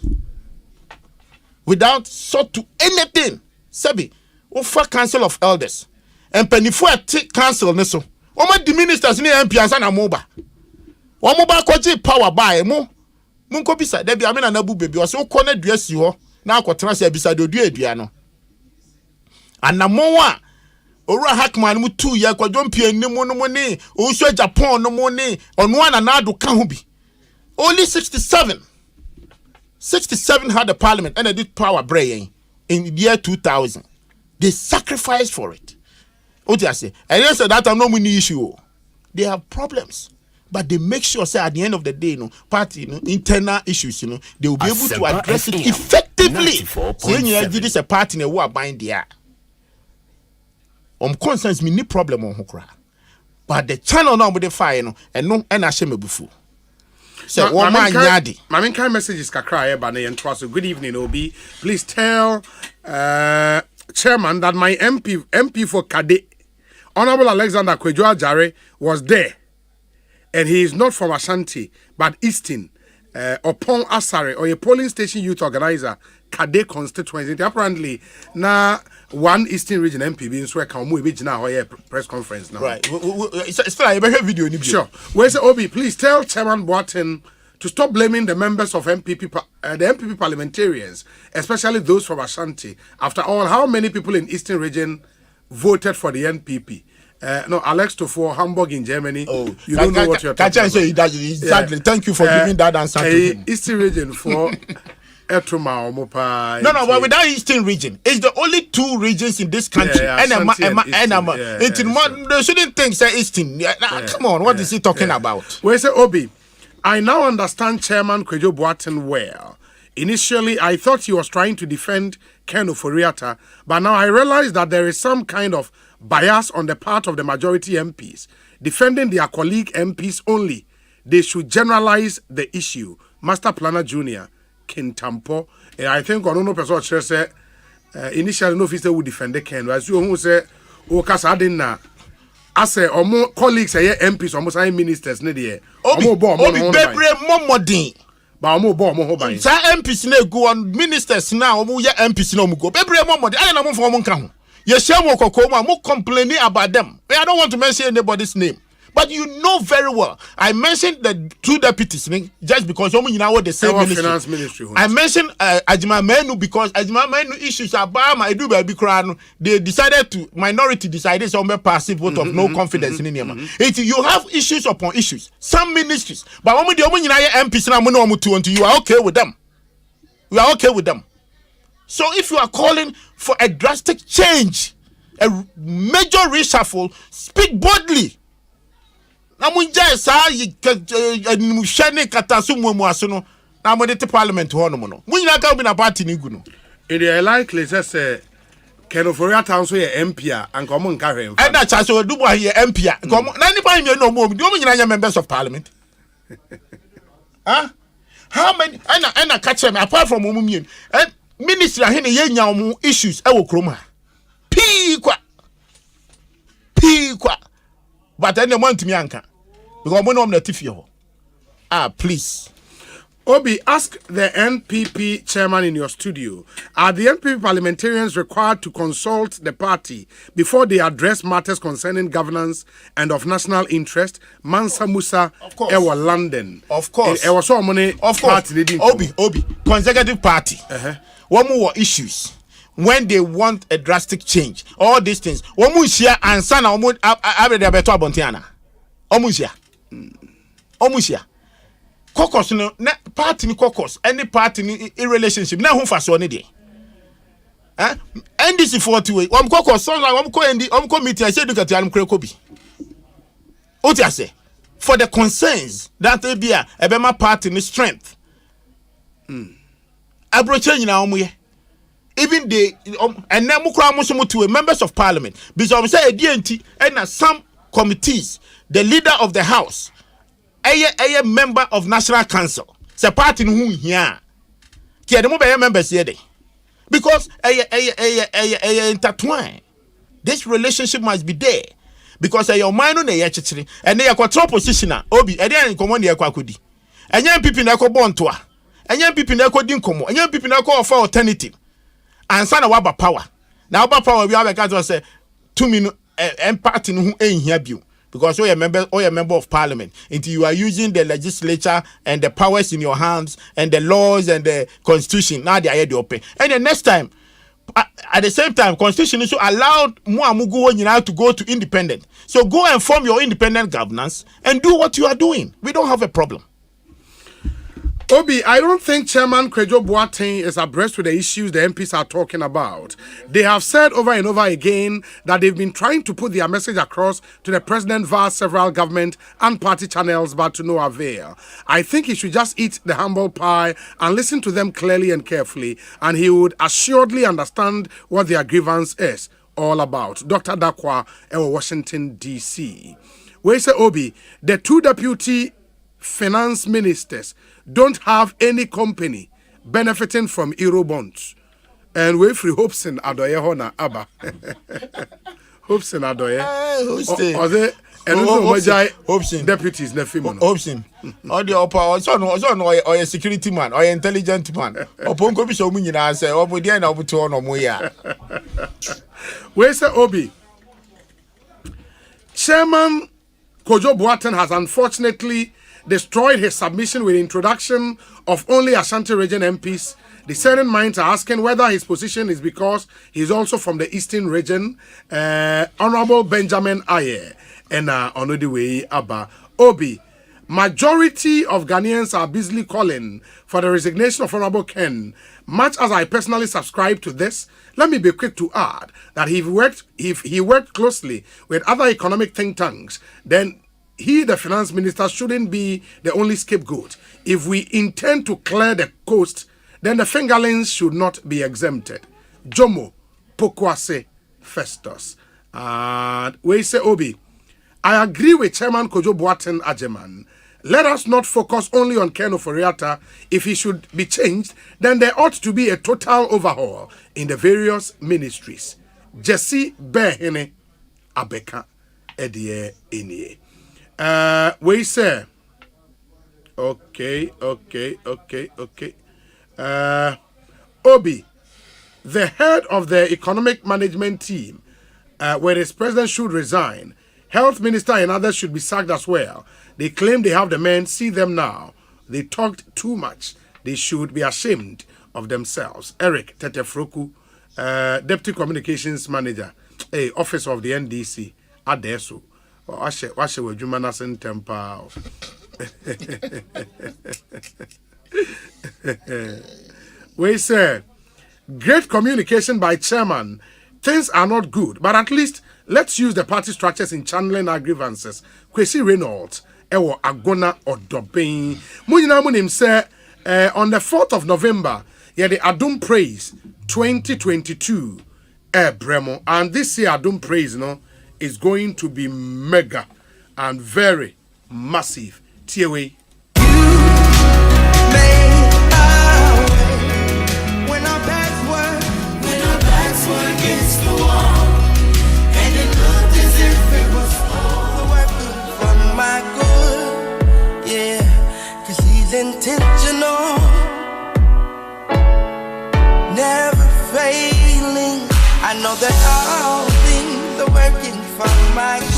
R: without sort to anything. Sabi, offer council of elders and penny for council neso. Oma the ministers ni MP ansana moba. Wa moba kwachi power by mo. Munko bisa debi amena nabu baby o so kone dua si ho na akotena se bisa de dua adua no. Anamo a Ora Hackman mu 2 year kwadwo mpie nimu no ni onso Japan no mu ni ono ana na ado ka ho bi. Only 67 had the parliament and they did power brain in the year 2000. They sacrificed for it. What I say? And yes, that time no money issue. They have problems. But they make sure say at the end of the day, party, internal issues, they will be able to address it effectively. So when you did this a party in a war bind there. Concerns me ni problem on hokra. But the channel now with the fire and I shame bufu. So one man yadi. My main kind message is kakra ba na yentwa. Good evening, Obi. Please tell chairman that my MP for Kade, Honorable Alexander Kwejo Ajare, was there. And he is not from Ashanti, but Easton, upon Asare, or a polling station youth organizer, Kade constituency. Apparently, now one Eastern region MP being swear can move now or press conference now. Right. It's still a video. Sure. Where's the Obi? Please tell Chairman Boateng to stop blaming the members of the MPP parliamentarians, especially those from Ashanti. After all, how many people in Eastern region voted for the NPP? No, Alex to for Hamburg in Germany. Oh, you don't know what you're talking about. Exactly. Yeah. Thank you for giving that answer to him. Eastern region for No, but without Eastern region, it's the only 2 regions in this country. They shouldn't think say Eastern. Come on, what is he talking about? Where's the Obi? I now understand Chairman Kwejo Boateng well.
T: Initially, I thought he was trying to defend Ken Oforiatta, but now I realize that there is some kind of bias on the part of the majority MPs, defending their colleague MPs only. They should generalize the issue. Master Planner Junior, Kintampo. I think on no person say initially no officer would defend the Ken. As you who say, Okasadina. I say, more colleagues, MPs, almost ministers, Obi
R: Bebre Momodin.
T: But I'm more
R: Sa MPs na go on ministers now, omo ye MPs na omo go. Bebre Momodin, I na mo for omo nka ho. Ye share mo kokoma, mo complaining about them. I don't want to mention anybody's name. But you know very well, I mentioned the 2 deputies just because you know what the same ministry. I mentioned Ajima Menu because Ajima Menu issues about my do baby crown. They decided to minority decided some passive vote of no confidence in him. You have issues upon issues. Some ministries, but when the MPs now you are okay with them. We are okay with them. So if you are calling for a drastic change, a major reshuffle, speak boldly. Namunja sa mushane katasu mwasu no na mo de parliament ho no mo no munyina ka obi na party ni gu no
T: it is likely say Ken Oforiatta also ye MP a anka mo nka hwe
R: e na cha so dubo ye MP a nka mo na ni pa mi no mo obi o munyina nya members of parliament how many and catch me apart from mo mien ministry ahene ye nya mo issues e wo krom ha pi kwa but then the month me anka because we know the tifio. Please.
T: Obi, ask the NPP chairman in your studio. Are the NPP parliamentarians required to consult the party before they address matters concerning governance and of national interest? Mansa Musa, Ewa London.
R: Of course.
T: Ewa so money.
R: Of course. Obi. Consecutive party. One more issues. When they want a drastic change, all these things. Omusia and Sana Omud Abrede Beto Abontiana. Omusia. Caucus no party ni caucus. Any party ni in relationship. Na who faso ni de. NDC 40 way. Caucus so like meeting I say look at am Krekobi. Oti ase. For the concerns that they be a Ebema party ni strength. Abroche nyina omuye. Even they and then mukra members of parliament because say DNT and some committees the leader of the house a member of national council say party who here ke dem be members here because intertwine this relationship must be there because your mind on the chichiri and they control position obi e dey nkomo ne yakodi enya pipi na ekọ bonto a enya pipi na ekọ di nkomo enya pipi na ekọ offer alternative and sana waba power. Now waba power we have a case say 2 minutes party who ain't here biu because you're a member of parliament until you are using the legislature and the powers in your hands and the laws and the constitution now they are the open and the next time at the same time constitution is allowed Muamugu to go to independent, so go and form your independent governance and do what you are doing. We don't have a problem.
T: Obi, I don't think Chairman Kwejo Boateng is abreast with the issues the MPs are talking about. They have said over and over again that they've been trying to put their message across to the president via several government and party channels, but to no avail. I think he should just eat the humble pie and listen to them clearly and carefully, and he would assuredly understand what their grievance is all about. Dr. Dakwa, Washington, D.C. Where say Obi, the 2 deputy finance ministers don't have any company benefiting from Euro bonds. And we free hopes in Adoye Hona Abba. Hopes in Adoye. Or they hopes in deputies Nefimo.
R: Hopes in. Or the upper or a security man or intelligent man. Upon copy so many I say, oh, we didn't have to on Moya.
T: Where's the Obi? Chairman Kojo Boateng has unfortunately destroyed his submission with the introduction of only Ashanti region MPs. Discerning minds are asking whether his position is because he's also from the Eastern region. Honorable Benjamin Aye and Onodiwe Abba Obi. Majority of Ghanaians are busily calling for the resignation of Honorable Ken. Much as I personally subscribe to this, let me be quick to add that if he worked closely with other economic think tanks, then he, the finance minister, shouldn't be the only scapegoat. If we intend to clear the coast, then the fingerlings should not be exempted. Jomo Pokwase Festus. And we say, Obi, I agree with Chairman Kojo Boateng Ajeman. Let us not focus only on Ken Oforiatta. If he should be changed, then there ought to be a total overhaul in the various ministries. Jesse Behene Abeka Edie Enie. We say, okay. Obi, the head of the economic management team, where his president should resign, health minister and others should be sacked as well. They claim they have the men. See them now. They talked too much. They should be ashamed of themselves. Eric Tetefroku, Deputy Communications Manager, Office of the NDC, Adesu. Washe Wejumanasen Tempa. We say, great communication by chairman. Things are not good, but at least let's use the party structures in channeling our grievances. Kwesi Reynolds, Ewo Agona Odobein. Mujina Munim say, on the 4th of November, the Adum Praise 2022, Bremo. And this year Adum Praise, is going to be mega and very massive. Tiewe.
Q: Intentional, never failing. I know that all things are working for my good.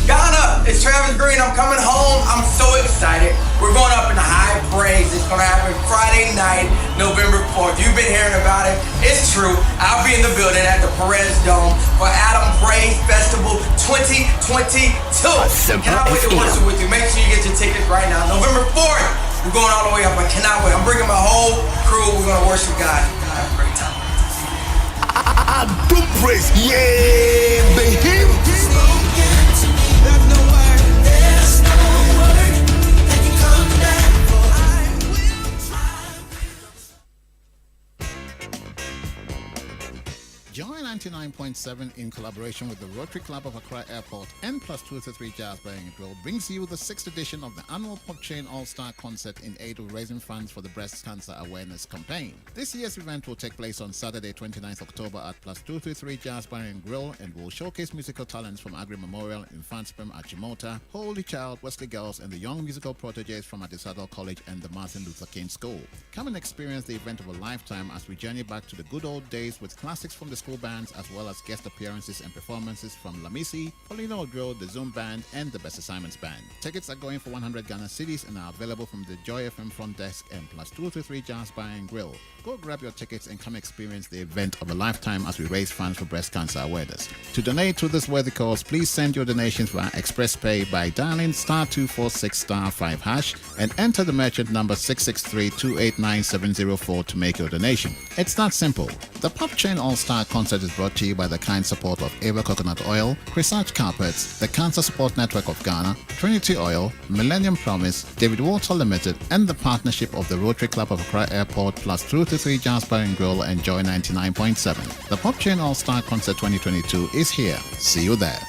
P: Ghana, it's Travis Green. I'm coming home. I'm so excited. We're going up in the high praise. It's going to happen Friday night, November 4th. You've been hearing about it. It's true. I'll be in the building at the Perez Dome for Adam Praise Festival 2022. Cannot wait to worship with you. Make sure you get your tickets right now. November 4th. We're going all the way up. I cannot wait. I'm bringing my whole crew. We're going to worship God. Have a great time.
I: I do praise. Yeah, baby.
S: Joy 99.7 in collaboration with the Rotary Club of Accra Airport and Plus 233 Jazz Bar and Grill brings you the 6th edition of the annual Pop Chain All-Star Concert in aid of raising funds for the Breast Cancer Awareness Campaign. This year's event will take place on Saturday 29th October at Plus 233 Jazz Bar and Grill and will showcase musical talents from Agri Memorial, Infanspem, Achimota, Holy Child, Wesley Girls and the young musical proteges from Adisadel College and the Martin Luther King School. Come and experience the event of a lifetime as we journey back to the good old days with classics from the school bands as well as guest appearances and performances from Lamisi, Paulina Odro, the Zoom Band, and the Best Assignments Band. Tickets are going for 100 Ghana cedis and are available from the Joy FM front desk and Plus 233 Jazz Bar and Grill. Go grab your tickets and come experience the event of a lifetime as we raise funds for breast cancer awareness. To donate to this worthy cause, please send your donations via Express Pay by dialing *246*5# and enter the merchant number 663289704 to make your donation. It's that simple. The Pop Chain All-Star Concert is brought to you by the kind support of Ava Coconut Oil, Chrisarch Carpets, the Cancer Support Network of Ghana, Trinity Oil, Millennium Promise, David Walter Limited, and the partnership of the Rotary Club of Accra Airport Plus 233 Jazz Bar and Grill and Joy 99.7. The Pop Chain All-Star Concert 2022 is here. See you there.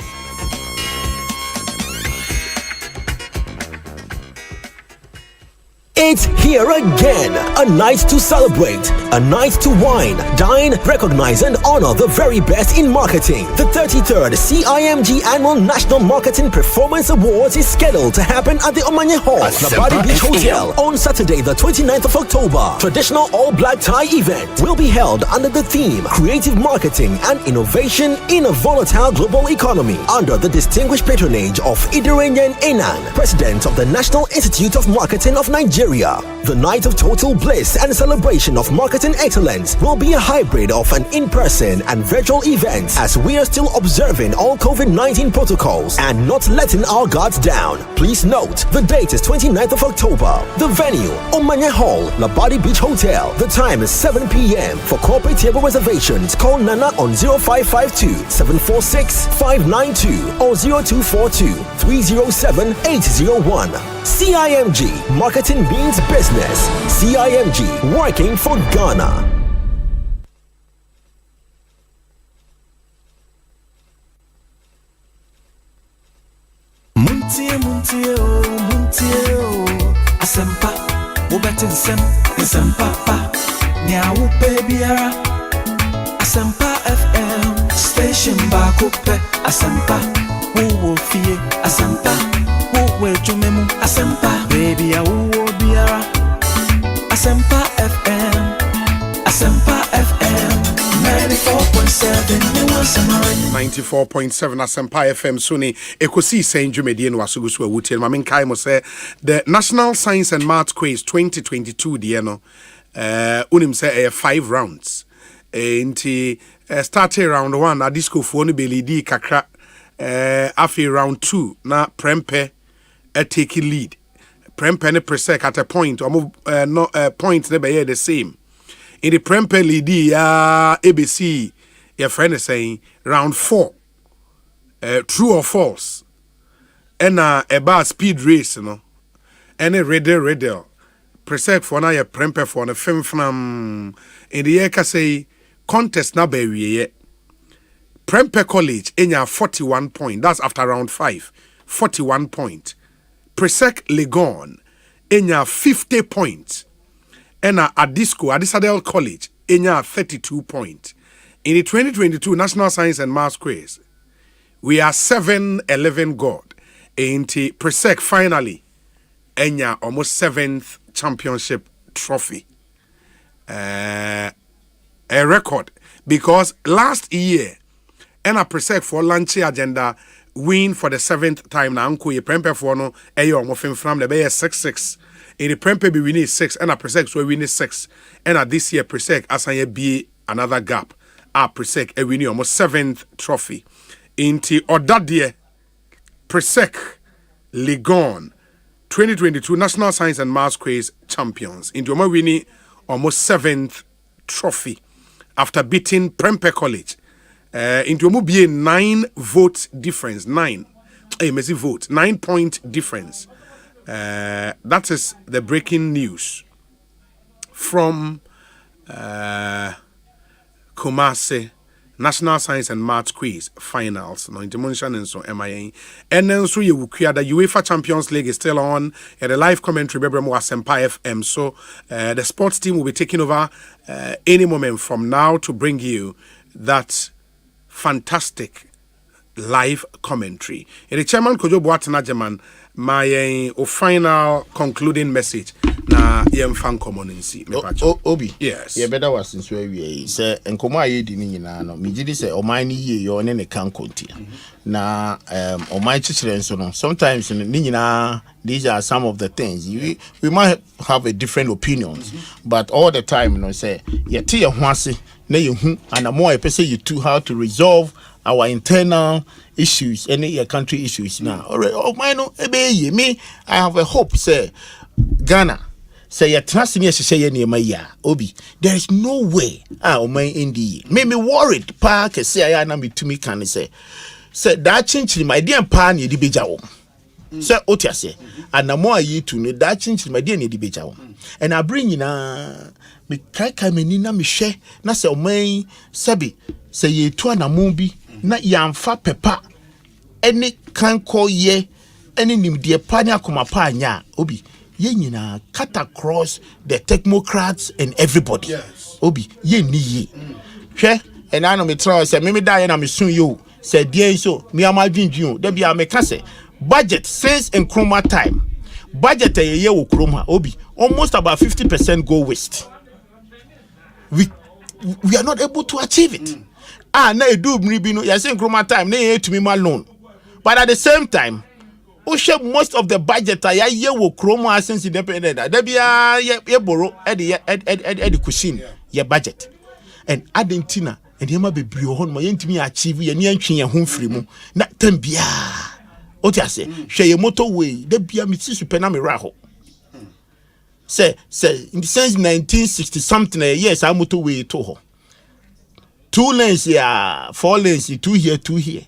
X: It's here again, a night to celebrate, a night to wine, dine, recognize and honor the very best in marketing. The 33rd CIMG Annual National Marketing Performance Awards is scheduled to happen at the Omanye Hall, Labadi Beach Hotel on Saturday the 29th of October. Traditional all-black tie event will be held under the theme Creative Marketing and Innovation in a Volatile Global Economy under the distinguished patronage of Idirenyen Enan, President of the National Institute of Marketing of Nigeria. The night of total bliss and celebration of marketing excellence will be a hybrid of an in-person and virtual event as we are still observing all COVID-19 protocols and not letting our guards down. Please note, the date is 29th of October. The venue, Omanye Hall, Labadi Beach Hotel. The time is 7 p.m. For corporate table reservations, call Nana on 0552-746-592 or 0242-307-801. CIMG, marketing being means business. CIMG, working for Ghana.
Q: Muntie, Asempa, Wobetin Sem, Asempa, Nyawu Babyara, Asempa FM, Station Bakupe, Asempa, Wo Fie, Asempa, Wo Jumemu, Asempa, Baby, Awu Biara, Asempa FM, Asempa FM.
T: 94.7 Asempa FM Suni Ekosiise Ndwumedie no asugusu awutie ma menkai mo say the National Science and Math Quiz 2022 die no unim say 5 rounds enti started round 1 na disco fo no belidi kakra afi round 2 na prempe take lead prempe ne presec at a point no point ne be the same. In the Prempe Lidi, ABC, your friend is saying round 4, true or false, and about speed race, you know, and a riddle, presec for na Prempe for the film from in the Eka say contest na be Prempe College in your 41 point, that's after round 5, 41 point, presec Legon in your 50 points. And at Adisadel College, in 32 points. In the 2022 National Science and Math Quiz, we are 7-11 God. In the Presec finally, in almost 7th championship trophy. A record. Because last year, and a Presec for lunch agenda win for the 7th time. Now, Uncle, you prepare for no, almost from the Bay 6-6. In the Prempe be winning 6 and a Presec so winning 6 and at this year Presec as I be another gap Presec a winning almost 7th trophy into or that year Presec Legon 2022 National Science and Math Quiz champions into winning almost 7th trophy after beating Prempe College into be 9 vote difference 9 point difference. That is the breaking news from Kumasi National Science and Math Quiz finals. No intervention and so MIA. And then so you the UEFA Champions League is still on. And the live commentary Bebremo Asempa FM. So the sports team will be taking over any moment from now to bring you that fantastic live commentary. And the chairman Kojo Boatena German. My final concluding message na yemfa nkomonensi
R: Obi
T: yes
R: ye better was since we say enkomo ayedi ni nyina no megidi say oman ni ye yo ne kan konti na oman chichire nso no sometimes ni nyina these are some of the things we might have a different opinions but all the time no say ye tie ye ho ase na ye hu and more person you to how to resolve our internal issues, any your country issues now. Alright, me, I have a hope, say Ghana. Say you trust me, say near my Obi. There is no way. My Indy. Make me worried. Pa can say I am to me can say that change my dear pan ye dibijao. Say Otia say, and the more ye to know that change my dear dibijao. And I bring in me kaka menina me share na say my sabi say ye to na mumbi. Na yamfa pepa any can call ye any nimdie pani akoma pa anya obi ye nyina cut across the technocrats and everybody yes. Obi ye ni ye hwe and I know me try say me die na me sun yo say die so me amadwindwin da bia me ka say budget since Nkrumah time budget ye wo Nkrumah obi almost about 50% go waste we are not able to achieve it na edu mribino ya say Nkrumah time na ye to me loan but at the same time most of the budget ya ye wo Nkrumah since independent da bia ye borrow e the cushion ye budget and adentina and yema bebre ho no ye ntimi achieve ye ne antwe ye ho mfiri mu na tambia o ti ase hwe ye motorway da bia meti super na me raho say in the sense 1960 something years I motorway to ho 2 lanes here, 4 lanes, 2 here, 2 here.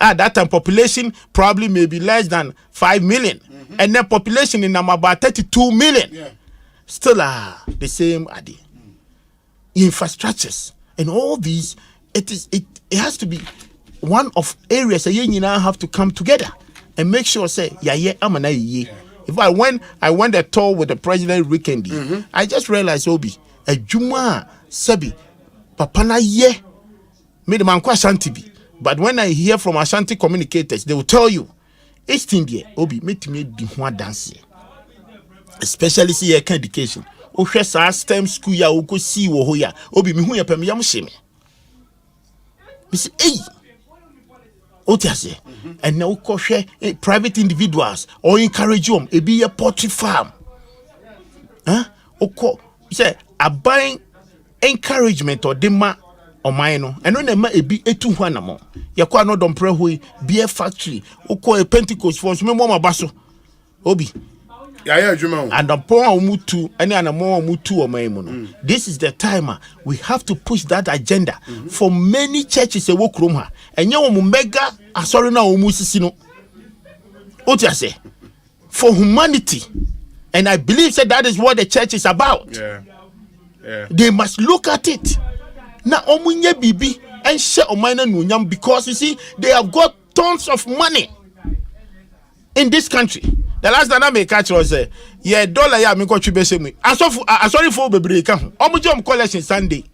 R: At that time, population probably may be less than 5 million. And then population in about 32 million.
T: Yeah.
R: Still the same idea. Infrastructures and all these, it has to be one of areas that you now have to come together and make sure say if I went a tour with the president recently, I just realized Obi a Juma Sebi Papa na ye made man kwa Ashanti bi. But when I hear from Ashanti communicators, they will tell you East India Obi make me di ho dance, especially see education. O hwe sa STEM school ya o ko si wo ho ya Obi me hu ya pam yam hye me. Me say Otiase, and now share private individuals or encourage them. A be a poultry farm. Say a buying encouragement or dema or minor, and on a be a 200 more. Yakwa no don't pray be a factory, a Pentecost for me, Mama Basso. Obi.
T: Yeah, Juma.
R: And the poor mutu, any and more mutu or maimuno. This is the time we have to push that agenda for many churches a work room. And you mega sorry now musisino. What you say? For humanity. And I believe that is what the church is about.
T: Yeah. Yeah.
R: They must look at it. Now omunye bibi and share omina nunyam because you see they have got tons of money in this country. The last time I make catch was dollar ya me go twibe semi. Sorry for bebre ka ho. Omujom collection Sunday.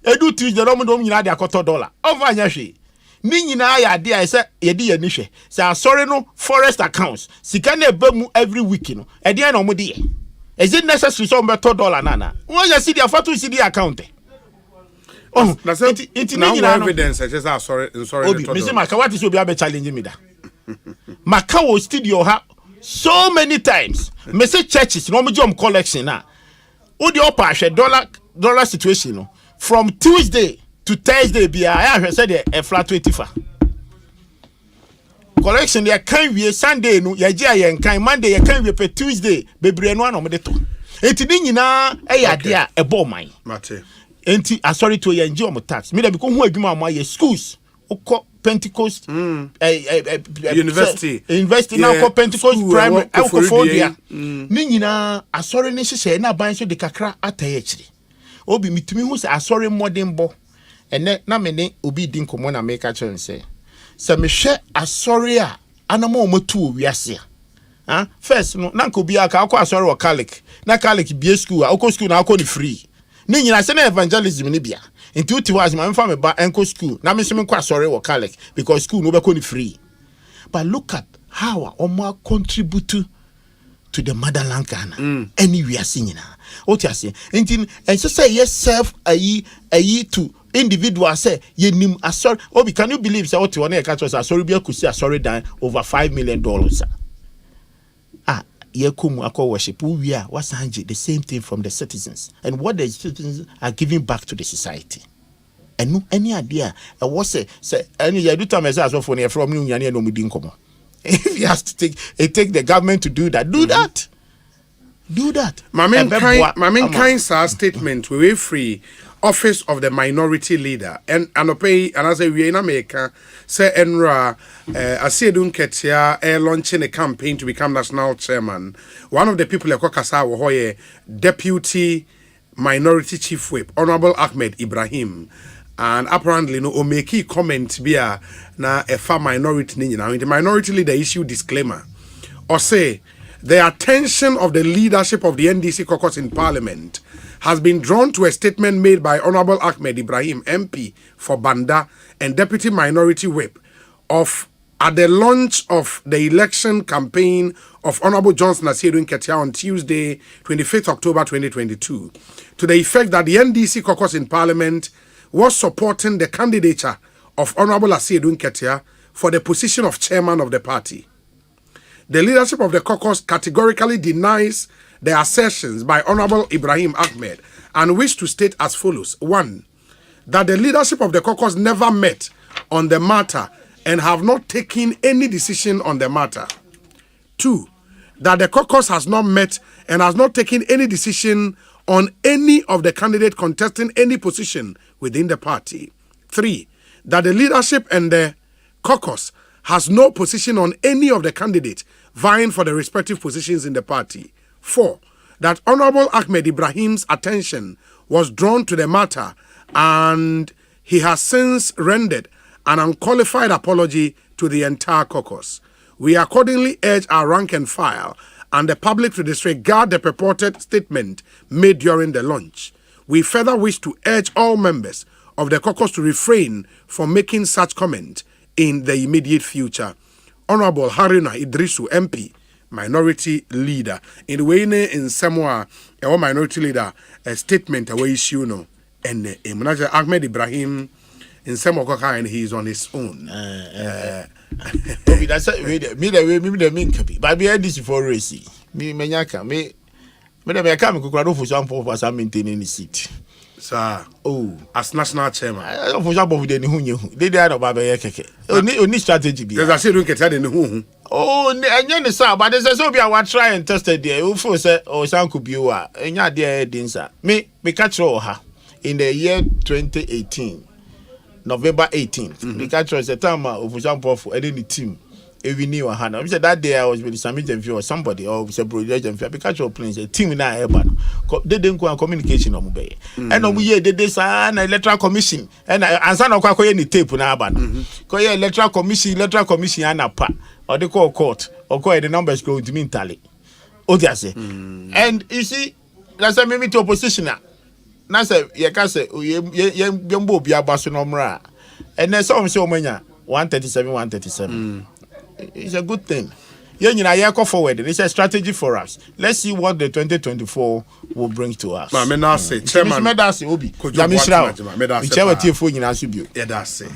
R: Edu Tuesday no mudom nyina de akoto dollar. Over anya hwe. Ni nyina ya de I say ye de ye ni hwe. Say sorry no forest accounts. Sika na eba mu every week no. E de na omode ye. Is it necessary so beto dollar nana? Won ya see the fatu see the account. Oh,
T: that's it. Now evidence I just sorry.
R: Obi, me say maka what is obi abe challenge me da. Maka wo studio ha so many times. Me say churches no me collection na. O the upper share dollar situation no. From Tuesday to Thursday be I said a flat 25. Collection there can be Sunday no ye gya ye kan Monday ye kan be per Tuesday bebre no na me de to. Enti ni nyina ade a ebo man.
T: Mate.
R: Enti sorry to ye nje o tax. Me da be ko hu adwuma am ye schools. Oko Pentecost university now called Pentecost primary alcofodia ni nyina asori ne hye na ban so de kakra ataye kire obi mitumi hu se asori modern bo ene na me ne obi din komo na make chance se me hwe asori a anama o matu wiase first no na nko bi aka akọ asori wo Catholic na Catholic bie school a okọ school na akọ ni free ni nyina se na evangelism ni bia into it was my family ba enco school na me se me kwa sorry wo Catholic because school no be ko ni free. But look at how Oma contribute to the motherland Ghana anywhere singing what you say and say yes self ayi to individual say ye nim asori obi can you believe say what you want to catch us asori be akusi asori dan over $5 million ye come akọ worship we are the same thing from the citizens and what the citizens are giving back to the society. And no any idea was say any you do time as well for from you and no mudin komo. If you have to take the government to do that, do that.
T: Mamin kind statement we free office of the minority leader and anopay and as we in America say enra Asedun Ketia launching a campaign to become national chairman. One of the people ekokasa wo hoye deputy minority chief whip Honorable Ahmed Ibrahim. And apparently no omeki comment bia na efa minority ni nyina. The minority leader issue disclaimer or say the attention of the leadership of the NDC caucus in parliament has been drawn to a statement made by Honorable Ahmed Ibrahim MP for Banda and deputy minority whip at the launch of the election campaign of Honorable Johnson Asedun Ketia on Tuesday 25th October 2022 to the effect that the NDC caucus in parliament was supporting the candidature of Honorable Asedun Ketia for the position of chairman of the party. The leadership of the caucus categorically denies the assertions by Honorable Ibrahim Ahmed and wish to state as follows. 1. That the leadership of the caucus never met on the matter and have not taken any decision on the matter. 2. That the caucus has not met and has not taken any decision on any of the candidate contesting any position within the party. 3. That the leadership and the caucus has no position on any of the candidates vying for the respective positions in the party. 4. That Honorable Ahmed Ibrahim's attention was drawn to the matter and he has since rendered an unqualified apology to the entire caucus. We accordingly urge our rank and file and the public to disregard the purported statement made during the launch. We further wish to urge all members of the caucus to refrain from making such comment in the immediate future. Honorable Haruna Idrisu MP, Minority Leader. In the way in Samoa, our Minority Leader, a statement away issue no, and Ahmed Ibrahim in Samoa, and he is on his own.
R: That's me the main copy. But we had this for racy. Me menyaka me the come kukrado for some for some maintaining the seat.
T: Sir, as national chairman,
R: for example, with the who they are about keke. Only strategy.
T: There's a serious get in the who.
R: Oh, and you know, but there's also be a try and tested there. Who for say or some could be and ya dear dinsa. Me catch her in the year 2018, November 18th. Me catch her at the time of example for any team. We knew Hannah. We said that day I was with some agent or somebody or with a project and because your planes a team in our urban. They didn't go on communication on mobile. And we did this an electoral commission and I said no quite any tape on urban. Electoral commission and a pa or the court or call the numbers go to mean tally. Oh, they say. And you see, that's a maybe to opposition. Now say, you can say, young Bob, ya Barcelona. And there's so many 137. It's a good thing. Yeah, go forward. It's a strategy for us. Let's see what the 2024 will bring to us.
T: Chairman,
R: Medasi Obi. Whichever team for you,
T: yeah, that's it.